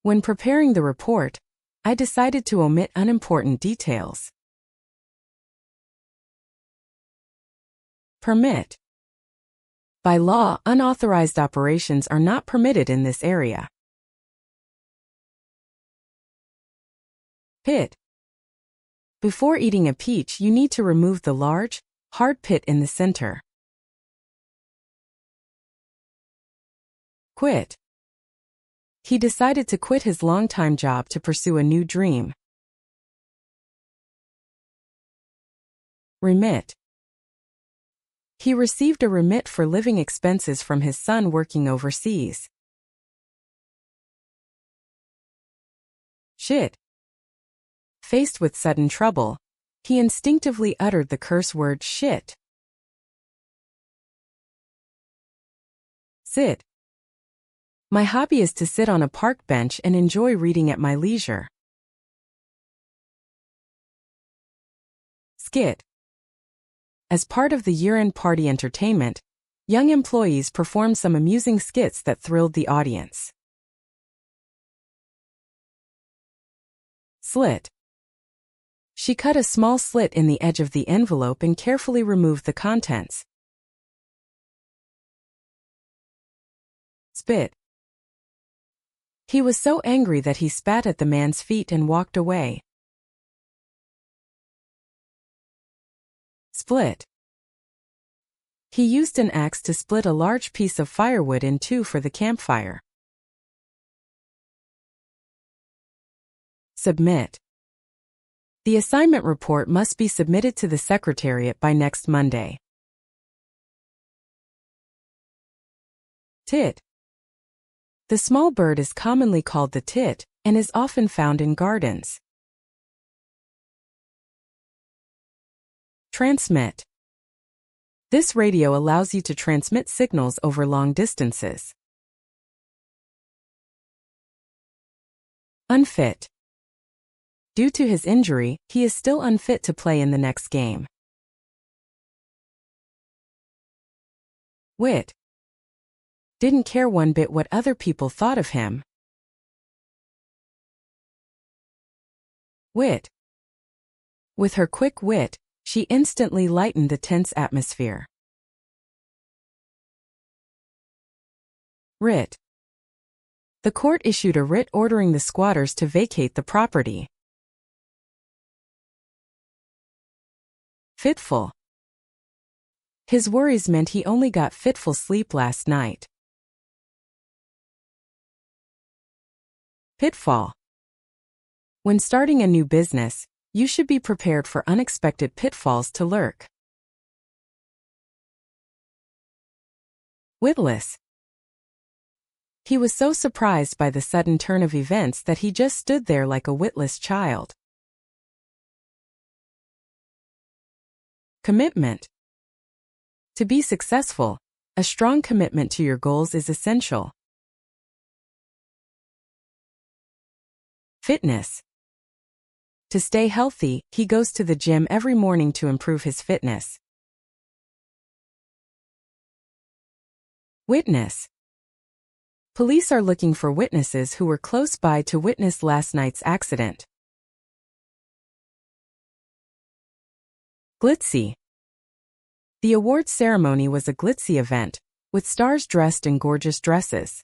When preparing the report, I decided to omit unimportant details. Permit. By law, unauthorized operations are not permitted in this area. Pit. Before eating a peach, you need to remove the large, hard pit in the center. Quit. He decided to quit his long-time job to pursue a new dream. Remit. He received a remit for living expenses from his son working overseas. Shit. Faced with sudden trouble, he instinctively uttered the curse word shit. Sit. My hobby is to sit on a park bench and enjoy reading at my leisure. Skit. As part of the year-end party entertainment, young employees performed some amusing skits that thrilled the audience. Slit. She cut a small slit in the edge of the envelope and carefully removed the contents. Spit. He was so angry that he spat at the man's feet and walked away. Split. He used an axe to split a large piece of firewood in two for the campfire. Submit. The assignment report must be submitted to the Secretariat by next Monday. Tit. The small bird is commonly called the tit and is often found in gardens. Transmit. This radio allows you to transmit signals over long distances. Unfit. Due to his injury, he is still unfit to play in the next game. Wit. Didn't care one bit what other people thought of him. Wit. With her quick wit, she instantly lightened the tense atmosphere. Writ. The court issued a writ ordering the squatters to vacate the property. Fitful. His worries meant he only got fitful sleep last night. Pitfall. When starting a new business, you should be prepared for unexpected pitfalls to lurk. Witless. He was so surprised by the sudden turn of events that he just stood there like a witless child. Commitment. To be successful, a strong commitment to your goals is essential. Fitness. To stay healthy, he goes to the gym every morning to improve his fitness. Witness. Police are looking for witnesses who were close by to witness last night's accident. Glitzy. The awards ceremony was a glitzy event, with stars dressed in gorgeous dresses.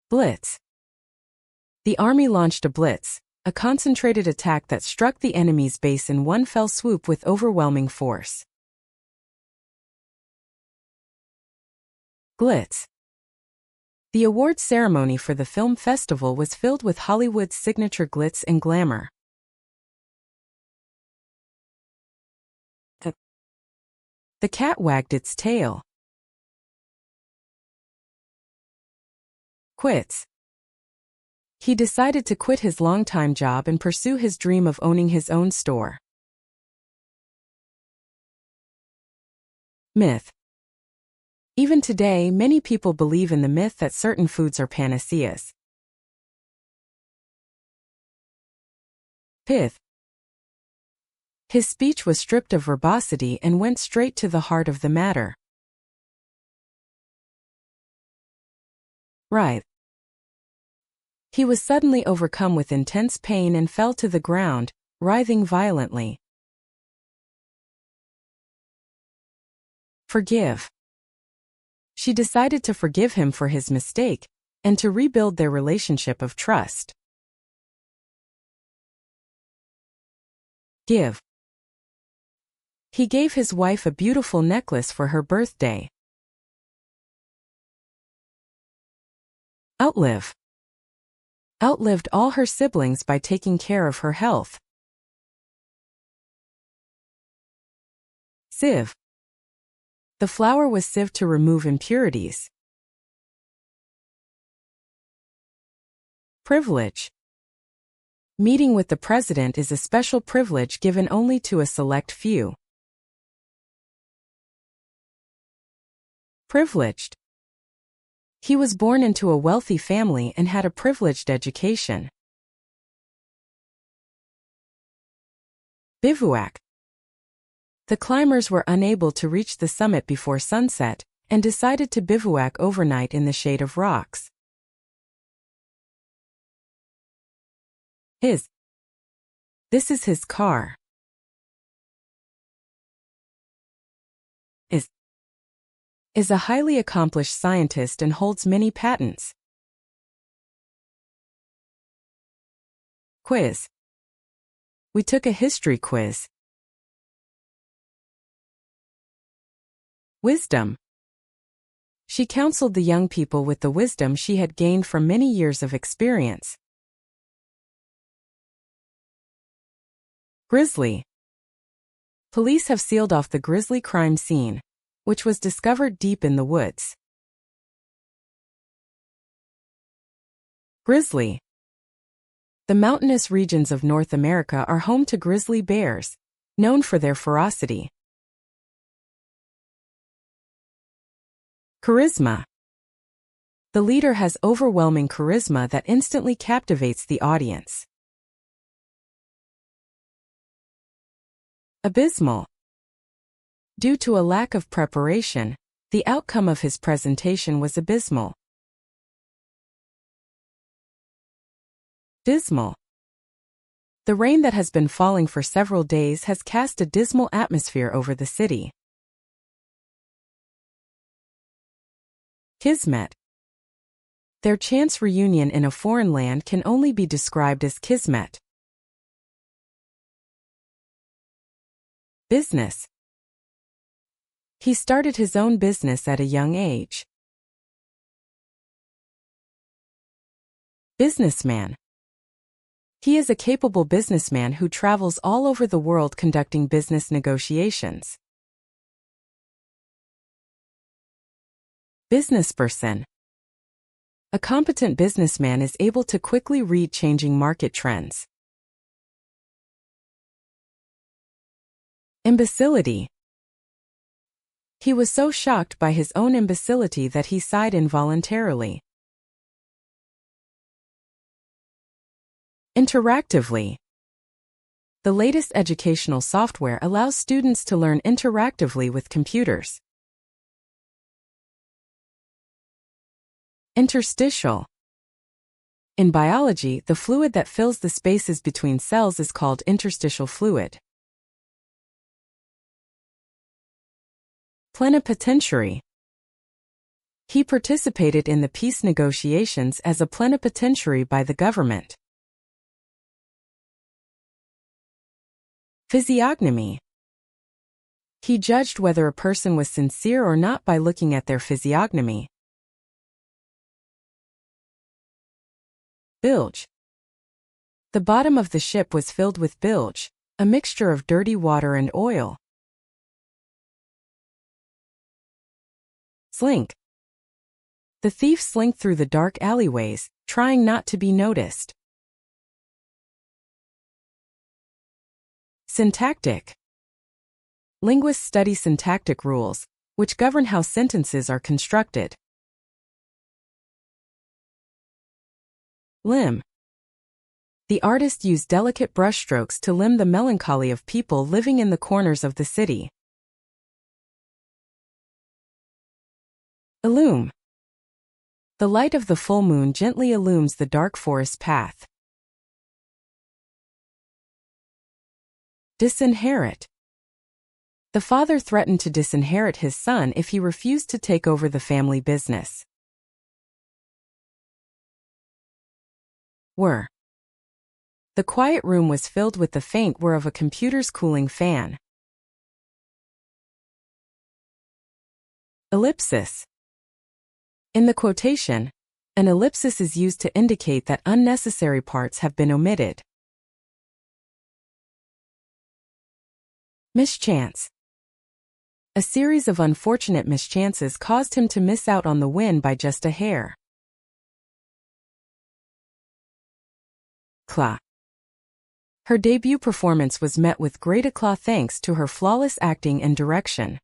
Blitz. The army launched a blitz, a concentrated attack that struck the enemy's base in one fell swoop with overwhelming force. Glitz. The awards ceremony for the film festival was filled with Hollywood's signature glitz and glamour. The cat wagged its tail. Quits. He decided to quit his longtime job and pursue his dream of owning his own store. Myth. Even today, many people believe in the myth that certain foods are panaceas. Pith. His speech was stripped of verbosity and went straight to the heart of the matter. Writhe. He was suddenly overcome with intense pain and fell to the ground, writhing violently. Forgive. She decided to forgive him for his mistake, and to rebuild their relationship of trust. Give. He gave his wife a beautiful necklace for her birthday. Outlive. Outlived all her siblings by taking care of her health. Sieve. The flour was sieved to remove impurities. Privilege. Meeting with the president is a special privilege given only to a select few. Privileged. He was born into a wealthy family and had a privileged education. Bivouac. The climbers were unable to reach the summit before sunset, and decided to bivouac overnight in the shade of rocks. His. This is his car. Is a highly accomplished scientist and holds many patents. Quiz. We took a history quiz. Wisdom. She counseled the young people with the wisdom she had gained from many years of experience. Grisly. Police have sealed off the grisly crime scene, which was discovered deep in the woods. Grizzly. The mountainous regions of North America are home to grizzly bears, known for their ferocity. Charisma. The leader has overwhelming charisma that instantly captivates the audience. Abysmal. Due to a lack of preparation, the outcome of his presentation was abysmal. Dismal. The rain that has been falling for several days has cast a dismal atmosphere over the city. Kismet. Their chance reunion in a foreign land can only be described as kismet. Business. He started his own business at a young age. Businessman. He is a capable businessman who travels all over the world conducting business negotiations. Businessperson. A competent businessman is able to quickly read changing market trends. Imbecility. He was so shocked by his own imbecility that he sighed involuntarily. Interactively. The latest educational software allows students to learn interactively with computers. Interstitial. In biology, the fluid that fills the spaces between cells is called interstitial fluid. Plenipotentiary. He participated in the peace negotiations as a plenipotentiary by the government. Physiognomy. He judged whether a person was sincere or not by looking at their physiognomy. Bilge. The bottom of the ship was filled with bilge, a mixture of dirty water and oil. Slink. The thief slinked through the dark alleyways, trying not to be noticed. Syntactic. Linguists study syntactic rules, which govern how sentences are constructed. Limn. The artist used delicate brushstrokes to limn the melancholy of people living in the corners of the city. Illume. The light of the full moon gently illumines the dark forest path. Disinherit. The father threatened to disinherit his son if he refused to take over the family business. Whir. The quiet room was filled with the faint whir of a computer's cooling fan. Ellipsis. In the quotation, an ellipsis is used to indicate that unnecessary parts have been omitted. Mischance. A series of unfortunate mischances caused him to miss out on the win by just a hair. Cla. Her debut performance was met with great éclat thanks to her flawless acting and direction.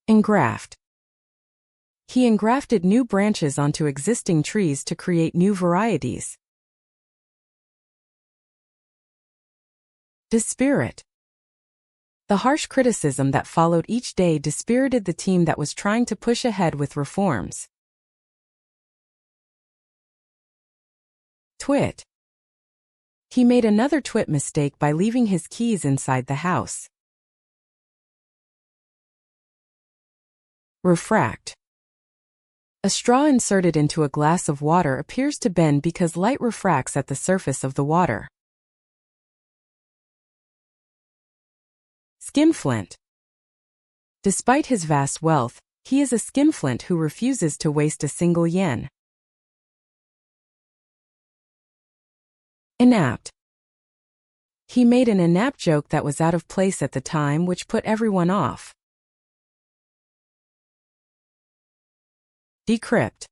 Engraft. He engrafted new branches onto existing trees to create new varieties. Dispirit. The harsh criticism that followed each day dispirited the team that was trying to push ahead with reforms. Twit. He made another twit mistake by leaving his keys inside the house. Refract. A straw inserted into a glass of water appears to bend because light refracts at the surface of the water. Skinflint. Despite his vast wealth, he is a skinflint who refuses to waste a single yen. Inapt. He made an inapt joke that was out of place at the time, which put everyone off. Decrypt.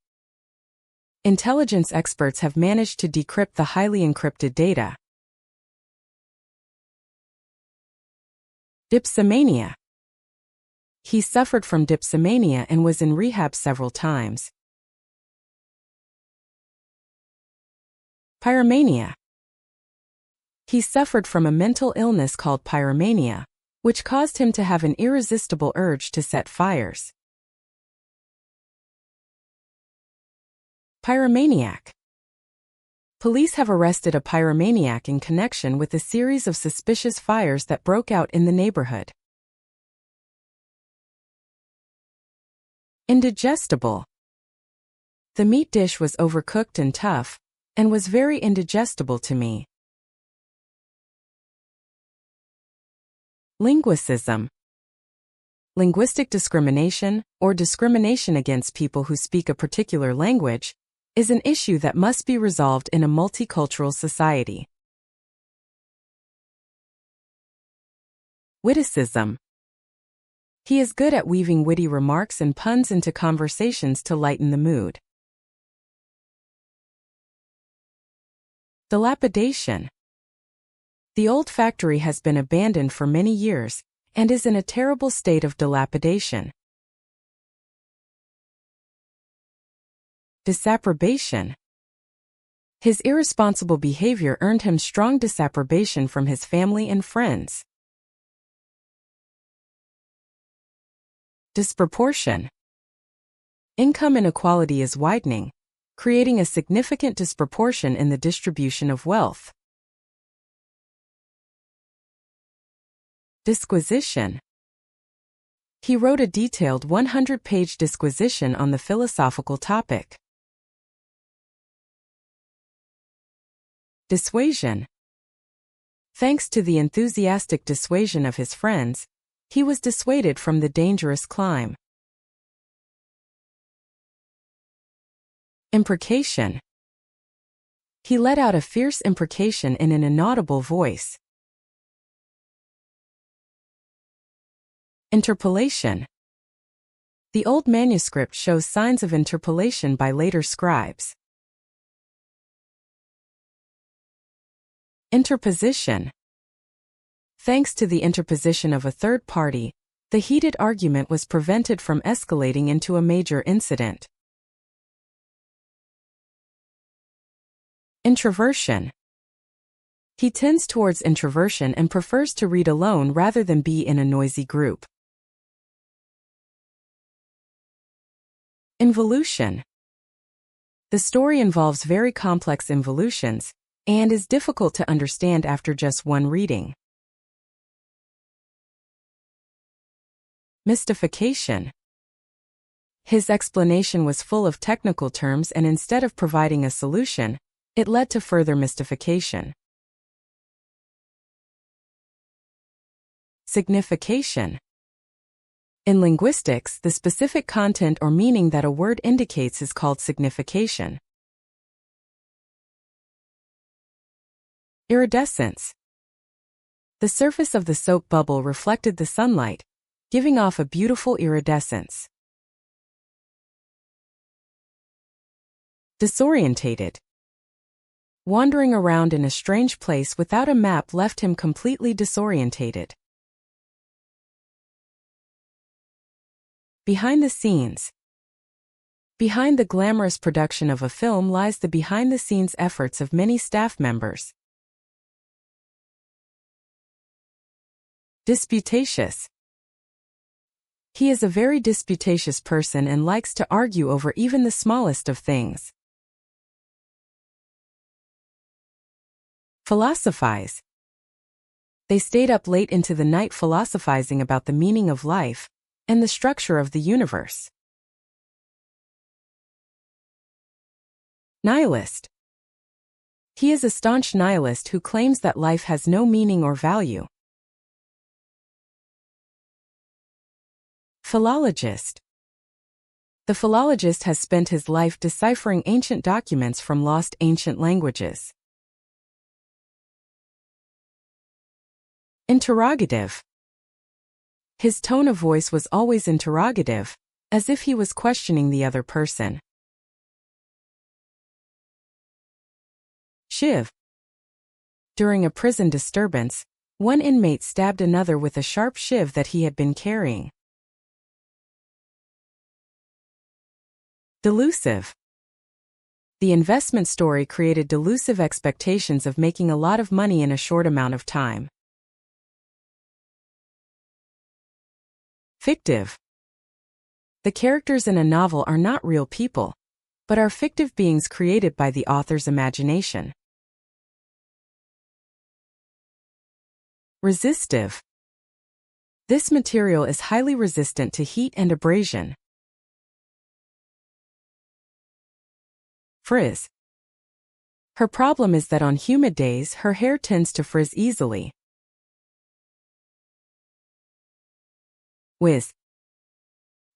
Intelligence experts have managed to decrypt the highly encrypted data. Dipsomania. He suffered from dipsomania and was in rehab several times. Pyromania. He suffered from a mental illness called pyromania, which caused him to have an irresistible urge to set fires. Pyromaniac. Police have arrested a pyromaniac in connection with a series of suspicious fires that broke out in the neighborhood. Indigestible. The meat dish was overcooked and tough, and was very indigestible to me. Linguicism. Linguistic discrimination, or discrimination against people who speak a particular language, is an issue that must be resolved in a multicultural society. Witticism. He is good at weaving witty remarks and puns into conversations to lighten the mood. Dilapidation. The old factory has been abandoned for many years and is in a terrible state of dilapidation. Disapprobation. His irresponsible behavior earned him strong disapprobation from his family and friends. Disproportion. Income inequality is widening, creating a significant disproportion in the distribution of wealth. Disquisition. He wrote a detailed 100-page disquisition on the philosophical topic. Dissuasion. Thanks to the enthusiastic dissuasion of his friends, he was dissuaded from the dangerous climb. Imprecation. He let out a fierce imprecation in an inaudible voice. Interpolation. The old manuscript shows signs of interpolation by later scribes. Interposition. Thanks to the interposition of a third party, the heated argument was prevented from escalating into a major incident. Introversion. He tends towards introversion and prefers to read alone rather than be in a noisy group. Involution. The story involves very complex involutions and is difficult to understand after just one reading. Mystification. His explanation was full of technical terms, and instead of providing a solution, it led to further mystification. Signification. In linguistics, the specific content or meaning that a word indicates is called signification. Iridescence. The surface of the soap bubble reflected the sunlight, giving off a beautiful iridescence. Disorientated. Wandering around in a strange place without a map left him completely disorientated. Behind the scenes. Behind the glamorous production of a film lies the behind-the-scenes efforts of many staff members. Disputatious. He is a very disputatious person and likes to argue over even the smallest of things. Philosophize. They stayed up late into the night philosophizing about the meaning of life and the structure of the universe. Nihilist. He is a staunch nihilist who claims that life has no meaning or value. Philologist. The philologist has spent his life deciphering ancient documents from lost ancient languages. Interrogative. His tone of voice was always interrogative, as if he was questioning the other person. Shiv. During a prison disturbance, one inmate stabbed another with a sharp shiv that he had been carrying. Delusive. The investment story created delusive expectations of making a lot of money in a short amount of time. Fictive. The characters in a novel are not real people, but are fictive beings created by the author's imagination. Resistive. This material is highly resistant to heat and abrasion. Frizz. Her problem is that on humid days her hair tends to frizz easily. Whiz.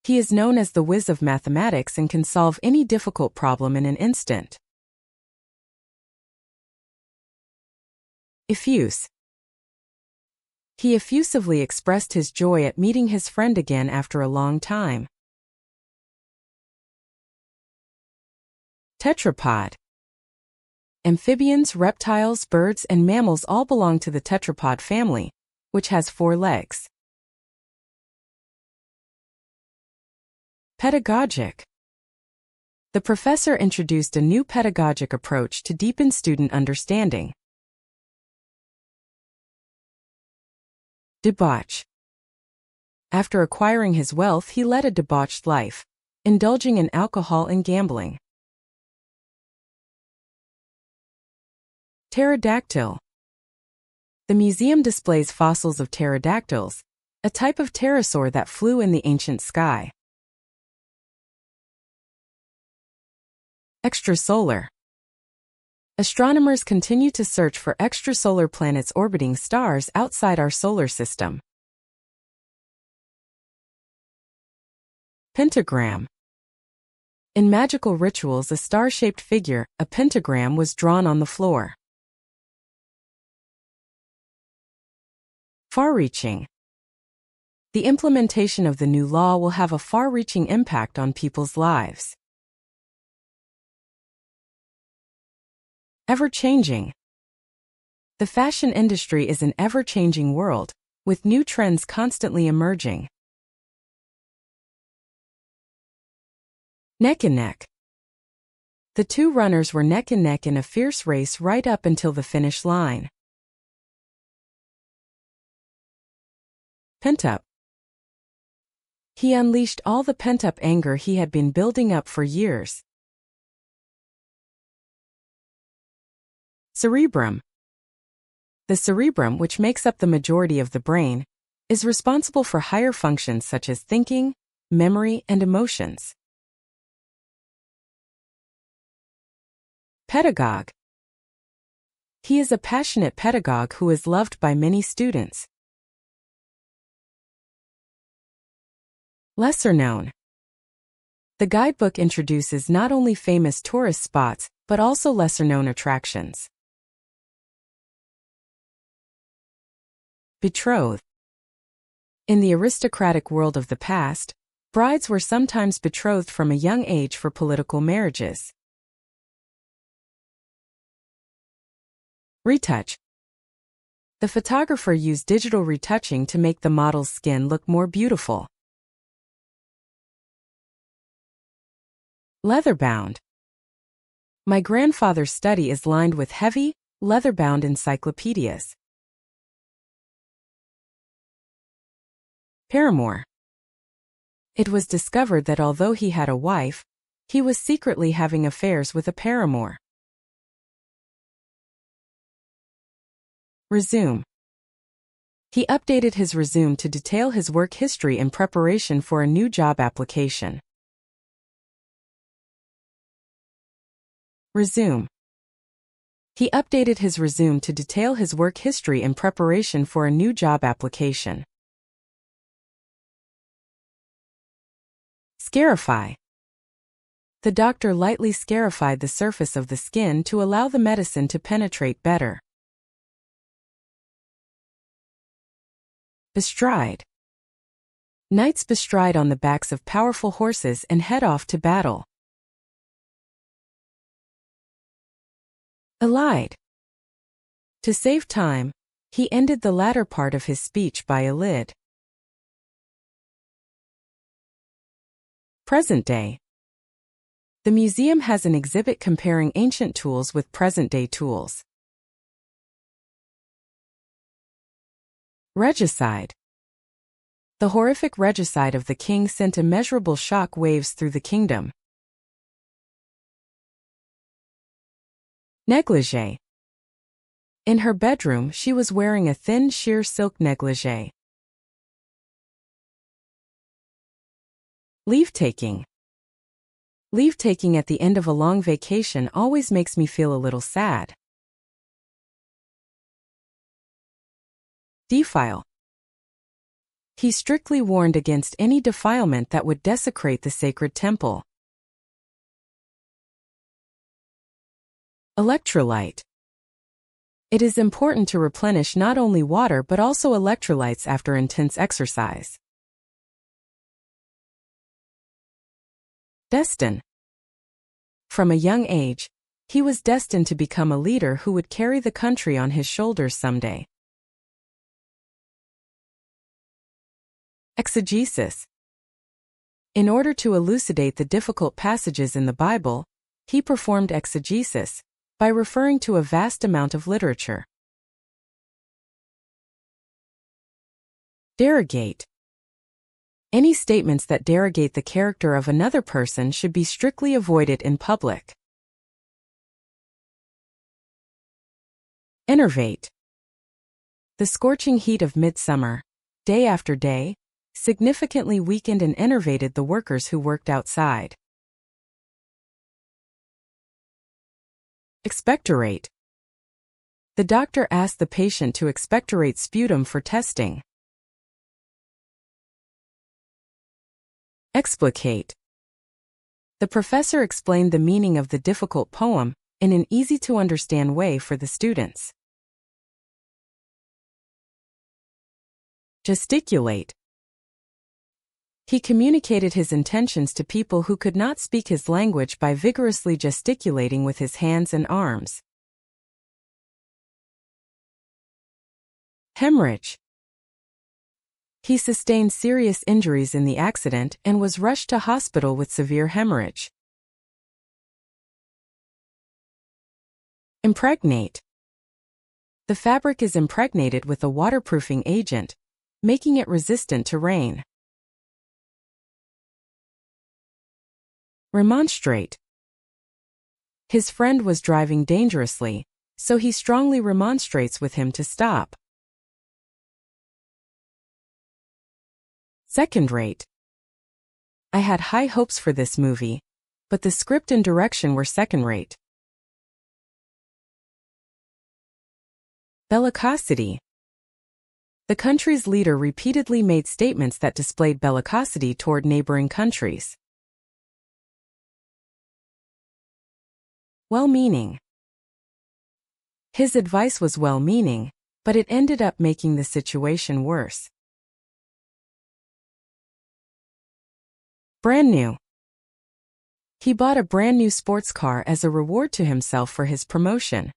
He is known as the whiz of mathematics and can solve any difficult problem in an instant. Effuse. He effusively expressed his joy at meeting his friend again after a long time. Tetrapod. Amphibians, reptiles, birds, and mammals all belong to the tetrapod family, which has 4 legs. Pedagogic. The professor introduced a new pedagogic approach to deepen student understanding. Debauch. After acquiring his wealth, he led a debauched life, indulging in alcohol and gambling. Pterodactyl. The museum displays fossils of pterodactyls, a type of pterosaur that flew in the ancient sky. Extrasolar. Astronomers continue to search for extrasolar planets orbiting stars outside our solar system. Pentagram. In magical rituals, a star-shaped figure, a pentagram, was drawn on the floor. Far-reaching. The implementation of the new law will have a far-reaching impact on people's lives. Ever-changing. The fashion industry is an ever-changing world, with new trends constantly emerging. Neck and neck. The two runners were neck and neck in a fierce race right up until the finish line. Pent-up. He unleashed all the pent-up anger he had been building up for years. Cerebrum. The cerebrum, which makes up the majority of the brain, is responsible for higher functions such as thinking, memory, and emotions. Pedagogue. He is a passionate pedagogue who is loved by many students. Lesser known. The guidebook introduces not only famous tourist spots, but also lesser-known attractions. Betrothed. In the aristocratic world of the past, brides were sometimes betrothed from a young age for political marriages. Retouch. The photographer used digital retouching to make the model's skin look more beautiful. Leather-bound. My grandfather's study is lined with heavy, leather-bound encyclopedias. Paramour. It was discovered that although he had a wife, he was secretly having affairs with a paramour. Resume. He updated his resume to detail his work history in preparation for a new job application. Resume. He updated his resume to detail his work history in preparation for a new job application. Scarify. The doctor lightly scarified the surface of the skin to allow the medicine to penetrate better. Bestride. Knights bestride on the backs of powerful horses and head off to battle. Elide. To save time, he ended the latter part of his speech by elide. Present day. The museum has an exhibit comparing ancient tools with present-day tools. Regicide. The horrific regicide of the king sent immeasurable shock waves through the kingdom. Negligee. In her bedroom, she was wearing a thin sheer silk negligee. Leave-taking. Leave-taking at the end of a long vacation always makes me feel a little sad. Defile. He strictly warned against any defilement that would desecrate the sacred temple. Electrolyte. It is important to replenish not only water but also electrolytes after intense exercise. Destine. From a young age, he was destined to become a leader who would carry the country on his shoulders someday. Exegesis. In order to elucidate the difficult passages in the Bible, he performed exegesis by referring to a vast amount of literature. Derogate. Any statements that derogate the character of another person should be strictly avoided in public. Enervate. The scorching heat of midsummer, day after day, significantly weakened and enervated the workers who worked outside. Expectorate. The doctor asked the patient to expectorate sputum for testing. Explicate. The professor explained the meaning of the difficult poem in an easy-to-understand way for the students. Gesticulate. He communicated his intentions to people who could not speak his language by vigorously gesticulating with his hands and arms. Hemorrhage. He sustained serious injuries in the accident and was rushed to hospital with severe hemorrhage. Impregnate. The fabric is impregnated with a waterproofing agent, making it resistant to rain. Remonstrate. His friend was driving dangerously, so he strongly remonstrates with him to stop. Second-rate. I had high hopes for this movie, but the script and direction were second-rate. Bellicosity. The country's leader repeatedly made statements that displayed bellicosity toward neighboring countries. Well-meaning. His advice was well-meaning, but it ended up making the situation worse. Brand new. He bought a brand new sports car as a reward to himself for his promotion.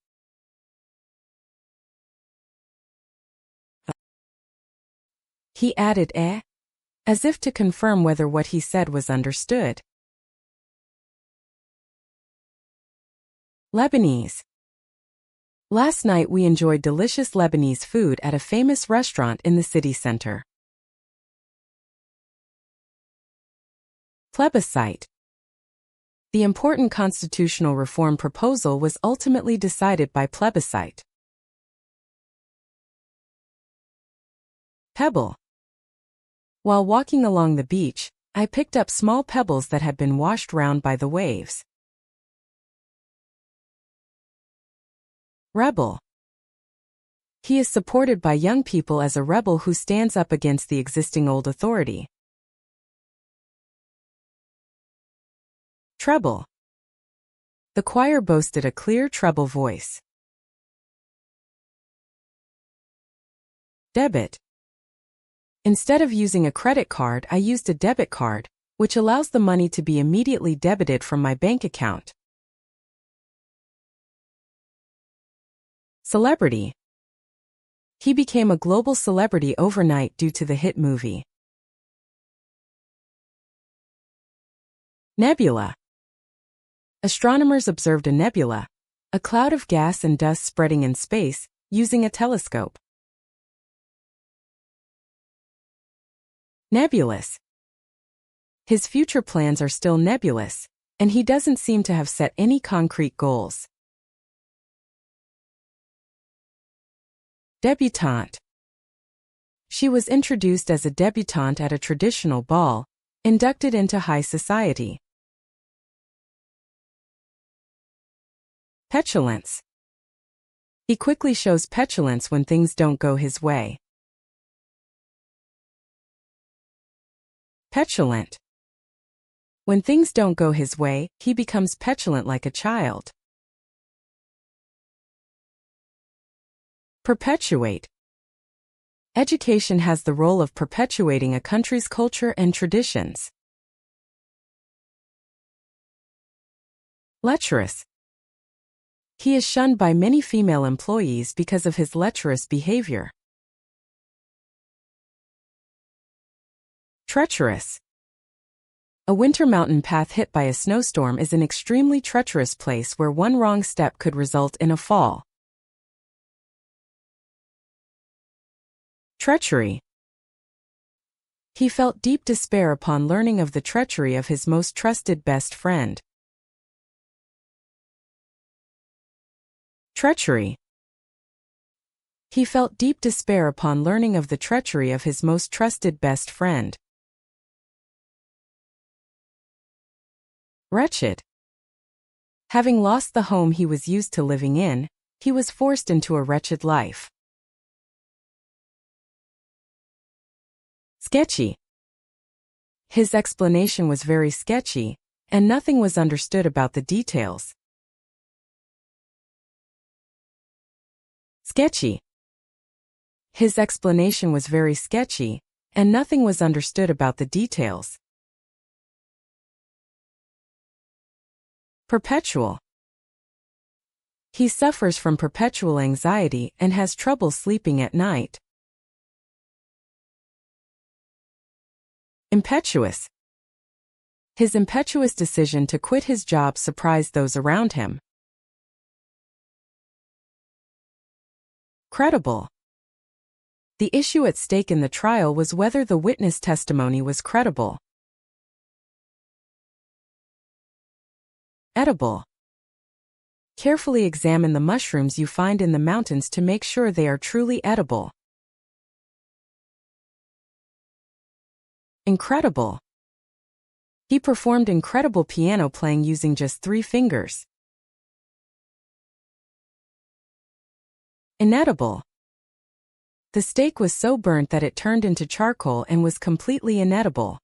He added as if to confirm whether what he said was understood. Lebanese. Last night we enjoyed delicious Lebanese food at a famous restaurant in the city center. Plebiscite. The important constitutional reform proposal was ultimately decided by plebiscite. Pebble. While walking along the beach, I picked up small pebbles that had been washed round by the waves. Rebel. He is supported by young people as a rebel who stands up against the existing old authority. Treble. The choir boasted a clear treble voice. Debit. Instead of using a credit card, I used a debit card, which allows the money to be immediately debited from my bank account. Celebrity. He became a global celebrity overnight due to the hit movie. Nebula. Astronomers observed a nebula, a cloud of gas and dust spreading in space, using a telescope. Nebulous. His future plans are still nebulous, and he doesn't seem to have set any concrete goals. Debutante. She was introduced as a debutante at a traditional ball, inducted into high society. Petulance. He quickly shows petulance when things don't go his way. Petulant. When things don't go his way, he becomes petulant like a child. Perpetuate. Education has the role of perpetuating a country's culture and traditions. Lecherous. He is shunned by many female employees because of his lecherous behavior. Treacherous. A winter mountain path hit by a snowstorm is an extremely treacherous place where one wrong step could result in a fall. Treachery. He felt deep despair upon learning of the treachery of his most trusted best friend. Treachery. He felt deep despair upon learning of the treachery of his most trusted best friend. Wretched. Having lost the home he was used to living in, he was forced into a wretched life. Sketchy. His explanation was very sketchy, and nothing was understood about the details. Sketchy. His explanation was very sketchy, and nothing was understood about the details. Perpetual. He suffers from perpetual anxiety and has trouble sleeping at night. Impetuous. His impetuous decision to quit his job surprised those around him. Credible. The issue at stake in the trial was whether the witness testimony was credible. Edible. Carefully examine the mushrooms you find in the mountains to make sure they are truly edible. Incredible. He performed incredible piano playing using just 3 fingers. Inedible. The steak was so burnt that it turned into charcoal and was completely inedible.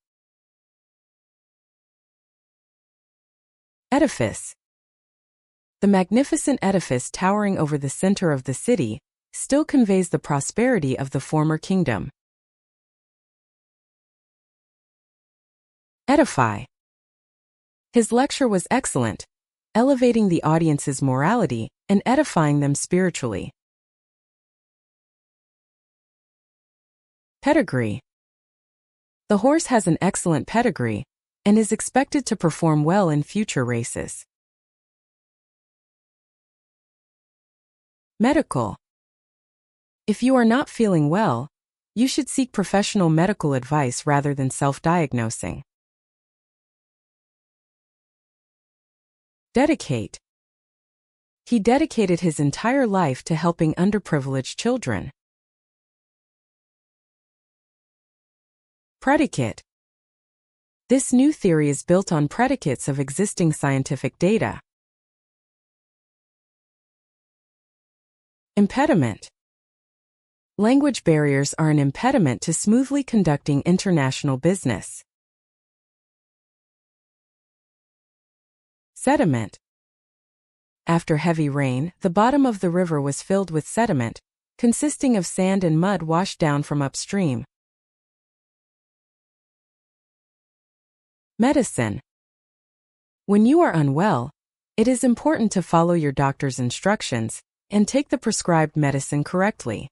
Edifice. The magnificent edifice towering over the center of the city still conveys the prosperity of the former kingdom. Edify. His lecture was excellent, elevating the audience's morality and edifying them spiritually. Pedigree. The horse has an excellent pedigree and is expected to perform well in future races. Medical. If you are not feeling well, you should seek professional medical advice rather than self-diagnosing. Dedicate. He dedicated his entire life to helping underprivileged children. Predicate. This new theory is built on predicates of existing scientific data. Impediment. Language barriers are an impediment to smoothly conducting international business. Sediment. After heavy rain, the bottom of the river was filled with sediment, consisting of sand and mud washed down from upstream. Medicine. When you are unwell, it is important to follow your doctor's instructions and take the prescribed medicine correctly.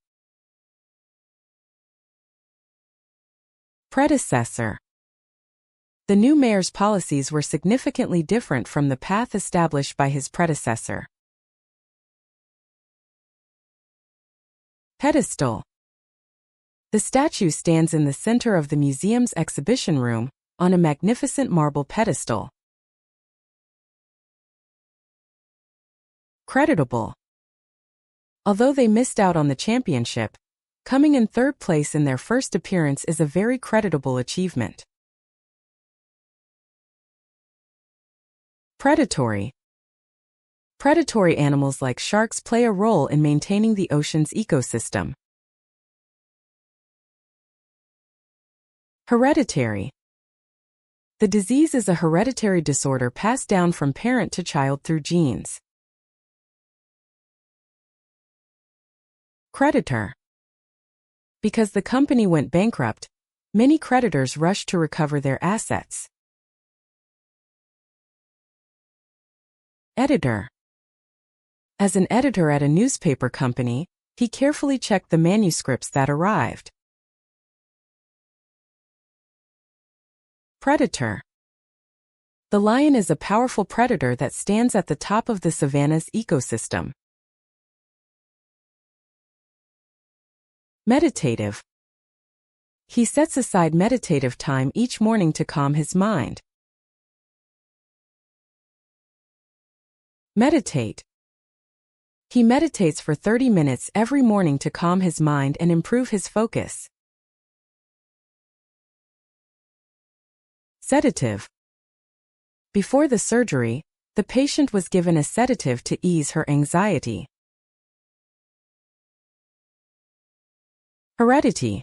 Predecessor. The new mayor's policies were significantly different from the path established by his predecessor. Pedestal. The statue stands in the center of the museum's exhibition room, on a magnificent marble pedestal. Creditable. Although they missed out on the championship, coming in 3rd place in their first appearance is a very creditable achievement. Predatory. Predatory animals like sharks play a role in maintaining the ocean's ecosystem. Hereditary. The disease is a hereditary disorder passed down from parent to child through genes. Creditor. Because the company went bankrupt, many creditors rushed to recover their assets. Editor. As an editor at a newspaper company, he carefully checked the manuscripts that arrived. Predator. The lion is a powerful predator that stands at the top of the savanna's ecosystem. Meditative. He sets aside meditative time each morning to calm his mind. Meditate. He meditates for 30 minutes every morning to calm his mind and improve his focus. Sedative. Before the surgery, the patient was given a sedative to ease her anxiety. Heredity.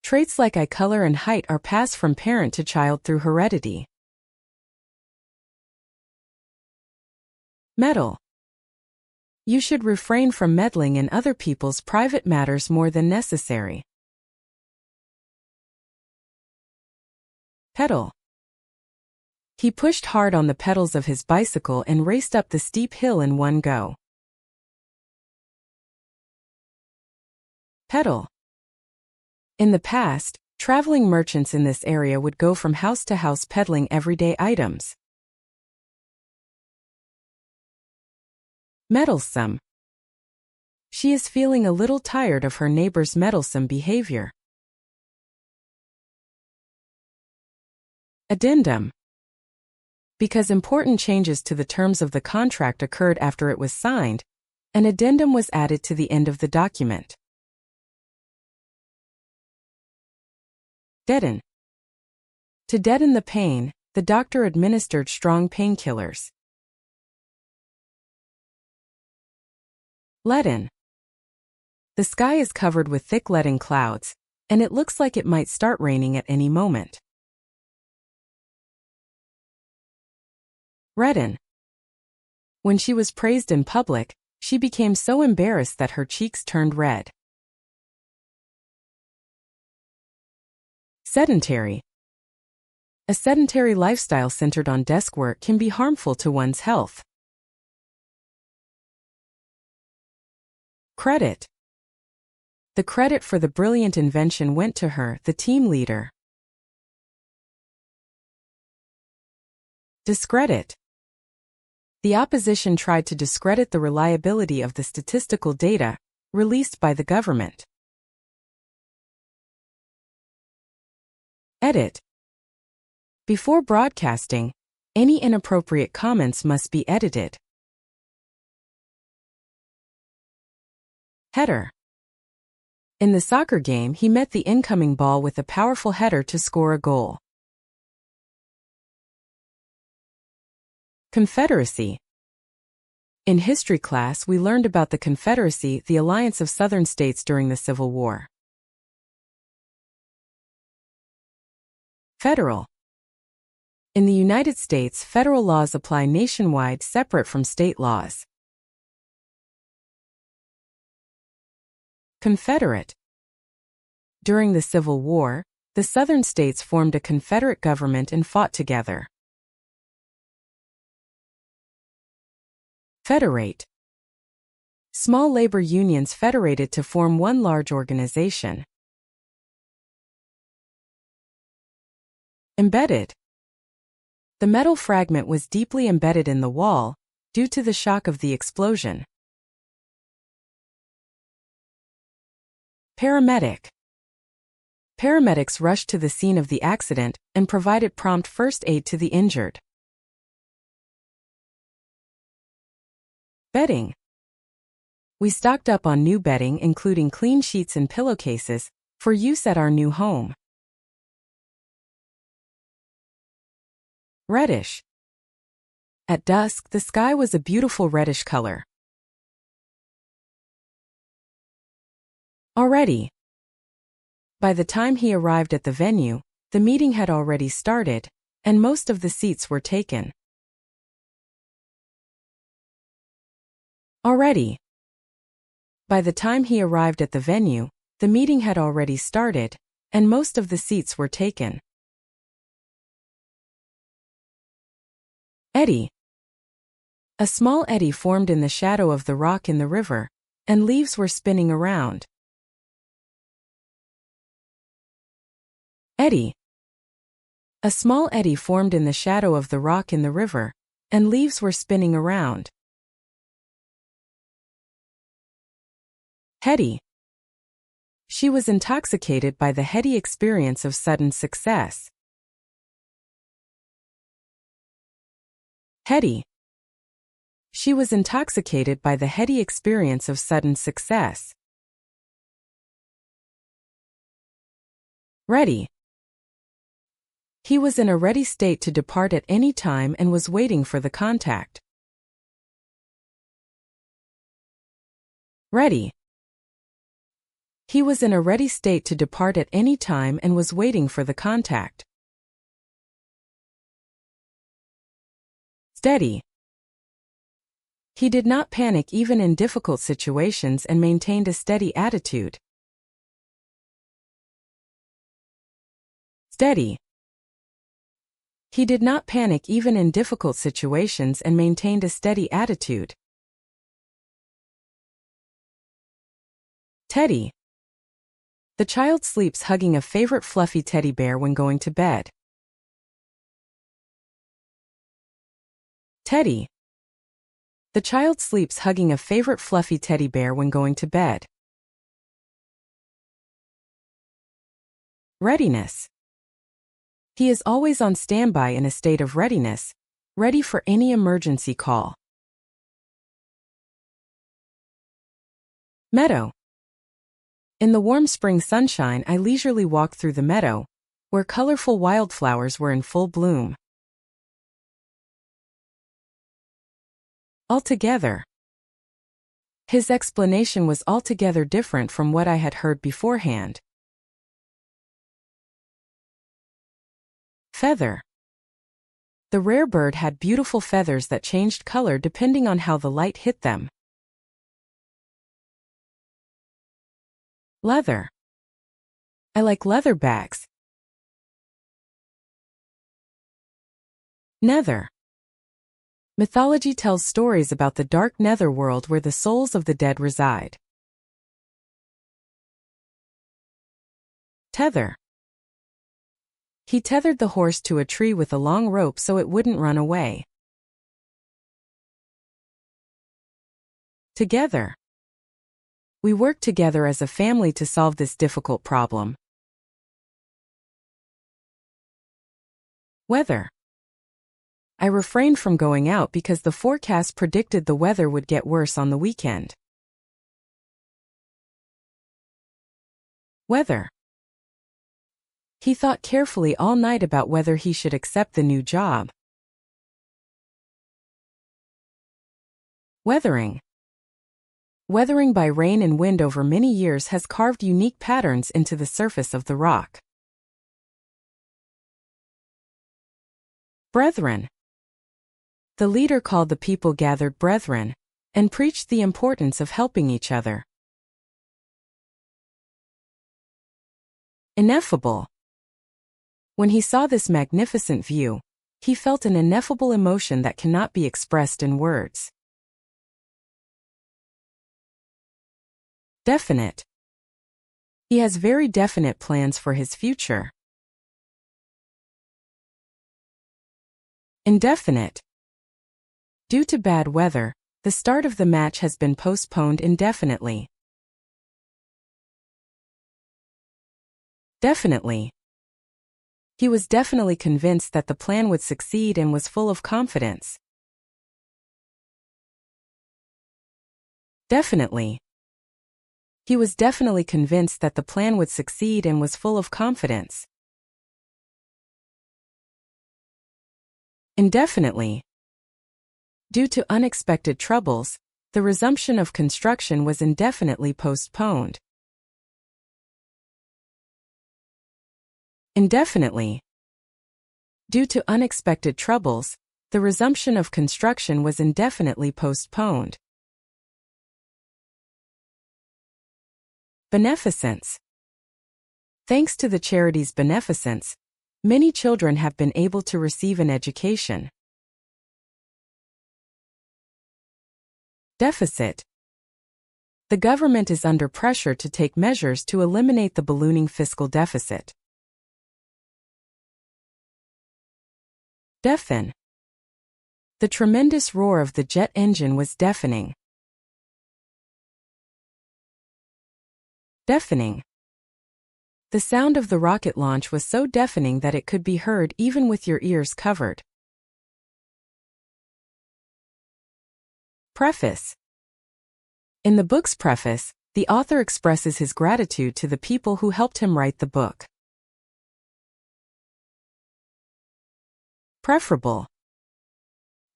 Traits like eye color and height are passed from parent to child through heredity. Meddle. You should refrain from meddling in other people's private matters more than necessary. Pedal. He pushed hard on the pedals of his bicycle and raced up the steep hill in one go. Pedal. In the past, traveling merchants in this area would go from house to house peddling everyday items. Meddlesome. She is feeling a little tired of her neighbor's meddlesome behavior. Addendum. Because important changes to the terms of the contract occurred after it was signed, an addendum was added to the end of the document. Deaden. To deaden the pain, the doctor administered strong painkillers. Leaden. The sky is covered with thick leaden clouds, and it looks like it might start raining at any moment. Redden. When she was praised in public, she became so embarrassed that her cheeks turned red. Sedentary. A sedentary lifestyle centered on desk work can be harmful to one's health. Credit. The credit for the brilliant invention went to her, the team leader. Discredit. The opposition tried to discredit the reliability of the statistical data released by the government. Edit. Before broadcasting, any inappropriate comments must be edited. Header. In the soccer game, he met the incoming ball with a powerful header to score a goal. Confederacy. In history class, we learned about the Confederacy, the alliance of Southern states during the Civil War. Federal. In the United States, federal laws apply nationwide, separate from state laws. Confederate. During the Civil War, the Southern states formed a Confederate government and fought together. Federate. Small labor unions federated to form one large organization. Embedded. The metal fragment was deeply embedded in the wall due to the shock of the explosion. Paramedic. Paramedics rushed to the scene of the accident and provided prompt first aid to the injured. Bedding. We stocked up on new bedding, including clean sheets and pillowcases, for use at our new home. Reddish. At dusk, the sky was a beautiful reddish color. Already. By the time he arrived at the venue, the meeting had already started, and most of the seats were taken. Already. By the time he arrived at the venue, the meeting had already started, and most of the seats were taken. Eddy. A small eddy formed in the shadow of the rock in the river, and leaves were spinning around. Eddy. A small eddy formed in the shadow of the rock in the river, and leaves were spinning around. Heady. She was intoxicated by the heady experience of sudden success. Heady. She was intoxicated by the heady experience of sudden success. Ready. He was in a ready state to depart at any time and was waiting for the contact. Ready. He was in a ready state to depart at any time and was waiting for the contact. Steady. He did not panic even in difficult situations and maintained a steady attitude. Steady. He did not panic even in difficult situations and maintained a steady attitude. Teddy. The child sleeps hugging a favorite fluffy teddy bear when going to bed. Teddy. The child sleeps hugging a favorite fluffy teddy bear when going to bed. Readiness. He is always on standby in a state of readiness, ready for any emergency call. Meadow. In the warm spring sunshine, I leisurely walked through the meadow, where colorful wildflowers were in full bloom. Altogether. His explanation was altogether different from what I had heard beforehand. Feather. The rare bird had beautiful feathers that changed color depending on how the light hit them. Leather. I like leather bags. Nether. Mythology tells stories about the dark nether world where the souls of the dead reside. Tether. He tethered the horse to a tree with a long rope so it wouldn't run away. Together. We worked together as a family to solve this difficult problem. Weather. I refrained from going out because the forecast predicted the weather would get worse on the weekend. Weather. He thought carefully all night about whether he should accept the new job. Weathering. Weathering by rain and wind over many years has carved unique patterns into the surface of the rock. Brethren. The leader called the people gathered brethren, and preached the importance of helping each other. Ineffable. When he saw this magnificent view, he felt an ineffable emotion that cannot be expressed in words. Definite. He has very definite plans for his future. Indefinite. Due to bad weather, the start of the match has been postponed indefinitely. Definitely. He was definitely convinced that the plan would succeed and was full of confidence. Definitely. He was definitely convinced that the plan would succeed and was full of confidence. Indefinitely. Due to unexpected troubles, the resumption of construction was indefinitely postponed. Indefinitely. Due to unexpected troubles, the resumption of construction was indefinitely postponed. Beneficence. Thanks to the charity's beneficence, many children have been able to receive an education. Deficit. The government is under pressure to take measures to eliminate the ballooning fiscal deficit. Deafen. The tremendous roar of the jet engine was deafening. Deafening. The sound of the rocket launch was so deafening that it could be heard even with your ears covered. Preface. In the book's preface, the author expresses his gratitude to the people who helped him write the book. Preferable.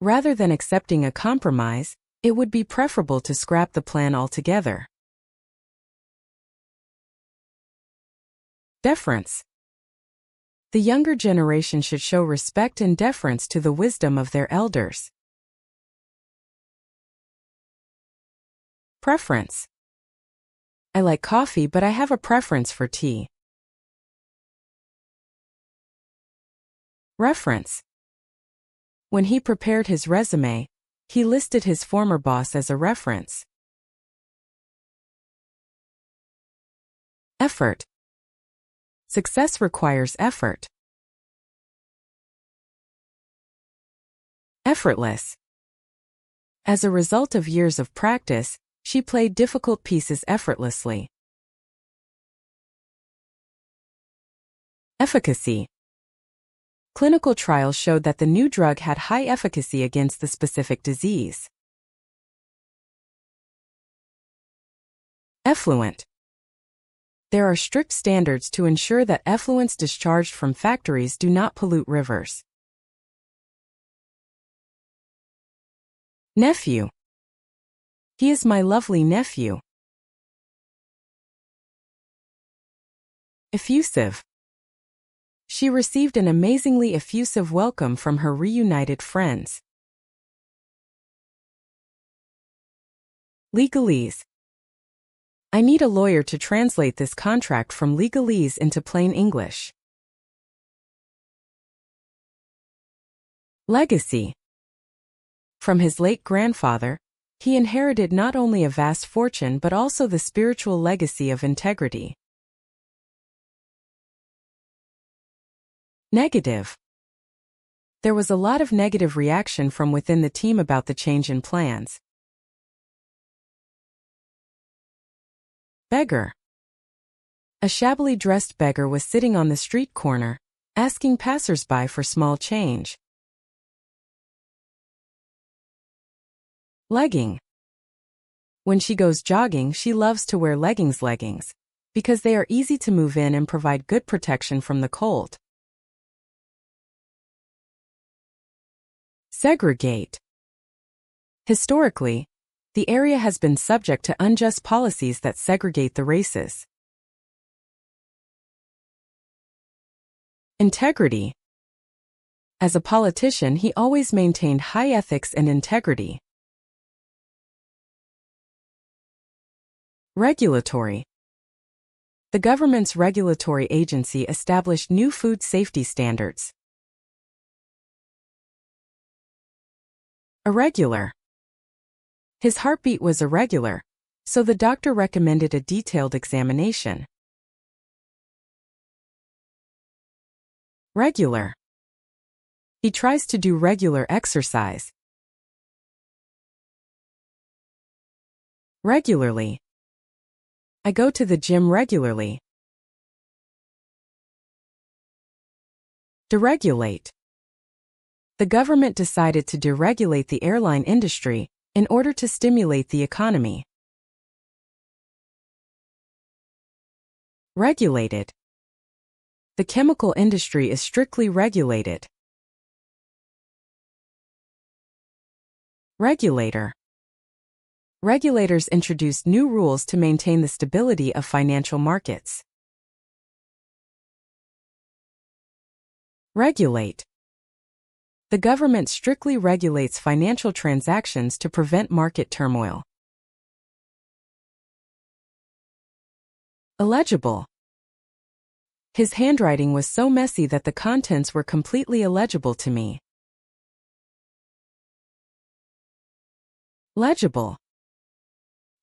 Rather than accepting a compromise, it would be preferable to scrap the plan altogether. Deference. The younger generation should show respect and deference to the wisdom of their elders. Preference. I like coffee, but I have a preference for tea. Reference. When he prepared his resume, he listed his former boss as a reference. Effort. Success requires effort. Effortless. As a result of years of practice, she played difficult pieces effortlessly. Efficacy. Clinical trials showed that the new drug had high efficacy against the specific disease. Effluent. There are strict standards to ensure that effluents discharged from factories do not pollute rivers. Nephew. He is my lovely nephew. Effusive. She received an amazingly effusive welcome from her reunited friends. Legalese. I need a lawyer to translate this contract from legalese into plain English. Legacy. From his late grandfather, he inherited not only a vast fortune but also the spiritual legacy of integrity. Negative. There was a lot of negative reaction from within the team about the change in plans. Beggar. A shabbily dressed beggar was sitting on the street corner, asking passers-by for small change. Legging. When she goes jogging, she loves to wear leggings because they are easy to move in and provide good protection from the cold. Segregate. Historically, the area has been subject to unjust policies that segregate the races. Integrity. As a politician, he always maintained high ethics and integrity. Regulatory. The government's regulatory agency established new food safety standards. Irregular. His heartbeat was irregular, so the doctor recommended a detailed examination. Regular. He tries to do regular exercise. Regularly. I go to the gym regularly. Deregulate. The government decided to deregulate the airline industry in order to stimulate the economy. Regulated. The chemical industry is strictly regulated. Regulator. Regulators introduced new rules to maintain the stability of financial markets. Regulate. The government strictly regulates financial transactions to prevent market turmoil. Illegible. His handwriting was so messy that the contents were completely illegible to me. Legible.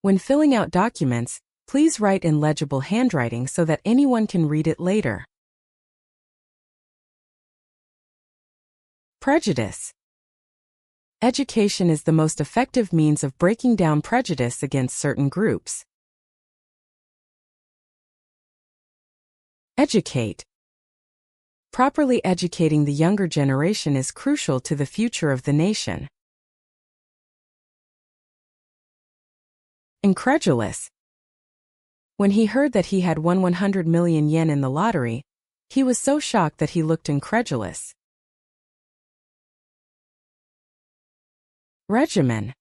When filling out documents, please write in legible handwriting so that anyone can read it later. Prejudice. Education is the most effective means of breaking down prejudice against certain groups. Educate. Properly educating the younger generation is crucial to the future of the nation. Incredulous. When he heard that he had won 100 million yen in the lottery, he was so shocked that he looked incredulous. Regimen.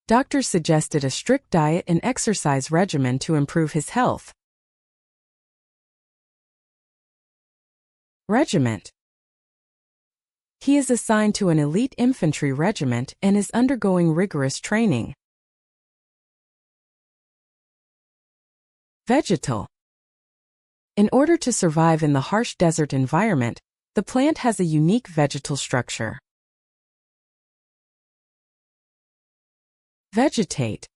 Doctors suggested a strict diet and exercise regimen to improve his health. Regiment. He is assigned to an elite infantry regiment and is undergoing rigorous training. Vegetal. In order to survive in the harsh desert environment, the plant has a unique vegetal structure. Vegetate.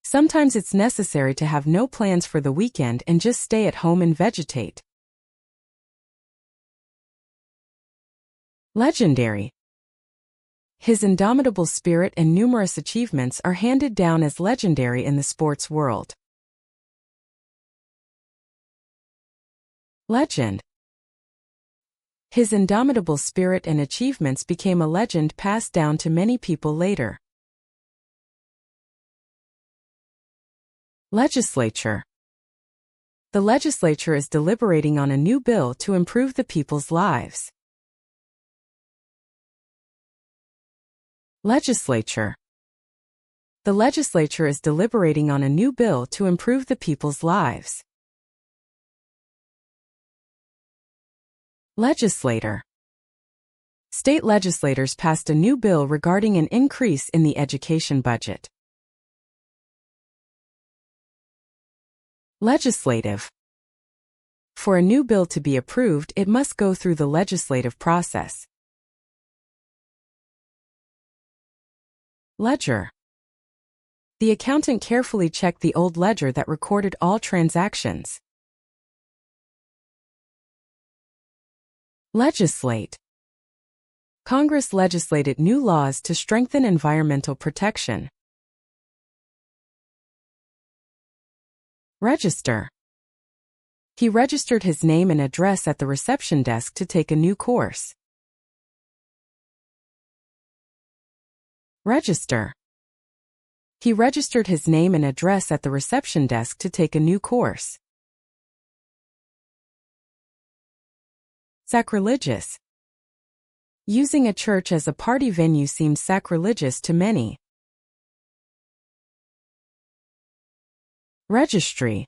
Sometimes it's necessary to have no plans for the weekend and just stay at home and vegetate. Legendary. His indomitable spirit and numerous achievements are handed down as legendary in the sports world. Legend. His indomitable spirit and achievements became a legend passed down to many people later. Legislature. The legislature is deliberating on a new bill to improve the people's lives. Legislature. The legislature is deliberating on a new bill to improve the people's lives. Legislator. State legislators passed a new bill regarding an increase in the education budget. Legislative. For a new bill to be approved, it must go through the legislative process. Ledger. The accountant carefully checked the old ledger that recorded all transactions. Legislate. Congress legislated new laws to strengthen environmental protection. Register. He registered his name and address at the reception desk to take a new course. Register. He registered his name and address at the reception desk to take a new course. Sacrilegious. Using a church as a party venue seems sacrilegious to many. Registry.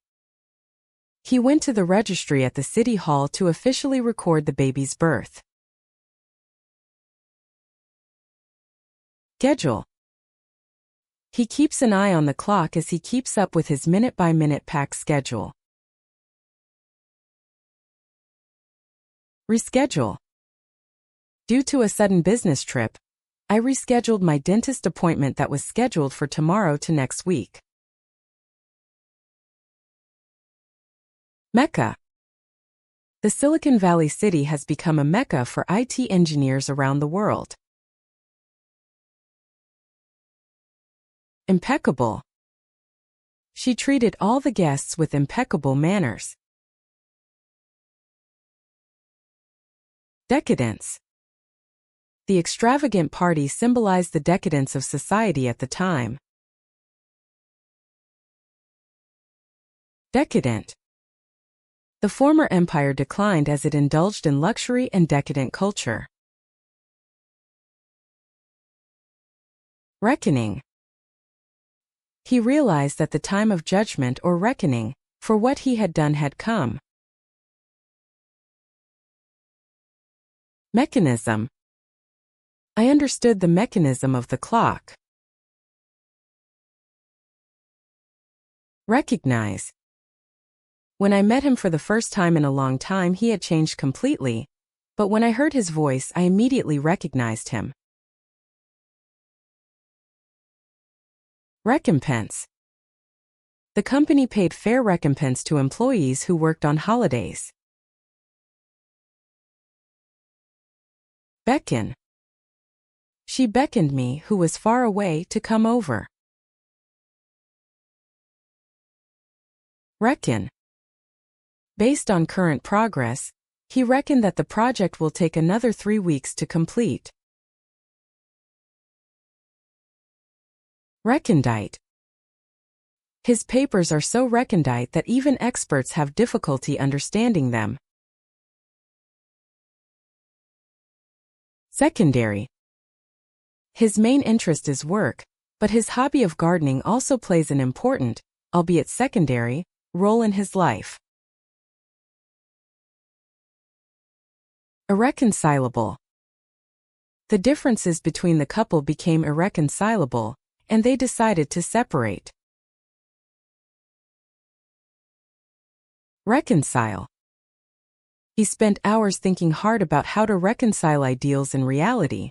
He went to the registry at the city hall to officially record the baby's birth. Schedule. He keeps an eye on the clock as he keeps up with his minute-by-minute pack schedule. Reschedule. Due to a sudden business trip, I rescheduled my dentist appointment that was scheduled for tomorrow to next week. Mecca. The Silicon Valley city has become a mecca for IT engineers around the world. Impeccable. She treated all the guests with impeccable manners. Decadence. The extravagant party symbolized the decadence of society at the time. Decadent. The former empire declined as it indulged in luxury and decadent culture. Reckoning. He realized that the time of judgment or reckoning for what he had done had come. Mechanism. I understood the mechanism of the clock. Recognize. When I met him for the first time in a long time, he had changed completely, but when I heard his voice, I immediately recognized him. Recompense. The company paid fair recompense to employees who worked on holidays. Beckon. She beckoned me, who was far away, to come over. Reckon. Based on current progress, he reckoned that the project will take another 3 weeks to complete. Recondite. His papers are so recondite that even experts have difficulty understanding them. Secondary. His main interest is work, but his hobby of gardening also plays an important, albeit secondary, role in his life. Irreconcilable. The differences between the couple became irreconcilable, and they decided to separate. Reconcile. He spent hours thinking hard about how to reconcile ideals and reality.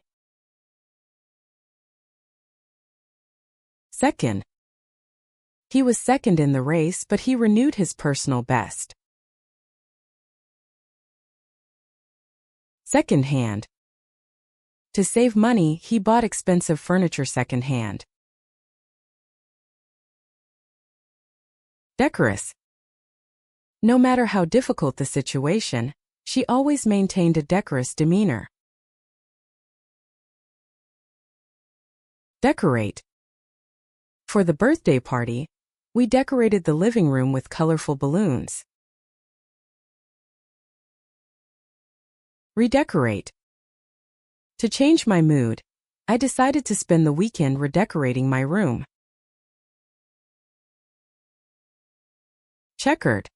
Second. He was second in the race, but he renewed his personal best. Second-hand. To save money, he bought expensive furniture second-hand. Decorous. No matter how difficult the situation, she always maintained a decorous demeanor. Decorate. For the birthday party, we decorated the living room with colorful balloons. Redecorate. To change my mood, I decided to spend the weekend redecorating my room. Checkered.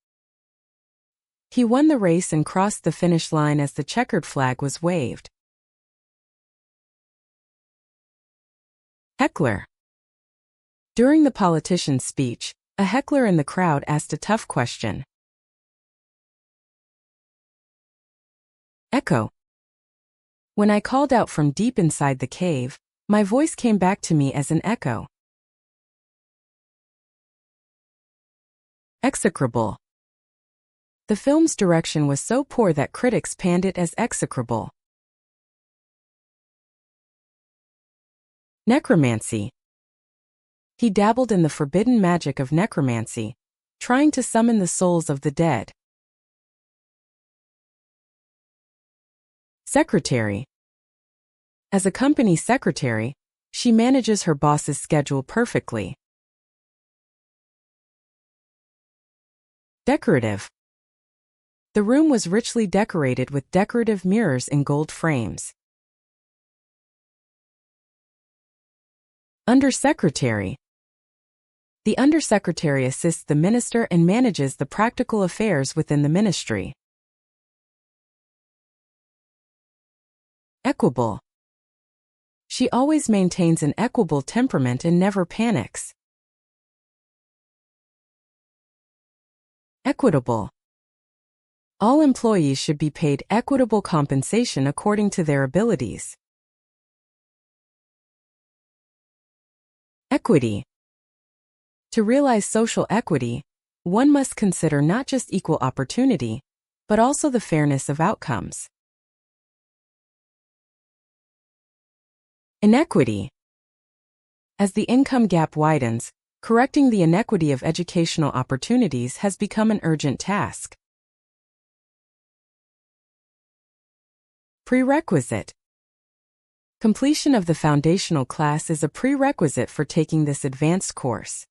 He won the race and crossed the finish line as the checkered flag was waved. Heckler. During the politician's speech, a heckler in the crowd asked a tough question. Echo. When I called out from deep inside the cave, my voice came back to me as an echo. Execrable. The film's direction was so poor that critics panned it as execrable. Necromancy. He dabbled in the forbidden magic of necromancy, trying to summon the souls of the dead. Secretary. As a company secretary, she manages her boss's schedule perfectly. Decorative. The room was richly decorated with decorative mirrors in gold frames. Undersecretary. The undersecretary assists the minister and manages the practical affairs within the ministry. Equable. She always maintains an equable temperament and never panics. Equitable. All employees should be paid equitable compensation according to their abilities. Equity. To realize social equity, one must consider not just equal opportunity, but also the fairness of outcomes. Inequity. As the income gap widens, correcting the inequity of educational opportunities has become an urgent task. Prerequisite. Completion of the foundational class is a prerequisite for taking this advanced course.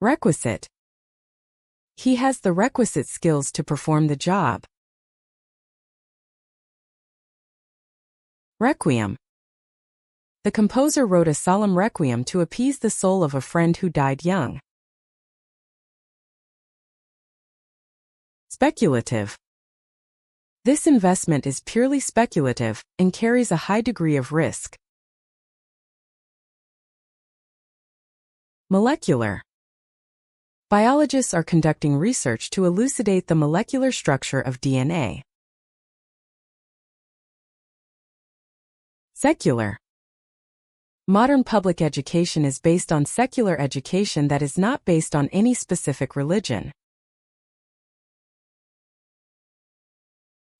Requisite. He has the requisite skills to perform the job. Requiem. The composer wrote a solemn requiem to appease the soul of a friend who died young. Speculative. This investment is purely speculative and carries a high degree of risk. Molecular. Biologists are conducting research to elucidate the molecular structure of DNA. Secular. Modern public education is based on secular education that is not based on any specific religion.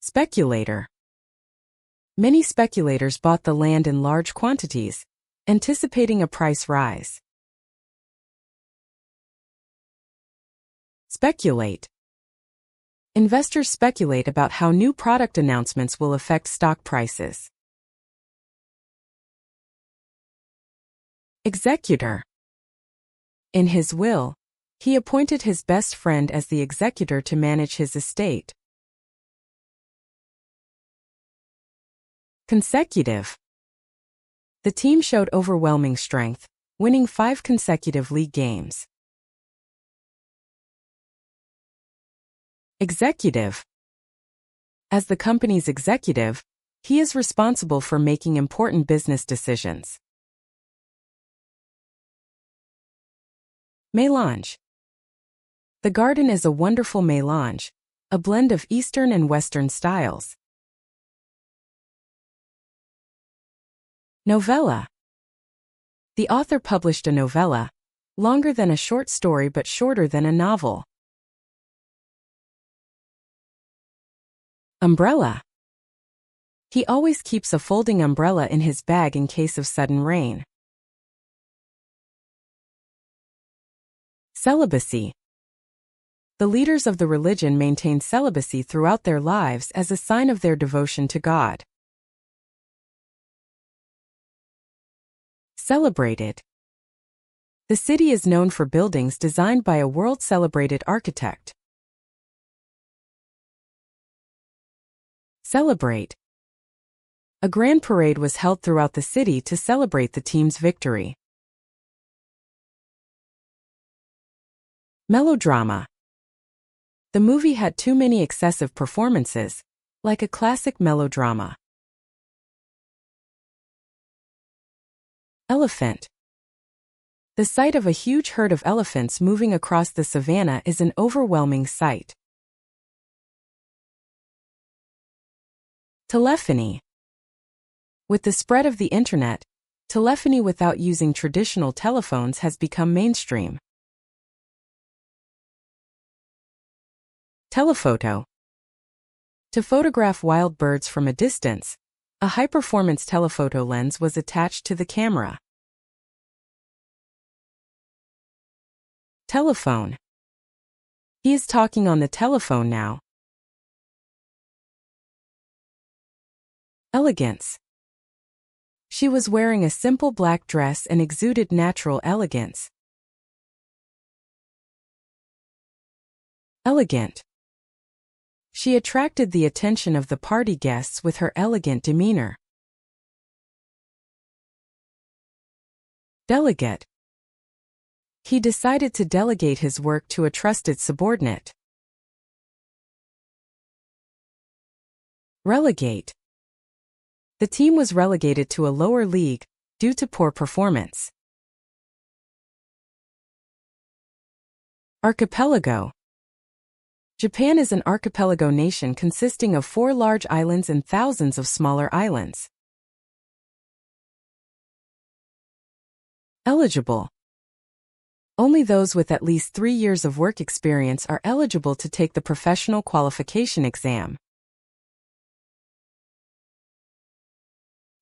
Speculator. Many speculators bought the land in large quantities, anticipating a price rise. Speculate. Investors speculate about how new product announcements will affect stock prices. Executor. In his will, he appointed his best friend as the executor to manage his estate. Consecutive. The team showed overwhelming strength, winning 5 consecutive league games. Executive. As the company's executive, he is responsible for making important business decisions. Mélange. The garden is a wonderful mélange, a blend of Eastern and Western styles. Novella. The author published a novella, longer than a short story but shorter than a novel. Umbrella. He always keeps a folding umbrella in his bag in case of sudden rain. Celibacy. The leaders of the religion maintain celibacy throughout their lives as a sign of their devotion to God. Celebrated. The city is known for buildings designed by a world-celebrated architect. Celebrate. A grand parade was held throughout the city to celebrate the team's victory. Melodrama. The movie had too many excessive performances, like a classic melodrama. Elephant. The sight of a huge herd of elephants moving across the savannah is an overwhelming sight. Telephony. With the spread of the internet, telephony without using traditional telephones has become mainstream. Telephoto. To photograph wild birds from a distance, a high-performance telephoto lens was attached to the camera. Telephone. He is talking on the telephone now. Elegance. She was wearing a simple black dress and exuded natural elegance. Elegant. She attracted the attention of the party guests with her elegant demeanor. Delegate. He decided to delegate his work to a trusted subordinate. Relegate. The team was relegated to a lower league due to poor performance. Archipelago. Japan is an archipelago nation consisting of 4 large islands and thousands of smaller islands. Eligible. Only those with at least 3 years of work experience are eligible to take the professional qualification exam.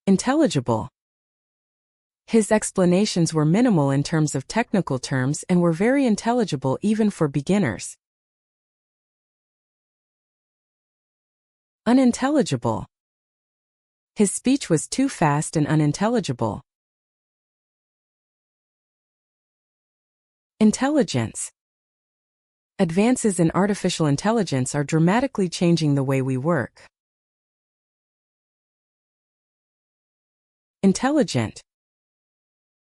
Intelligible. His explanations were minimal in terms of technical terms and were very intelligible even for beginners. Unintelligible. His speech was too fast and unintelligible. Intelligence. Advances in artificial intelligence are dramatically changing the way we work. Intelligent.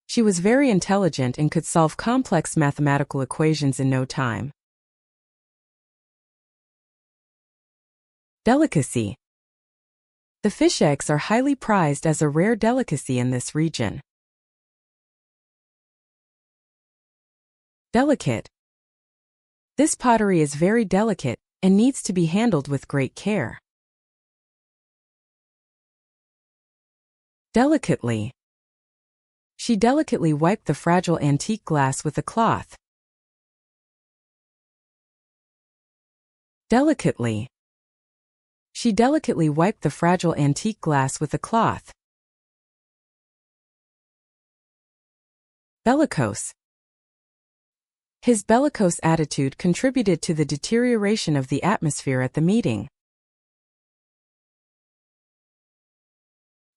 She was very intelligent and could solve complex mathematical equations in no time. Delicacy. The fish eggs are highly prized as a rare delicacy in this region. Delicate. This pottery is very delicate and needs to be handled with great care. Delicately. She delicately wiped the fragile antique glass with a cloth. Delicately. She delicately wiped the fragile antique glass with a cloth. Bellicose. His bellicose attitude contributed to the deterioration of the atmosphere at the meeting.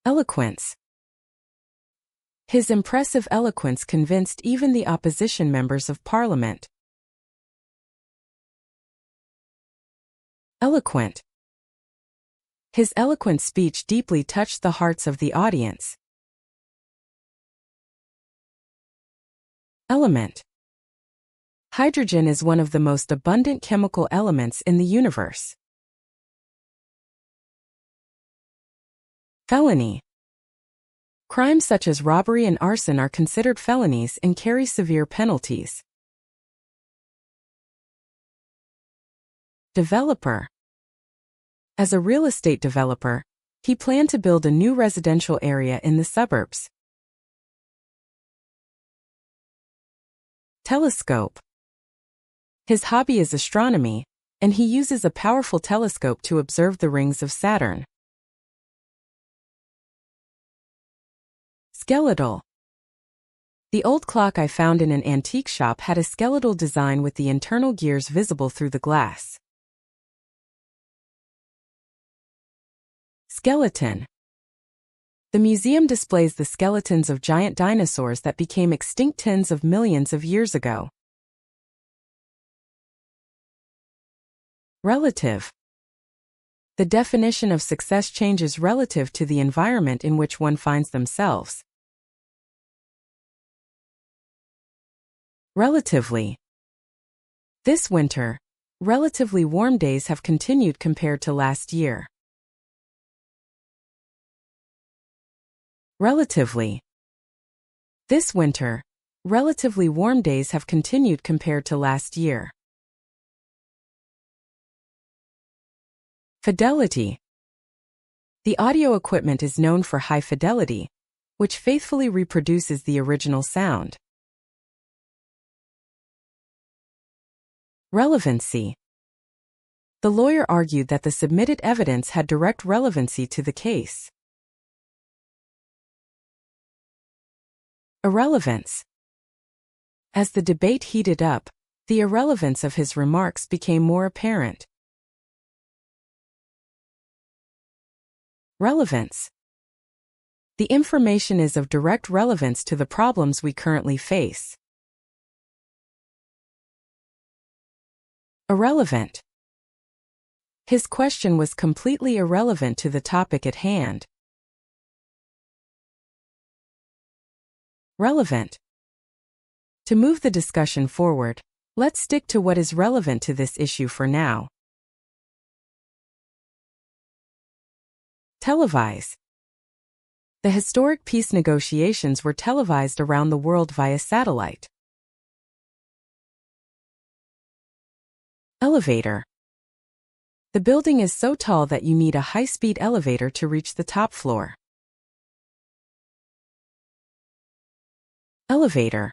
Eloquence. His impressive eloquence convinced even the opposition members of Parliament. Eloquent. His eloquent speech deeply touched the hearts of the audience. Element. Hydrogen is one of the most abundant chemical elements in the universe. Felony. Crimes such as robbery and arson are considered felonies and carry severe penalties. Developer. As a real estate developer, he planned to build a new residential area in the suburbs. Telescope. His hobby is astronomy, and he uses a powerful telescope to observe the rings of Saturn. Skeletal. The old clock I found in an antique shop had a skeletal design with the internal gears visible through the glass. Skeleton. The museum displays the skeletons of giant dinosaurs that became extinct tens of millions of years ago. Relative. The definition of success changes relative to the environment in which one finds themselves. Relatively. This winter, relatively warm days have continued compared to last year. Relatively. This winter, relatively warm days have continued compared to last year. Fidelity. The audio equipment is known for high fidelity, which faithfully reproduces the original sound. Relevancy. The lawyer argued that the submitted evidence had direct relevancy to the case. Irrelevance. As the debate heated up, the irrelevance of his remarks became more apparent. Relevance. The information is of direct relevance to the problems we currently face. Irrelevant. His question was completely irrelevant to the topic at hand. Relevant. To move the discussion forward, let's stick to what is relevant to this issue for now. Televise. The historic peace negotiations were televised around the world via satellite. Elevator. The building is so tall that you need a high-speed elevator to reach the top floor. Elevator.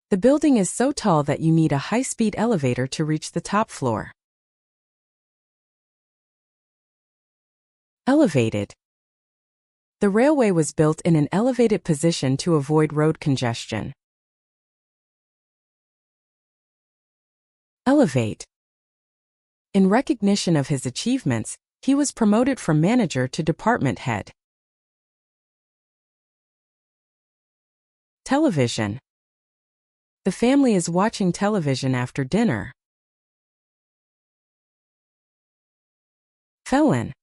The building is so tall that you need a high-speed elevator to reach the top floor. Elevated. The railway was built in an elevated position to avoid road congestion. Elevate. In recognition of his achievements, he was promoted from manager to department head. Television. The family is watching television after dinner. Felon.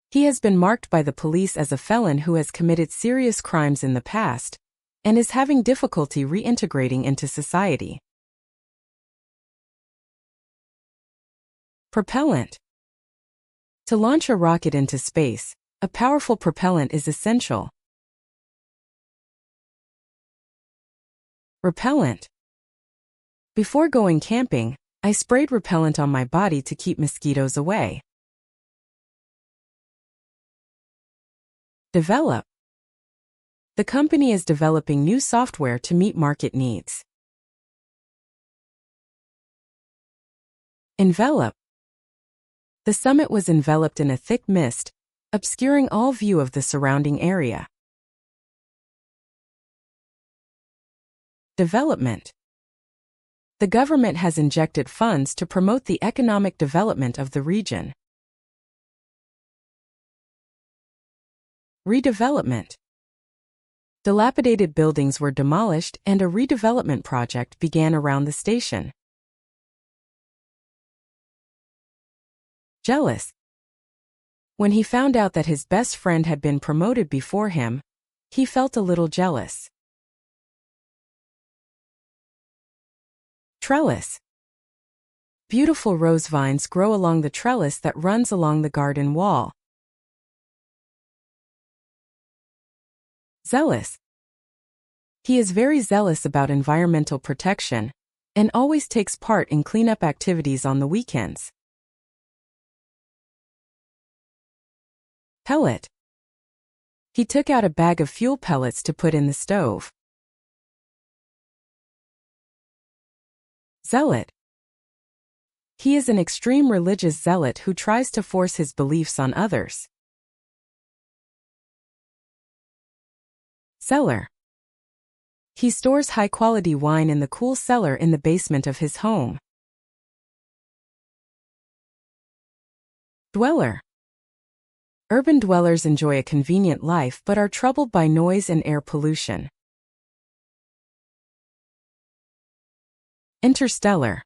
He has been marked by the police as a felon who has committed serious crimes in the past and is having difficulty reintegrating into society. Propellant. To launch a rocket into space, a powerful propellant is essential. Repellent. Before going camping, I sprayed repellent on my body to keep mosquitoes away. Develop. The company is developing new software to meet market needs. Envelop. The summit was enveloped in a thick mist, obscuring all view of the surrounding area. Development. The government has injected funds to promote the economic development of the region. Redevelopment. Dilapidated buildings were demolished and a redevelopment project began around the station. Jealous. When he found out that his best friend had been promoted before him, he felt a little jealous. Trellis. Beautiful rose vines grow along the trellis that runs along the garden wall. Zealous. He is very zealous about environmental protection and always takes part in cleanup activities on the weekends. Pellet. He took out a bag of fuel pellets to put in the stove. Zealot. He is an extreme religious zealot who tries to force his beliefs on others. Cellar. He stores high-quality wine in the cool cellar in the basement of his home. Dweller. Urban dwellers enjoy a convenient life but are troubled by noise and air pollution. Interstellar.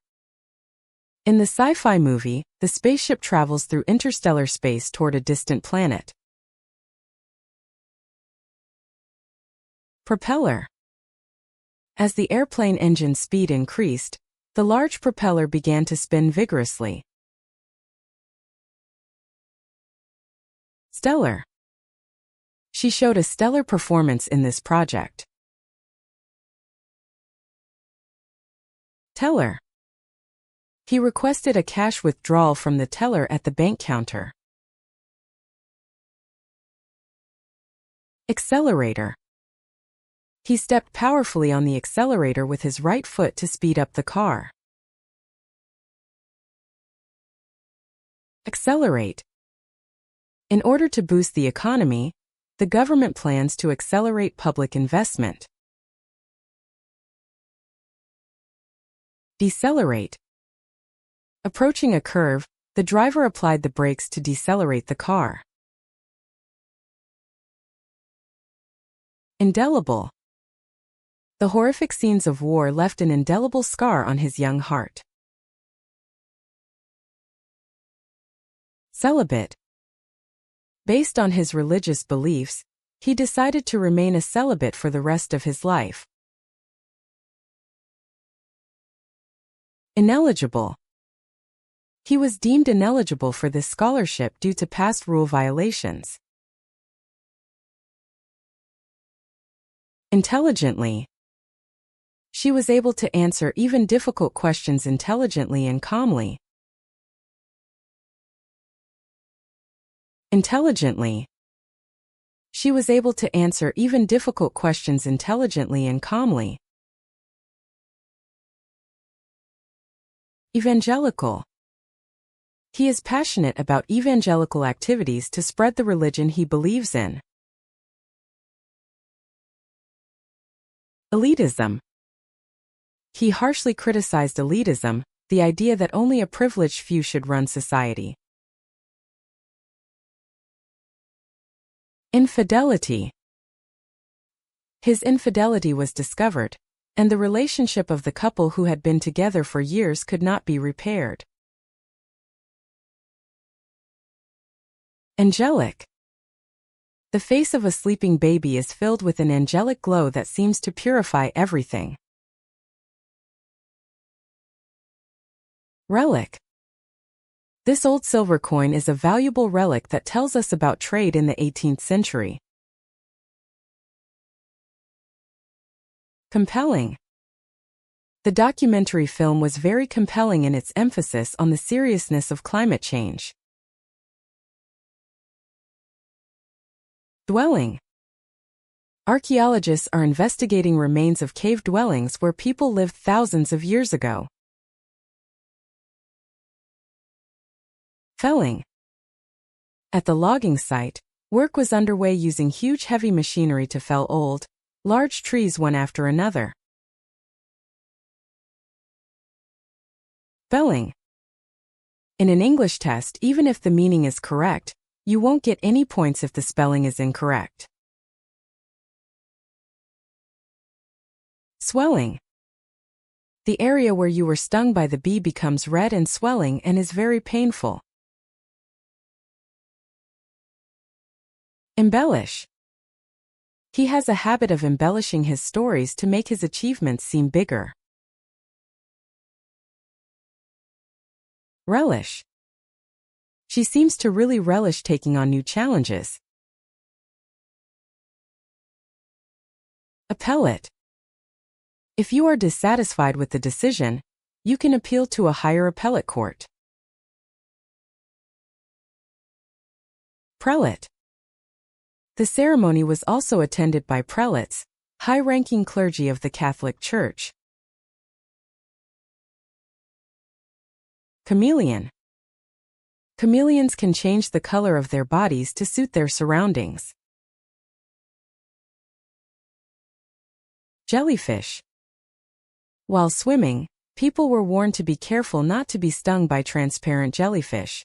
In the sci-fi movie, the spaceship travels through interstellar space toward a distant planet. Propeller. As the airplane engine's speed increased, the large propeller began to spin vigorously. Stellar. She showed a stellar performance in this project. Teller. He requested a cash withdrawal from the teller at the bank counter. Accelerator. He stepped powerfully on the accelerator with his right foot to speed up the car. Accelerate. In order to boost the economy, the government plans to accelerate public investment. Decelerate. Approaching a curve, the driver applied the brakes to decelerate the car. Indelible. The horrific scenes of war left an indelible scar on his young heart. Celibate. Based on his religious beliefs, he decided to remain a celibate for the rest of his life. Ineligible. He was deemed ineligible for this scholarship due to past rule violations. Intelligently. She was able to answer even difficult questions intelligently and calmly. Intelligently. She was able to answer even difficult questions intelligently and calmly. Evangelical. He is passionate about evangelical activities to spread the religion he believes in. Elitism. He harshly criticized elitism, the idea that only a privileged few should run society. Infidelity. His infidelity was discovered, and the relationship of the couple who had been together for years could not be repaired. Angelic. The face of a sleeping baby is filled with an angelic glow that seems to purify everything. Relic. This old silver coin is a valuable relic that tells us about trade in the 18th century. Compelling. The documentary film was very compelling in its emphasis on the seriousness of climate change. Dwelling. Archaeologists are investigating remains of cave dwellings where people lived thousands of years ago. Felling. At the logging site, work was underway using huge heavy machinery to fell old, large trees one after another. Spelling. In an English test, even if the meaning is correct, you won't get any points if the spelling is incorrect. Swelling. The area where you were stung by the bee becomes red and swelling and is very painful. Embellish. He has a habit of embellishing his stories to make his achievements seem bigger. Relish. She seems to really relish taking on new challenges. Appellate. If you are dissatisfied with the decision, you can appeal to a higher appellate court. Prelate. The ceremony was also attended by prelates, high-ranking clergy of the Catholic Church. Chameleon. Chameleons can change the color of their bodies to suit their surroundings. Jellyfish. While swimming, people were warned to be careful not to be stung by transparent jellyfish.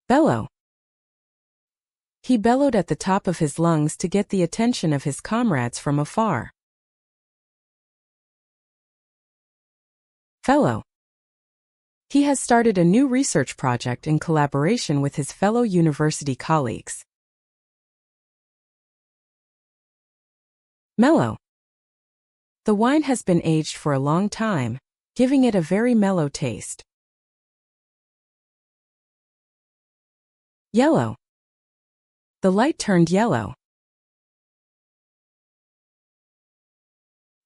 Bellow. He bellowed at the top of his lungs to get the attention of his comrades from afar. Fellow. He has started a new research project in collaboration with his fellow university colleagues. Mellow. The wine has been aged for a long time, giving it a very mellow taste. Yellow. The light turned yellow.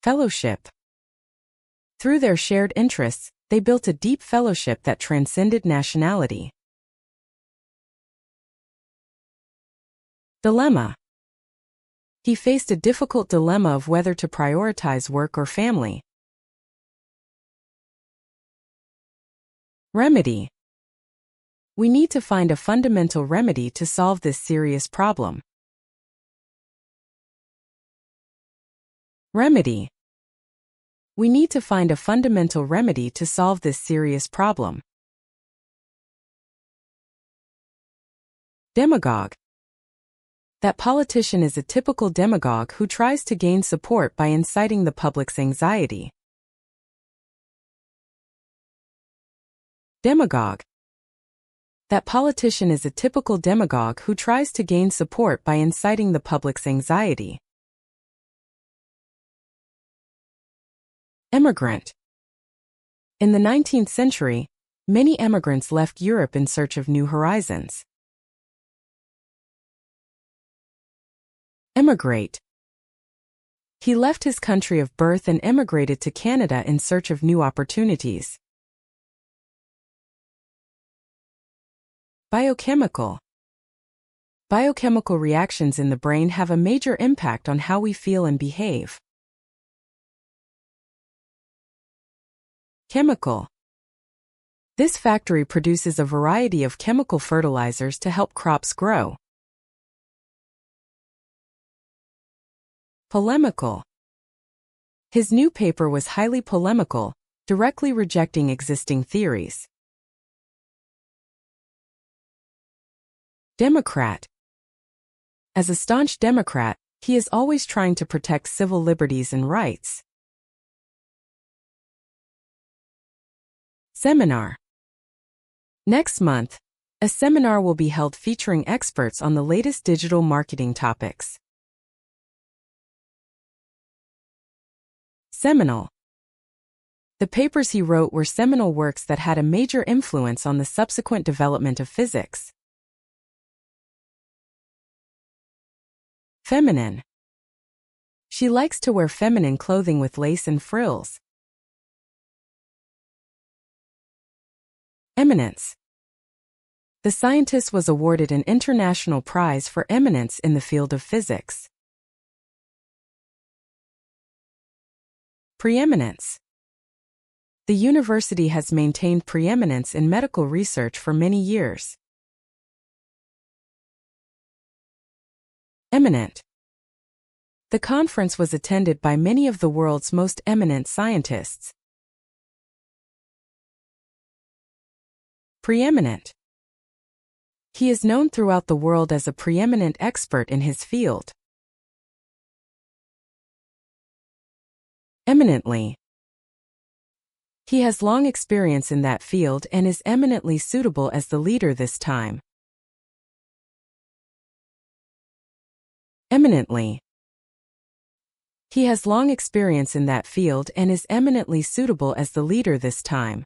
Fellowship. Through their shared interests, they built a deep fellowship that transcended nationality. Dilemma. He faced a difficult dilemma of whether to prioritize work or family. Remedy. We need to find a fundamental remedy to solve this serious problem. Remedy. We need to find a fundamental remedy to solve this serious problem. Demagogue. That politician is a typical demagogue who tries to gain support by inciting the public's anxiety. Demagogue. That politician is a typical demagogue who tries to gain support by inciting the public's anxiety. Emigrant. In the 19th century, many emigrants left Europe in search of new horizons. Emigrate. He left his country of birth and emigrated to Canada in search of new opportunities. Biochemical. Biochemical reactions in the brain have a major impact on how we feel and behave. Chemical. This factory produces a variety of chemical fertilizers to help crops grow. Polemical. His new paper was highly polemical, directly rejecting existing theories. Democrat. As a staunch Democrat, he is always trying to protect civil liberties and rights. Seminar. Next month, a seminar will be held featuring experts on the latest digital marketing topics. Seminal. The papers he wrote were seminal works that had a major influence on the subsequent development of physics. Feminine. She likes to wear feminine clothing with lace and frills. Eminence. The scientist was awarded an international prize for eminence in the field of physics. Preeminence. The university has maintained preeminence in medical research for many years. Eminent. The conference was attended by many of the world's most eminent scientists. Preeminent. He is known throughout the world as a preeminent expert in his field. Eminently. He has long experience in that field and is eminently suitable as the leader this time. Eminently. He has long experience in that field and is eminently suitable as the leader this time.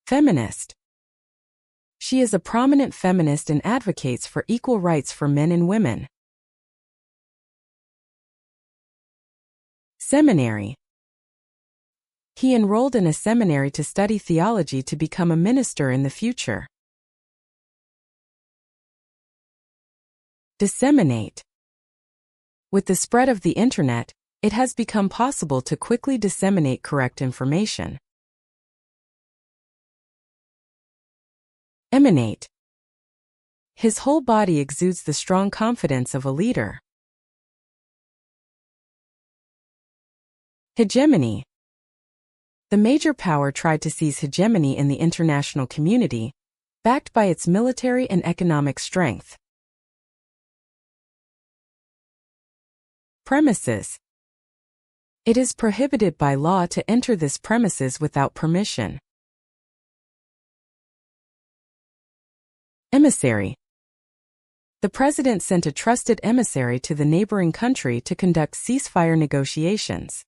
Feminist. She is a prominent feminist and advocates for equal rights for men and women. Seminary. He enrolled in a seminary to study theology to become a minister in the future. Disseminate. With the spread of the internet, it has become possible to quickly disseminate correct information. Emanate. His whole body exudes the strong confidence of a leader. Hegemony. The major power tried to seize hegemony in the international community, backed by its military and economic strength. Premises. It is prohibited by law to enter this premises without permission. Emissary. The president sent a trusted emissary to the neighboring country to conduct ceasefire negotiations.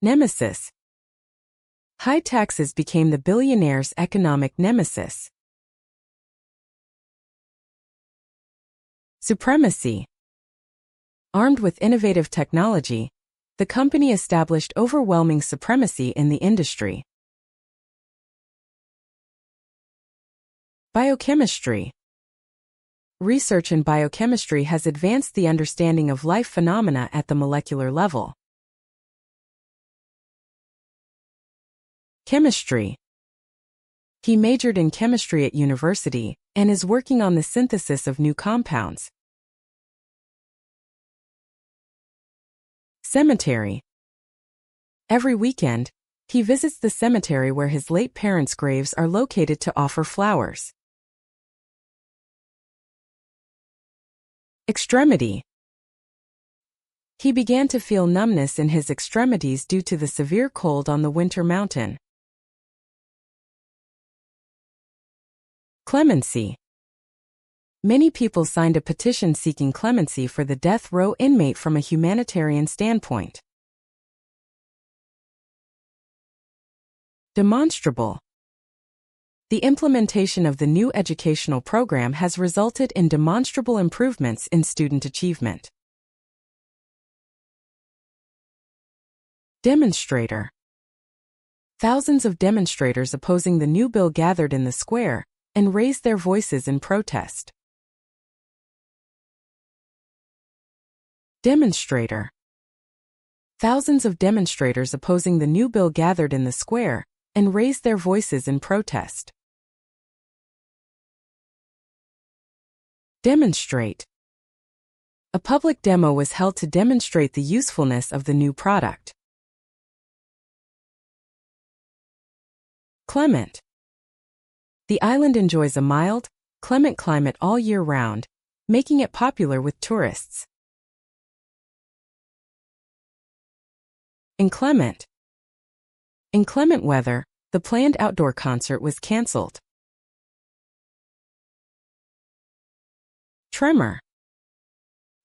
Nemesis. High taxes became the billionaire's economic nemesis. Supremacy. Armed with innovative technology, the company established overwhelming supremacy in the industry. Biochemistry. Research in biochemistry has advanced the understanding of life phenomena at the molecular level. Chemistry. He majored in chemistry at university and is working on the synthesis of new compounds. Cemetery. Every weekend, he visits the cemetery where his late parents' graves are located to offer flowers. Extremity. He began to feel numbness in his extremities due to the severe cold on the winter mountain. Clemency. Many people signed a petition seeking clemency for the death row inmate from a humanitarian standpoint. Demonstrable. The implementation of the new educational program has resulted in demonstrable improvements in student achievement. Demonstrator. Thousands of demonstrators opposing the new bill gathered in the square and raised their voices in protest. Demonstrator. Thousands of demonstrators opposing the new bill gathered in the square and raised their voices in protest. Demonstrate. A public demo was held to demonstrate the usefulness of the new product. Clement. The island enjoys a mild, clement climate all year round, making it popular with tourists. Inclement. In inclement weather, the planned outdoor concert was cancelled. Tremor.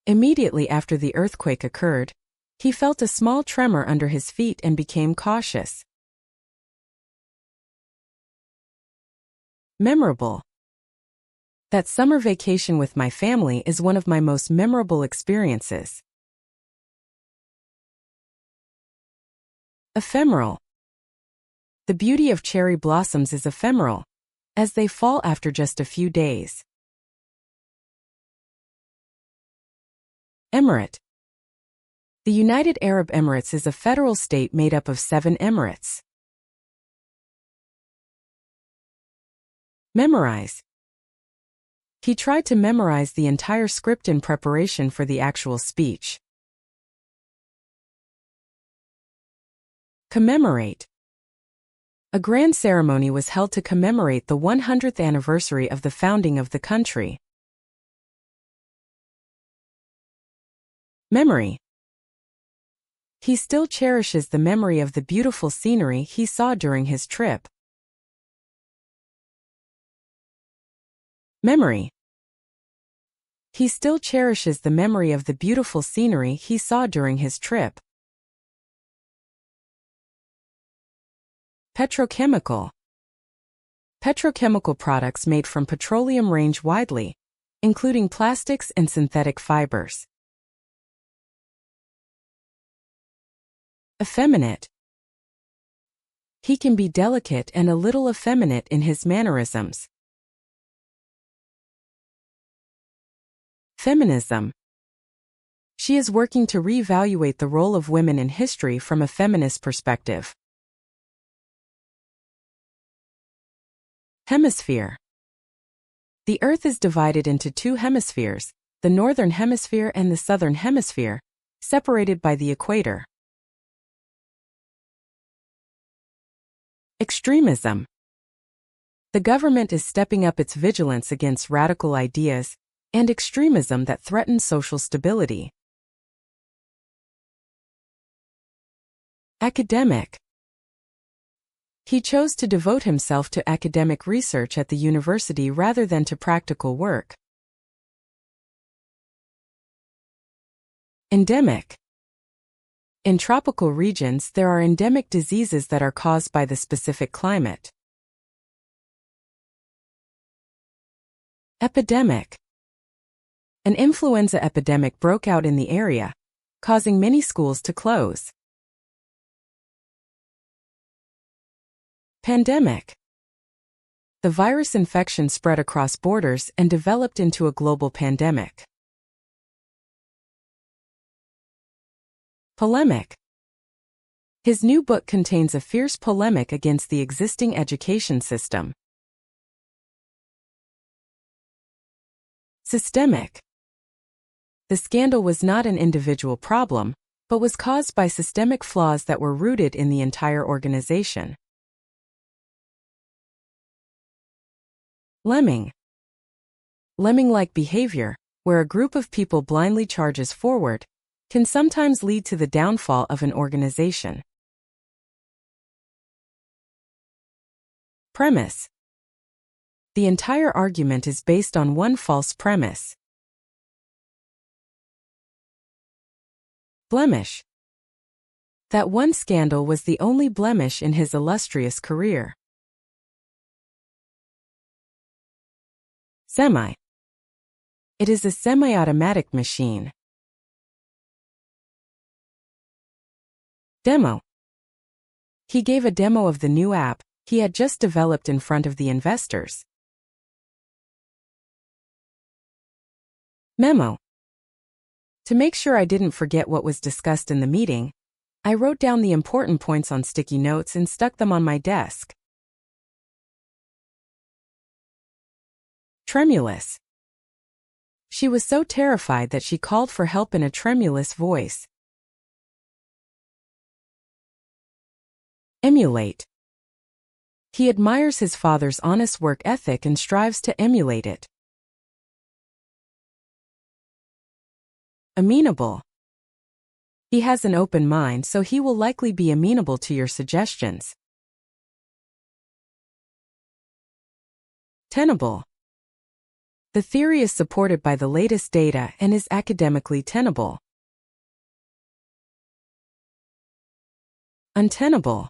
Immediately after the earthquake occurred, he felt a small tremor under his feet and became cautious. Memorable. That summer vacation with my family is one of my most memorable experiences. Ephemeral. The beauty of cherry blossoms is ephemeral, as they fall after just a few days. Emirate. The United Arab Emirates is a federal state made up of 7 emirates. Memorize. He tried to memorize the entire script in preparation for the actual speech. Commemorate. A grand ceremony was held to commemorate the 100th anniversary of the founding of the country. Memory. He still cherishes the memory of the beautiful scenery he saw during his trip. Memory. He still cherishes the memory of the beautiful scenery he saw during his trip. Petrochemical. Petrochemical products made from petroleum range widely, including plastics and synthetic fibers. Effeminate. He can be delicate and a little effeminate in his mannerisms. Feminism. She is working to reevaluate the role of women in history from a feminist perspective. Hemisphere. The Earth is divided into 2 hemispheres, the Northern Hemisphere and the Southern Hemisphere, separated by the equator. Extremism. The government is stepping up its vigilance against radical ideas and extremism that threaten social stability. Academic. He chose to devote himself to academic research at the university rather than to practical work. Endemic. In tropical regions, there are endemic diseases that are caused by the specific climate. Epidemic. An influenza epidemic broke out in the area, causing many schools to close. Pandemic. The virus infection spread across borders and developed into a global pandemic. Polemic. His new book contains a fierce polemic against the existing education system. Systemic. The scandal was not an individual problem, but was caused by systemic flaws that were rooted in the entire organization. Lemming. Lemming-like behavior, where a group of people blindly charges forward, can sometimes lead to the downfall of an organization. Premise. The entire argument is based on one false premise. Blemish. That one scandal was the only blemish in his illustrious career. Semi. It is a semi-automatic machine. Demo. He gave a demo of the new app he had just developed in front of the investors. Memo. To make sure I didn't forget what was discussed in the meeting, I wrote down the important points on sticky notes and stuck them on my desk. Tremulous. She was so terrified that she called for help in a tremulous voice. Emulate. He admires his father's honest work ethic and strives to emulate it. Amenable. He has an open mind, so he will likely be amenable to your suggestions. Tenable. The theory is supported by the latest data and is academically tenable. Untenable.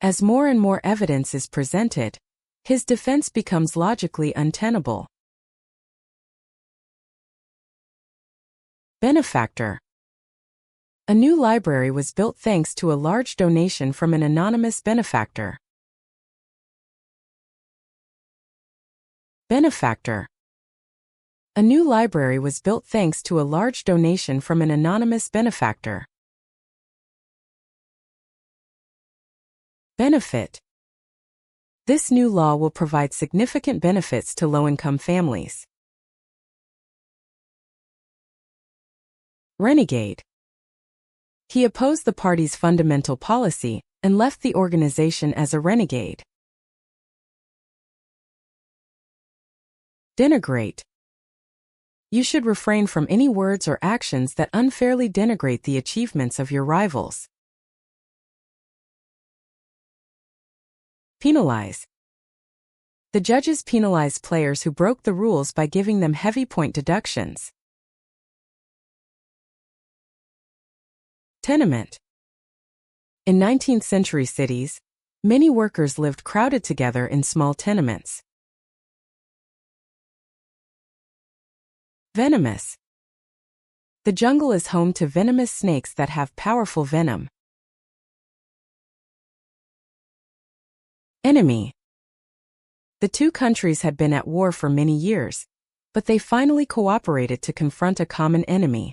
As more and more evidence is presented, his defense becomes logically untenable. Benefactor. A new library was built thanks to a large donation from an anonymous benefactor. Benefactor. A new library was built thanks to a large donation from an anonymous benefactor. Benefit. This new law will provide significant benefits to low-income families. Renegade. He opposed the party's fundamental policy and left the organization as a renegade. Denigrate. You should refrain from any words or actions that unfairly denigrate the achievements of your rivals. Penalize. The judges penalize players who broke the rules by giving them heavy point deductions. Tenement. In 19th century cities, many workers lived crowded together in small tenements. Venomous. The jungle is home to venomous snakes that have powerful venom. Enemy. The two countries had been at war for many years, but they finally cooperated to confront a common enemy.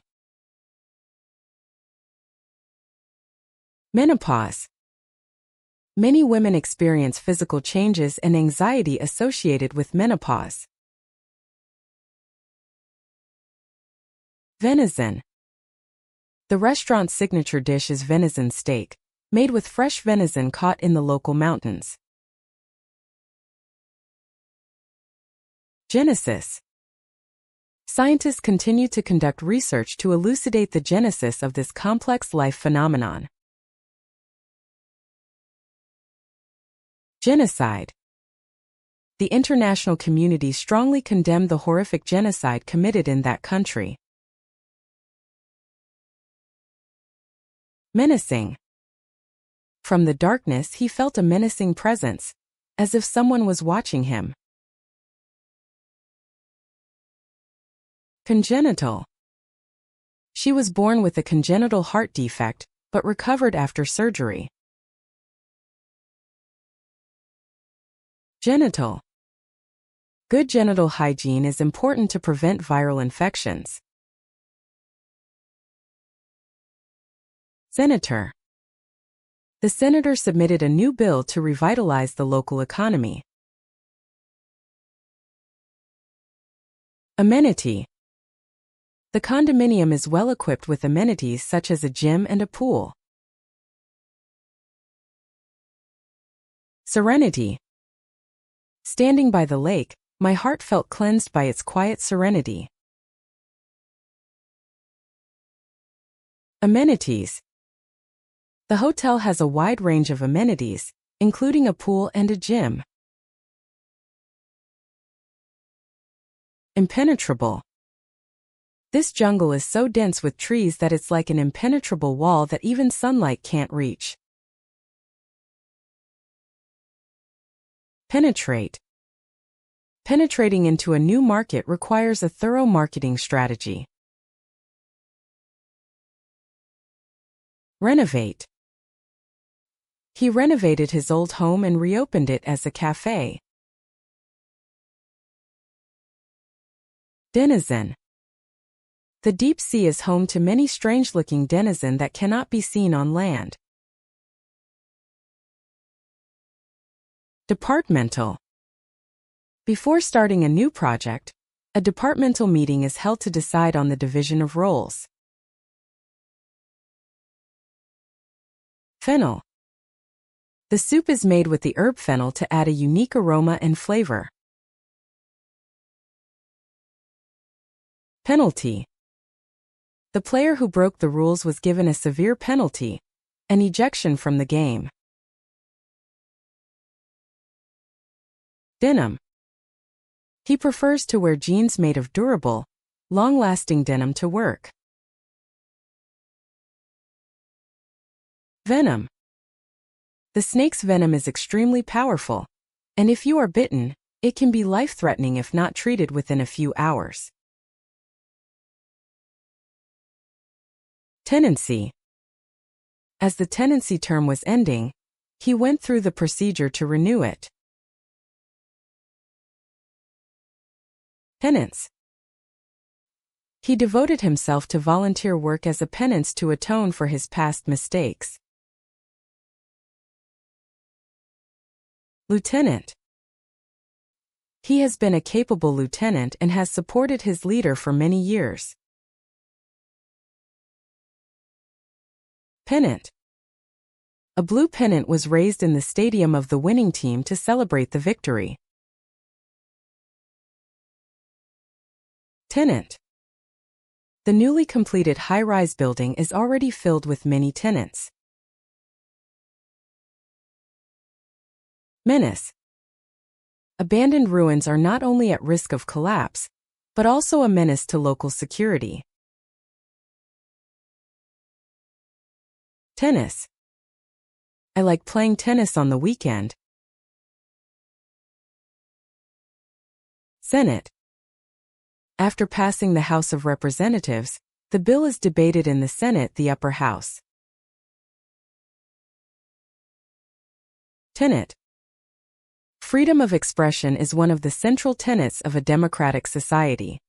Menopause. Many women experience physical changes and anxiety associated with menopause. Venison. The restaurant's signature dish is venison steak, made with fresh venison caught in the local mountains. Genesis. Scientists continue to conduct research to elucidate the genesis of this complex life phenomenon. Genocide. The international community strongly condemned the horrific genocide committed in that country. Menacing. From the darkness he felt a menacing presence, as if someone was watching him. Congenital. She was born with a congenital heart defect, but recovered after surgery. Genital. Good genital hygiene is important to prevent viral infections. Senator. The senator submitted a new bill to revitalize the local economy. Amenity. The condominium is well equipped with amenities such as a gym and a pool. Serenity. Standing by the lake, my heart felt cleansed by its quiet serenity. Amenities. The hotel has a wide range of amenities, including a pool and a gym. Impenetrable. This jungle is so dense with trees that it's like an impenetrable wall that even sunlight can't reach. Penetrate. Penetrating into a new market requires a thorough marketing strategy. Renovate. He renovated his old home and reopened it as a cafe. Denizen. The deep sea is home to many strange-looking denizens that cannot be seen on land. Departmental. Before starting a new project, a departmental meeting is held to decide on the division of roles. Fennel. The soup is made with the herb fennel to add a unique aroma and flavor. Penalty. The player who broke the rules was given a severe penalty, an ejection from the game. Denim. He prefers to wear jeans made of durable, long-lasting denim to work. Venom. The snake's venom is extremely powerful, And if you are bitten, it can be life-threatening if not treated within a few hours. Tenancy. As the tenancy term was ending, he went through the procedure to renew it. Penance. He devoted himself to volunteer work as a penance to atone for his past mistakes. Lieutenant. He has been a capable lieutenant and has supported his leader for many years. Pennant. A blue pennant was raised in the stadium of the winning team to celebrate the victory. Tenant. The newly completed high-rise building is already filled with many tenants. Menace. Abandoned ruins are not only at risk of collapse, but also a menace to local security. Tennis. I like playing tennis on the weekend. Senate. After passing the House of Representatives, the bill is debated in the Senate, the upper house. Tenet. Freedom of expression is one of the central tenets of a democratic society.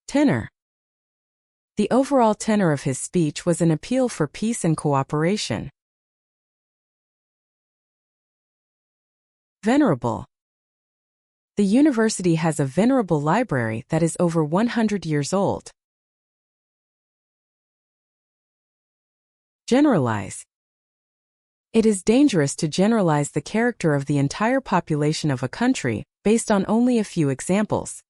Tenor. The overall tenor of his speech was an appeal for peace and cooperation. Venerable. The university has a venerable library that is over 100 years old. Generalize. It is dangerous to generalize the character of the entire population of a country based on only a few examples.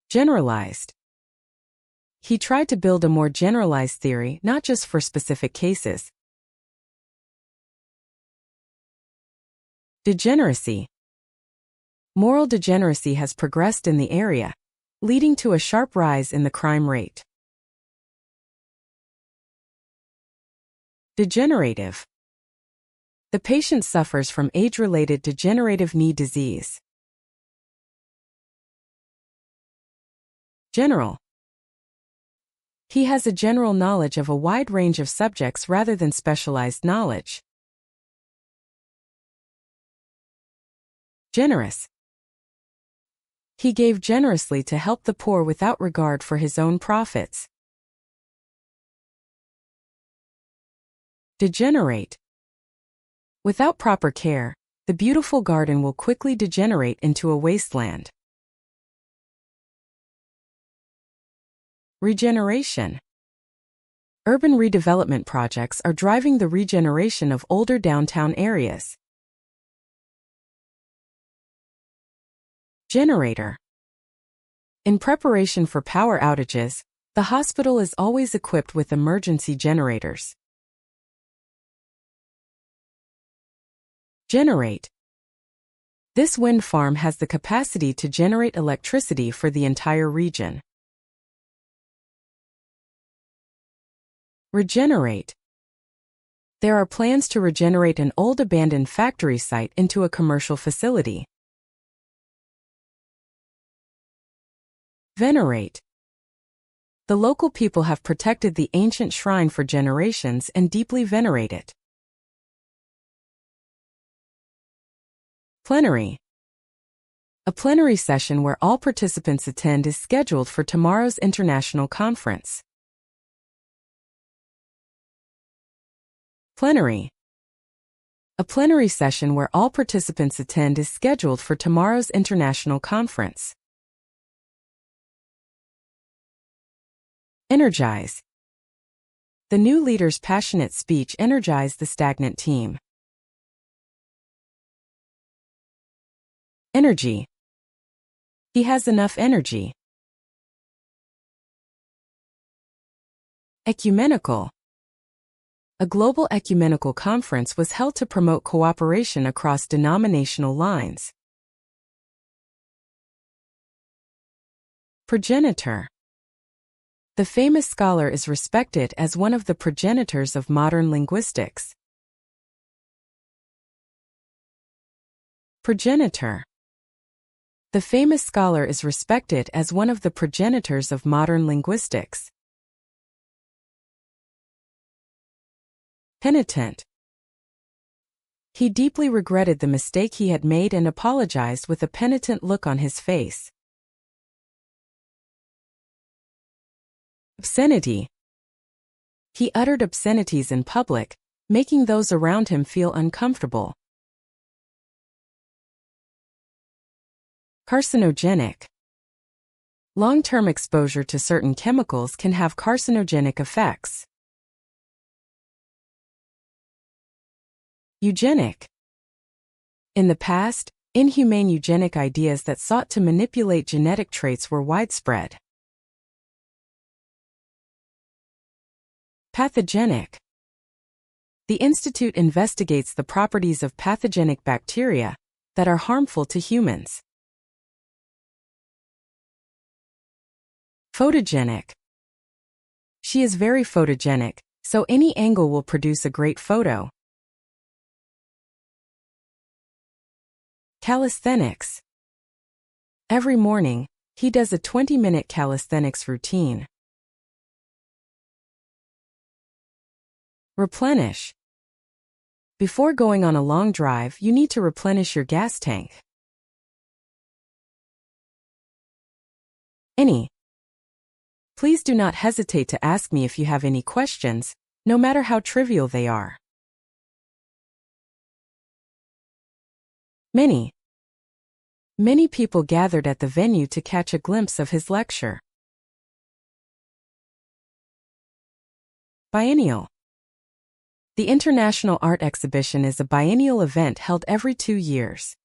Generalized. He tried to build a more generalized theory, not just for specific cases. Degeneracy. Moral degeneracy has progressed in the area, leading to a sharp rise in the crime rate. Degenerative. The patient suffers from age-related degenerative knee disease. General. He has a general knowledge of a wide range of subjects rather than specialized knowledge. Generous. He gave generously to help the poor without regard for his own profits. Degenerate. Without proper care, the beautiful garden will quickly degenerate into a wasteland. Regeneration. Urban redevelopment projects are driving the regeneration of older downtown areas. Generator. In preparation for power outages, the hospital is always equipped with emergency generators. Generate. This wind farm has the capacity to generate electricity for the entire region. Regenerate. There are plans to regenerate an old abandoned factory site into a commercial facility. Venerate. The local people have protected the ancient shrine for generations and deeply venerate it. Plenary. A plenary session where all participants attend is scheduled for tomorrow's international conference. Plenary. A plenary session where all participants attend is scheduled for tomorrow's international conference. Energize. The new leader's passionate speech energized the stagnant team. Energy. He has enough energy. Ecumenical. A global ecumenical conference was held to promote cooperation across denominational lines. Progenitor. The famous scholar is respected as one of the progenitors of modern linguistics. Progenitor. The famous scholar is respected as one of the progenitors of modern linguistics. Penitent. He deeply regretted the mistake he had made and apologized with a penitent look on his face. Obscenity. He uttered obscenities in public, making those around him feel uncomfortable. Carcinogenic. Long-term exposure to certain chemicals can have carcinogenic effects. Eugenic. In the past, inhumane eugenic ideas that sought to manipulate genetic traits were widespread. Pathogenic. The institute investigates the properties of pathogenic bacteria that are harmful to humans. Photogenic. She is very photogenic, so any angle will produce a great photo. Calisthenics. Every morning, he does a 20-minute calisthenics routine. Replenish. Before going on a long drive, you need to replenish your gas tank. Any. Please do not hesitate to ask me if you have any questions, no matter how trivial they are. Many. Many people gathered at the venue to catch a glimpse of his lecture. Biennial. The International Art Exhibition is a biennial event held every 2 years.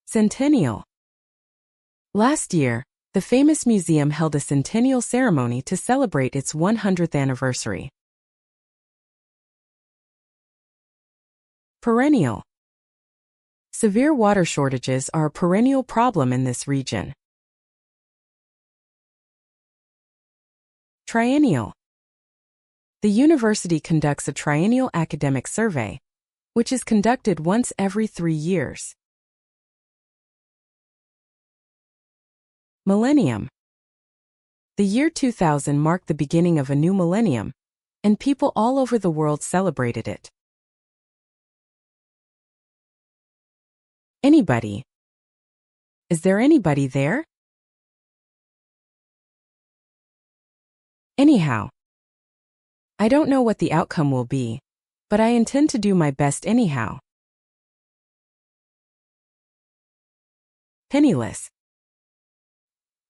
Centennial. Last year, the famous museum held a centennial ceremony to celebrate its 100th anniversary. Perennial. Severe water shortages are a perennial problem in this region. Triennial. The university conducts a triennial academic survey, which is conducted once every 3 years. Millennium. The year 2000 marked the beginning of a new millennium, and people all over the world celebrated it. Anybody. Is there anybody there? Anyhow. I don't know what the outcome will be, but I intend to do my best anyhow. Penniless.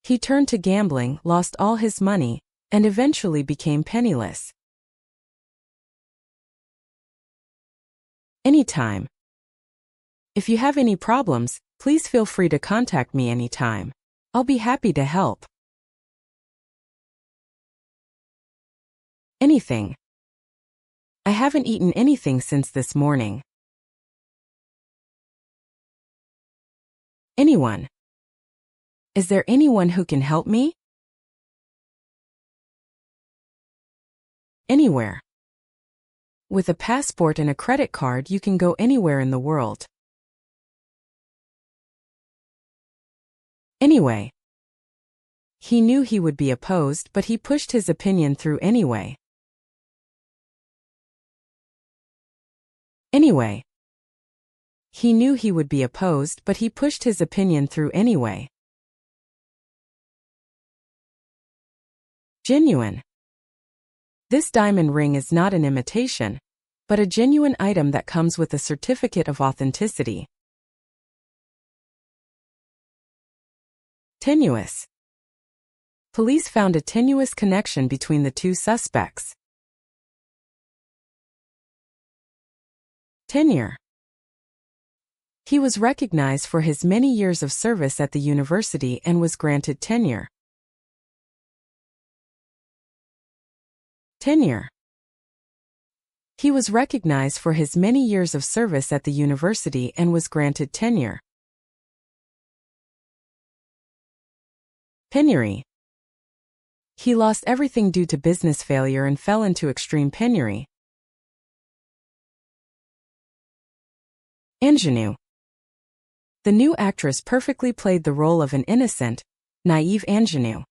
He turned to gambling, lost all his money, and eventually became penniless. Anytime. If you have any problems, please feel free to contact me anytime. I'll be happy to help. Anything. I haven't eaten anything since this morning. Anyone. Is there anyone who can help me? Anywhere. With a passport and a credit card, you can go anywhere in the world. Anyway. He knew he would be opposed, but he pushed his opinion through anyway. Anyway. He knew he would be opposed, but he pushed his opinion through anyway. Genuine. This diamond ring is not an imitation, but a genuine item that comes with a certificate of authenticity. Tenuous. Police found a tenuous connection between the two suspects. Tenure. He was recognized for his many years of service at the university and was granted tenure. Tenure. He was recognized for his many years of service at the university and was granted tenure. Penury. He lost everything due to business failure and fell into extreme penury. Ingenue. The new actress perfectly played the role of an innocent, naive ingenue.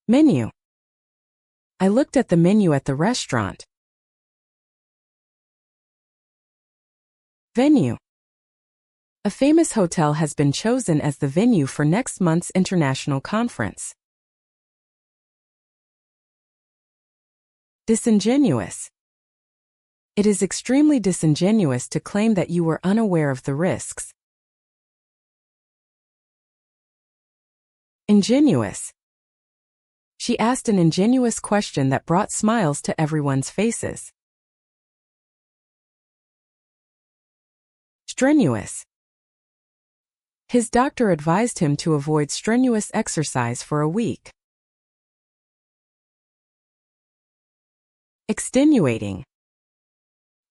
Menu. I looked at the menu at the restaurant. Venue. A famous hotel has been chosen as the venue for next month's international conference. Disingenuous. It is extremely disingenuous to claim that you were unaware of the risks. Ingenuous. She asked an ingenuous question that brought smiles to everyone's faces. Strenuous. His doctor advised him to avoid strenuous exercise for a week. Extenuating.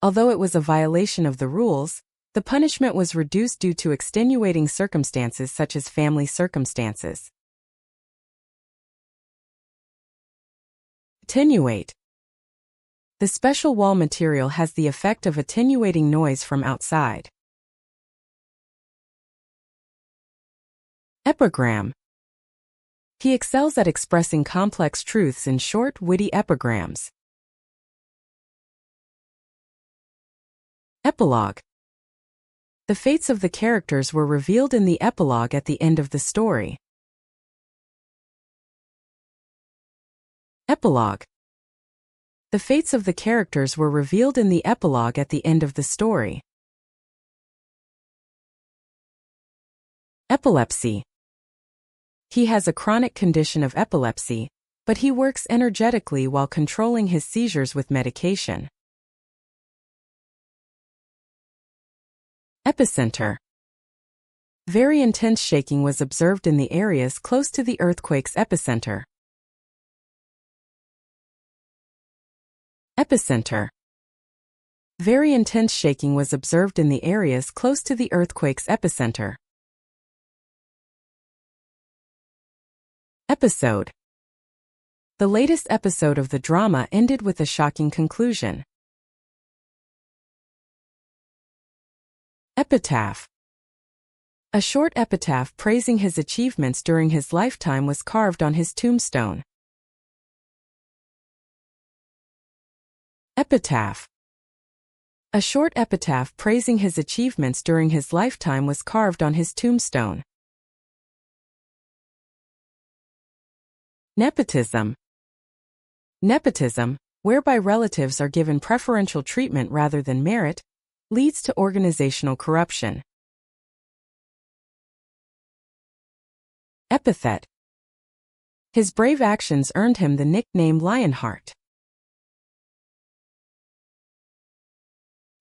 Although it was a violation of the rules, the punishment was reduced due to extenuating circumstances such as family circumstances. Attenuate. The special wall material has the effect of attenuating noise from outside. Epigram. He excels at expressing complex truths in short, witty epigrams. Epilogue. The fates of the characters were revealed in the epilogue at the end of the story. Epilogue. The fates of the characters were revealed in the epilogue at the end of the story. Epilepsy. He has a chronic condition of epilepsy, but he works energetically while controlling his seizures with medication. Epicenter. Very intense shaking was observed in the areas close to the earthquake's epicenter. Epicenter. Very intense shaking was observed in the areas close to the earthquake's epicenter. Episode. The latest episode of the drama ended with a shocking conclusion. Epitaph. A short epitaph praising his achievements during his lifetime was carved on his tombstone. Epitaph. A short epitaph praising his achievements during his lifetime was carved on his tombstone. Nepotism. Nepotism, whereby relatives are given preferential treatment rather than merit, leads to organizational corruption. Epithet. His brave actions earned him the nickname Lionheart.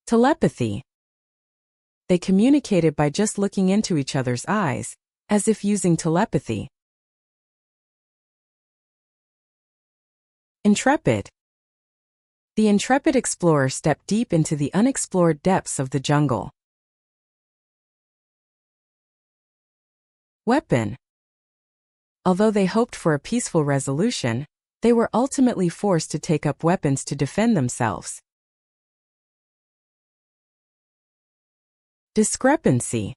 Telepathy. They communicated by just looking into each other's eyes, as if using telepathy. Intrepid. The intrepid explorer stepped deep into the unexplored depths of the jungle. Weapon. Although they hoped for a peaceful resolution, they were ultimately forced to take up weapons to defend themselves. Discrepancy.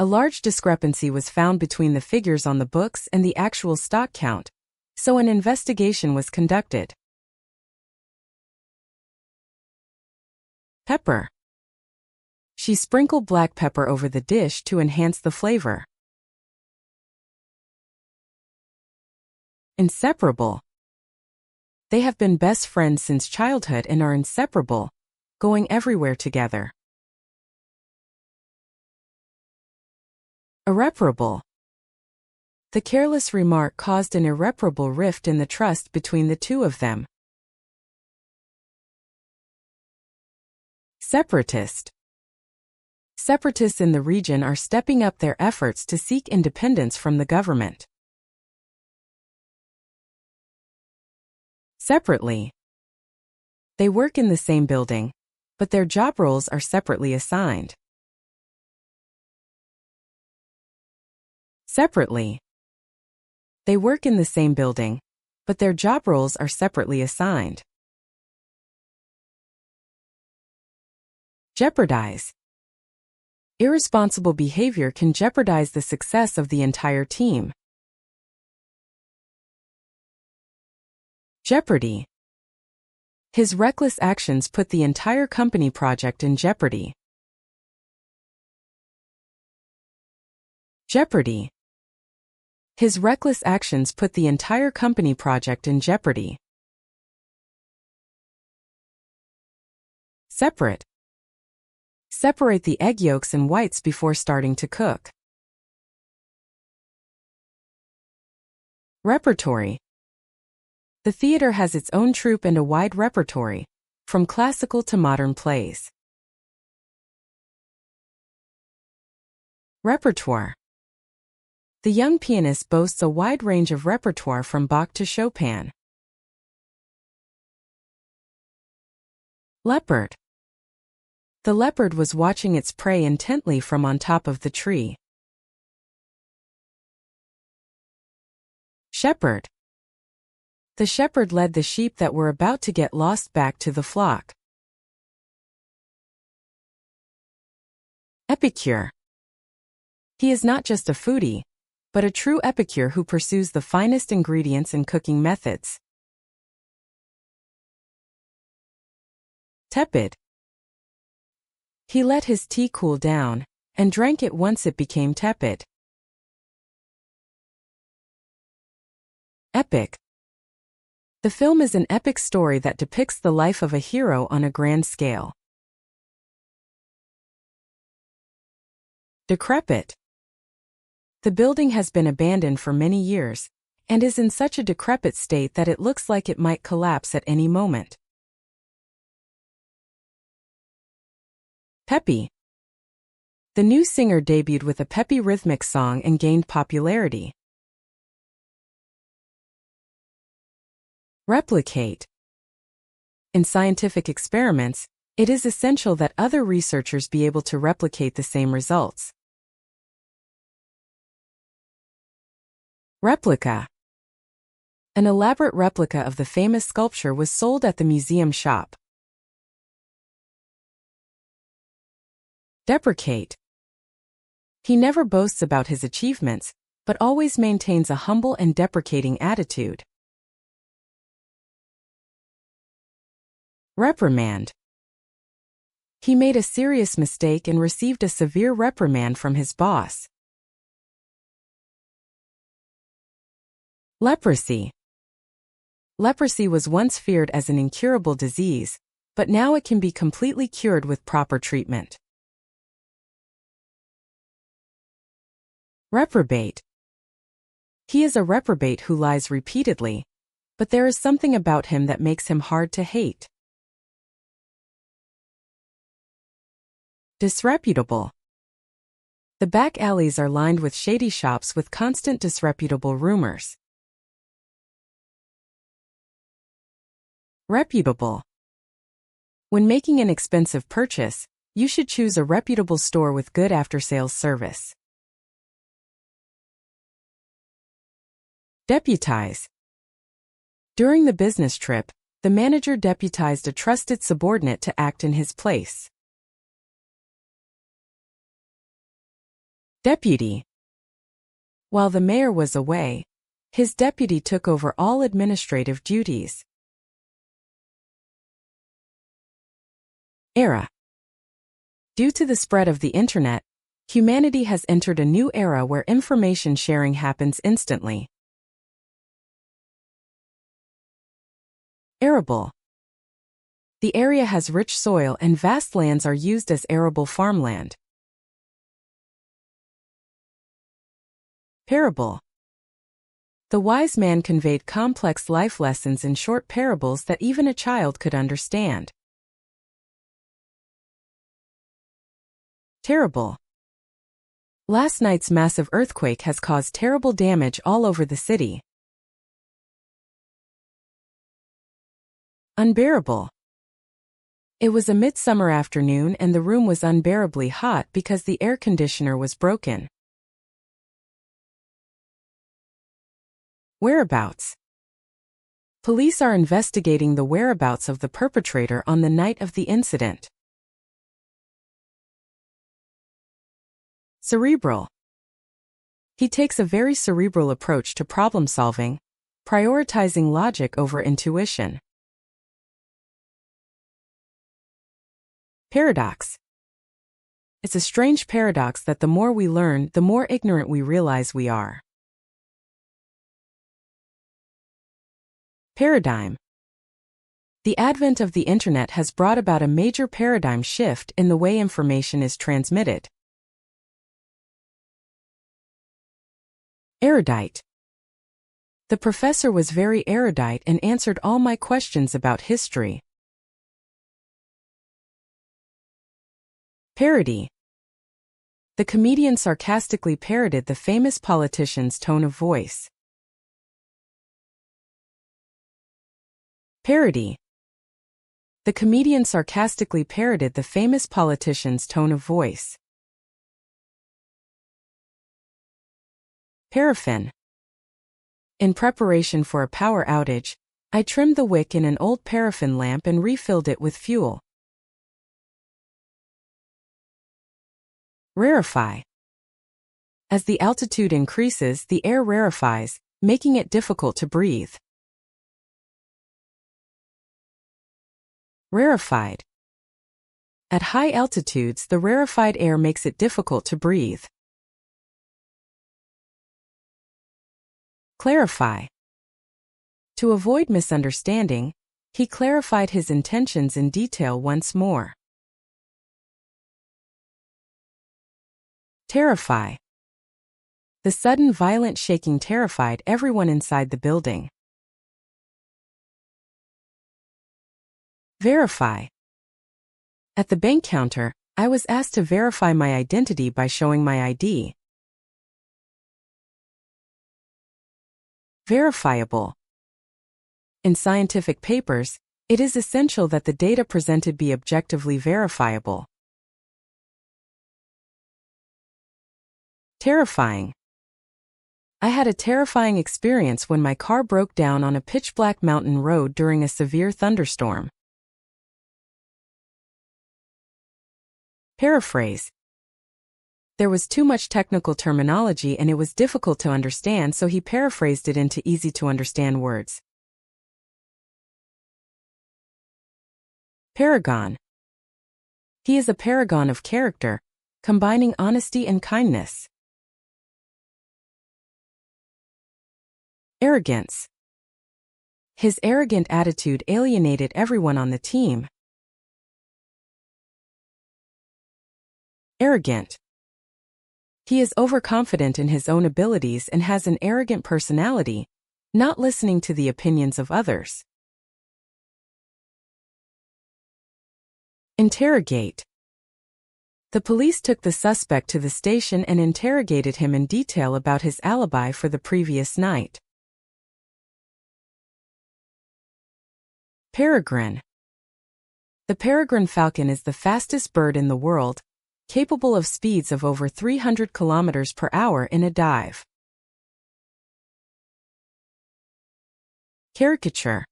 A large discrepancy was found between the figures on the books and the actual stock count, so an investigation was conducted. Pepper. She sprinkled black pepper over the dish to enhance the flavor. Inseparable. They have been best friends since childhood and are inseparable, going everywhere together. Irreparable. The careless remark caused an irreparable rift in the trust between the two of them. Separatist. Separatists in the region are stepping up their efforts to seek independence from the government. Separately. They work in the same building, but their job roles are separately assigned. Separately. They work in the same building, but their job roles are separately assigned. Jeopardize. Irresponsible behavior can jeopardize the success of the entire team. Jeopardy. His reckless actions put the entire company project in jeopardy. Jeopardy. His reckless actions put the entire company project in jeopardy. Separate. Separate the egg yolks and whites before starting to cook. Repertory. The theater has its own troupe and a wide repertory, from classical to modern plays. Repertoire. The young pianist boasts a wide range of repertoire from Bach to Chopin. Leopard. The leopard was watching its prey intently from on top of the tree. Shepherd. The shepherd led the sheep that were about to get lost back to the flock. Epicure. He is not just a foodie, but a true epicure who pursues the finest ingredients and cooking methods. Tepid. He let his tea cool down, and drank it once it became tepid. Epic. The film is an epic story that depicts the life of a hero on a grand scale. Decrepit. The building has been abandoned for many years, and is in such a decrepit state that it looks like it might collapse at any moment. Peppy. The new singer debuted with a peppy rhythmic song and gained popularity. Replicate. In scientific experiments, it is essential that other researchers be able to replicate the same results. Replica. An elaborate replica of the famous sculpture was sold at the museum shop. Deprecate. He never boasts about his achievements, but always maintains a humble and deprecating attitude. Reprimand. He made a serious mistake and received a severe reprimand from his boss. Leprosy. Leprosy was once feared as an incurable disease, but now it can be completely cured with proper treatment. Reprobate. He is a reprobate who lies repeatedly, but there is something about him that makes him hard to hate. Disreputable. The back alleys are lined with shady shops with constant disreputable rumors. Reputable. When making an expensive purchase, you should choose a reputable store with good after-sales service. Deputize. During the business trip, the manager deputized a trusted subordinate to act in his place. Deputy. While the mayor was away, his deputy took over all administrative duties. Era. Due to the spread of the internet, humanity has entered a new era where information sharing happens instantly. Arable. The area has rich soil and vast lands are used as arable farmland. Parable. The wise man conveyed complex life lessons in short parables that even a child could understand. Terrible. Last night's massive earthquake has caused terrible damage all over the city. Unbearable. It was a midsummer afternoon and the room was unbearably hot because the air conditioner was broken. Whereabouts. Police are investigating the whereabouts of the perpetrator on the night of the incident. Cerebral. He takes a very cerebral approach to problem solving, prioritizing logic over intuition. Paradox. It's a strange paradox that the more we learn, the more ignorant we realize we are. Paradigm. The advent of the Internet has brought about a major paradigm shift in the way information is transmitted. Erudite. The professor was very erudite and answered all my questions about history. Parody. The comedian sarcastically parodied the famous politician's tone of voice. Parody. The comedian sarcastically parodied the famous politician's tone of voice. Paraffin. In preparation for a power outage, I trimmed the wick in an old paraffin lamp and refilled it with fuel. Rarefy. As the altitude increases, the air rarefies, making it difficult to breathe. Rarefied. At high altitudes, the rarefied air makes it difficult to breathe. Clarify. To avoid misunderstanding, he clarified his intentions in detail once more. Terrify. The sudden violent shaking terrified everyone inside the building. Verify. At the bank counter, I was asked to verify my identity by showing my ID. Verifiable. In scientific papers, it is essential that the data presented be objectively verifiable. Terrifying. I had a terrifying experience when my car broke down on a pitch-black mountain road during a severe thunderstorm. Paraphrase. There was too much technical terminology and it was difficult to understand, so he paraphrased it into easy-to-understand words. Paragon. He is a paragon of character, combining honesty and kindness. Arrogance. His arrogant attitude alienated everyone on the team. Arrogant. He is overconfident in his own abilities and has an arrogant personality, not listening to the opinions of others. Interrogate. The police took the suspect to the station and interrogated him in detail about his alibi for the previous night. Peregrine. The peregrine falcon is the fastest bird in the world, capable of speeds of over 300 kilometers per hour in a dive. Caricature.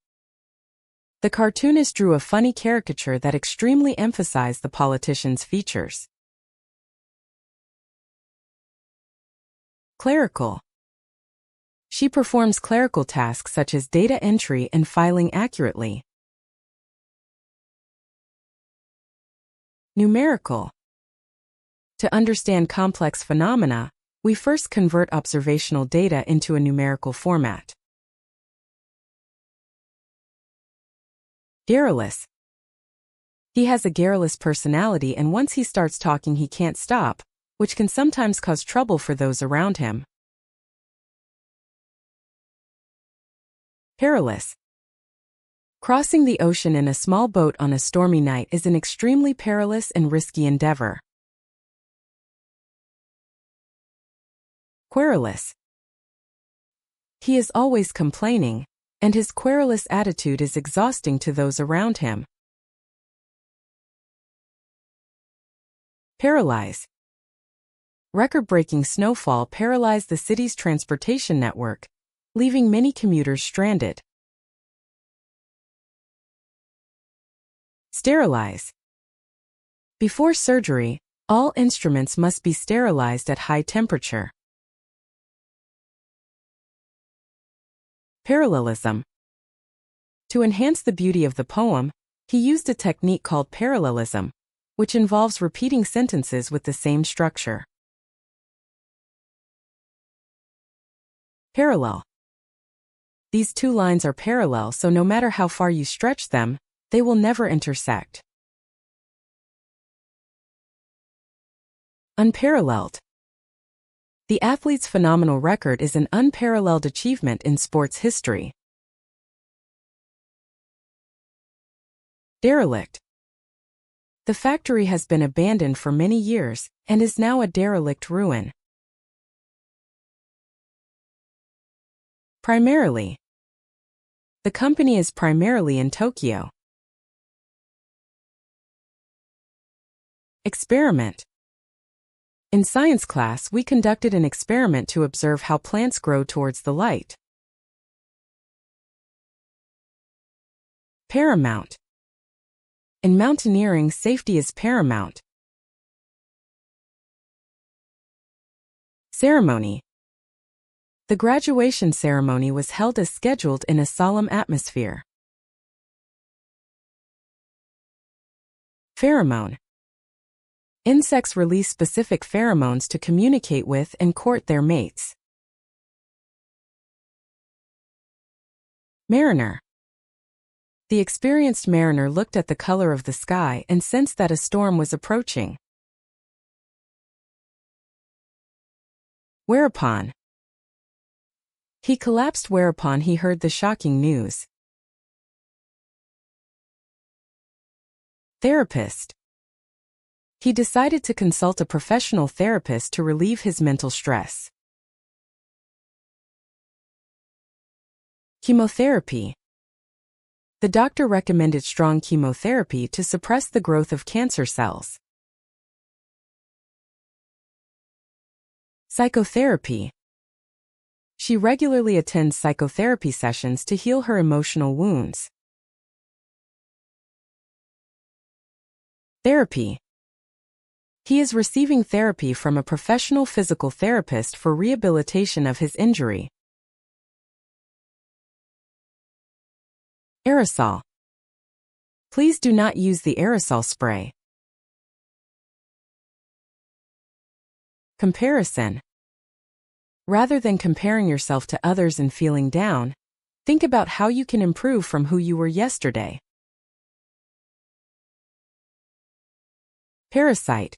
The cartoonist drew a funny caricature that extremely emphasized the politician's features. Clerical. She performs clerical tasks such as data entry and filing accurately. Numerical. To understand complex phenomena, we first convert observational data into a numerical format. Garrulous. He has a garrulous personality, and once he starts talking he can't stop, which can sometimes cause trouble for those around him. Perilous. Crossing the ocean in a small boat on a stormy night is an extremely perilous and risky endeavor. Querulous. He is always complaining, and his querulous attitude is exhausting to those around him. Paralyze. Record-breaking snowfall paralyzed the city's transportation network, leaving many commuters stranded. Sterilize. Before surgery, all instruments must be sterilized at high temperature. Parallelism. To enhance the beauty of the poem, he used a technique called parallelism, which involves repeating sentences with the same structure. Parallel. These two lines are parallel, so no matter how far you stretch them, they will never intersect. Unparalleled. The athlete's phenomenal record is an unparalleled achievement in sports history. Derelict. The factory has been abandoned for many years and is now a derelict ruin. Primarily. The company is primarily in Tokyo. Experiment. In science class, we conducted an experiment to observe how plants grow towards the light. Paramount. In mountaineering, safety is paramount. Ceremony. The graduation ceremony was held as scheduled in a solemn atmosphere. Pheromone. Insects release specific pheromones to communicate with and court their mates. Mariner. The experienced mariner looked at the color of the sky and sensed that a storm was approaching. Whereupon. He collapsed whereupon he heard the shocking news. Therapist. He decided to consult a professional therapist to relieve his mental stress. Chemotherapy. The doctor recommended strong chemotherapy to suppress the growth of cancer cells. Psychotherapy. She regularly attends psychotherapy sessions to heal her emotional wounds. Therapy. He is receiving therapy from a professional physical therapist for rehabilitation of his injury. Aerosol. Please do not use the aerosol spray. Comparison. Rather than comparing yourself to others and feeling down, think about how you can improve from who you were yesterday. Parasite.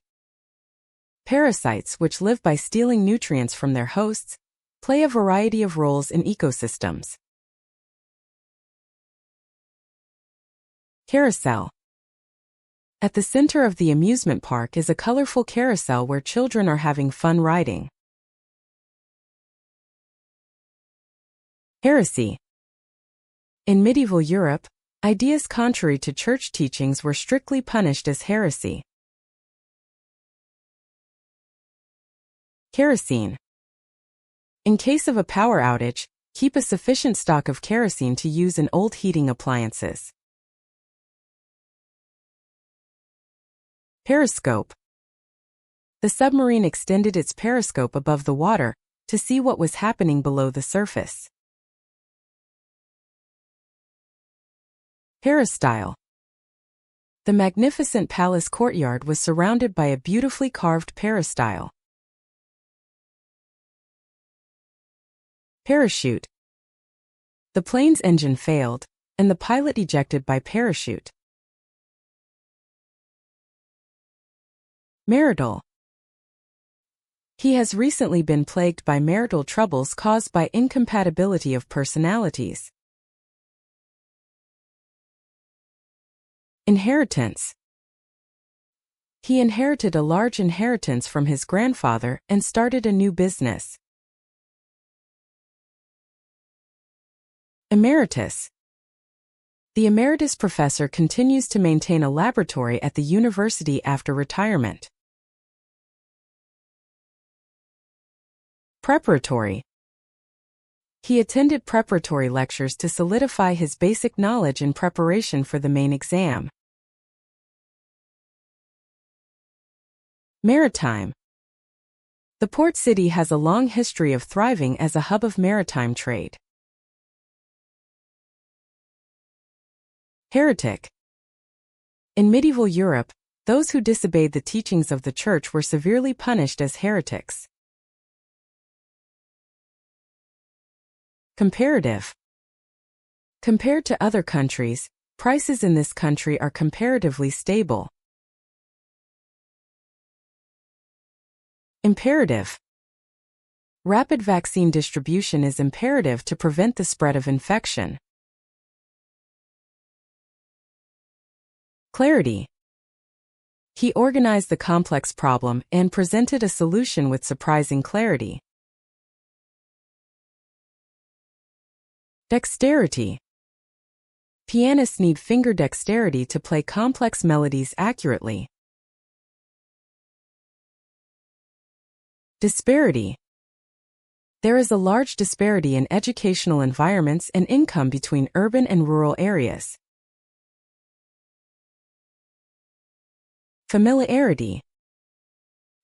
Parasites, which live by stealing nutrients from their hosts, play a variety of roles in ecosystems. Carousel. At the center of the amusement park is a colorful carousel where children are having fun riding. Heresy. In medieval Europe, ideas contrary to church teachings were strictly punished as heresy. Kerosene. In case of a power outage, keep a sufficient stock of kerosene to use in old heating appliances. Periscope. The submarine extended its periscope above the water to see what was happening below the surface. Peristyle. The magnificent palace courtyard was surrounded by a beautifully carved peristyle. Parachute. The plane's engine failed, and the pilot ejected by parachute. Marital. He has recently been plagued by marital troubles caused by incompatibility of personalities. Inheritance. He inherited a large inheritance from his grandfather and started a new business. Emeritus. The emeritus professor continues to maintain a laboratory at the university after retirement. Preparatory. He attended preparatory lectures to solidify his basic knowledge in preparation for the main exam. Maritime. The port city has a long history of thriving as a hub of maritime trade. Heretic. In medieval Europe, those who disobeyed the teachings of the Church were severely punished as heretics. Comparative. Compared to other countries, prices in this country are comparatively stable. Imperative. Rapid vaccine distribution is imperative to prevent the spread of infection. Clarity. He organized the complex problem and presented a solution with surprising clarity. Dexterity. Pianists need finger dexterity to play complex melodies accurately. Disparity. There is a large disparity in educational environments and income between urban and rural areas. Familiarity.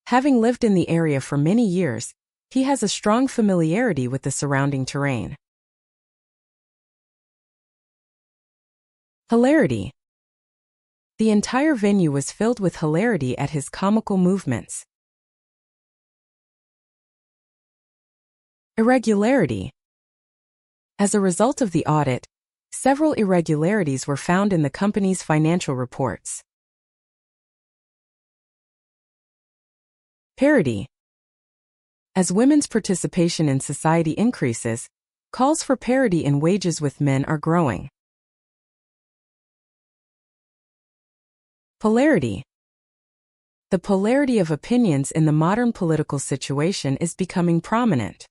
Having lived in the area for many years, he has a strong familiarity with the surrounding terrain. Hilarity. The entire venue was filled with hilarity at his comical movements. Irregularity. As a result of the audit, several irregularities were found in the company's financial reports. Parity. As women's participation in society increases, calls for parity in wages with men are growing. Polarity. The polarity of opinions in the modern political situation is becoming prominent.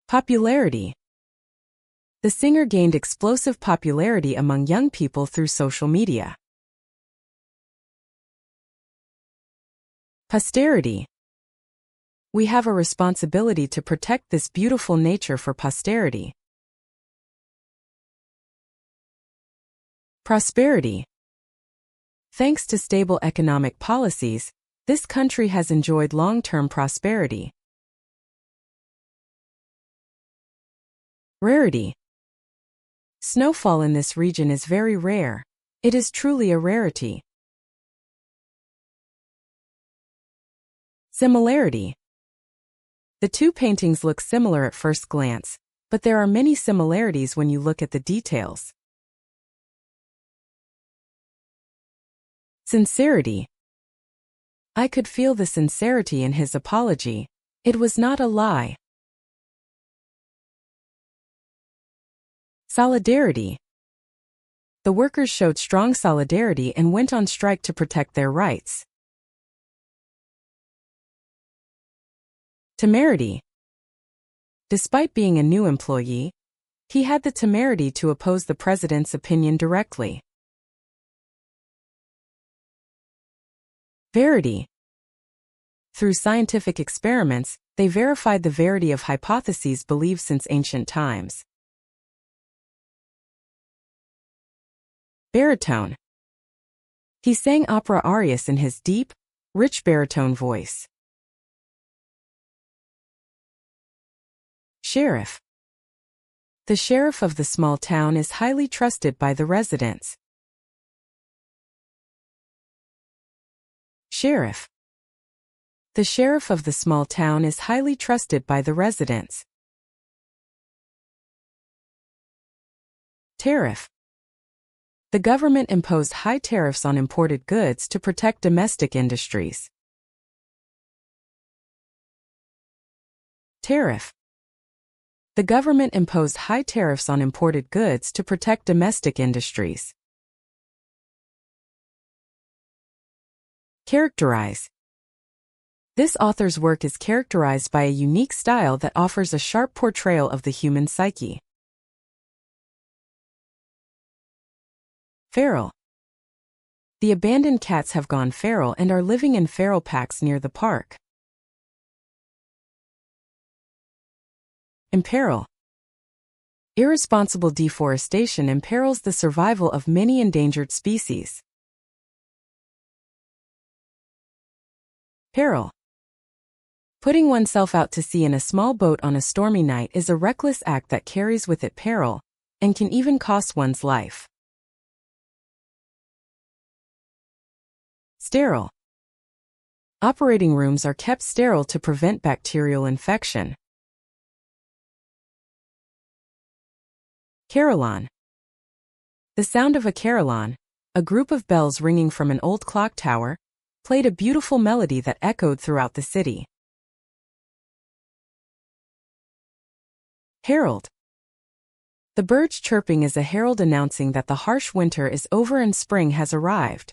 Popularity. The singer gained explosive popularity among young people through social media. Posterity. We have a responsibility to protect this beautiful nature for posterity. Prosperity. Thanks to stable economic policies, this country has enjoyed long-term prosperity. Rarity. Snowfall in this region is very rare. It is truly a rarity. Similarity. The two paintings look similar at first glance, but there are many similarities when you look at the details. Sincerity. I could feel the sincerity in his apology. It was not a lie. Solidarity. The workers showed strong solidarity and went on strike to protect their rights. Temerity. Despite being a new employee, he had the temerity to oppose the president's opinion directly. Verity. Through scientific experiments, they verified the verity of hypotheses believed since ancient times. Baritone. He sang opera arias in his deep, rich baritone voice. Sheriff. The sheriff of the small town is highly trusted by the residents. Sheriff. The sheriff of the small town is highly trusted by the residents. Tariff. The government imposed high tariffs on imported goods to protect domestic industries. Tariff. The government imposed high tariffs on imported goods to protect domestic industries. Characterize. This author's work is characterized by a unique style that offers a sharp portrayal of the human psyche. Feral. The abandoned cats have gone feral and are living in feral packs near the park. Imperil. Irresponsible deforestation imperils the survival of many endangered species. Peril. Putting oneself out to sea in a small boat on a stormy night is a reckless act that carries with it peril, and can even cost one's life. Sterile. Operating rooms are kept sterile to prevent bacterial infection. Carillon. The sound of a carillon, a group of bells ringing from an old clock tower, played a beautiful melody that echoed throughout the city. Herald. The birds chirping is a herald announcing that the harsh winter is over and spring has arrived.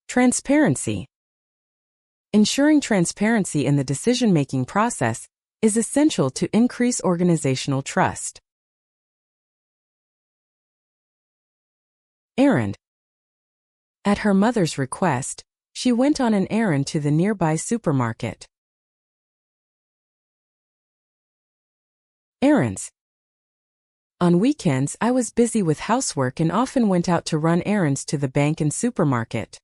Transparency. Ensuring transparency in the decision-making process is essential to increase organizational trust. Errand. At her mother's request, she went on an errand to the nearby supermarket. Errands. On weekends, I was busy with housework and often went out to run errands to the bank and supermarket.